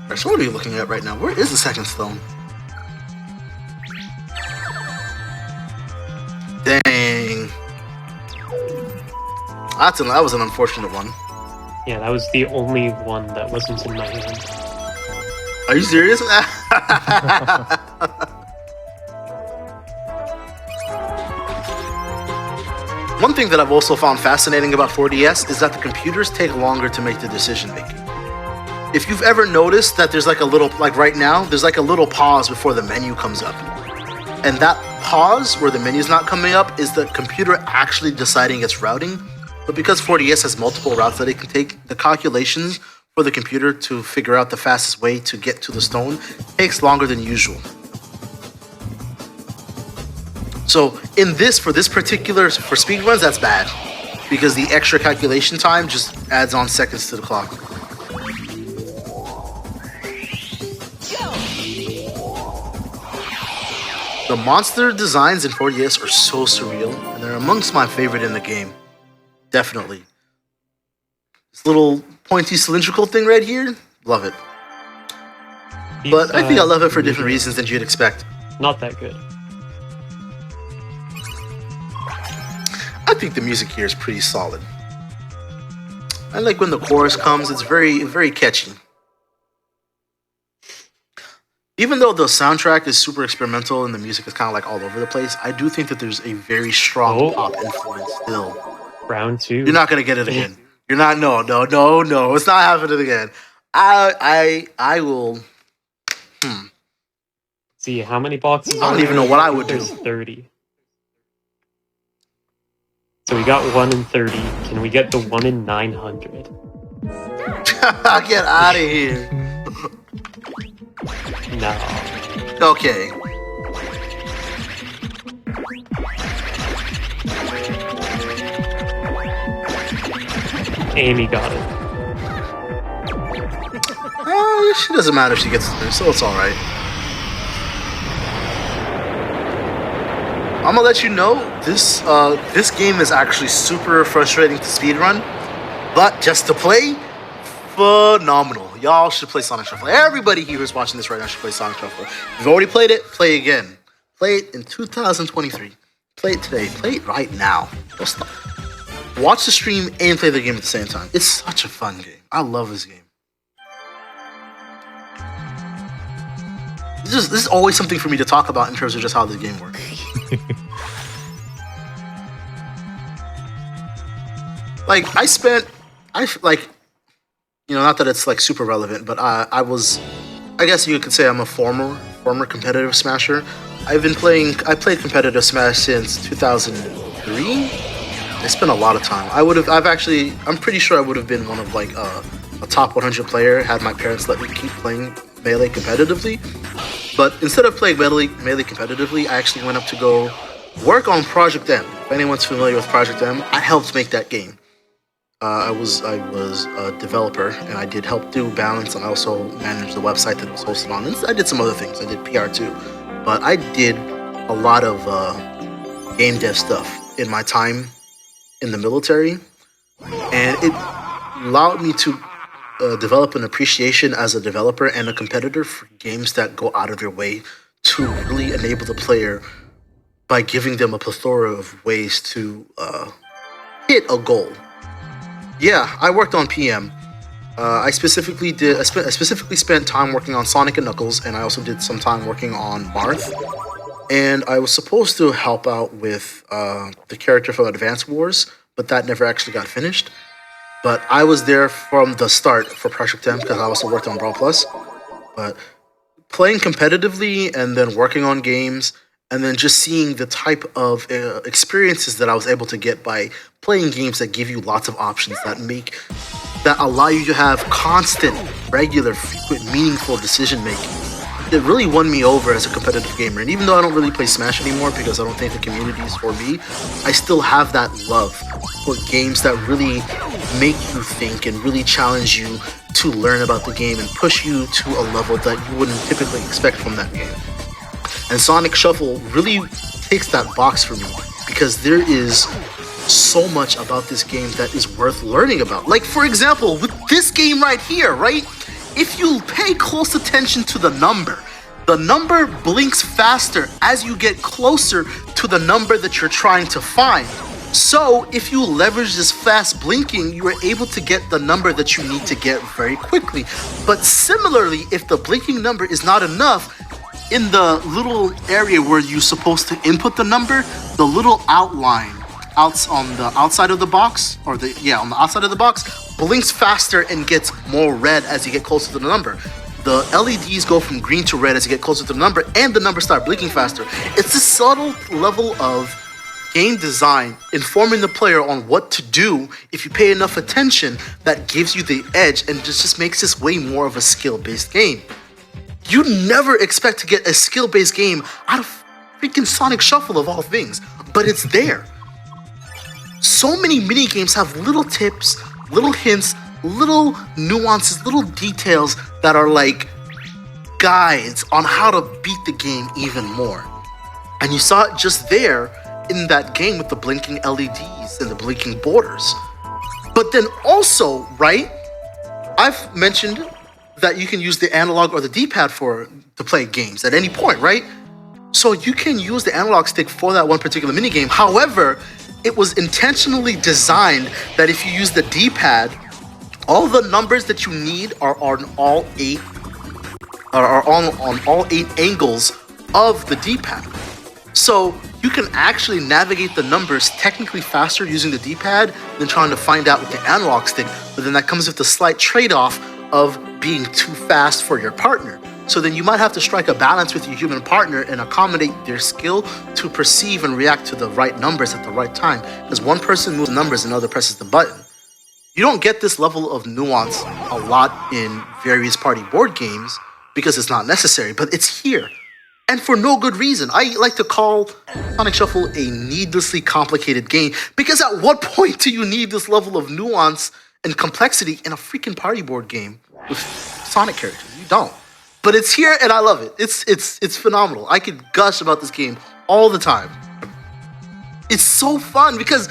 Alright, so what are you looking at right now? Where is the second stone? Dang. That was an unfortunate one. Yeah, that was the only one that wasn't in my hand. Are you serious? One thing that I've also found fascinating about 4DS is that the computers take longer to make the decision making. If you've ever noticed that there's like a little, like right now, there's like a little pause before the menu comes up. And that pause where the menu's not coming up is the computer actually deciding its routing. But because 4DS has multiple routes that it can take, the calculations for the computer to figure out the fastest way to get to the stone takes longer than usual. So for speedruns, that's bad. Because the extra calculation time just adds on seconds to the clock. The monster designs in 4DS are so surreal, and they're amongst my favorite in the game. Definitely. This little pointy cylindrical thing right here, love it. But I think I love it for different reasons than you'd expect. Not that good. I think the music here is pretty solid. I like when the chorus comes, it's very, very catchy. Even though the soundtrack is super experimental and the music is kind of like all over the place, I do think that there's a very strong pop influence still. Round 2. You're not gonna get it again. You're not. No. It's not happening again. I will. See how many boxes. I don't even know what I would do. There's 30. So we got 1 in 30. Can we get the 1 in 900? Get out of here. No. Okay. Amy got it. She doesn't matter if she gets through, so it's alright. I'm gonna let you know, this game is actually super frustrating to speedrun, but just to play, phenomenal. Y'all should play Sonic Shuffle. Everybody here who's watching this right now should play Sonic Shuffle. If you've already played it, play again. Play it in 2023. Play it today. Play it right now. Don't stop. Watch the stream and play the game at the same time. It's such a fun game. I love this game. This is always something for me to talk about in terms of just how this game works. Not that it's like super relevant, but I guess you could say I'm a former competitive smasher. I played competitive Smash since 2003. I spent a lot of time. I'm pretty sure I would have been one of like a top 100 player had my parents let me keep playing Melee competitively. But instead of playing Melee competitively, I actually went up to go work on Project M. If anyone's familiar with Project M, I helped make that game. I was a developer, and I did help do balance, and I also managed the website that it was hosted on. And I did some other things. I did PR too, but I did a lot of game dev stuff in my time in the military, and it allowed me to develop an appreciation as a developer and a competitor for games that go out of their way to really enable the player by giving them a plethora of ways to hit a goal. Yeah, I worked on PM. I specifically spent time working on Sonic and Knuckles, and I also did some time working on Marth. And I was supposed to help out with the character from Advance Wars, but that never actually got finished. But I was there from the start for Project M because I also worked on Brawl Plus. But playing competitively and then working on games, and then just seeing the type of experiences that I was able to get by playing games that give you lots of options, that allow you to have constant, regular, frequent, meaningful decision making. It really won me over as a competitive gamer. And even though I don't really play Smash anymore because I don't think the community is for me, I still have that love for games that really make you think and really challenge you to learn about the game and push you to a level that you wouldn't typically expect from that game. And Sonic Shuffle really takes that box for me because there is so much about this game that is worth learning about. Like, for example, with this game right here, right? If you pay close attention to the number blinks faster as you get closer to the number that you're trying to find. So, if you leverage this fast blinking, you are able to get the number that you need to get very quickly. But similarly, if the blinking number is not enough, in the little area where you're supposed to input the number, the little outline on the outside of the box, on the outside of the box, blinks faster and gets more red as you get closer to the number. The LEDs go from green to red as you get closer to the number, and the numbers start blinking faster. It's a subtle level of game design informing the player on what to do if you pay enough attention that gives you the edge and just makes this way more of a skill-based game. You never expect to get a skill-based game out of freaking Sonic Shuffle of all things, but it's there. So many mini games have little tips, little hints, little nuances, little details that are like guides on how to beat the game even more. And you saw it just there in that game with the blinking LEDs and the blinking borders. But then also, right, I've mentioned that you can use the analog or the D-pad to play games at any point, right? So you can use the analog stick for that one particular minigame. However, it was intentionally designed that if you use the D-pad, all the numbers that you need are on all eight angles of the D-pad. So you can actually navigate the numbers technically faster using the D-pad than trying to find out with the analog stick. But then that comes with the slight trade-off of being too fast for your partner. So then you might have to strike a balance with your human partner and accommodate their skill to perceive and react to the right numbers at the right time. Because one person moves the numbers and the other presses the button. You don't get this level of nuance a lot in various party board games because it's not necessary, but it's here. And for no good reason. I like to call Sonic Shuffle a needlessly complicated game because at what point do you need this level of nuance and complexity in a freaking party board game with Sonic characters? You don't. But it's here and I love it. It's phenomenal. I could gush about this game all the time. It's so fun because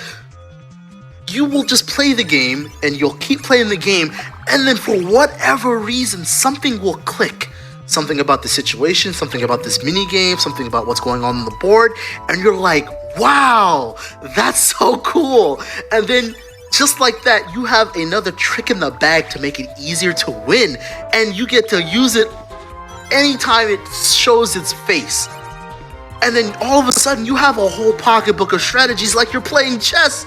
you will just play the game and you'll keep playing the game, and then for whatever reason, something will click. Something about the situation, something about this mini game, something about what's going on the board, and you're like, wow, that's so cool. And then just like that, you have another trick in the bag to make it easier to win, and you get to use it anytime it shows its face. And then all of a sudden, you have a whole pocketbook of strategies like you're playing chess.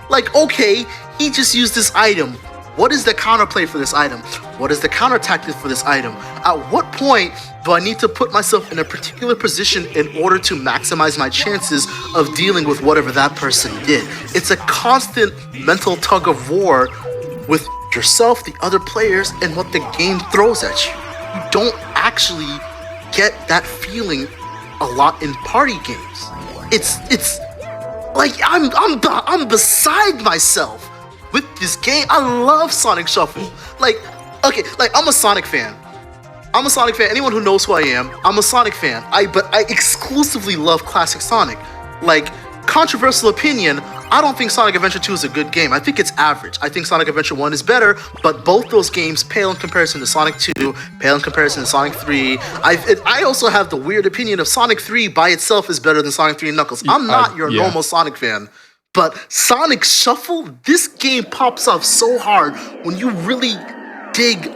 Like, okay, he just used this item. What is the counterplay for this item? What is the counter tactic for this item? At what point do I need to put myself in a particular position in order to maximize my chances of dealing with whatever that person did? It's a constant mental tug of war with yourself, the other players, and what the game throws at you. You don't actually get that feeling a lot in party games. It's like I'm beside myself with this game. I love Sonic Shuffle. Like, okay, like I'm a Sonic fan. Anyone who knows who I am, I'm a Sonic fan. But I exclusively love classic Sonic. Like, controversial opinion, I don't think Sonic Adventure 2 is a good game. I think it's average. I think Sonic Adventure 1 is better, but both those games pale in comparison to Sonic 2, pale in comparison to Sonic 3. I also have the weird opinion of Sonic 3 by itself is better than Sonic 3 and Knuckles. I'm not your normal Sonic fan. But Sonic Shuffle, this game pops off so hard when you really dig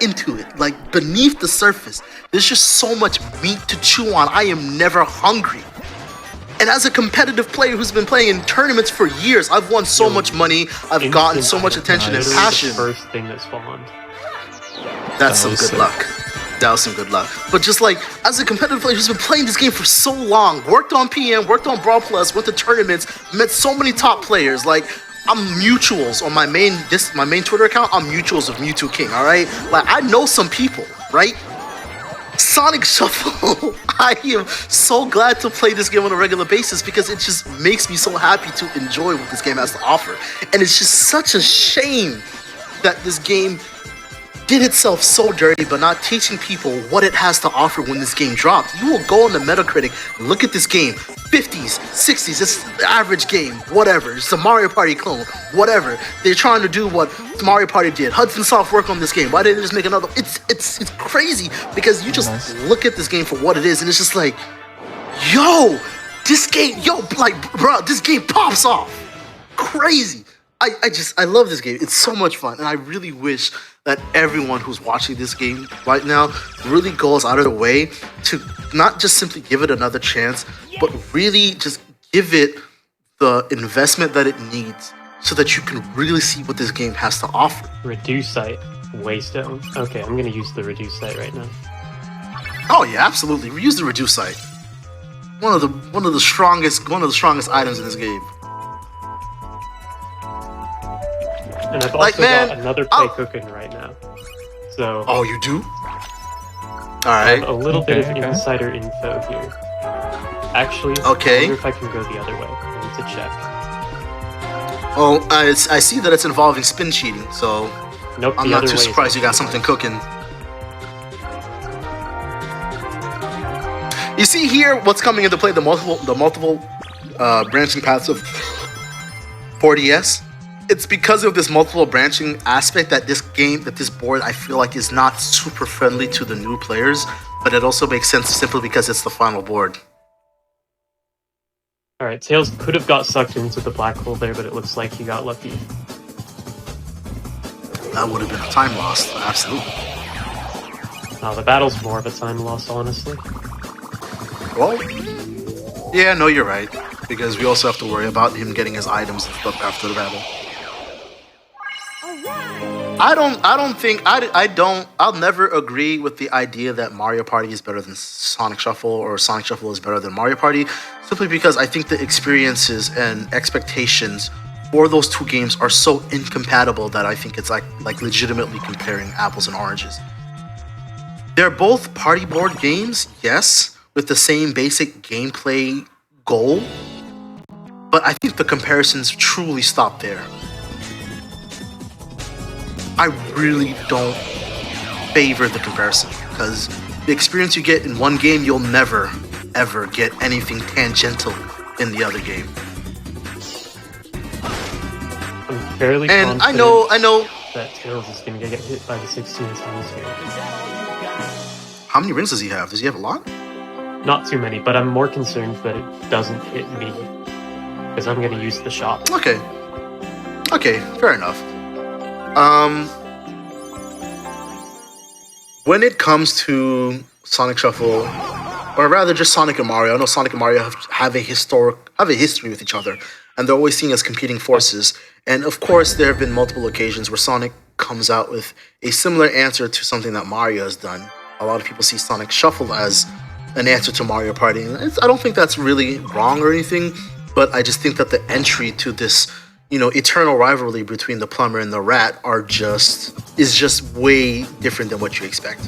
into it, like beneath the surface. There's just so much meat to chew on. I am never hungry. And as a competitive player who's been playing in tournaments for years, I've won so much money, I've gotten so much attention and passion. The first thing that spawned. That's some good luck. That was some good luck. But just like, as a competitive player who's been playing this game for so long, worked on PM, worked on Brawl Plus, went to tournaments, met so many top players, like, I'm mutuals on my main Twitter account, I'm mutuals of Mewtwo King, alright? Like, I know some people, right? Sonic Shuffle, I am so glad to play this game on a regular basis because it just makes me so happy to enjoy what this game has to offer. And it's just such a shame that this game did itself so dirty by not teaching people what it has to offer when this game dropped. You will go on the Metacritic, look at this game, 50s, 60s, it's the average game, whatever. It's a Mario Party clone, whatever. They're trying to do what Mario Party did. Hudson Soft worked on this game. Why didn't they just make another? It's crazy because you just look at this game for what it is and it's just like, yo, this game, bro, this game pops off. Crazy. I love this game. It's so much fun. And I really wish that everyone who's watching this game right now really goes out of their way to not just simply give it another chance, but really just give it the investment that it needs so that you can really see what this game has to offer. Reduce site. Waystone. Okay, I'm going to use the reduce site right now. Oh yeah, absolutely. Use the reduce site. one of the strongest items in this game. And I've Like, also man, got another play cooking right now. So Oh, you do? All I right. have a little bit of Okay. insider info here. Actually, Okay. I wonder if I can go the other way. I need to check. Oh, I see that it's involving spin cheating, so Nope, I'm the not other too way is surprised you got actually something cooking. You see here what's coming into play, the multiple branching paths of 4DS. It's because of this multiple branching aspect that this board, I feel like, is not super friendly to the new players, but it also makes sense simply because it's the final board. Alright, Tails could have got sucked into the black hole there, but it looks like he got lucky. That would have been a time loss, absolutely. The battle's more of a time loss, honestly. Well, yeah, no, you're right, because we also have to worry about him getting his items and stuff after the battle. I'll never agree with the idea that Mario Party is better than Sonic Shuffle or Sonic Shuffle is better than Mario Party, simply because I think the experiences and expectations for those two games are so incompatible that I think it's like legitimately comparing apples and oranges. They're both party board games, yes, with the same basic gameplay goal, but I think the comparisons truly stop there. I really don't favor the comparison, because the experience you get in one game, you'll never, ever get anything tangential in the other game. I'm fairly And confident I know. that Tails is going to get hit by the 16 times here. How many rings does he have? Does he have a lot? Not too many, but I'm more concerned that it doesn't hit me, because I'm going to use the shop. Okay, fair enough. When it comes to Sonic Shuffle, or rather just Sonic and Mario, I know Sonic and Mario have a history with each other, and they're always seen as competing forces. And of course, there have been multiple occasions where Sonic comes out with a similar answer to something that Mario has done. A lot of people see Sonic Shuffle as an answer to Mario Party. And I don't think that's really wrong or anything, but I just think that the entry to this, eternal rivalry between the plumber and the rat is just way different than what you expect.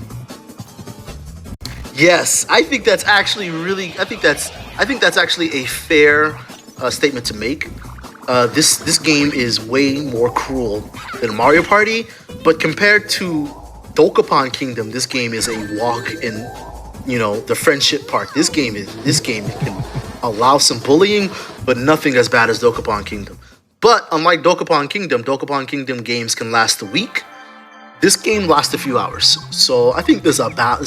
Yes, I think that's actually a fair statement to make. This game is way more cruel than Mario Party, but compared to Dokapon Kingdom, this game is a walk in, the friendship park. This game can allow some bullying, but nothing as bad as Dokapon Kingdom. But unlike Dokapon Kingdom games can last a week. This game lasts a few hours, so I think there's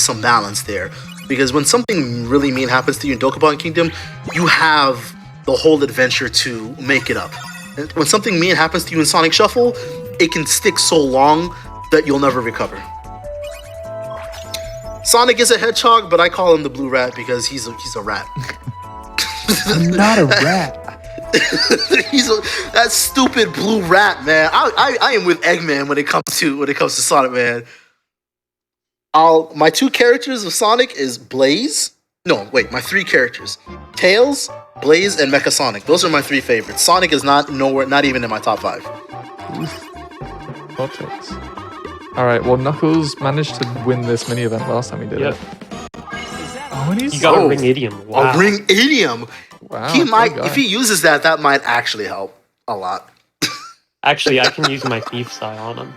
some balance there. Because when something really mean happens to you in Dokapon Kingdom, you have the whole adventure to make it up. And when something mean happens to you in Sonic Shuffle, it can stick so long that you'll never recover. Sonic is a hedgehog, but I call him the blue rat because he's a rat. I'm not a rat. That stupid blue rat, man. I am with Eggman when it comes to Sonic, man. My two characters of Sonic is Blaze. No, wait, my three characters: Tails, Blaze, and Mecha Sonic. Those are my three favorites. Sonic is not even in my top 5. Hot takes. All right. Well, Knuckles managed to win this mini event last time he did Yep. it. Oh, and he's You got a ring idiom. Wow. A ring idiom. wow. He might, poor guy. if he uses that might actually help a lot. Actually, I can use my thief's eye on him.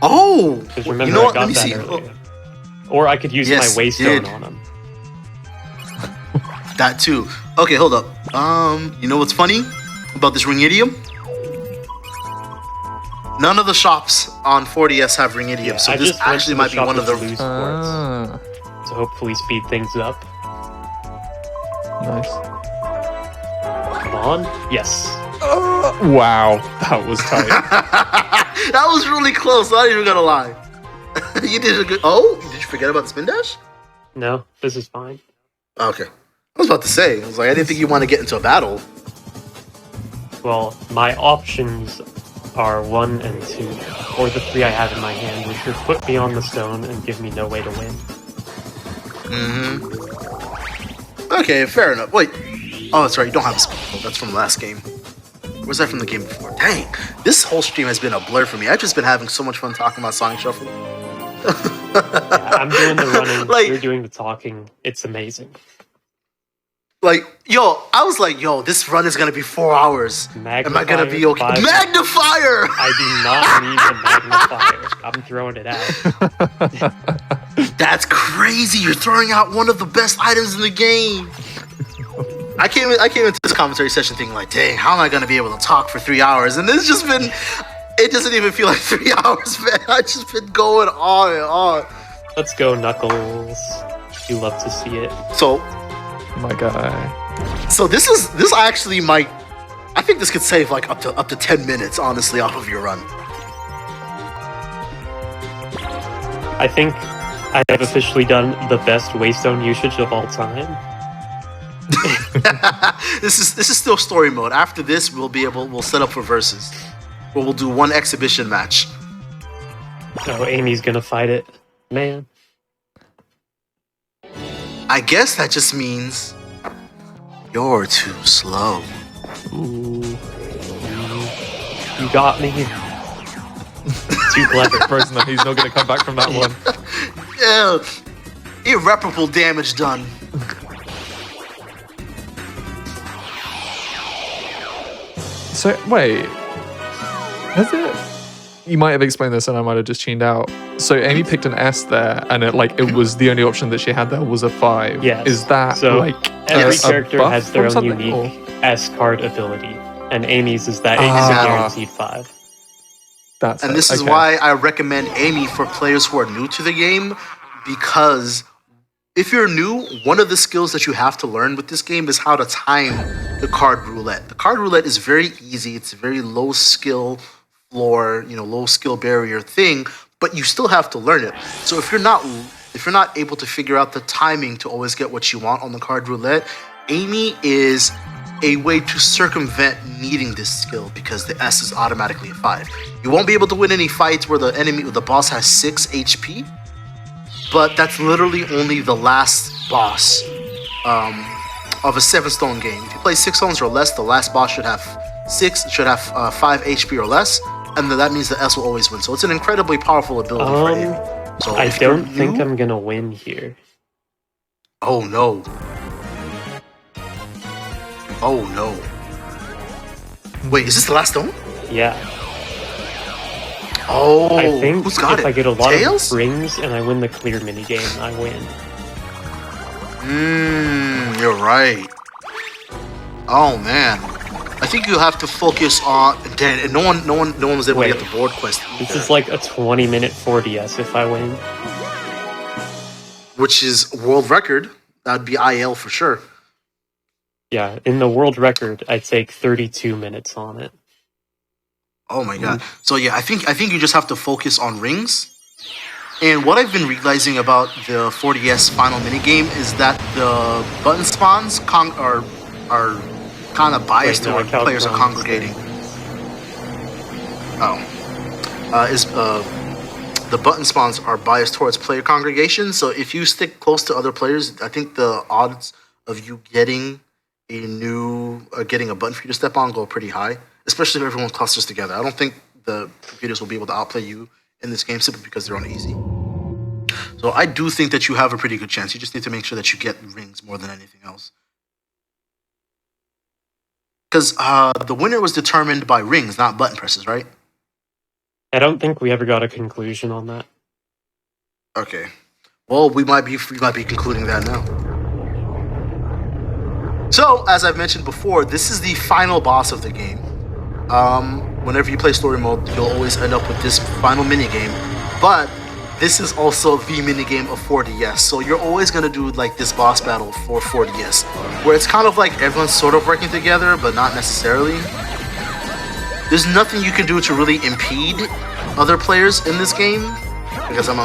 Oh, Because remember, you know what? I Let got me that see. earlier. Or I could use Yes, my waystone did. on him. That too. Okay, hold up. You know what's funny about this ring idiom? None of the shops on 4DS have ring idiom, so I this just went actually to might be shop one of with the. loose quartz Ah, to hopefully speed things up. nice. Come on. Yes. Wow, that was tight. That was really close. I'm not even gonna lie. You did a good. Oh, did you forget about the spin dash? No, this is fine. Okay. I was about to say. I was like, I didn't think you want to get into a battle. Well, my options are 1 and 2, or the 3 I have in my hand, which would put me on the stone and give me no way to win. Okay, fair enough. Wait. Oh, that's right. You don't have a speed mode. That's from the last game. Where's that from the game before? Dang. This whole stream has been a blur for me. I've just been having so much fun talking about Sonic Shuffle. Yeah, I'm doing the running. Like- You're doing the talking. It's amazing. Like, yo, I was like, yo, this run is gonna be 4 hours. Am I gonna be okay? Magnifier, 5. Magnifier! I do not need the magnifier. I'm throwing it out. That's crazy. You're throwing out one of the best items in the game. I came into this commentary session thinking like, dang, how am I gonna be able to talk for 3 hours? And it's just been, it doesn't even feel like 3 hours, man. I've just been going on and on. Let's go, Knuckles. You love to see it. So My guy. this actually might, I think this could save like up to 10 minutes, honestly, off of your run. I think I have officially done the best waystone usage of all time. This is still story mode. After this, we'll set up for versus, where we'll do one exhibition match. Oh, Amy's gonna fight it. Man. I guess that just means you're too slow. Ooh. You got me. Too clever. Frozen, he's not going to come back from that one. Yeah, irreparable damage done. So, wait. Has it? You might have explained this and I might have just tuned out. So Amy picked an S there, and it was the only option that she had there was a 5. Yes. Is that So, like Every a character buff has their from own something, unique or- S card ability. And Amy's is that Ah. it's a guaranteed 5. That's And it, this is okay. why I recommend Amy for players who are new to the game, because if you're new, one of the skills that you have to learn with this game is how to time the card roulette. The card roulette is very easy. It's a very low skill floor, low skill barrier thing, but you still have to learn it. So if you're not able to figure out the timing to always get what you want on the card roulette, Amy is a way to circumvent needing this skill, because the S is automatically a 5. You won't be able to win any fights where the boss has 6 HP, but that's literally only the last boss of a 7-stone game. If you play 6 stones or less, the last boss should have 5 HP or less, and then that means the S will always win. So it's an incredibly powerful ability for Amy. So I if you're don't think new- I'm gonna win here. Oh no. Oh no. Wait, is this the last stone? Yeah. Oh, I think who's got if it? I get a lot Tails? of rings and I win the clear minigame, I win. You're right. Oh man, I think you have to focus on. And no one was able to get Wait. the board quest This either, is like a 20-minute 4DS if I win. which is world record. That'd be IL for sure. Yeah, in the world record, I take 32 minutes on it. Oh my god. So yeah, I think you just have to focus on rings. And what I've been realizing about the 4DS final minigame is that the button spawns are kind of biased Wait, no, toward I count players are bronze. congregating. The button spawns are biased towards player congregation. So if you stick close to other players, I think the odds of you getting getting a button for you to step on go pretty high, especially if everyone clusters together. I don't think the computers will be able to outplay you in this game simply because they're on easy. So I do think that you have a pretty good chance. You just need to make sure that you get rings more than anything else. Because the winner was determined by rings, not button presses, right? I don't think we ever got a conclusion on that. Okay. Well, we might be concluding that now. So, as I've mentioned before, this is the final boss of the game. Whenever you play story mode, you'll always end up with this final minigame. But this is also the minigame of 4DS. So you're always going to do like this boss battle for 4DS, where it's kind of like everyone's sort of working together, but not necessarily. There's nothing you can do to really impede other players in this game, because I'm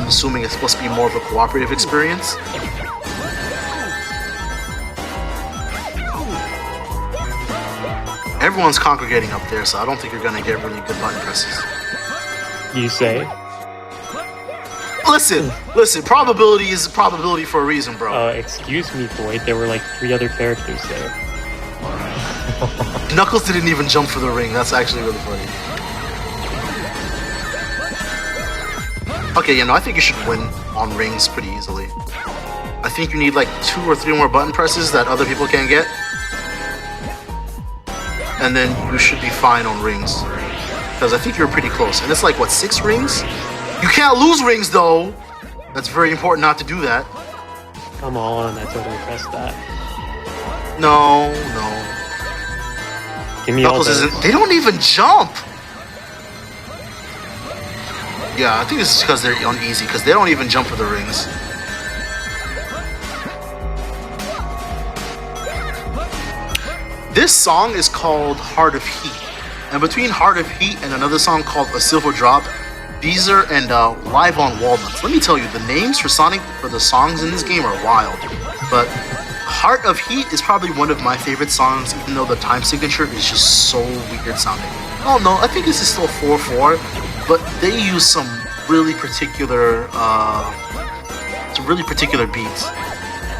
assuming it's supposed to be more of a cooperative experience. Everyone's congregating up there, so I don't think you're gonna get really good button presses. You say? Listen. Probability is probability for a reason, bro. Excuse me, Boyd. There were like 3 other characters there. Knuckles didn't even jump for the ring. That's actually really funny. Okay, I think you should win on rings pretty easily. I think you need like 2 or 3 more button presses that other people can't get. And then you should be fine on rings. Because I think you're pretty close. And it's like, what, 6 rings? You can't lose rings, though! That's very important not to do that. Come on, I totally pressed that. No. Give me Knuckles all those. isn't... They don't even jump! Yeah, I think this is because they're on easy, because they don't even jump for the rings. This song is called Heart of Heat. And between Heart of Heat and another song called A Silver Drop, Beezer and Live on Walnuts. Let me tell you, the names for the songs in this game are wild. But Heart of Heat is probably one of my favorite songs, even though the time signature is just so weird sounding. Oh no, I think this is still 4/4, but they use some really particular beats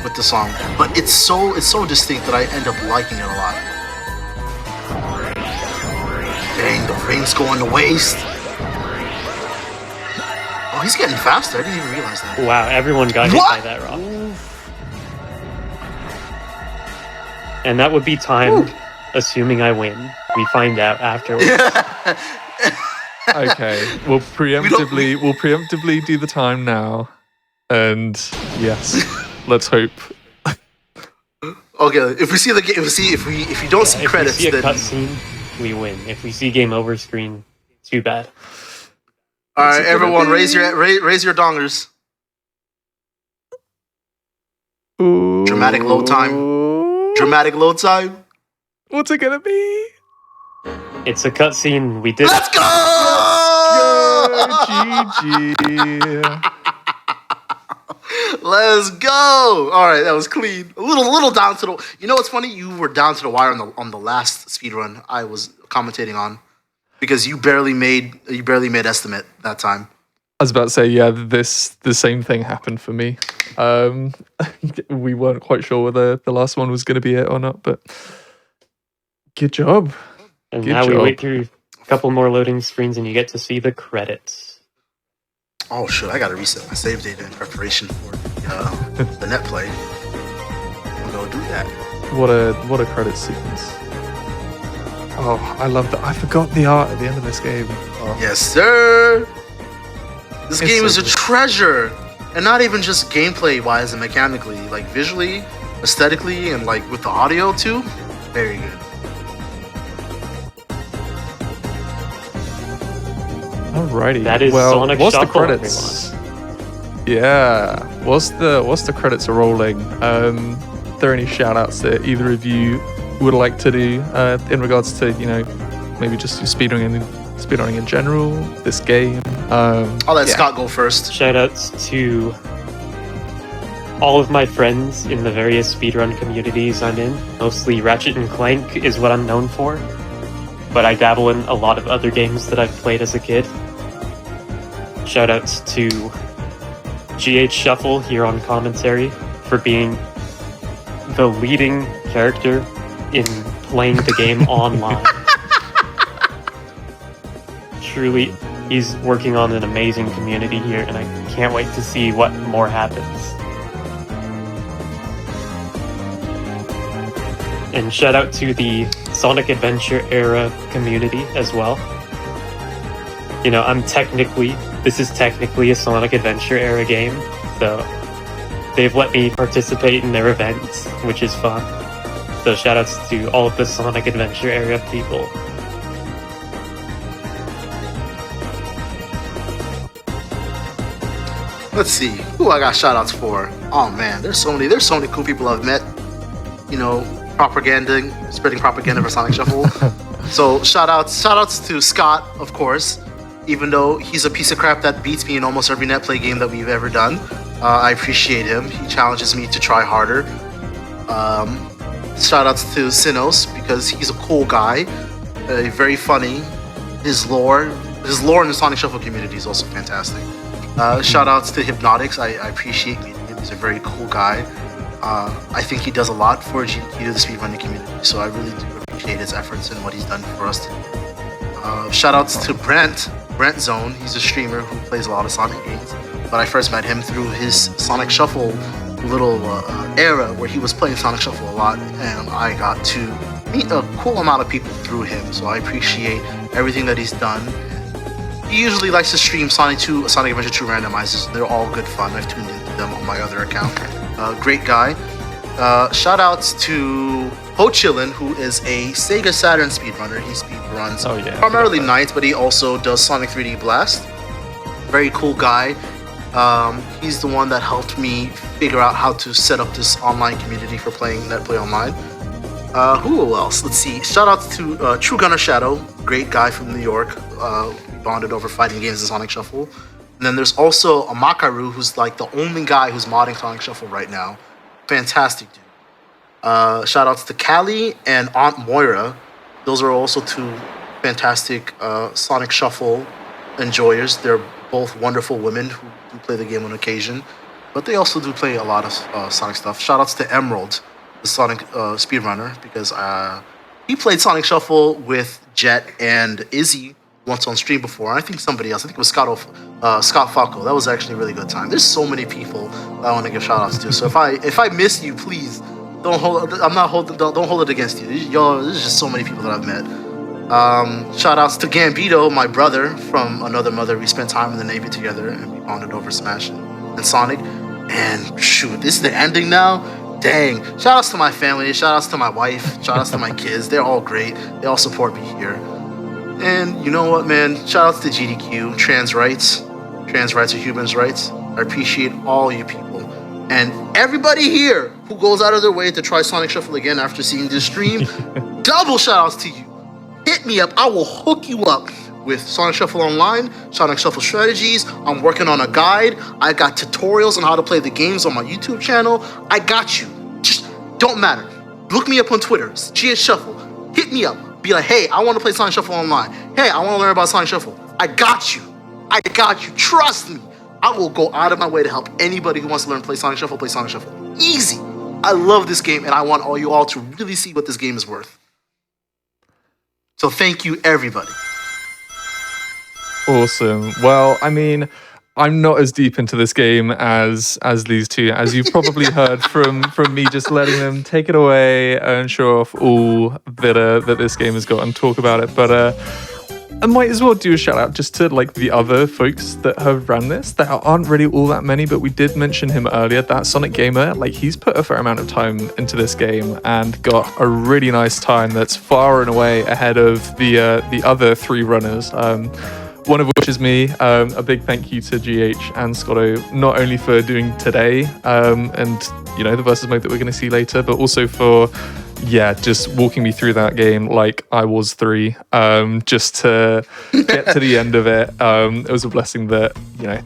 with the song. But it's so distinct that I end up liking it a lot. Dang, the ring's going to waste. Oh, he's getting faster. I didn't even realize that. Wow, everyone got hit by that rock. And that would be timed, assuming I win. We find out afterwards. Okay, we'll preemptively do the time now, and yes, let's hope. Okay, if we see the game, if you don't see credits, if we see a then cutscene, we win. If we see game over screen, too bad. all right, everyone, raise your dongers. Ooh. Dramatic load time. Dramatic load time. What's it gonna be? It's a cutscene. We did. Let's go! GG. Let's go! All right, that was clean. A little down to the. You know what's funny? You were down to the wire on the last speedrun I was commentating on, because you barely made estimate that time. I was about to say, yeah, the same thing happened for me. We weren't quite sure whether the last one was going to be it or not, but good job. And Good now we job. wait through a couple more loading screens, and you get to see the credits. Oh shit! I gotta reset my save data in preparation for the net play. I'm gonna do that. What a credit sequence. Oh, I love that. I forgot the art at the end of this game. Oh. Yes, sir. This It's game so is a good. treasure, and not even just gameplay wise and mechanically, like visually, aesthetically, and like with the audio too. Very good. Alrighty. That is well, Sonic what's the Shuffle, credits? Yeah. What's the credits are rolling? Are there any shout outs that either of you would like to do in regards to, maybe just speedrunning in general, this game? I'll let yeah. Scott go first. Shoutouts to all of my friends in the various speedrun communities I'm in. Mostly Ratchet and Clank is what I'm known for, but I dabble in a lot of other games that I've played as a kid. Shoutouts to GH Shuffle here on commentary for being the leading character in playing the game online. Truly, he's working on an amazing community here, and I can't wait to see what more happens. And shout out to the Sonic Adventure era community as well. This is technically a Sonic Adventure era game, so they've let me participate in their events, which is fun. So shout outs to all of the Sonic Adventure era people. Let's see who I got shout outs for. Oh man, there's so many cool people I've met. Spreading propaganda for Sonic Shuffle. So shout outs to Scott, of course. Even though he's a piece of crap that beats me in almost every net play game that we've ever done, I appreciate him. He challenges me to try harder. Shout outs to Sinos, because he's a cool guy, very funny. His lore his lore in the Sonic Shuffle community is also fantastic. Shout outs to Hypnotics. I appreciate meeting him. He's a very cool guy. I think he does a lot for GDQ, the speedrunning community. So I really do appreciate his efforts and what he's done for us today. Shout outs to Brent Zone. He's a streamer who plays a lot of Sonic games. But I first met him through his Sonic Shuffle little era where he was playing Sonic Shuffle a lot, and I got to meet a cool amount of people through him. So I appreciate everything that he's done. He usually likes to stream Sonic Adventure 2 randomizers. They're all good fun. I've tuned into them on my other account. Great guy. Shout outs to Ho Chillin, who is a Sega Saturn speedrunner. He speedruns primarily nights, but he also does Sonic 3D Blast. Very cool guy. He's the one that helped me figure out how to set up this online community for playing NetPlay Online. Who else? Let's see. Shout outs to True Gunner Shadow, great guy from New York. We bonded over fighting games in Sonic Shuffle. And then there's also a Makaru, who's like the only guy who's modding Sonic Shuffle right now. Fantastic dude. Shout outs to Callie and Aunt Moira. Those are also two fantastic Sonic Shuffle enjoyers. They're both wonderful women who do play the game on occasion, but they also do play a lot of Sonic stuff. Shout outs to Emerald, the Sonic speedrunner, because he played Sonic Shuffle with Jet and Izzy once on stream before. I think somebody else. I think it was Scott Falco. That was actually a really good time. There's so many people that I want to give shout outs to. So if I miss you, please don't hold it against you. Y'all, there's just so many people that I've met. Shout outs to Gambito, my brother from another mother. We spent time in the Navy together and we bonded over Smash and Sonic. And shoot, this is the ending now? Dang. Shout outs to my family, shout outs to my wife, shout outs to my kids. They're all great. They all support me here. And you know what, man? Shout outs to GDQ, trans rights are humans' rights. I appreciate all you people. And everybody here who goes out of their way to try Sonic Shuffle again after seeing this stream, double shout outs to you. Hit me up. I will hook you up with Sonic Shuffle Online, Sonic Shuffle Strategies. I'm working on a guide. I got tutorials on how to play the games on my YouTube channel. I got you. Just don't matter. Look me up on Twitter. It's GS Shuffle. Hit me up. Be like, hey, I want to play Sonic Shuffle Online. Hey, I want to learn about Sonic Shuffle. I got you. I got you. Trust me. I will go out of my way to help anybody who wants to learn to play Sonic Shuffle, play Sonic Shuffle. Easy. I love this game, and I want all you all to really see what this game is worth. So thank you, everybody. Awesome. Well, I mean, I'm not as deep into this game as these two, as you've probably heard from me just letting them take it away and show off all that this game has got and talk about it. But I might as well do a shout out just to like the other folks that have run this. There aren't really all that many, but we did mention him earlier. That Sonic Gamer, like he's put a fair amount of time into this game and got a really nice time that's far and away ahead of the other three runners. One of which is me. A big thank you to GH and Scotto, not only for doing today and you know the versus mode that we're going to see later, but also for just walking me through that game like I was 3, just to get to the end of it. It was a blessing that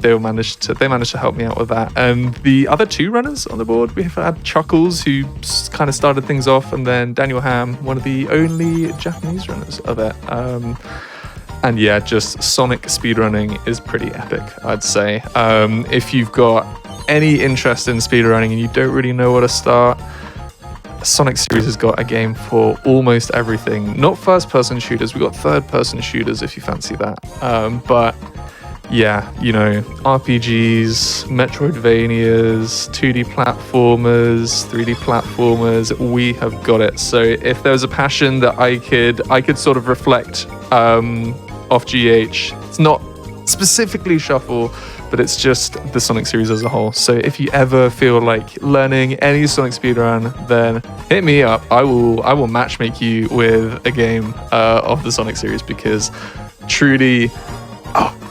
they managed to help me out with that. And the other 2 runners on the board, we've had Chuckles, who kind of started things off, and then Daniel Ham, one of the only Japanese runners of it. And just Sonic speedrunning is pretty epic, I'd say. If you've got any interest in speedrunning and you don't really know where to start, Sonic series has got a game for almost everything. Not first-person shooters, we've got third-person shooters if you fancy that. But RPGs, Metroidvanias, 2D platformers, 3D platformers, we have got it. So if there's a passion that I could sort of reflect off GH, it's not specifically Shuffle, but it's just the Sonic series as a whole. So if you ever feel like learning any Sonic speedrun, then hit me up. I will matchmake you with a game of the Sonic series, because truly,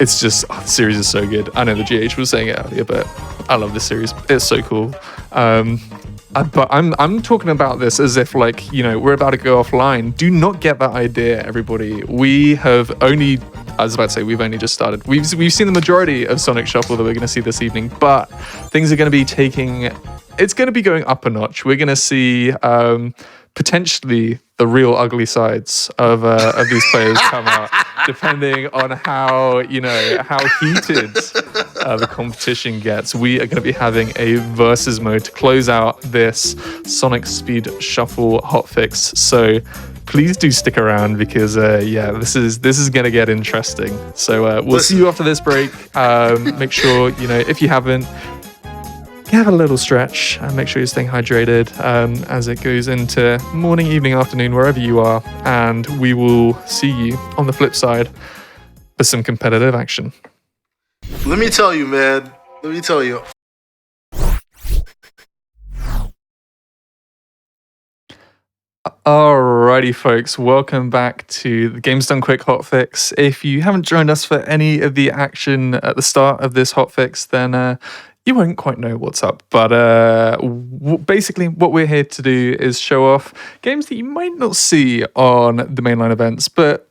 it's just, the series is so good. I know the GH was saying it earlier, but I love this series. It's so cool. But I'm talking about this as if we're about to go offline. Do not get that idea, everybody. We've only just started. We've seen the majority of Sonic Shuffle that we're going to see this evening, but things are going to be it's going to be going up a notch. We're going to see potentially the real ugly sides of these players come out, depending on how heated the competition gets. We are going to be having a versus mode to close out this Sonic Speed Shuffle hotfix. So please do stick around because this is going to get interesting. So we'll see you after this break. Make sure if you haven't, have a little stretch and make sure you're staying hydrated as it goes into morning, evening, afternoon, wherever you are. And we will see you on the flip side for some competitive action. Let me tell you, man. Let me tell you. Alrighty, folks, welcome back to the Games Done Quick hotfix. If you haven't joined us for any of the action at the start of this hotfix, then you won't quite know what's up. But basically, what we're here to do is show off games that you might not see on the mainline events, but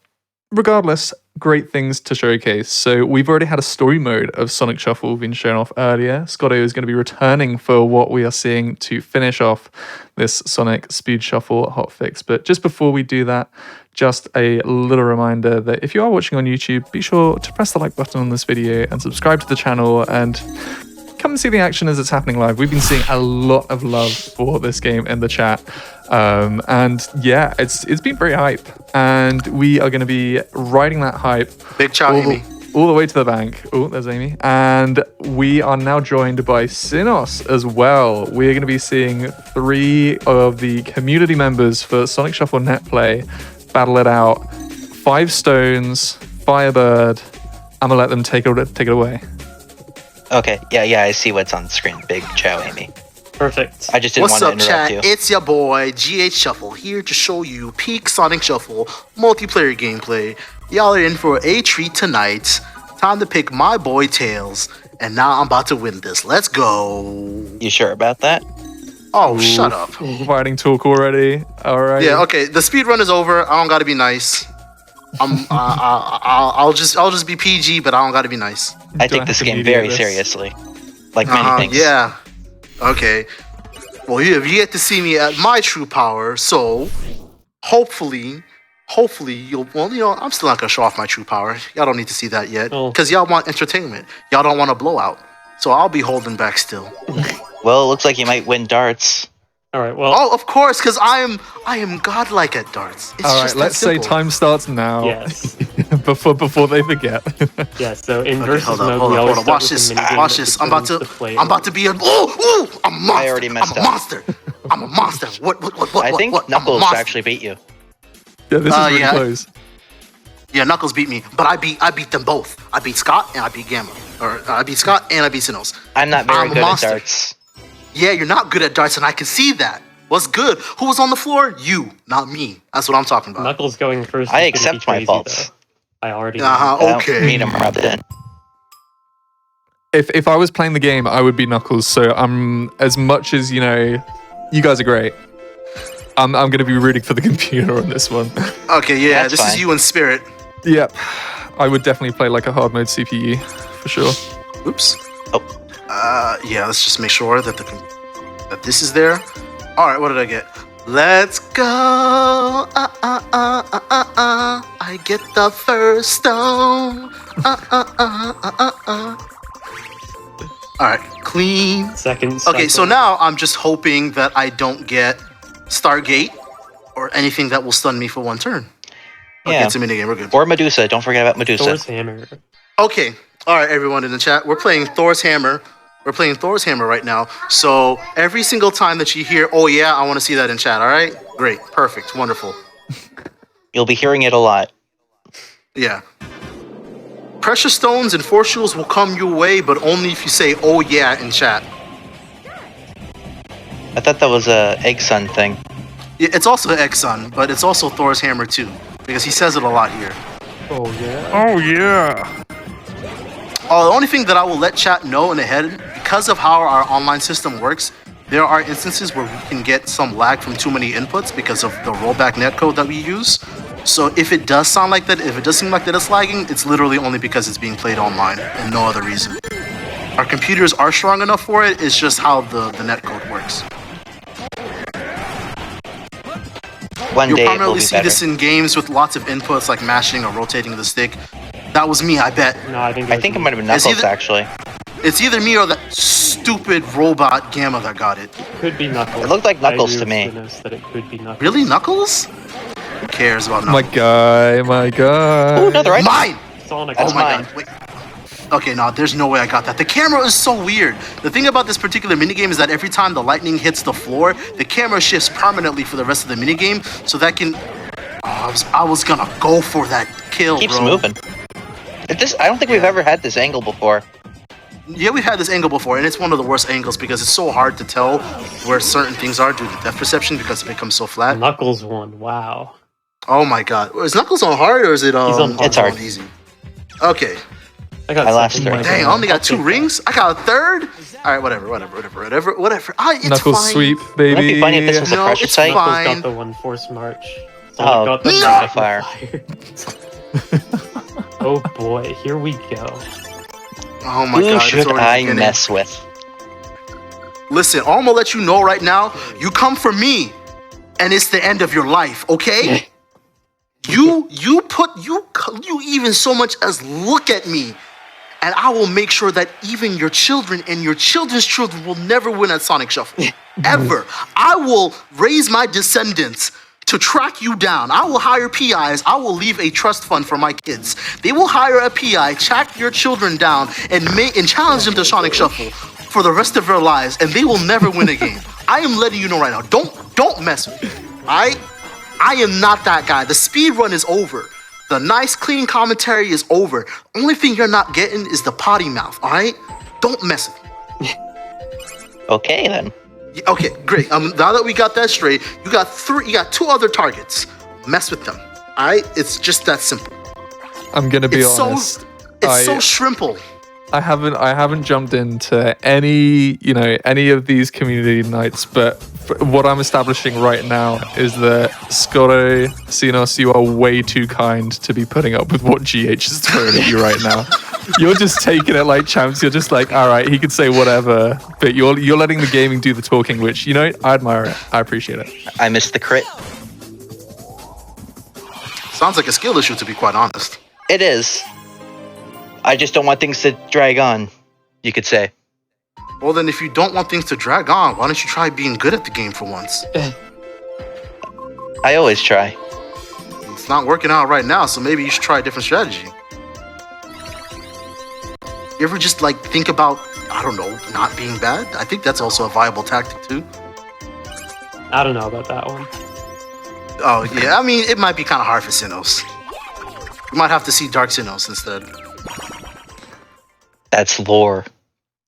regardless, great things to showcase. So we've already had a story mode of Sonic Shuffle being shown off earlier. Scotto is going to be returning for what we are seeing to finish off this Sonic Speed Shuffle hotfix. But just before we do that, just a little reminder that if you are watching on YouTube, be sure to press the like button on this video and subscribe to the channel and come and see the action as it's happening live. We've been seeing a lot of love for this game in the chat. And yeah, it's been very hype. And we are going to be riding that hype. Big ciao, Amy. All the way to the bank. Oh, there's Amy. And we are now joined by Sinos as well. We're going to be seeing 3 of the community members for Sonic Shuffle Netplay battle it out. 5 Stones, Firebird. I'm going to let them take it away. Okay, yeah, I see what's on the screen. Big ciao, Amy. Perfect. I just didn't What's want to up, interrupt chat? you. It's your boy, GH Shuffle, here to show you peak Sonic Shuffle multiplayer gameplay. Y'all are in for a treat tonight. Time to pick my boy Tails, and now I'm about to win this. Let's go. You sure about that? Oh, shut up. Fighting talk already. All right. Yeah, okay. The speed run is over. I don't gotta be nice. I'll just be PG, but I don't gotta be nice. I take this game very seriously. Like many things. Yeah. Okay. Well, you have yet to see me at my true power, so hopefully you'll. Well, I'm still not gonna show off my true power. Y'all don't need to see that yet, because y'all want entertainment. Y'all don't want a blowout, so I'll be holding back still. Well, it looks like you might win darts. All right. Well. Oh, of course, because I am godlike at darts. It's All right. just Let's say time starts now. Yes. before they forget. Yeah. So in versus hold mode, on. we always Watch start this. with a minigame Watch that this. I'm about determines the player. to be a. Ooh, I'm a monster. I already messed I'm a up. monster. I'm a monster. What? I think what? I'm a Knuckles monster. actually beat you. Yeah, this is really yeah. close. Yeah, Knuckles beat me, but I beat them both. I beat Scott and I beat Gamma. Or I beat Scott and I beat Sinos. I'm not very I'm a good monster. at darts. Yeah, you're not good at darts, and I can see that. What's good? Who was on the floor? You, not me. That's what I'm talking about. Knuckles going first. I is gonna be accept my crazy, faults. though. I already. Uh-huh. I don't Okay. mean I'm rubbed in. If I was playing the game, I would be Knuckles. So I'm as much as you guys are great. I'm going to be rooting for the computer on this one. Okay, yeah, That's this is fine. you in spirit. Yep, I would definitely play like a hard mode CPU for sure. Oops. Oh. Yeah, let's just make sure that that this is there. All right, what did I get? Let's go. I get the first stone. All right, clean. Second. Okay, so now I'm just hoping that I don't get Stargate or anything that will stun me for one turn. Okay, Yeah. it's a minigame. We're good. Or Medusa. Don't forget about Medusa. Thor's hammer. Okay. All right, everyone in the chat. We're playing Thor's Hammer. We're playing Thor's Hammer right now. So every single time that you hear, oh yeah, I want to see that in chat. All right? Great. Perfect. Wonderful. You'll be hearing it a lot. Yeah. Precious stones and force shields will come your way, but only if you say, oh yeah, in chat. I thought that was a Egg Sun thing. Yeah, it's also Exxon, but it's also Thor's Hammer too, because he says it a lot here. Oh yeah. Oh yeah. Oh, the only thing that I will let chat know in ahead, because of how our online system works, there are instances where we can get some lag from too many inputs because of the rollback netcode that we use. So if it does sound like that, if it does seem like that it's lagging, it's literally only because it's being played online and no other reason. Our computers are strong enough for it, it's just how the netcode works. One You'll day it will primarily be see better. this in games with lots of inputs like mashing or rotating the stick. That was me, I bet. No, I think I think it might have been Is he Knuckles, the- actually. It's either me or that stupid robot Gamma that got it. could be Knuckles. It looked like Knuckles I agree to me. with Dennis that it could be Knuckles. Really, Knuckles? Who cares about My Knuckles? guy, my guy. Oh, another item. Mine! Sonic. Oh That's my mine. god, wait. Okay, no, there's no way I got that. The camera is so weird. The thing about this particular minigame is that every time the lightning hits the floor, the camera shifts permanently for the rest of the minigame, so that can... Oh, I was gonna go for that kill, Keeps bro. moving. I don't think we've ever had this angle before. Yeah, we've had this angle before, and it's one of the worst angles because it's so hard to tell where certain things are due to depth perception because it becomes so flat. Knuckles won. Wow. Oh my god. Is Knuckles on hard or is it He's on hard. It's hard. easy? Okay. I got I lost second. third. Dang, I only got I'll 2 take rings? I got a third? Alright, whatever. It's Knuckles fine. sweep, Wouldn't baby. it be funny if this was a No, pressure it's site? fine. that. Knuckles got the one force march. Sonic Oh, got the no. fire. Oh boy, here we go. Oh my Who god. it's should already I beginning. mess with? Listen, all I'm gonna let you know right now, you come for me, and it's the end of your life, okay? you even so much as look at me, and I will make sure that even your children and your children's children will never win at Sonic Shuffle. Ever. I will raise my descendants to track you down. I will hire PIs. I will leave a trust fund for my kids. They will hire a PI, track your children down, and challenge them to Sonic Shuffle for the rest of their lives, and they will never win a game. I am letting you know right now. Don't mess with me. I am not that guy. The speed run is over. The nice, clean commentary is over. Only thing you're not getting is the potty mouth. All right? Don't mess with me. Okay, then. Yeah, okay, great. Now that we got that straight, you got 2 other targets. Mess with them. All right? It's just that simple. I'm gonna be It's honest. It's so shrimple. I haven't jumped into any of these community nights, but what I'm establishing right now is that Skoro, Sinos, you are way too kind to be putting up with what GH is throwing at you right now. You're just taking it like champs. You're just like, all right, he could say whatever, but you're letting the gaming do the talking, which, I admire it. I appreciate it. I missed the crit. Sounds like a skill issue, to be quite honest. It is. I just don't want things to drag on, you could say. Well, then, if you don't want things to drag on, why don't you try being good at the game for once? I always try. It's not working out right now, so maybe you should try a different strategy. You ever just, think about, I don't know, not being bad? I think that's also a viable tactic, too. I don't know about that one. Oh, yeah, I mean, it might be kind of hard for Sinos. You might have to see Dark Sinos instead. That's lore.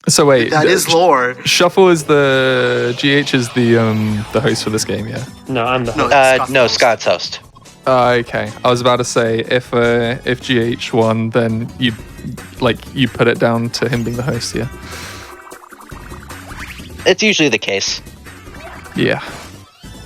So wait, That is lore. Shuffle is the GH is the host for this game, yeah. No, I'm the No, host. No, Scott's host. Okay, I was about to say if GH won, then you put it down to him being the host, yeah. It's usually the case. Yeah,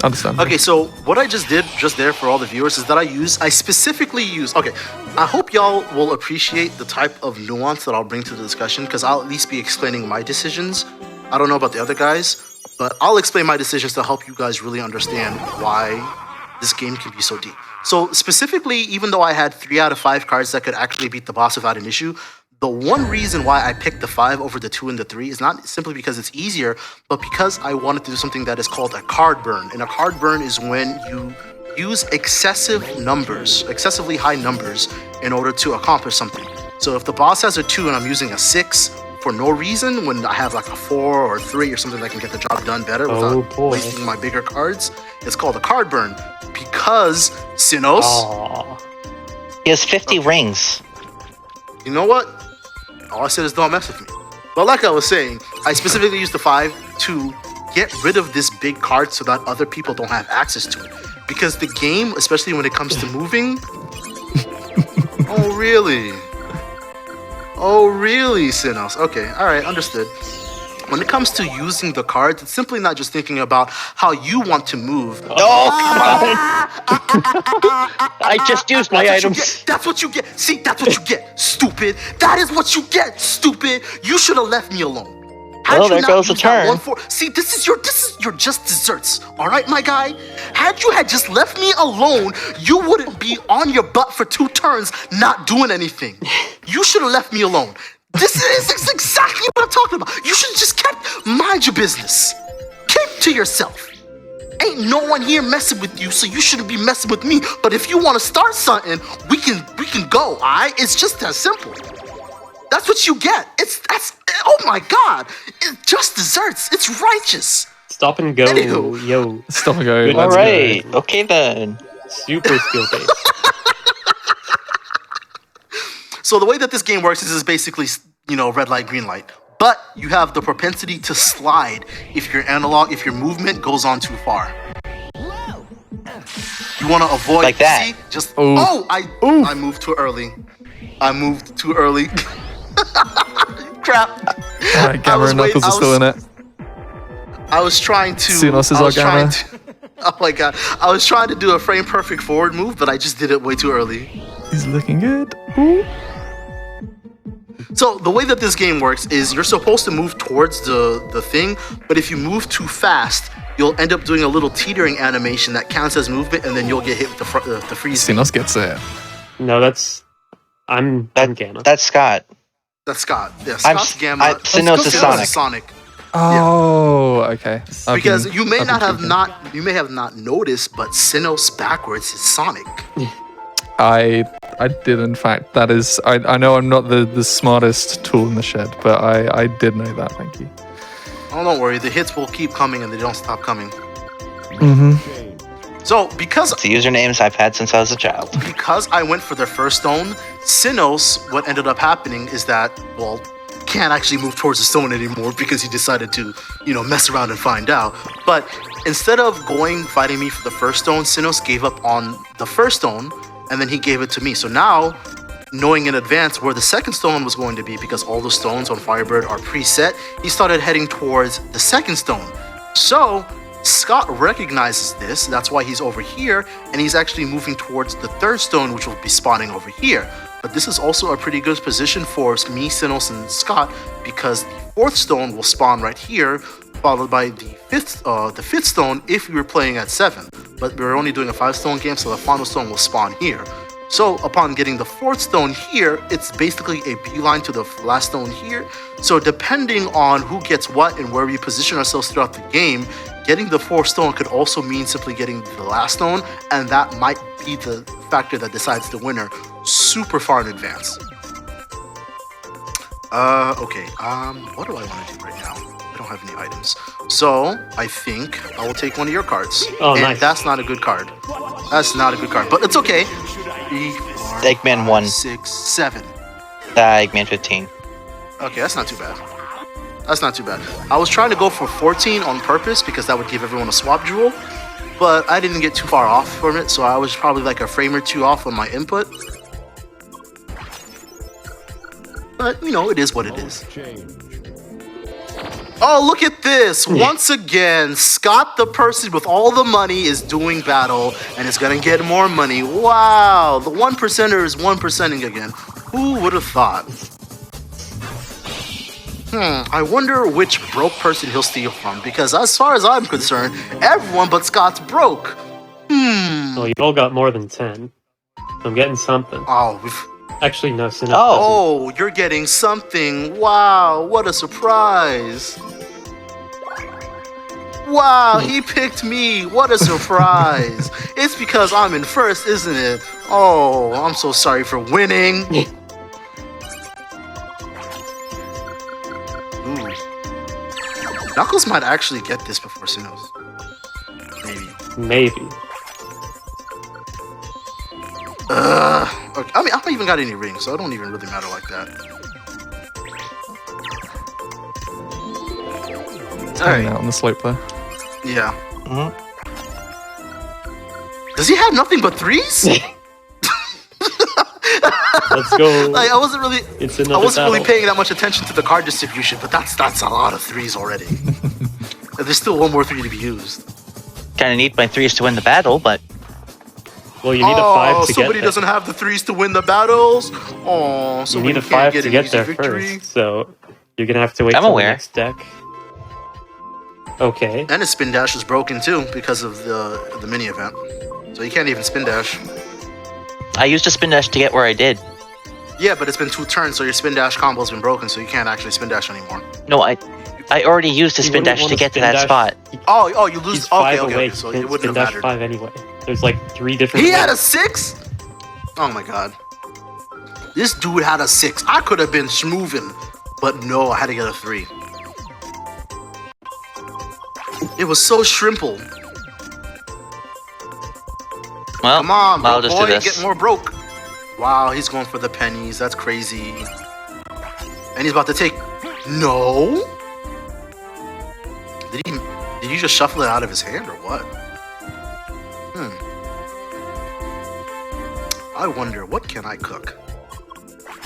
understand. Okay, so what I just did just there for all the viewers is that I specifically use, okay, I hope y'all will appreciate the type of nuance that I'll bring to the discussion because I'll at least be explaining my decisions. I don't know about the other guys, but I'll explain my decisions to help you guys really understand why this game can be so deep. So specifically, even though I had 3 out of 5 cards that could actually beat the boss without an issue, the one reason why I picked the 5 over the 2 and the 3 is not simply because it's easier, but because I wanted to do something that is called a card burn. And a card burn is when you use excessively high numbers in order to accomplish something. So if the boss has a 2 and I'm using a 6 for no reason, when I have a 4 or 3 or something that can get the job done better without wasting my bigger cards, it's called a card burn. Because Sinos, He has 50 rings. you know what? All I said is don't mess with me. But like I was saying, I specifically used the 5 to get rid of this big card so that other people don't have access to it. Because the game, especially when it comes to moving... Oh, really? Oh, really, Sinos? Okay, alright, understood. When it comes to using the cards, it's simply not just thinking about how you want to move. Oh, come on! I just used my items. That's what you get. See, that's what you get, stupid. That is what you get, stupid. You should have left me alone. Well, there goes the turn. See, this is your just desserts. All right, my guy. Had you had just left me alone, you wouldn't be on your butt for 2 turns, not doing anything. You should have left me alone. This is exactly what I'm talking about. You should have just kept mind your business. Keep to yourself. Ain't no one here messing with you, so you shouldn't be messing with me. But if you want to start something, we can go. All right? It's just that simple. That's what you get. Oh my God. It's just desserts. It's righteous. Stop and go, Anywho. yo. Stop and go. Good. Let's All go. right. Okay then. Super skill based. So the way that this game works is basically, red light, green light. But you have the propensity to slide if your movement goes on too far. You want to avoid Like that. See, just Oh. I moved too early. Crap. All right, Gamma and Knuckles are still in it. I was trying to. Xenos is I our was trying Gamma. Oh my God! I was trying to do a frame perfect forward move, but I just did it way too early. He's looking good. Ooh. So the way that this game works is you're supposed to move towards the thing, but if you move too fast, you'll end up doing a little teetering animation that counts as movement, and then you'll get hit with the freeze. Xenos gets it. No, I'm Gamma. That's Scott. That's Scott. Yeah, I'm Scott's Gamma. Sinnoh's is Sinnoh's Sonic. Oh, okay. Because you may have not noticed, but Sinnoh's backwards is Sonic. I did, in fact. That is, I know I'm not the smartest tool in the shed, but I did know that. Thank you. Oh, don't worry. The hits will keep coming, and they don't stop coming. Mm-hmm. So because It's the usernames I've had since I was a child. because I went for their first stone, Sinnoh's, what ended up happening is that, well, can't actually move towards the stone anymore because he decided to, mess around and find out. But instead of fighting me for the first stone, Sinnoh's gave up on the first stone, and then he gave it to me. So now, knowing in advance where the second stone was going to be, because all the stones on Firebird are preset, he started heading towards the second stone. So Scott recognizes this, that's why he's over here, and he's actually moving towards the third stone, which will be spawning over here. But this is also a pretty good position for me, Sinnoh's, and Scott, because the fourth stone will spawn right here, followed by the fifth stone if we were playing at 7. But we're only doing a 5-stone game, so the final stone will spawn here. So upon getting the fourth stone here, it's basically a beeline to the last stone here. So depending on who gets what and where we position ourselves throughout the game, getting the fourth stone could also mean simply getting the last stone, and that might be the factor that decides the winner super far in advance. Okay, what do I want to do right now? I don't have any items. So, I think I will take one of your cards. Oh, and nice. that's not a good card. That's not a good card, but it's okay. 3, 4, Eggman 1. 6, 7. Eggman 15. Okay, that's not too bad. That's not too bad. I was trying to go for 14 on purpose because that would give everyone a swap jewel, but I didn't get too far off from it, so I was probably like a frame or two off on my input. But, it is what it is. Oh, look at this. Once again, Scott, the person with all the money, is doing battle and is going to get more money. Wow. The 1%er is 1%ing again. Who would have thought? I wonder which broke person he'll steal from, because as far as I'm concerned, everyone but Scott's broke. Well, you all got more than 10. I'm getting something. Oh, Actually, no, Sinnoh. Oh, you're getting something. Wow, what a surprise. Wow, he picked me. What a surprise. It's because I'm in first, isn't it? Oh, I'm so sorry for winning. Ooh. Knuckles might actually get this before Sinnoh's. Maybe. Okay. I mean, I haven't even got any rings, so it don't even really matter like that. Hanging out on the slope there. Yeah. Does he have nothing but 3s? Let's go. Like, I wasn't really battle. paying that much attention to the card distribution, but that's a lot of 3s already. And there's still one more 3 to be used. Kind of need my 3s to win the battle, but Well, you need a 5 to get somebody there. doesn't have the 3s to win the battles. Oh, You somebody need a can't 5 get to an get easy there victory. first. So You're gonna have to wait I'm till aware. the next deck. Okay. And his spin dash is broken too because of the mini event. So you can't even spin dash. I used a spin dash to get where I did. Yeah, but it's been 2 turns, so your spin dash combo's been broken, so you can't actually spin dash anymore. No, I already used a You spin wouldn't dash want to to get to spin that dash. spot. Oh, you lose. He's Okay, 5 okay, away. okay, so Can't it wouldn't spin have dash mattered. 5 anyway. There's like 3 different. He had a ways. 6? Oh my god. This dude had a 6. I could have been schmoovin', but no, I had to get a 3. It was so shrimple. Well, Come on, I'll bro, just do boy, this. get more broke. Wow, he's going for the pennies. That's crazy. And he's about to take. No. Did you just shuffle it out of his hand or what? I wonder, what can I cook?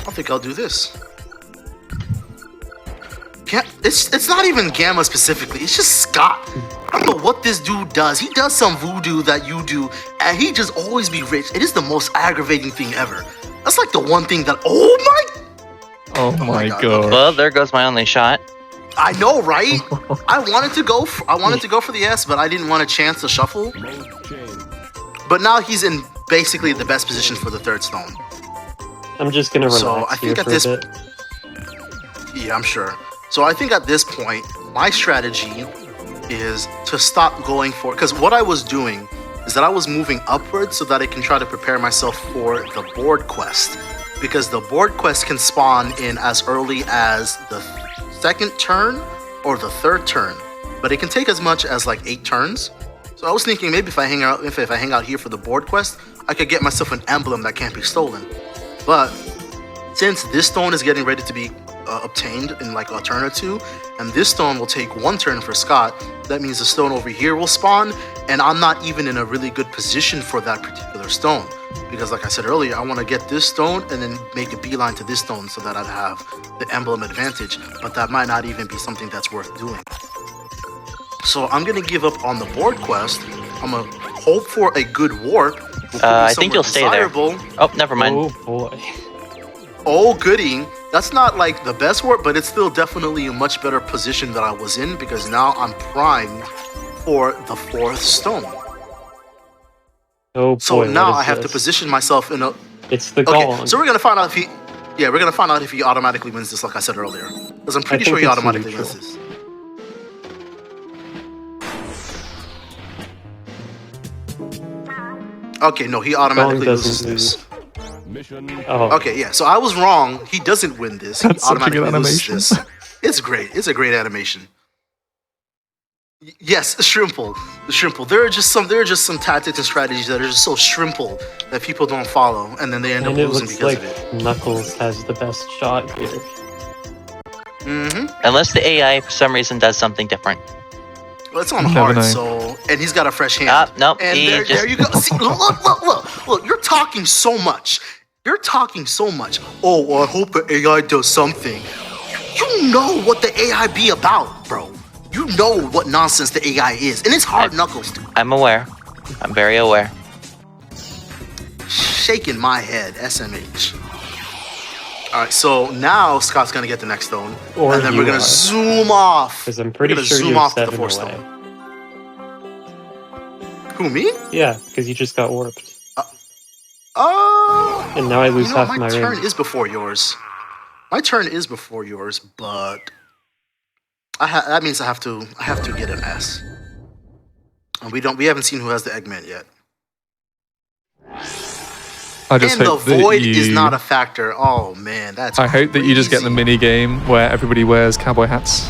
I think I'll do this. It's not even Gamma specifically. It's just Scott. I don't know what this dude does. He does some voodoo that you do, and he just always be rich. It is the most aggravating thing ever. That's like the one thing that. Oh my God. god. Well, there goes my only shot. I know, right? I wanted to go for the S, but I didn't want a chance to shuffle. But now he's in basically the best position for the 3rd stone. I'm just gonna relax So I think here at for this, a bit. yeah, I'm sure. So I think at this point, my strategy is to stop going for, because what I was doing is that I was moving upwards so that I can try to prepare myself for the board quest, because the board quest can spawn in as early as the 2nd turn or the 3rd turn, but it can take as much as like 8 turns. So I was thinking maybe if I hang out here for the board quest, I could get myself an emblem that can't be stolen. But since this stone is getting ready to be obtained in like a turn or 2, and this stone will take 1 turn for Scott, that means the stone over here will spawn, and I'm not even in a really good position for that particular stone, because like I said earlier, I want to get this stone and then make a beeline to this stone so that I'd have the emblem advantage, but that might not even be something that's worth doing. So I'm gonna give up on the board quest. I'm gonna hope for a good warp. I think you'll stay there. Oh, never mind. Oh boy. Oh goody. That's not like the best warp, but it's still definitely a much better position that I was in, because now I'm primed for the 4th stone. Oh boy. So now what is I have to this? position myself in a. It's the Okay, gong. so we're gonna find out if he. Yeah, we're gonna find out if he automatically wins this, like I said earlier, because I'm pretty think sure he it's automatically neutral. wins this. Okay, no, he automatically doesn't loses this. Oh. Okay, yeah, so I was wrong. He doesn't win this. He That's such a good automatically loses animation. this. It's great. It's a great animation. Yes, shrimple. The shrimple. There are just some tactics and strategies that are just so shrimple that people don't follow, and then they end up And it losing looks because like of it. Knuckles has the best shot here. Mm-hmm. Unless the AI for some reason does something different. Well, it's on Never hard, know. so, and he's got a fresh hand. Nope. And He there, just... there you go. See, look, you're talking so much. You're talking so much. Oh, well, I hope the AI does something. You know what the AI be about, bro. You know what nonsense the AI is. And it's hard knuckles, dude. I'm aware. I'm very aware. Shaking my head, SMH. Alright, so now Scott's gonna get the next stone. Or and then you we're gonna are. zoom off. Because I'm pretty We're gonna sure zoom you're off to the 7 fourth away. stone. Who, me? Yeah, because you just got warped. Oh. And now I lose half my my turn ring. is before yours. My turn is before yours, but that means I have to get an S. And we haven't seen who has the Eggman yet. I just And the hope that void you, is not a factor. Oh man, that's I hope that you just get the crazy. mini game where everybody wears cowboy hats,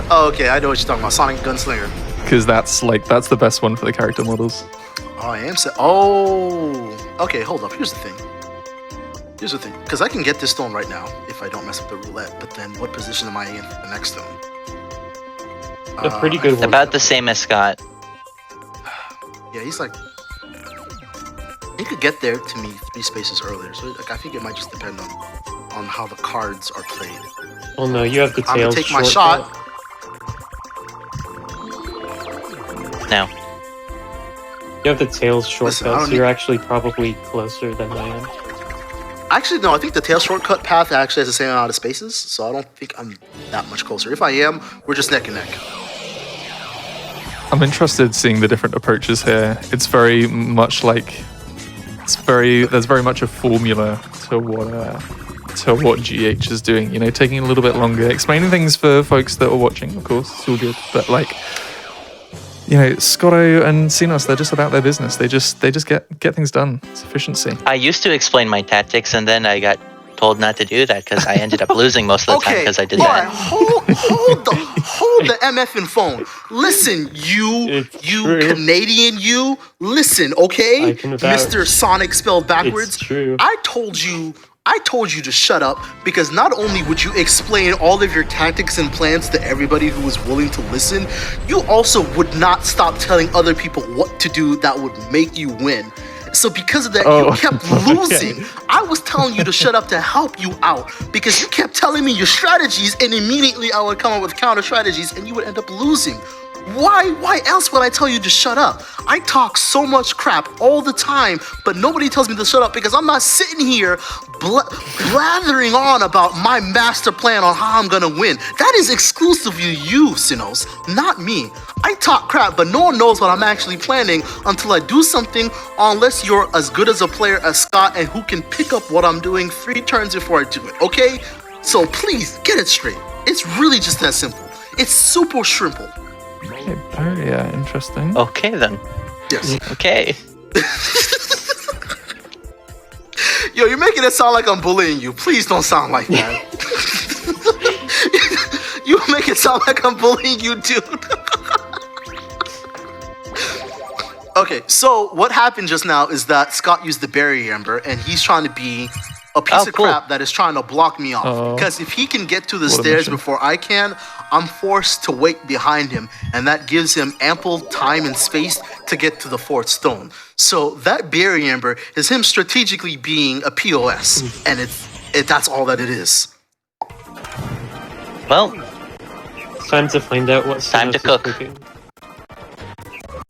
Oh, okay, I know what you're talking about. Sonic Gunslinger. because that's the best one for the character models. Oh, I am set. Oh, okay. Hold up. Here's the thing. Because I can get this stone right now if I don't mess up the roulette. But then, what position am I in for the next stone? A pretty good one. About the same as Scott. Yeah, he's like. He could get there to me 3 spaces earlier. So like, I think it might just depend on how the cards are played. Oh no, you have the I'm tails gonna take my shortcut. shot. No. You have the tails shortcut, I don't so you're actually probably closer than I am. Actually, no, I think the tail shortcut path actually has the same amount of spaces, so I don't think I'm that much closer. If I am, we're just neck and neck. I'm interested seeing the different approaches here. It's very much like there's very much a formula to what GH is doing. You know, taking a little bit longer, explaining things for folks that are watching. Of course, it's all good, but like, you know, Scotto and Sinos, they're just about their business. They just get things done. It's efficiency. I used to explain my tactics, and then I got told not to do that because I ended up losing most of the time because I did that. Hold the MFing phone. Listen, you true. Canadian, you listen, okay? I can vouch. Mr. Sonic spelled backwards. It's true. I told you to shut up because not only would you explain all of your tactics and plans to everybody who was willing to listen, you also would not stop telling other people what to do that would make you win. So because of that, you kept losing. I was telling you to shut up to help you out because you kept telling me your strategies and immediately I would come up with counter strategies and you would end up losing. Why else would I tell you to shut up? I talk so much crap all the time, but nobody tells me to shut up because I'm not sitting here blathering on about my master plan on how I'm gonna win. That is exclusively you, Sinos, not me. I talk crap, but no one knows what I'm actually planning until I do something, unless you're as good as a player as Scott and who can pick up what I'm doing 3 turns before I do it, okay? So please, get it straight. It's really just that simple. It's super simple. Okay, very interesting. Okay, then. Yes. Okay. Yo, you're making it sound like I'm bullying you. Please don't sound like that. You make it sound like I'm bullying you, dude. Okay, so what happened just now is that Scott used the barrier ember, and he's trying to be a piece of crap that is trying to block me off. Because if he can get to the stairs before I can, I'm forced to wait behind him, and that gives him ample time and space to get to the 4th stone. So that barrier ember is him strategically being a POS, and that's all that it is. Well, It's time to find out what's time to cook. cooking.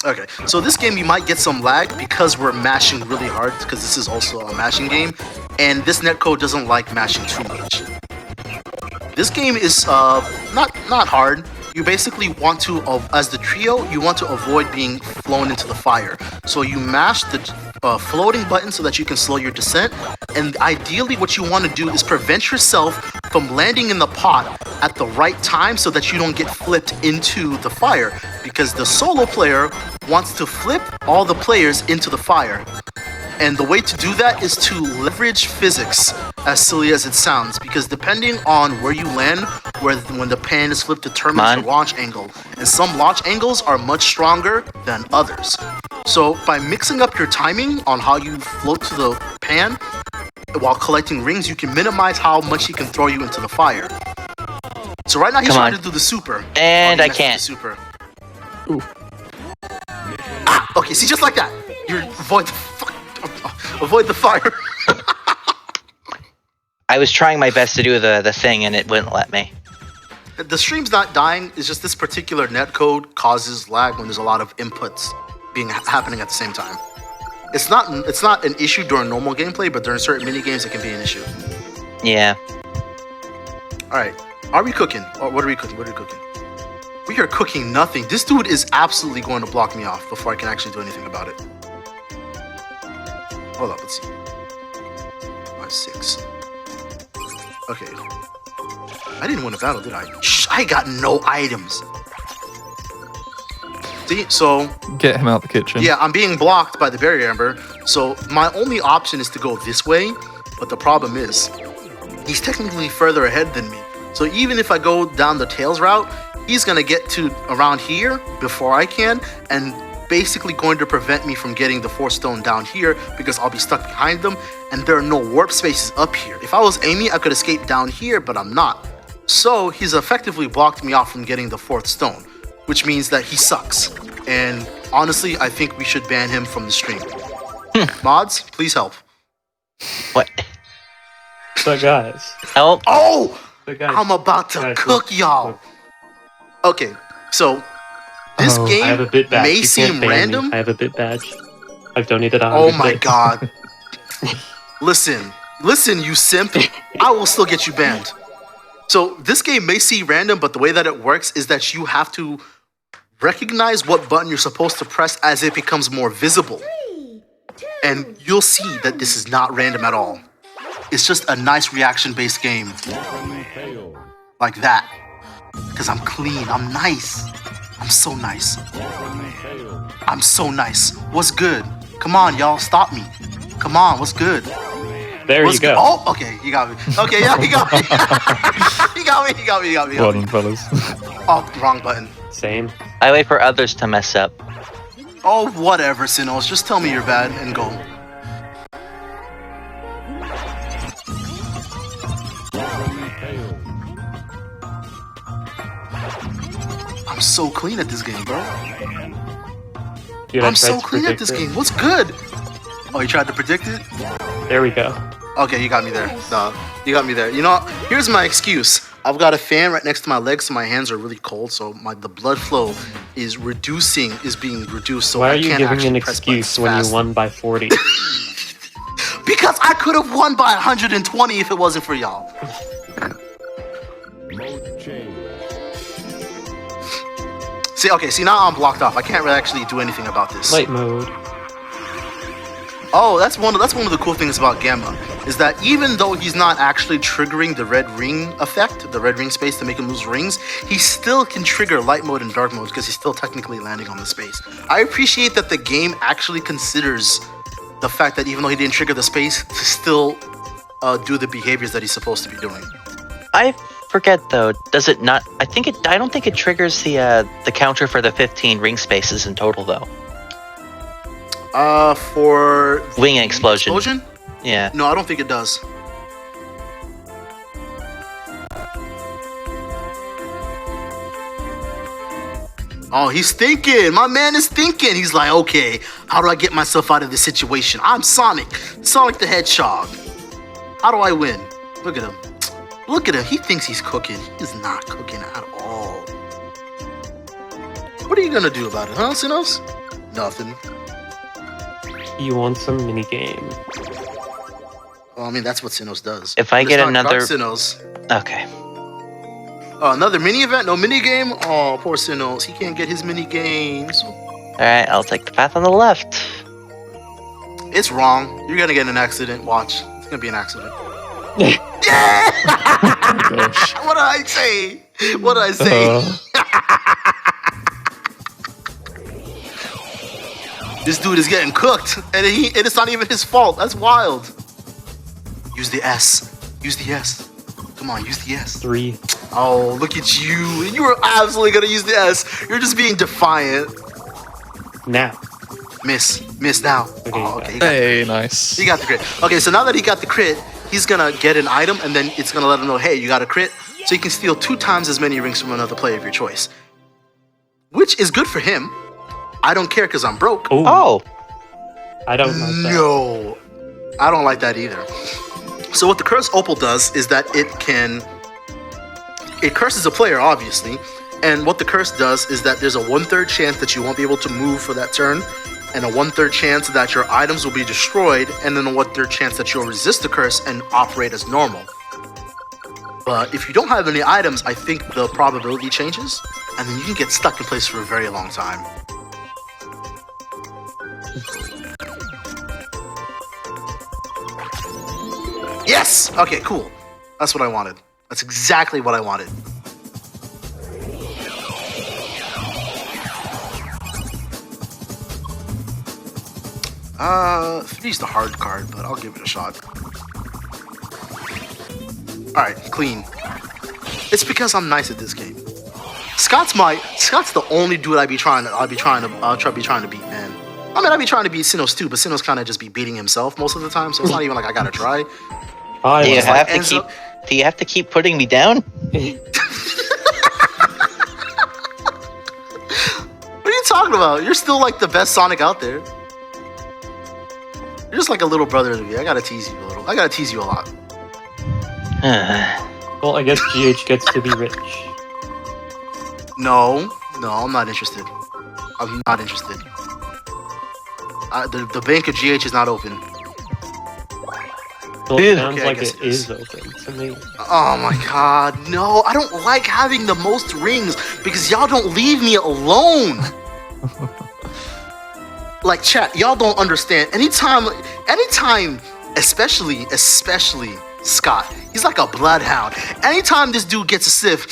Okay, so this game you might get some lag because we're mashing really hard, because this is also a mashing game, and this netcode doesn't like mashing too much. This game is not hard. You basically want to, as the trio, you want to avoid being flown into the fire. So you mash the floating button so that you can slow your descent, and ideally what you want to do is prevent yourself from landing in the pot at the right time so that you don't get flipped into the fire, because the solo player wants to flip all the players into the fire. And the way to do that is to leverage physics, as silly as it sounds, because depending on where you land, when the pan is flipped determines your launch angle, and some launch angles are much stronger than others. So by mixing up your timing on how you float to the pan while collecting rings, you can minimize how much he can throw you into the fire. So right now he's trying to do the super. And I can't. Super. Ooh. Ah, okay, see, just like that. You avoid the fire. I was trying my best to do the thing, and it wouldn't let me. The stream's not dying. It's just this particular netcode causes lag when there's a lot of inputs happening at the same time. It's not an issue during normal gameplay, but during certain mini games it can be an issue. Yeah. All right, are we cooking? Or what are we cooking? We are cooking nothing. This dude is absolutely going to block me off before I can actually do anything about it. Hold up, let's see. 5, 6. Okay. I didn't win a battle, did I? Shh, I got no items. See, so... Get him out the kitchen. Yeah, I'm being blocked by the barrier ember, so my only option is to go this way, but the problem is, he's technically further ahead than me. So even if I go down the Tails route, he's gonna get to around here before I can, and basically going to prevent me from getting the 4th stone down here because I'll be stuck behind them, and there are no warp spaces up here. If I was Amy, I could escape down here, but I'm not. So he's effectively blocked me off from getting the 4th stone, which means that he sucks. And honestly, I think we should ban him from the stream. Mods, please help. What? So guys. Help. Oh! But guys, I'm about to cook y'all. Okay, so this I have a game bit badge. may You can't seem ban me. random. I have a bit badge. I've donated 100 Oh my bits. god. Listen, Listen, you simp, I will still get you banned. So this game may seem random, but the way that it works is that you have to recognize what button you're supposed to press as it becomes more visible. And you'll see that this is not random at all. It's just a nice reaction-based game. Like that. Because I'm clean, I'm nice. I'm so nice. I'm so nice. What's good? Come on, y'all, stop me. Come on, what's good? There What's you go. Good? Oh, okay, you got me. Okay, yeah, he got me. He got me. Well done, fellas. Oh, wrong button. Same. I wait for others to mess up. Oh, whatever, Sinos. Just tell me you're bad and go. I'm so clean at this game, bro. Dude, I I'm so tried to clean at predict this it. game. What's good? Oh, you tried to predict it? There we go. Okay, you got me there. No, you got me there. You know, here's my excuse. I've got a fan right next to my legs, so my hands are really cold. So the blood flow is being reduced. So Why are I you can't giving actually an press excuse buttons when fast. you won by 40? Because I could have won by 120 if it wasn't for y'all. See, now I'm blocked off. I can't really actually do anything about this. Light mode. Oh, that's one of the cool things about Gamma, is that even though he's not actually triggering the red ring effect, the red ring space to make him lose rings, he still can trigger light mode and dark mode because he's still technically landing on the space. I appreciate that the game actually considers the fact that even though he didn't trigger the space, to still do the behaviors that he's supposed to be doing. I forget though. Does it not? I don't think it triggers the counter for the 15 ring spaces in total though. For Wing and explosion. explosion? Yeah. No, I don't think it does. Oh, he's thinking. My man is thinking. He's like, okay, how do I get myself out of this situation? I'm Sonic the Hedgehog. How do I win? Look at him. Look at him. He thinks he's cooking. He is not cooking at all. What are you gonna do about it, huh, Sinos? Nothing. You want some minigame? Well, I mean, that's what Sinos does. If I But get it's not another- Dark Sinos. Okay. Oh, another mini event? No mini game? Oh, poor Sinos. He can't get his mini games. All right. I'll take the path on the left. It's wrong. You're gonna get in an accident. Watch. It's gonna be an accident. Gosh. What did I say? What did I say? This dude is getting cooked, and it's not even his fault. That's wild. Use the S. Use the S. Come on, use the S. 3. Oh, look at you. You were absolutely gonna use the S. You're just being defiant. Now. Miss now. Okay, Oh, okay. Hey, nice. He got the crit. Okay, so now that he got the crit, he's gonna get an item, and then it's gonna let him know, hey, you got a crit, so you can steal 2 times as many rings from another player of your choice. Which is good for him. I don't care because I'm broke. Ooh, Oh. I don't like that. No, I don't like that either. So what the Curse Opal does is that it curses a player, obviously, and what the curse does is that there's a 1/3 chance that you won't be able to move for that turn, and a 1/3 chance that your items will be destroyed, and then a 1/3 chance that you'll resist the curse and operate as normal. But if you don't have any items, I think the probability changes, and then you can get stuck in place for a very long time. Yes! Okay, cool. That's what I wanted. That's exactly what I wanted. Three's the hard card, but I'll give it a shot. Alright, clean. It's because I'm nice at this game. Scott's the only dude I'd be trying to beat, man. I mean, I'd be trying to beat Sinos too, but Sinos kind of just be beating himself most of the time, so it's not even like I gotta try. Do you have to ends keep? up- Do you have to keep putting me down? What are you talking about? You're still like the best Sonic out there. You're just like a little brother to me. I gotta tease you a little. I gotta tease you a lot. Well, I guess GH gets to be rich. No, I'm not interested. I'm not interested. The bank of GH is not open. Well, it sounds Okay, I like guess it it is. is open to me. Oh my god, no, I don't like having the most rings because y'all don't leave me alone. Like chat, y'all don't understand. Anytime, especially Scott, he's like a bloodhound. Anytime this dude gets a sniff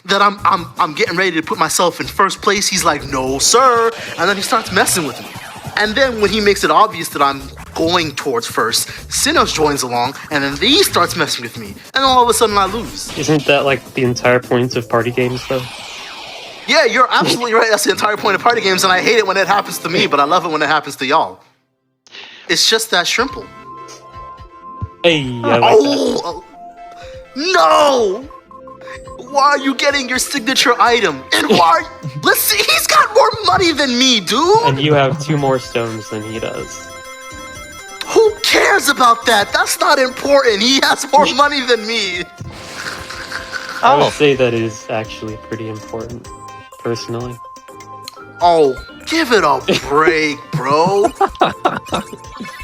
that I'm getting ready to put myself in first place, he's like, no sir, and then he starts messing with me. And then when he makes it obvious that I'm going towards first, Sinos joins along, and then he starts messing with me, and all of a sudden I lose. Isn't that like the entire point of party games, though? Yeah, you're absolutely right. That's the entire point of party games, and I hate it when it happens to me, but I love it when it happens to y'all. It's just that shrimple. Hey, I like that. Oh, no! Why are you getting your signature item? And why? Let's see, he's got more money than me, dude! And you have 2 more stones than he does. Who cares about that? That's not important. He has more money than me. I would Oh, say that is actually pretty important, personally. Oh, give it a break, bro.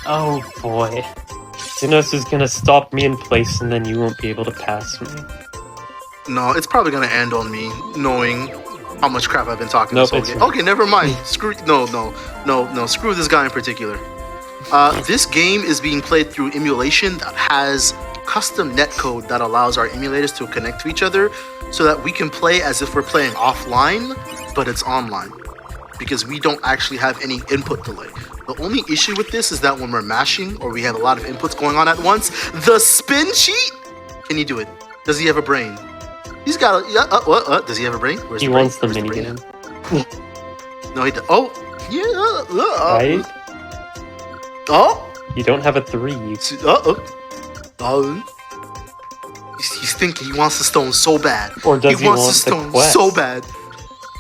Oh boy. Sinos is gonna stop me in place and then you won't be able to pass me. No, it's probably gonna end on me knowing how much crap I've been talking Nope, this whole it's game. not. Okay, never mind. Screw no. Screw this guy in particular. This game is being played through emulation that has custom netcode that allows our emulators to connect to each other so that we can play as if we're playing offline, but it's online. Because we don't actually have any input delay. The only issue with this is that when we're mashing or we have a lot of inputs going on at once, the spin cheat? Can you do it? Does he have a brain? He's got a, does he have a brain? Where's He the brain? wants the Where's minigame. brain? No, he does. Oh, yeah. Right? Oh, You don't have a 3. He's thinking he wants the stone so bad. Or does he wants want the stone quest? so bad.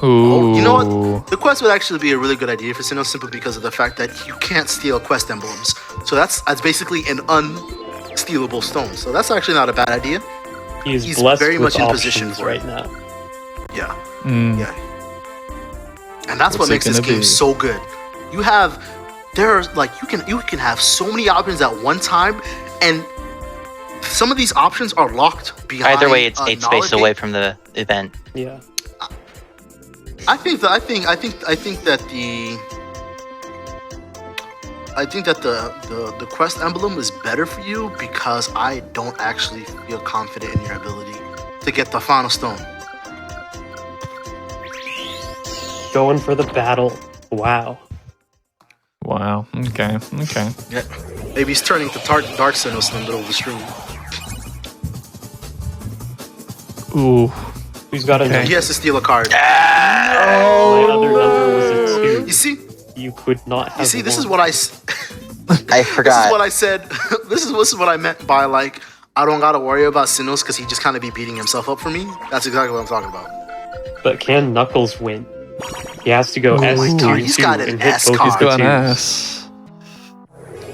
Ooh. Oh, you know what? The quest would actually be a really good idea for Sinnoh simply because of the fact that you can't steal quest emblems. So that's basically an unstealable stone. So that's actually not a bad idea. He's Blessed very with much in options position for right it. now. Yeah. Mm. Yeah. And that's What's what it makes this gonna game be? so good. There's like you can have so many options at one time, and some of these options are locked behind. either way, it's a 8 knowledge space away gate. from the event. Yeah. I think that the quest emblem is better for you because I don't actually feel confident in your ability to get the final stone. Going for the battle. Wow. Wow. Okay. Yeah. Maybe he's turning to Dark Sinnoh in the middle of the stream. Ooh. Who's got a Okay. number? He has to steal a card. My other number was a 2. You see? You could not have This is won. what I I This is forgot. what I said. This is what I meant by like I don't gotta worry about Sinnoh because he just kind of be beating himself up for me. That's exactly what I'm talking about. But can Knuckles win? He has to go Oh my S2 God, he's got an and hit S both card. He's got an twos. S.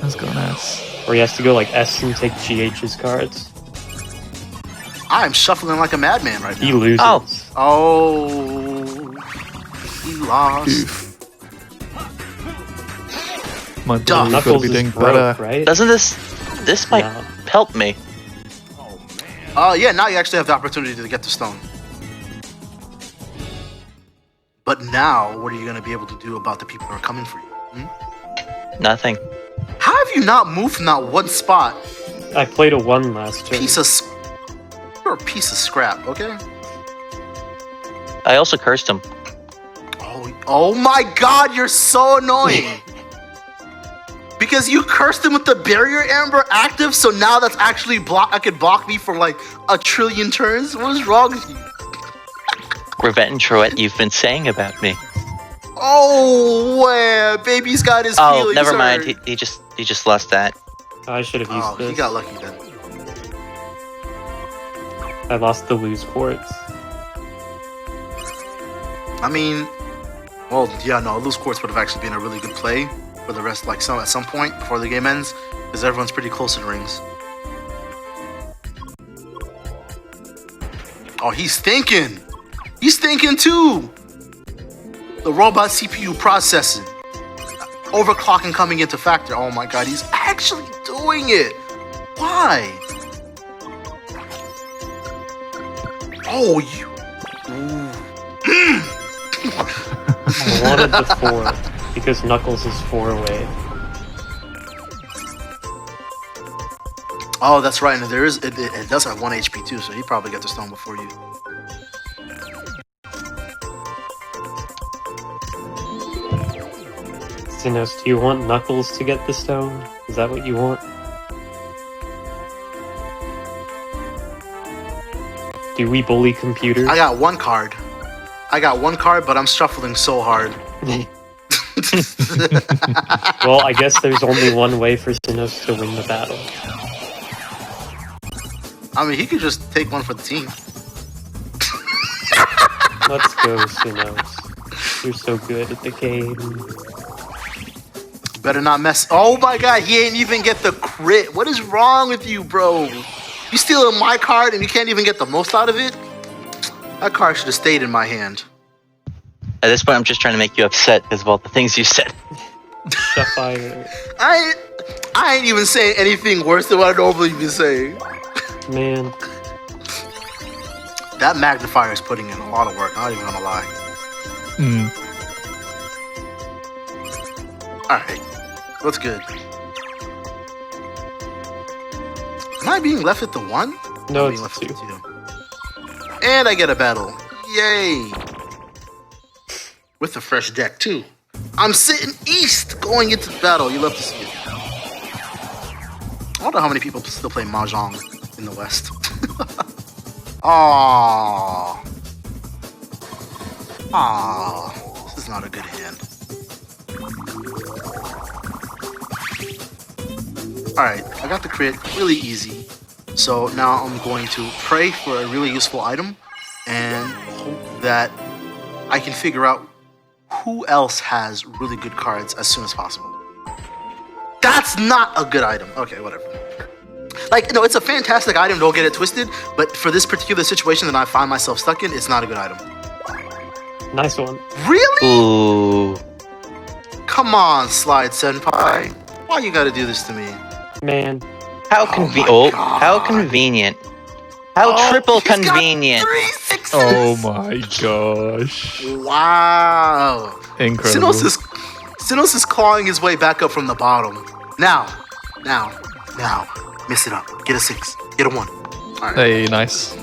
He's got an S. Or he has to go like S and take GH's cards. I'm shuffling like a madman right He now. loses. Oh. Oh, he lost. Oof. My boy, Duh. you've got to Knuckles be is doing broke, better. right? Doesn't this might No. help me? Yeah, now you actually have the opportunity to get the stone. But now, what are you gonna be able to do about the people who are coming for you? Nothing. How have you not moved from that one spot? I played a 1 last turn. You're a piece of scrap, okay? I also cursed him. Oh my god, you're so annoying! Because you cursed him with the barrier amber active, so now that's actually I could block me for like a trillion turns? What is wrong with you? Revenge what you've been saying about me. Oh, where baby's got his Oh, feelings never mind. hurt. He just lost that. I should have used Oh, this. he got lucky then. I lost the lose quartz. I mean, well, yeah, no, loose quartz would have actually been a really good play for the rest, like at some point before the game ends, because everyone's pretty close in rings. Oh, he's thinking. He's thinking too. The robot CPU processing, overclocking coming into factor. Oh my god, he's actually doing it. Why? Oh, you. I wanted the 4 because Knuckles is 4 away. Oh, that's right. And there is it does have 1 HP too, so he probably got the stone before you. Sinos, do you want Knuckles to get the stone? Is that what you want? Do we bully computers? I got 1 card. But I'm shuffling so hard. Well, I guess there's only one way for Sinos to win the battle. I mean, he could just take one for the team. Let's go, Sinos. You're so good at the game. Better not mess. Oh my god, he ain't even get the crit. What is wrong with you, bro? You stealing my card and you can't even get the most out of it? That card should have stayed in my hand. At this point, I'm just trying to make you upset because of all the things you said. Sapphire. I ain't even saying anything worse than what I normally be saying. Man. That magnifier is putting in a lot of work. I'm not even gonna lie. Alright. What's good? Am I being left at the 1? No, I'm being it's left at 2. the 2. And I get a battle. Yay! With a fresh deck, too. I'm sitting east going into the battle. You love to see it. I wonder how many people still play Mahjong in the West. Aww. Aww. This is not a good hand. Alright, I got the crit really easy. So now I'm going to pray for a really useful item and hope that I can figure out who else has really good cards as soon as possible. That's not a good item. Okay, whatever. Like, no, it's a fantastic item, don't get it twisted, but for this particular situation that I find myself stuck in, it's not a good item. Nice one. Really? Ooh. Come on, Slide Senpai. Why you gotta do this to me? Man. How my convenient. God. How convenient. How triple he's got convenient. 3 6s. Oh my gosh. Wow. Incredible. Sinos is clawing his way back up from the bottom. Now. Miss it up. Get a 6. Get a 1. Alright. Hey, nice.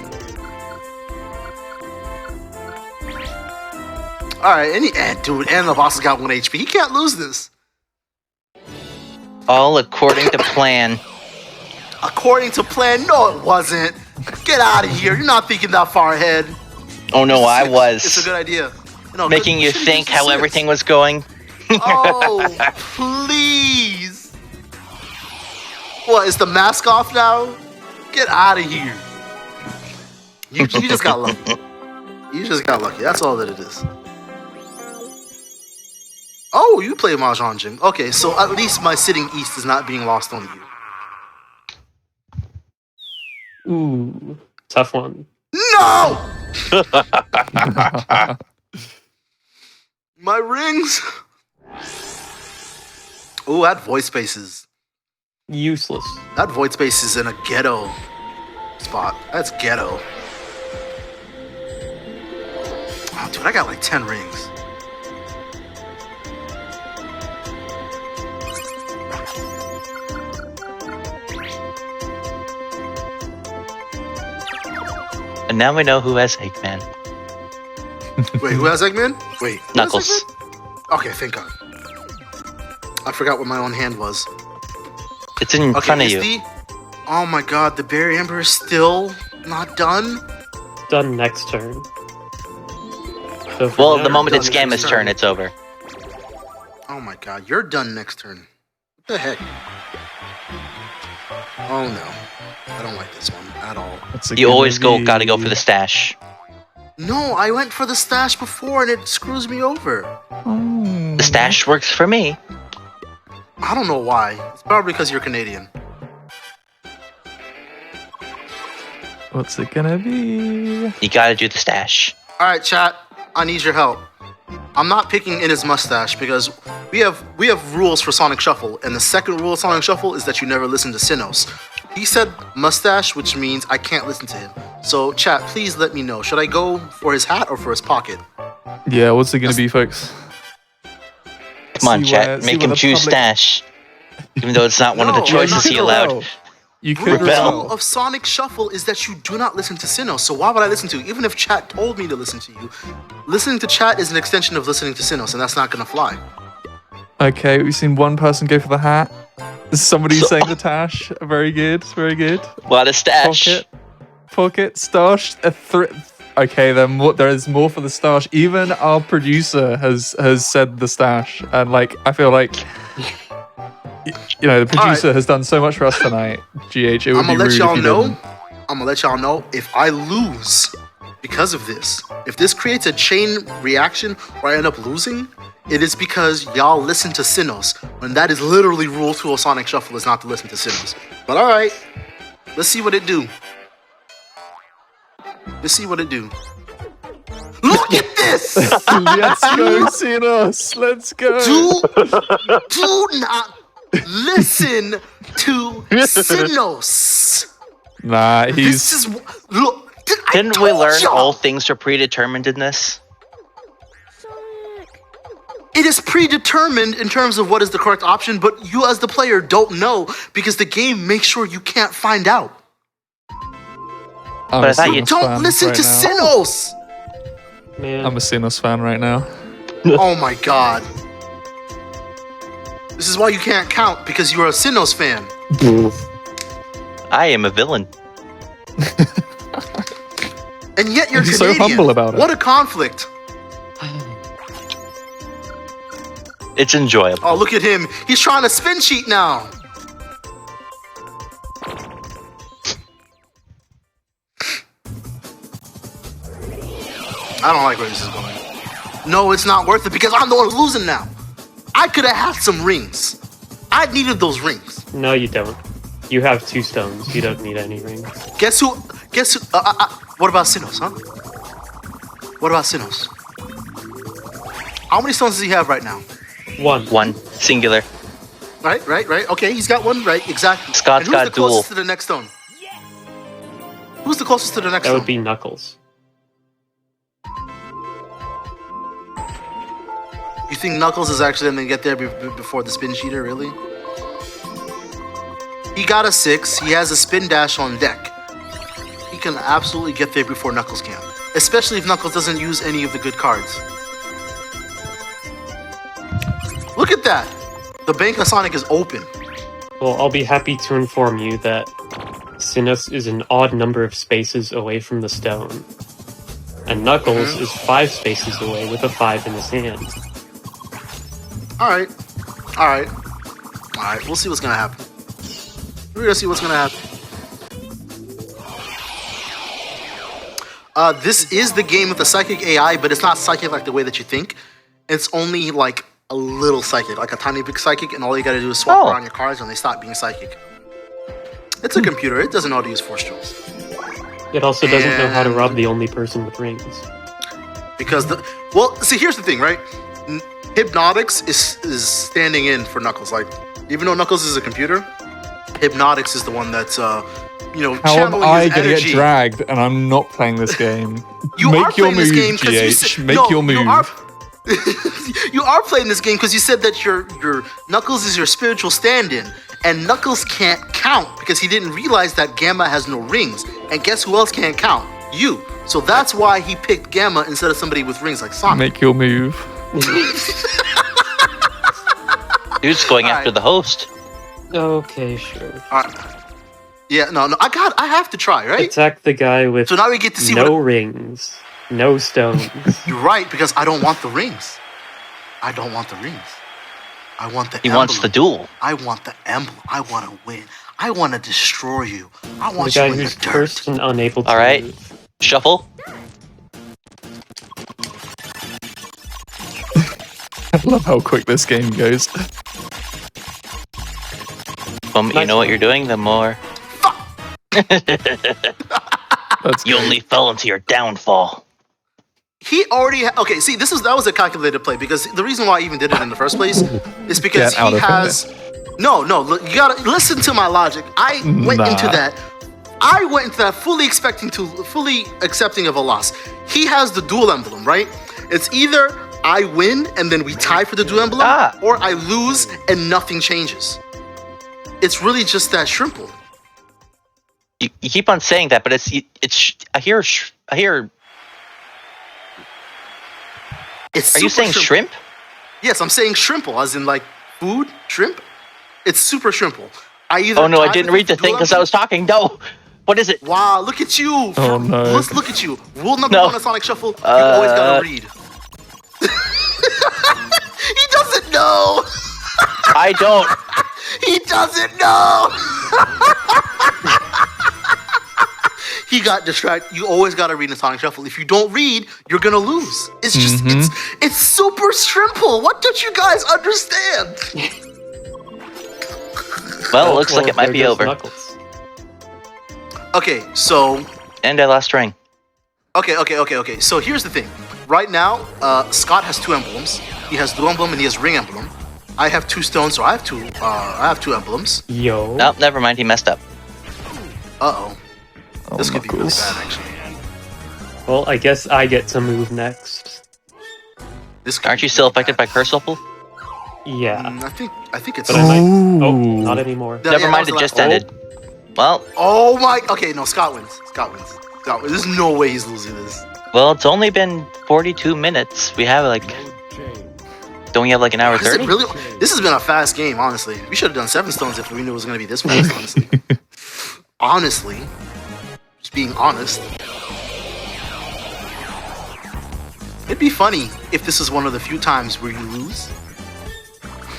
Alright, dude, and the boss has got 1 HP. He can't lose this. All according to plan. According to plan, no it wasn't. Get out of here. You're not thinking that far ahead. Oh no, I It's a was. good idea. No, Making you should've think used the how 6. everything was going. Oh, please. What, is the mask off now? Get out of here. You just got lucky. You just got lucky. That's all that it is. Oh, you play Mahjong, Jim. Okay, so at least my sitting east is not being lost on you. Ooh. Tough one. No! My rings. Oh, that void space is... Useless. That void space is in a ghetto spot. That's ghetto. Oh, dude, I got like 10 rings. And now we know who has Eggman. Wait, who has Eggman? Wait, who has Knuckles. Eggman? Okay, thank God. I forgot what my own hand was. It's in front of you. Misty? Oh my God, the Berry Ember is still not done? Done next turn. So for Well, now, the moment done it's next Gamma's turn. turn, it's over. Oh my God, you're done next turn. What the heck? Oh no, I don't like this one at all. What's it You gonna always be? gotta go for the stash. No, I went for the stash before and it screws me over. Oh. The stash works for me. I don't know why. It's probably because you're Canadian. What's it gonna be? You gotta do the stash. All right, chat. I need your help. I'm not picking in his mustache because we have rules for Sonic Shuffle, and the second rule of Sonic Shuffle is that you never listen to Sinos. He said mustache, which means I can't listen to him. So, chat, please let me know. Should I go for his hat or for his pocket? Yeah, what's it going to be, folks? Come on, See chat. where- see Make where him the choose public- stash. Even though it's not one of the No, choices you're he not allowed. You The could Rebel. rule of Sonic Shuffle is that you do not listen to Sinnoh. So why would I listen to you? Even if chat told me to listen to you, listening to chat is an extension of listening to Sinnoh, and that's not gonna fly. Okay, we've seen one person go for the hat. Somebody So- saying the tash. Very good, very good. What a stash. Pocket, stash. Okay, then there is more for the stash. Even our producer has said the stash, and like I feel like the producer has done so much for us tonight. GH, it would I'm be gonna let rude y'all if you know. didn't. I'm gonna let y'all know if I lose because of this. If this creates a chain reaction where I end up losing, it is because y'all listen to Sinnohs, when that is literally rule 2 of Sonic Shuffle is not to listen to Sinnohs. But all right, let's see what it do. Let's see what it do. Look at this! Let's go, Sinos. Let's go. Do not listen to Sinnohs. Nah, This is look. Didn't we learn all things are predetermined in this? It is predetermined in terms of what is the correct option, but you as the player don't know because the game makes sure you can't find out. I'm But I a thought you Sinos Don't fan listen right to now. Sinnohs. Man, I'm a Sinos fan right now. Oh my god. This is why you can't count, because you're a Sinnohs fan. I am a villain. And yet you're He's so Canadian. humble about it. What a conflict. It's enjoyable. Oh, look at him. He's trying to spin cheat now. I don't like where this is going. No, it's not worth it because I'm the one who's losing now. I could have had some rings. I needed those rings. no, you don't. You have 2 stones. You don't need any rings. Guess who? What about Sinnohs, huh? What about Sinnohs? How many stones does he have right now? 1. One. Singular. Right. Okay, he's got one right, exactly. Scott's and who's got the dual. closest to the next stone? Who's the closest to the next That stone? would be Knuckles. You think Knuckles is actually going to get there before the spin cheater, really? He got a 6. He has a spin dash on deck. He can absolutely get there before Knuckles can. Especially if Knuckles doesn't use any of the good cards. Look at that! The bank of Sonic is open. Well, I'll be happy to inform you that Sinnohs is an odd number of spaces away from the stone. And Knuckles is 5 spaces away with a 5 in his hand. Alright. We'll see what's going to happen. We're going to see what's going to happen. This is the game with the psychic AI, but it's not psychic like the way that you think. It's only like a little psychic, like a tiny bit psychic, and all you gotta do is swap around your cards and they stop being psychic. It's a computer, it doesn't know how to use force strokes. It also doesn't know how to rob the only person with rings. Because see, here's the thing, right? Hypnotics is standing in for Knuckles. Like, even though Knuckles is a computer, Hypnotics is the one that's How am channeling I his gonna get energy. dragged and I'm not playing this game? You are Make your playing this game move, 'cause you GH. said- Make no, your move. You are playing this game because you said that your Knuckles is your spiritual stand-in, and Knuckles can't count because he didn't realize that Gamma has no rings. And guess who else can't count? You. So that's why he picked Gamma instead of somebody with rings like Sonic. Make your move. Dude's going after the host. Okay, sure. Yeah, no, I have to try, right? Attack the guy with So now we get to see no what. rings, no stones. You're right, because I don't want the rings. I don't want the rings. I want the He emblem. wants the duel. I want the emblem. I want to win. I want to destroy you. I The want you guy in the who's dirt. cursed and unable to All right. move. Shuffle. I love how quick this game goes. You know what you're doing, the more That's you great. only fell into your downfall. He already okay. See, that was a calculated play because the reason why I even did it in the first place is because Get out he of has No, you gotta listen to my logic. I went into that fully accepting of a loss. He has the dual emblem, right? It's either I win and then we tie for the dual emblem, or I lose and nothing changes. It's really just that simple. You keep on saying that, but it's. I hear. It's Are you saying shrimp? Yes, I'm saying shrimple, as in like food, shrimp. It's super shrimple. Oh no, I didn't read the thing because I was talking. No, what is it? Wow, look at you. Oh no. Look at you. Rule number 1 of Sonic Shuffle, you always gotta read. He doesn't know. I don't. He doesn't know. He got distracted. You always gotta read in Sonic Shuffle. If you don't read, you're gonna lose. It's just it's super simple. What don't you guys understand? Well, it looks like it might be over. Knuckles. Okay, so And I lost ring. Okay. So here's the thing. Right now, Scott has 2 emblems. He has dual emblem and he has ring emblem. I have 2 stones, so I have 2 emblems. Yo. No, never mind. He messed up. Uh-oh. Oh, This could be really Knuckles. bad, actually. Well, I guess I get to move next. This could Aren't be you still really affected by bad. Curse Opal? Yeah. I think it's. But I might. Oh, Ooh. not anymore. Yeah, Never that mind. was It the just last one. ended. Well, Oh my. Okay, no. Scott wins. Scott wins. There's no way he's losing this. it's only been 42 minutes. We have like. Don't we have like an hour Is it 30? really? This has been a fast game, honestly. We should have done 7 stones if we knew it was going to be this fast, honestly. Honestly. Just being honest. It'd be funny if this is one of the few times where you lose.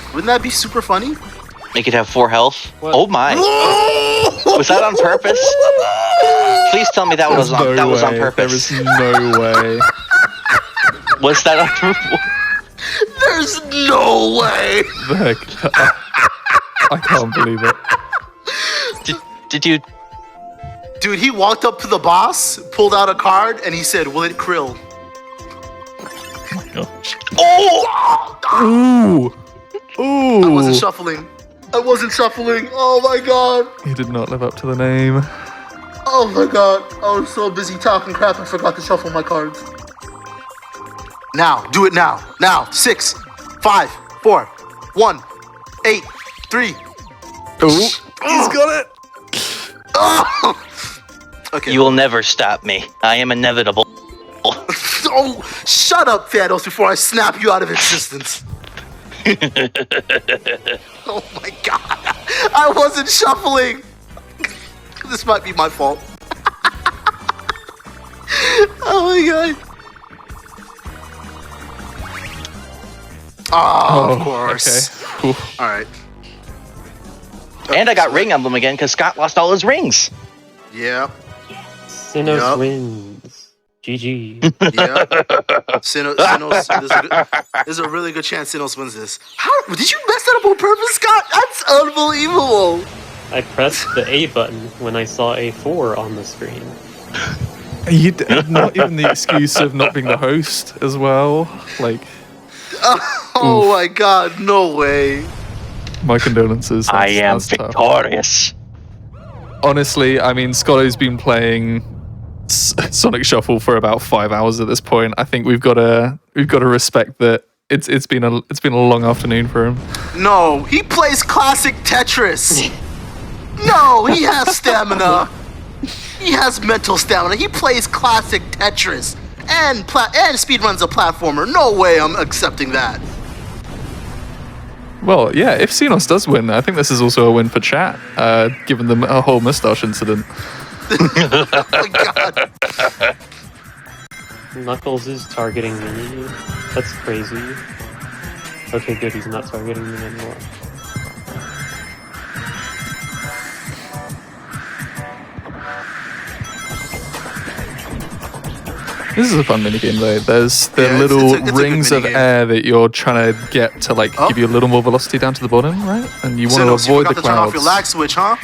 Wouldn't that be super funny? You could have 4 health. What? Oh my! Was that on purpose? Please tell me that was on. That was on purpose. There is no way. Was that on purpose? There's no way! The heck? I can't believe it. Did you? Dude, he walked up to the boss, pulled out a card, and he said, "Will it krill?" Gosh. Oh! Ooh! Ooh! I wasn't shuffling. Oh my god. He did not live up to the name. Oh my god. I was so busy talking crap, I forgot to shuffle my cards. Now, do it now. Now. 6, 5, 4, 1, 8, 3. Ooh! He's got it! Oh! Okay. You will never stop me. I am inevitable. Oh, shut up, Thanos, before I snap you out of existence. Oh my god. I wasn't shuffling. This might be my fault. Oh my god. Oh, of course. Okay. Cool. All right. And I got ring emblem again because Scott lost all his rings. Yeah. Sinnoh Yup. wins. GG. Yeah. Sinnoh, there's a really good chance Sinnoh wins this. How did you mess that up on purpose, Scott? That's unbelievable. I pressed the A button when I saw a 4 on the screen. Not even the excuse of not being the host as well. Like, Oh my god, no way. my condolences. I am That's tough. victorious. Honestly, I mean, Scotto's been playing Sonic Shuffle for about 5 hours at this point. I think we've got to respect that it's been a long afternoon for him. No, he plays classic Tetris. No, he has stamina. He has mental stamina. He plays classic Tetris and speedruns a platformer. No way I'm accepting that. Well, yeah, if Xenos does win, I think this is also a win for chat, given the whole mustache incident. Oh my god. Knuckles is targeting me. That's crazy. Okay, good, he's not targeting me anymore. This is a fun minigame though. There's the Yeah, little it's a good rings of minigame. air that you're trying to get to Oh. give you a little more velocity down to the bottom, right? And you want to Sinnoh, you avoid forgot the to turn off clouds. your lag switch, huh?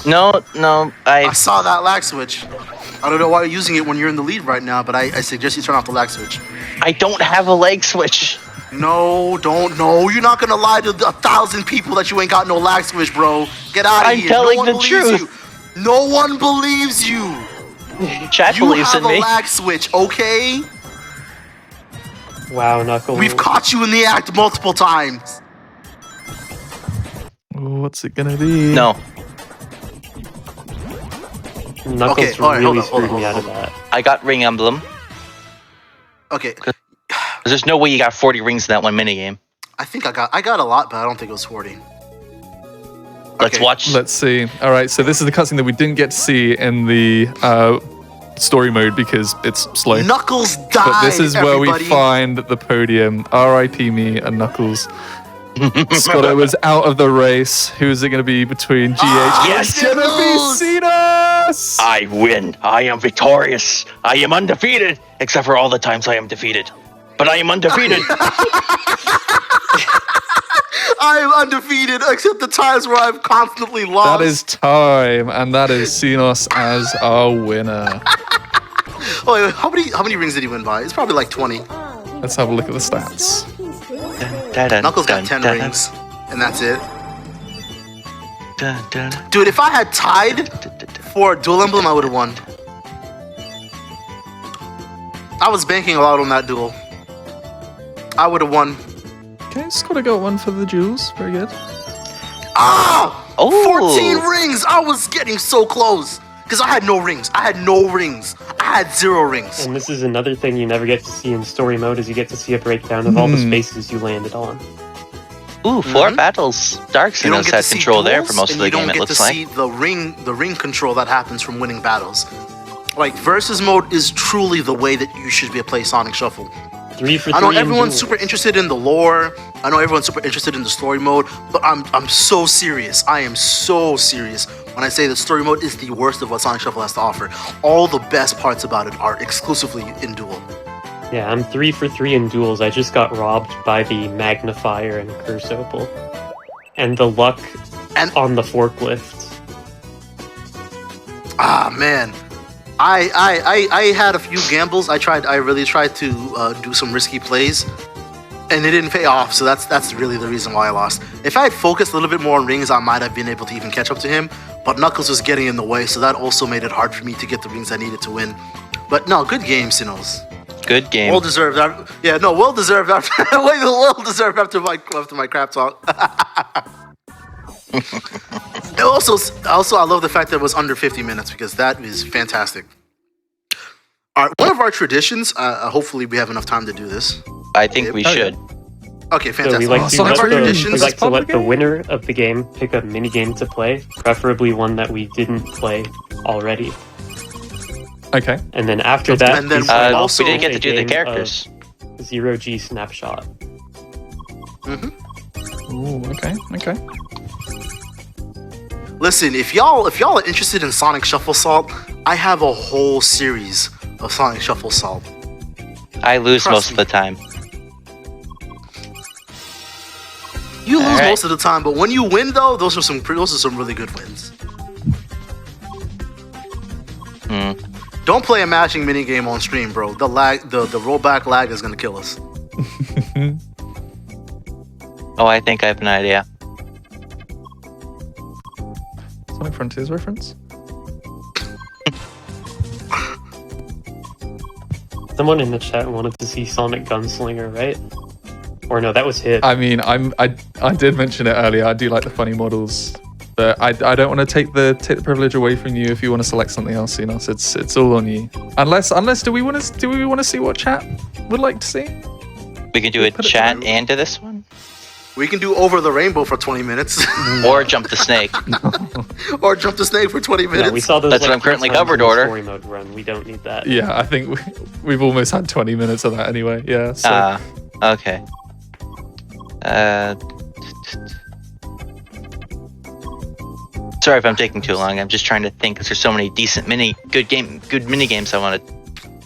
No, I saw that lag switch. I don't know why you're using it when you're in the lead right now, but I suggest you turn off the lag switch. I don't have a leg switch. No, don't. No, you're not gonna lie to 1,000 people that you ain't got no lag switch, bro. Get out of I'm here. telling no one the believes truth. You. No one believes you. Chat You believes have in me. a lag switch, okay? Wow, Knuckles. We've caught you in the act multiple times. What's it gonna be? No, Knuckles Okay, all right, hold really on, screwed hold me on, out of hold that. I got ring emblem. Okay, There's no way you got 40 rings in that one minigame. I think I got a lot, but I don't think it was 40. Let's Okay. watch. Let's see. All right, so this is the cutscene that we didn't get to see in the story mode because it's slow. Knuckles died. But this is where we everybody. find the podium. R.I.P. me and Knuckles. Scotto was out of the race. Who's it going to be between GH? Yes! It's going to be Cenos! I win. I am victorious. I am undefeated, except for all the times I am defeated. But I am undefeated. I am undefeated, except the times where I've constantly lost. That is time, and that is Cenos as our winner. Oh, wait, how many rings did he win by? It's probably like 20. Let's have a look at the stats. Knuckles got 10 rings, and that's it. Dude, if I had tied for Duel Emblem, I would have won. I was banking a lot on that duel. I would have won. Okay, Scotto got one for the jewels. Very good. Ah! Oh. 14 rings! I was getting so close. Because I had no rings. I had 0 rings. And this is another thing you never get to see in story mode, is you get to see a breakdown of all the spaces you landed on. Ooh, 4 battles. Dark You don't Sinos get to had see control there duels, for most of and the you don't game, it get looks to like. see the ring control that happens from winning battles. Like, versus mode is truly the way that you should be play Sonic Shuffle. 3 for 3 I know in everyone's duels. super interested in the lore. I know everyone's super interested in the story mode, but I'm so serious. I am so serious when I say that story mode is the worst of what Sonic Shuffle has to offer. All the best parts about it are exclusively in Duel. Yeah, I'm 3 for 3 in duels. I just got robbed by the magnifier and curse opal. And the luck And on the forklift. man, I had a few gambles. I really tried to do some risky plays, and it didn't pay off. So that's really the reason why I lost. If I had focused a little bit more on rings, I might have been able to even catch up to him. But Knuckles was getting in the way, so that also made it hard for me to get the rings I needed to win. But no, good game, Sinos. Good game. Well deserved. Yeah, no, well deserved after. Well deserved after my crap talk. And also, I love the fact that it was under 50 minutes because that is fantastic. All right, one of our traditions. Hopefully, we have enough time to do this. I think we Oh, yeah. should. Okay, So fantastic. we like to, Sonic let, Traditions we is like to let public the game? winner of the game pick a mini game to play, preferably one that we didn't play already. Okay. And then after that, And then we play also we didn't get to a do the game characters. of 0G Snapshot. Ooh, okay. Listen, if y'all are interested in Sonic Shuffle Salt, I have a whole series of Sonic Shuffle Salt. I lose Trust most me. of the time. You lose Alright. most of the time, but when you win, though, those are some really good wins. Hmm. Don't play a matching minigame on stream, bro. The rollback lag is gonna kill us. Oh, I think I have an idea. Sonic Frontiers reference? Someone in the chat wanted to see Sonic Gunslinger, right? Or no, that was Hit. I mean, I did mention it earlier. I do like the funny models, but I don't want to take the privilege away from you if you want to select something else. You know, so it's all on you. Unless do we want to see what chat would like to see? We can do a Put it chat through. and to this one? We can do Over the Rainbow for 20 minutes, Or jump the snake. or Jump the Snake for 20 minutes. Yeah, we saw those. That's what like, I'm currently 3 times covered in the order. Story mode run. We don't need that. Yeah, I think we've almost had 20 minutes of that anyway. Yeah. So. Okay. Sorry if I'm taking too long. I'm just trying to think because there's so many decent good mini games I want to.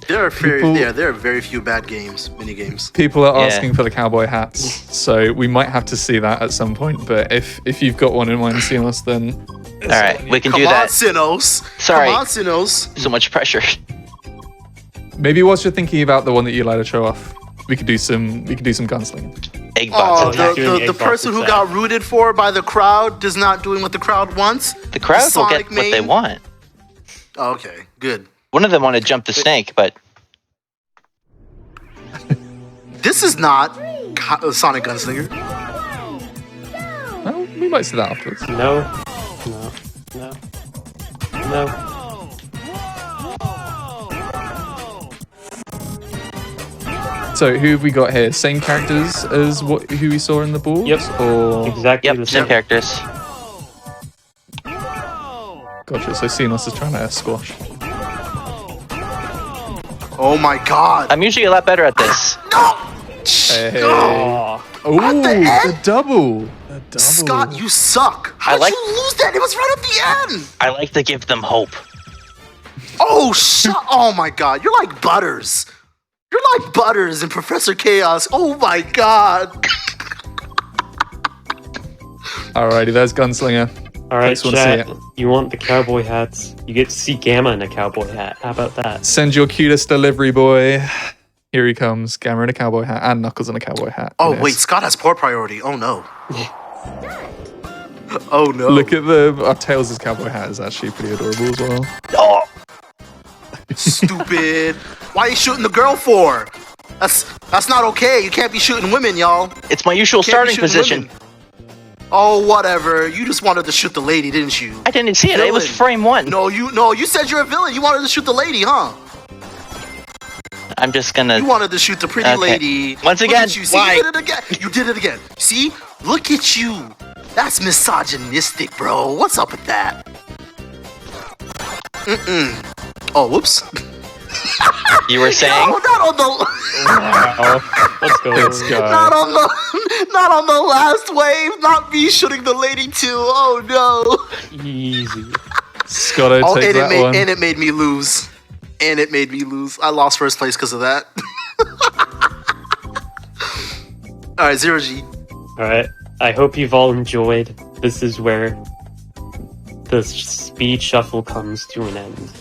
There are People- there are very few bad mini games. People are Yeah. asking for the cowboy hats, so we might have to see that at some point. But if you've got one in mind, Seamless, then All right, we can Come do on, that. Sinos. Sorry. Come on, Sinos. So much pressure. maybe whilst you're thinking about the one that you like to show off, we could do some gunslinging. Egg Oh, bots. yeah, doing the egg person box who is got rooted for by the crowd is not doing what the crowd wants. The crowd will Sonic get what they main? want. Oh, okay, good. One of them wanted to jump the snake, but This is not Sonic Gunslinger. Well, we might see that afterwards. No. So who have we got here? Same characters as who we saw in the boards? Yep. Or Exactly yep, the same same. characters. gotcha. So Xenos is trying to squash. Oh my god. I'm usually a lot better at this. Hey. No! Oh, At the end? the double. The double. Scott, you suck. How I did like- you lose that? It was right at the end. I like to give them hope. Oh, oh my god. You're like Butters. You're like Butters and Professor Chaos. Oh my god. Alrighty, there's Gunslinger. All right, Just wanna see chat. it. You want the cowboy hats? You get to see Gamma in a cowboy hat. How about that? Send your cutest delivery boy. Here he comes. Gamma in a cowboy hat and Knuckles in a cowboy hat. Oh, Yes. wait. Scott has poor priority. Oh no. Oh no. Look at the Tails' cowboy hat is actually pretty adorable as well. Oh, Stupid. Why are you shooting the girl for? That's not okay. You can't be shooting women, y'all. it's my usual Can't be starting shooting position. women. Oh, whatever. You just wanted to shoot the lady, didn't you? I didn't see it. It was Villain. frame one. No, you said you're a villain. You wanted to shoot the lady, huh? I'm just gonna. You wanted to shoot the pretty Okay. lady. Once Look again, at you. See, why? you did it again. You did it again. See? Look at you. That's misogynistic, bro. What's up with that? Oh, whoops. You were saying? No, not on the Wow. Let's go. This guy. not on the last wave. Not me shooting the lady too. Oh no. Easy. Scotto Oh, take and that one. it made me lose. And it made me lose. I lost first place because of that. All right, 0G. All right. I hope you've all enjoyed. This is where the speed shuffle comes to an end.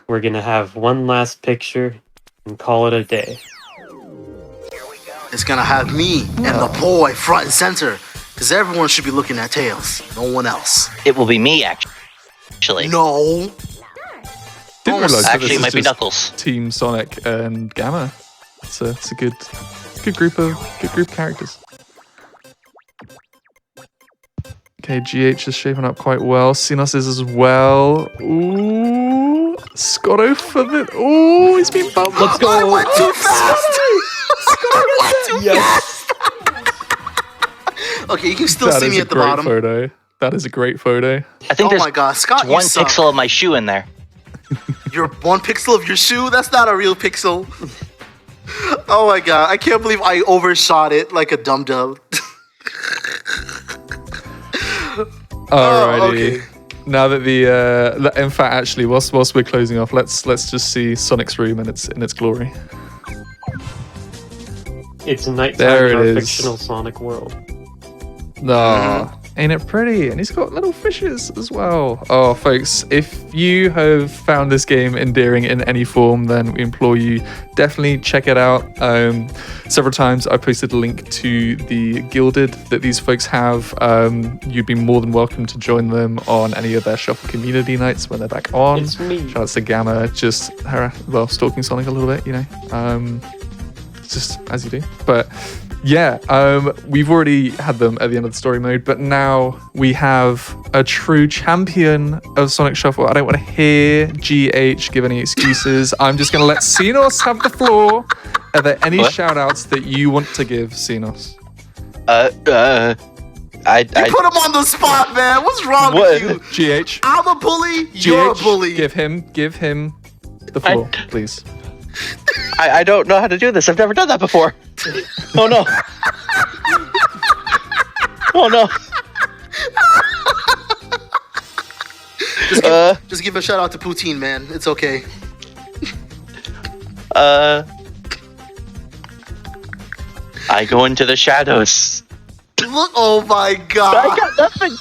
We're gonna have one last picture and call it a day. It's gonna have me and the boy front and center. Because everyone should be looking at Tails. No one else. It will be me, actually. No. Didn't realize that Actually, this it might is be just Knuckles. Team Sonic and Gamma. It's a good group of characters. Okay, GH is shaping up quite well. Xenos is as well. Ooh, Scotto for the. Ooh, he's been bumped. Let's go. I went too fast. I went too fast. Okay, you can still That see is me a at the great bottom. photo. That is a great photo. I think Oh there's my god, Scott, you one suck. pixel of my shoe in there. Your 1 pixel of your shoe? That's not a real pixel. Oh my god, I can't believe I overshot it like a dum-dum. Alrighty. okay. Now that in fact, actually, whilst we're closing off, let's just see Sonic's room in its glory. It's nighttime There in it our is. fictional Sonic world. No, ain't it pretty? And he's got little fishes as well. Oh, folks, if you have found this game endearing in any form, then we implore you, definitely check it out. Several times I posted a link to the Gilded that these folks have. You'd be more than welcome to join them on any of their Shuffle community nights when they're back on. It's me. Shout out to Gamma, just stalking Sonic a little bit, you know. Just as you do. But yeah, we've already had them at the end of the story mode, but now we have a true champion of Sonic Shuffle. I don't want to hear GH give any excuses. I'm just going to let Xenos have the floor. Are there any What? shout outs that you want to give, Xenos? I You put him on the spot, man. What's wrong What? with you? GH. I'm a bully. You're a GH, bully. give him the floor, please. I don't know how to do this. I've never done that before. Oh no. Oh no. Just give a shout out to Poutine, man. It's okay. I go into the shadows. Look, oh my I god. got nothing.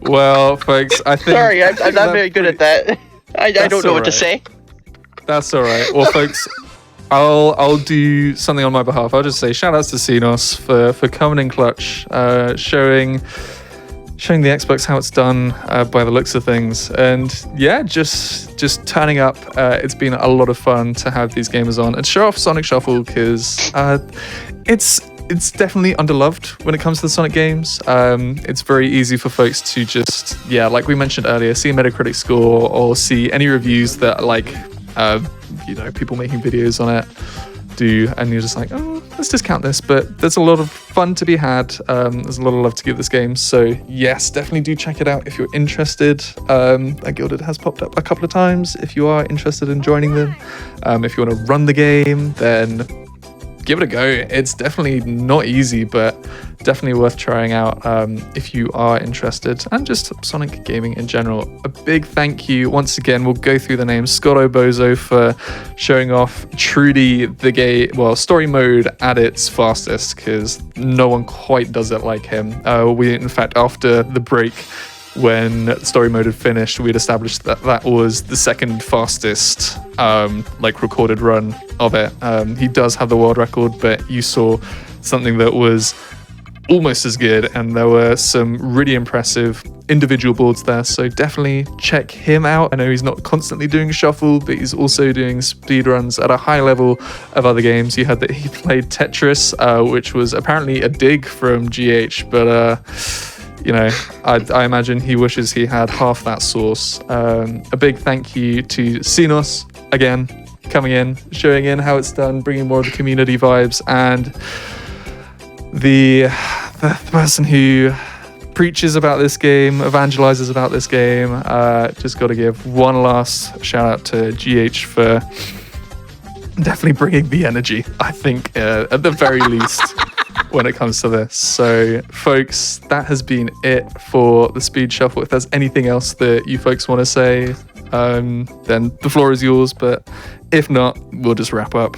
Well, folks, I think. Sorry, I'm not very good at that. I don't know what to alright. say. That's all right. Well, folks, I'll do something on my behalf. I'll just say shout outs to Xenos for coming in clutch, showing the Xbox how it's done by the looks of things, and yeah, just turning up. It's been a lot of fun to have these gamers on and show off Sonic Shuffle because it's definitely underloved when it comes to the Sonic games. It's very easy for folks to just, like we mentioned earlier, see a Metacritic score or see any reviews that people making videos on it do, and you're just like, oh, let's discount this. But there's a lot of fun to be had. There's a lot of love to give this game. So yes, definitely do check it out if you're interested. Gilded has popped up a couple of times if you are interested in joining them. If you want to run the game, then give it a go. It's definitely not easy, but definitely worth trying out if you are interested, and just Sonic gaming in general. A big thank you once again. We'll go through the names. Scott Obozo for showing off truly the story mode at its fastest, because no one quite does it like him. In fact, after the break, when story mode had finished, we had established that was the second fastest recorded run of it. He does have the world record, but you saw something that was almost as good, and there were some really impressive individual boards there, so definitely check him out. I know he's not constantly doing Shuffle, but he's also doing speedruns at a high level of other games. You heard that he played Tetris, which was apparently a dig from GH, but I imagine he wishes he had half that sauce. A big thank you to Xenos, again, coming in, showing in how it's done, bringing more of the community vibes, and the person who preaches about this game, evangelizes about this game. Just got to give one last shout out to GH for definitely bringing the energy, I think, at the very least. When it comes to this. So folks, that has been it for the Speed Shuffle. If there's anything else that you folks want to say, then the floor is yours, but if not, we'll just wrap up.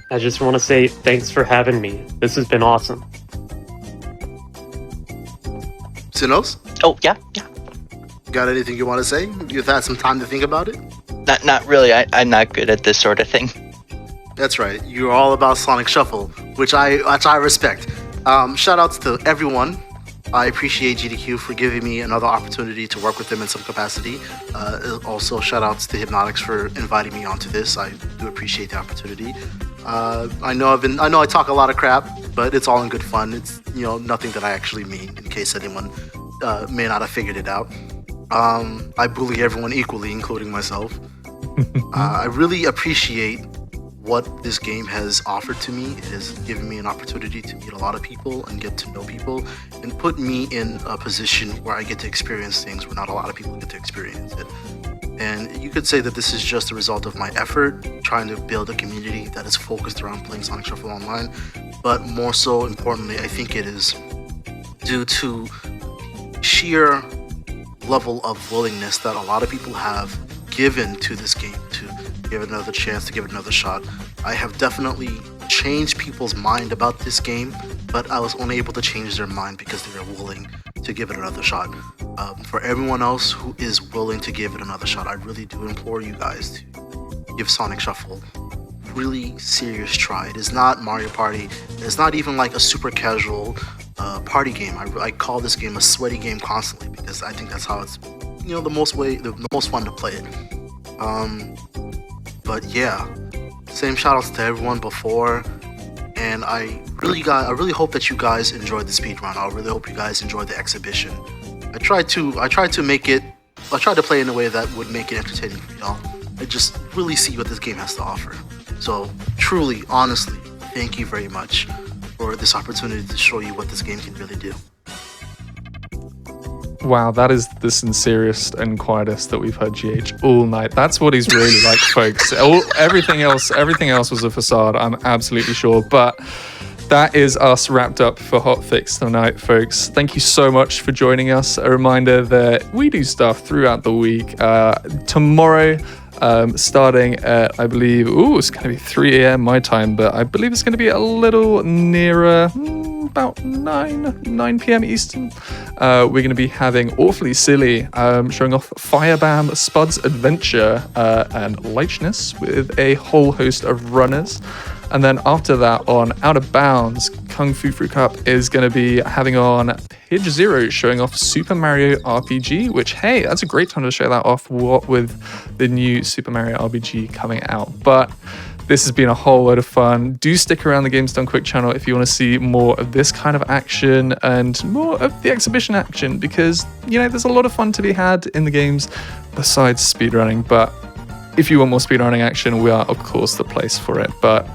I just want to say thanks for having me. This has been awesome. Sinos? Oh, yeah. Got anything you want to say? You've had some time to think about it? Not really. I'm not good at this sort of thing. That's right. You're all about Sonic Shuffle, which I respect. Shout outs to everyone. I appreciate GDQ for giving me another opportunity to work with them in some capacity. Also, shout outs to Hypnotics for inviting me onto this. I do appreciate the opportunity. I know I talk a lot of crap, but it's all in good fun. It's nothing that I actually mean, in case anyone may not have figured it out. I bully everyone equally, including myself. I really appreciate what this game has offered to me. It has given me an opportunity to meet a lot of people and get to know people, and put me in a position where I get to experience things where not a lot of people get to experience it. And you could say that this is just a result of my effort trying to build a community that is focused around playing Sonic Shuffle online, but more so importantly, I think it is due to sheer level of willingness that a lot of people have given to this game, to give it another chance, to give it another shot. I have definitely changed people's mind about this game, but I was only able to change their mind because they were willing to give it another shot. For everyone else who is willing to give it another shot, I really do implore you guys to give Sonic Shuffle a really serious try. It is not Mario Party. It's not even like a super casual party game. I call this game a sweaty game constantly, because I think that's how it's the most fun to play it. But yeah, same shoutouts to everyone before, and I really hope that you guys enjoyed the speedrun. I really hope you guys enjoyed the exhibition. I tried to play in a way that would make it entertaining for y'all. I just really see what this game has to offer. So truly, honestly, thank you very much for this opportunity to show you what this game can really do. Wow, that is the sincerest and quietest that we've heard GH all night. That's what he's really like, folks. Everything else was a facade, I'm absolutely sure. But that is us wrapped up for Hotfix tonight, folks. Thank you so much for joining us. A reminder that we do stuff throughout the week. Tomorrow, starting at, I believe, it's going to be 3 a.m. my time, but I believe it's going to be a little nearer about 9 p.m. Eastern. We're going to be having Awfully Silly, showing off Firebam, Spud's Adventure, and Lightness with a whole host of runners. And then after that, on Out of Bounds, Kung Fu Fruit Cup is going to be having on Pidge Zero, showing off Super Mario RPG, which, hey, that's a great time to show that off, what with the new Super Mario RPG coming out. But this has been a whole load of fun. Do stick around the Games Done Quick channel if you want to see more of this kind of action and more of the exhibition action, because, you know, there's a lot of fun to be had in the games besides speedrunning. But if you want more speedrunning action, we are, of course, the place for it. But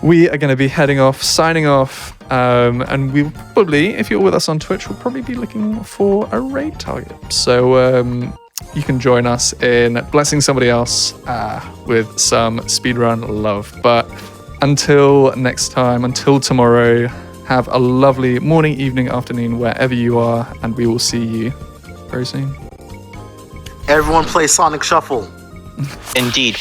we are going to be heading off, signing off, and we will probably, if you're with us on Twitch, we'll probably be looking for a raid target. So you can join us in blessing somebody else with some speedrun love. But until next time, until tomorrow, have a lovely morning, evening, afternoon, wherever you are, and we will see you very soon. Everyone play Sonic Shuffle. Indeed.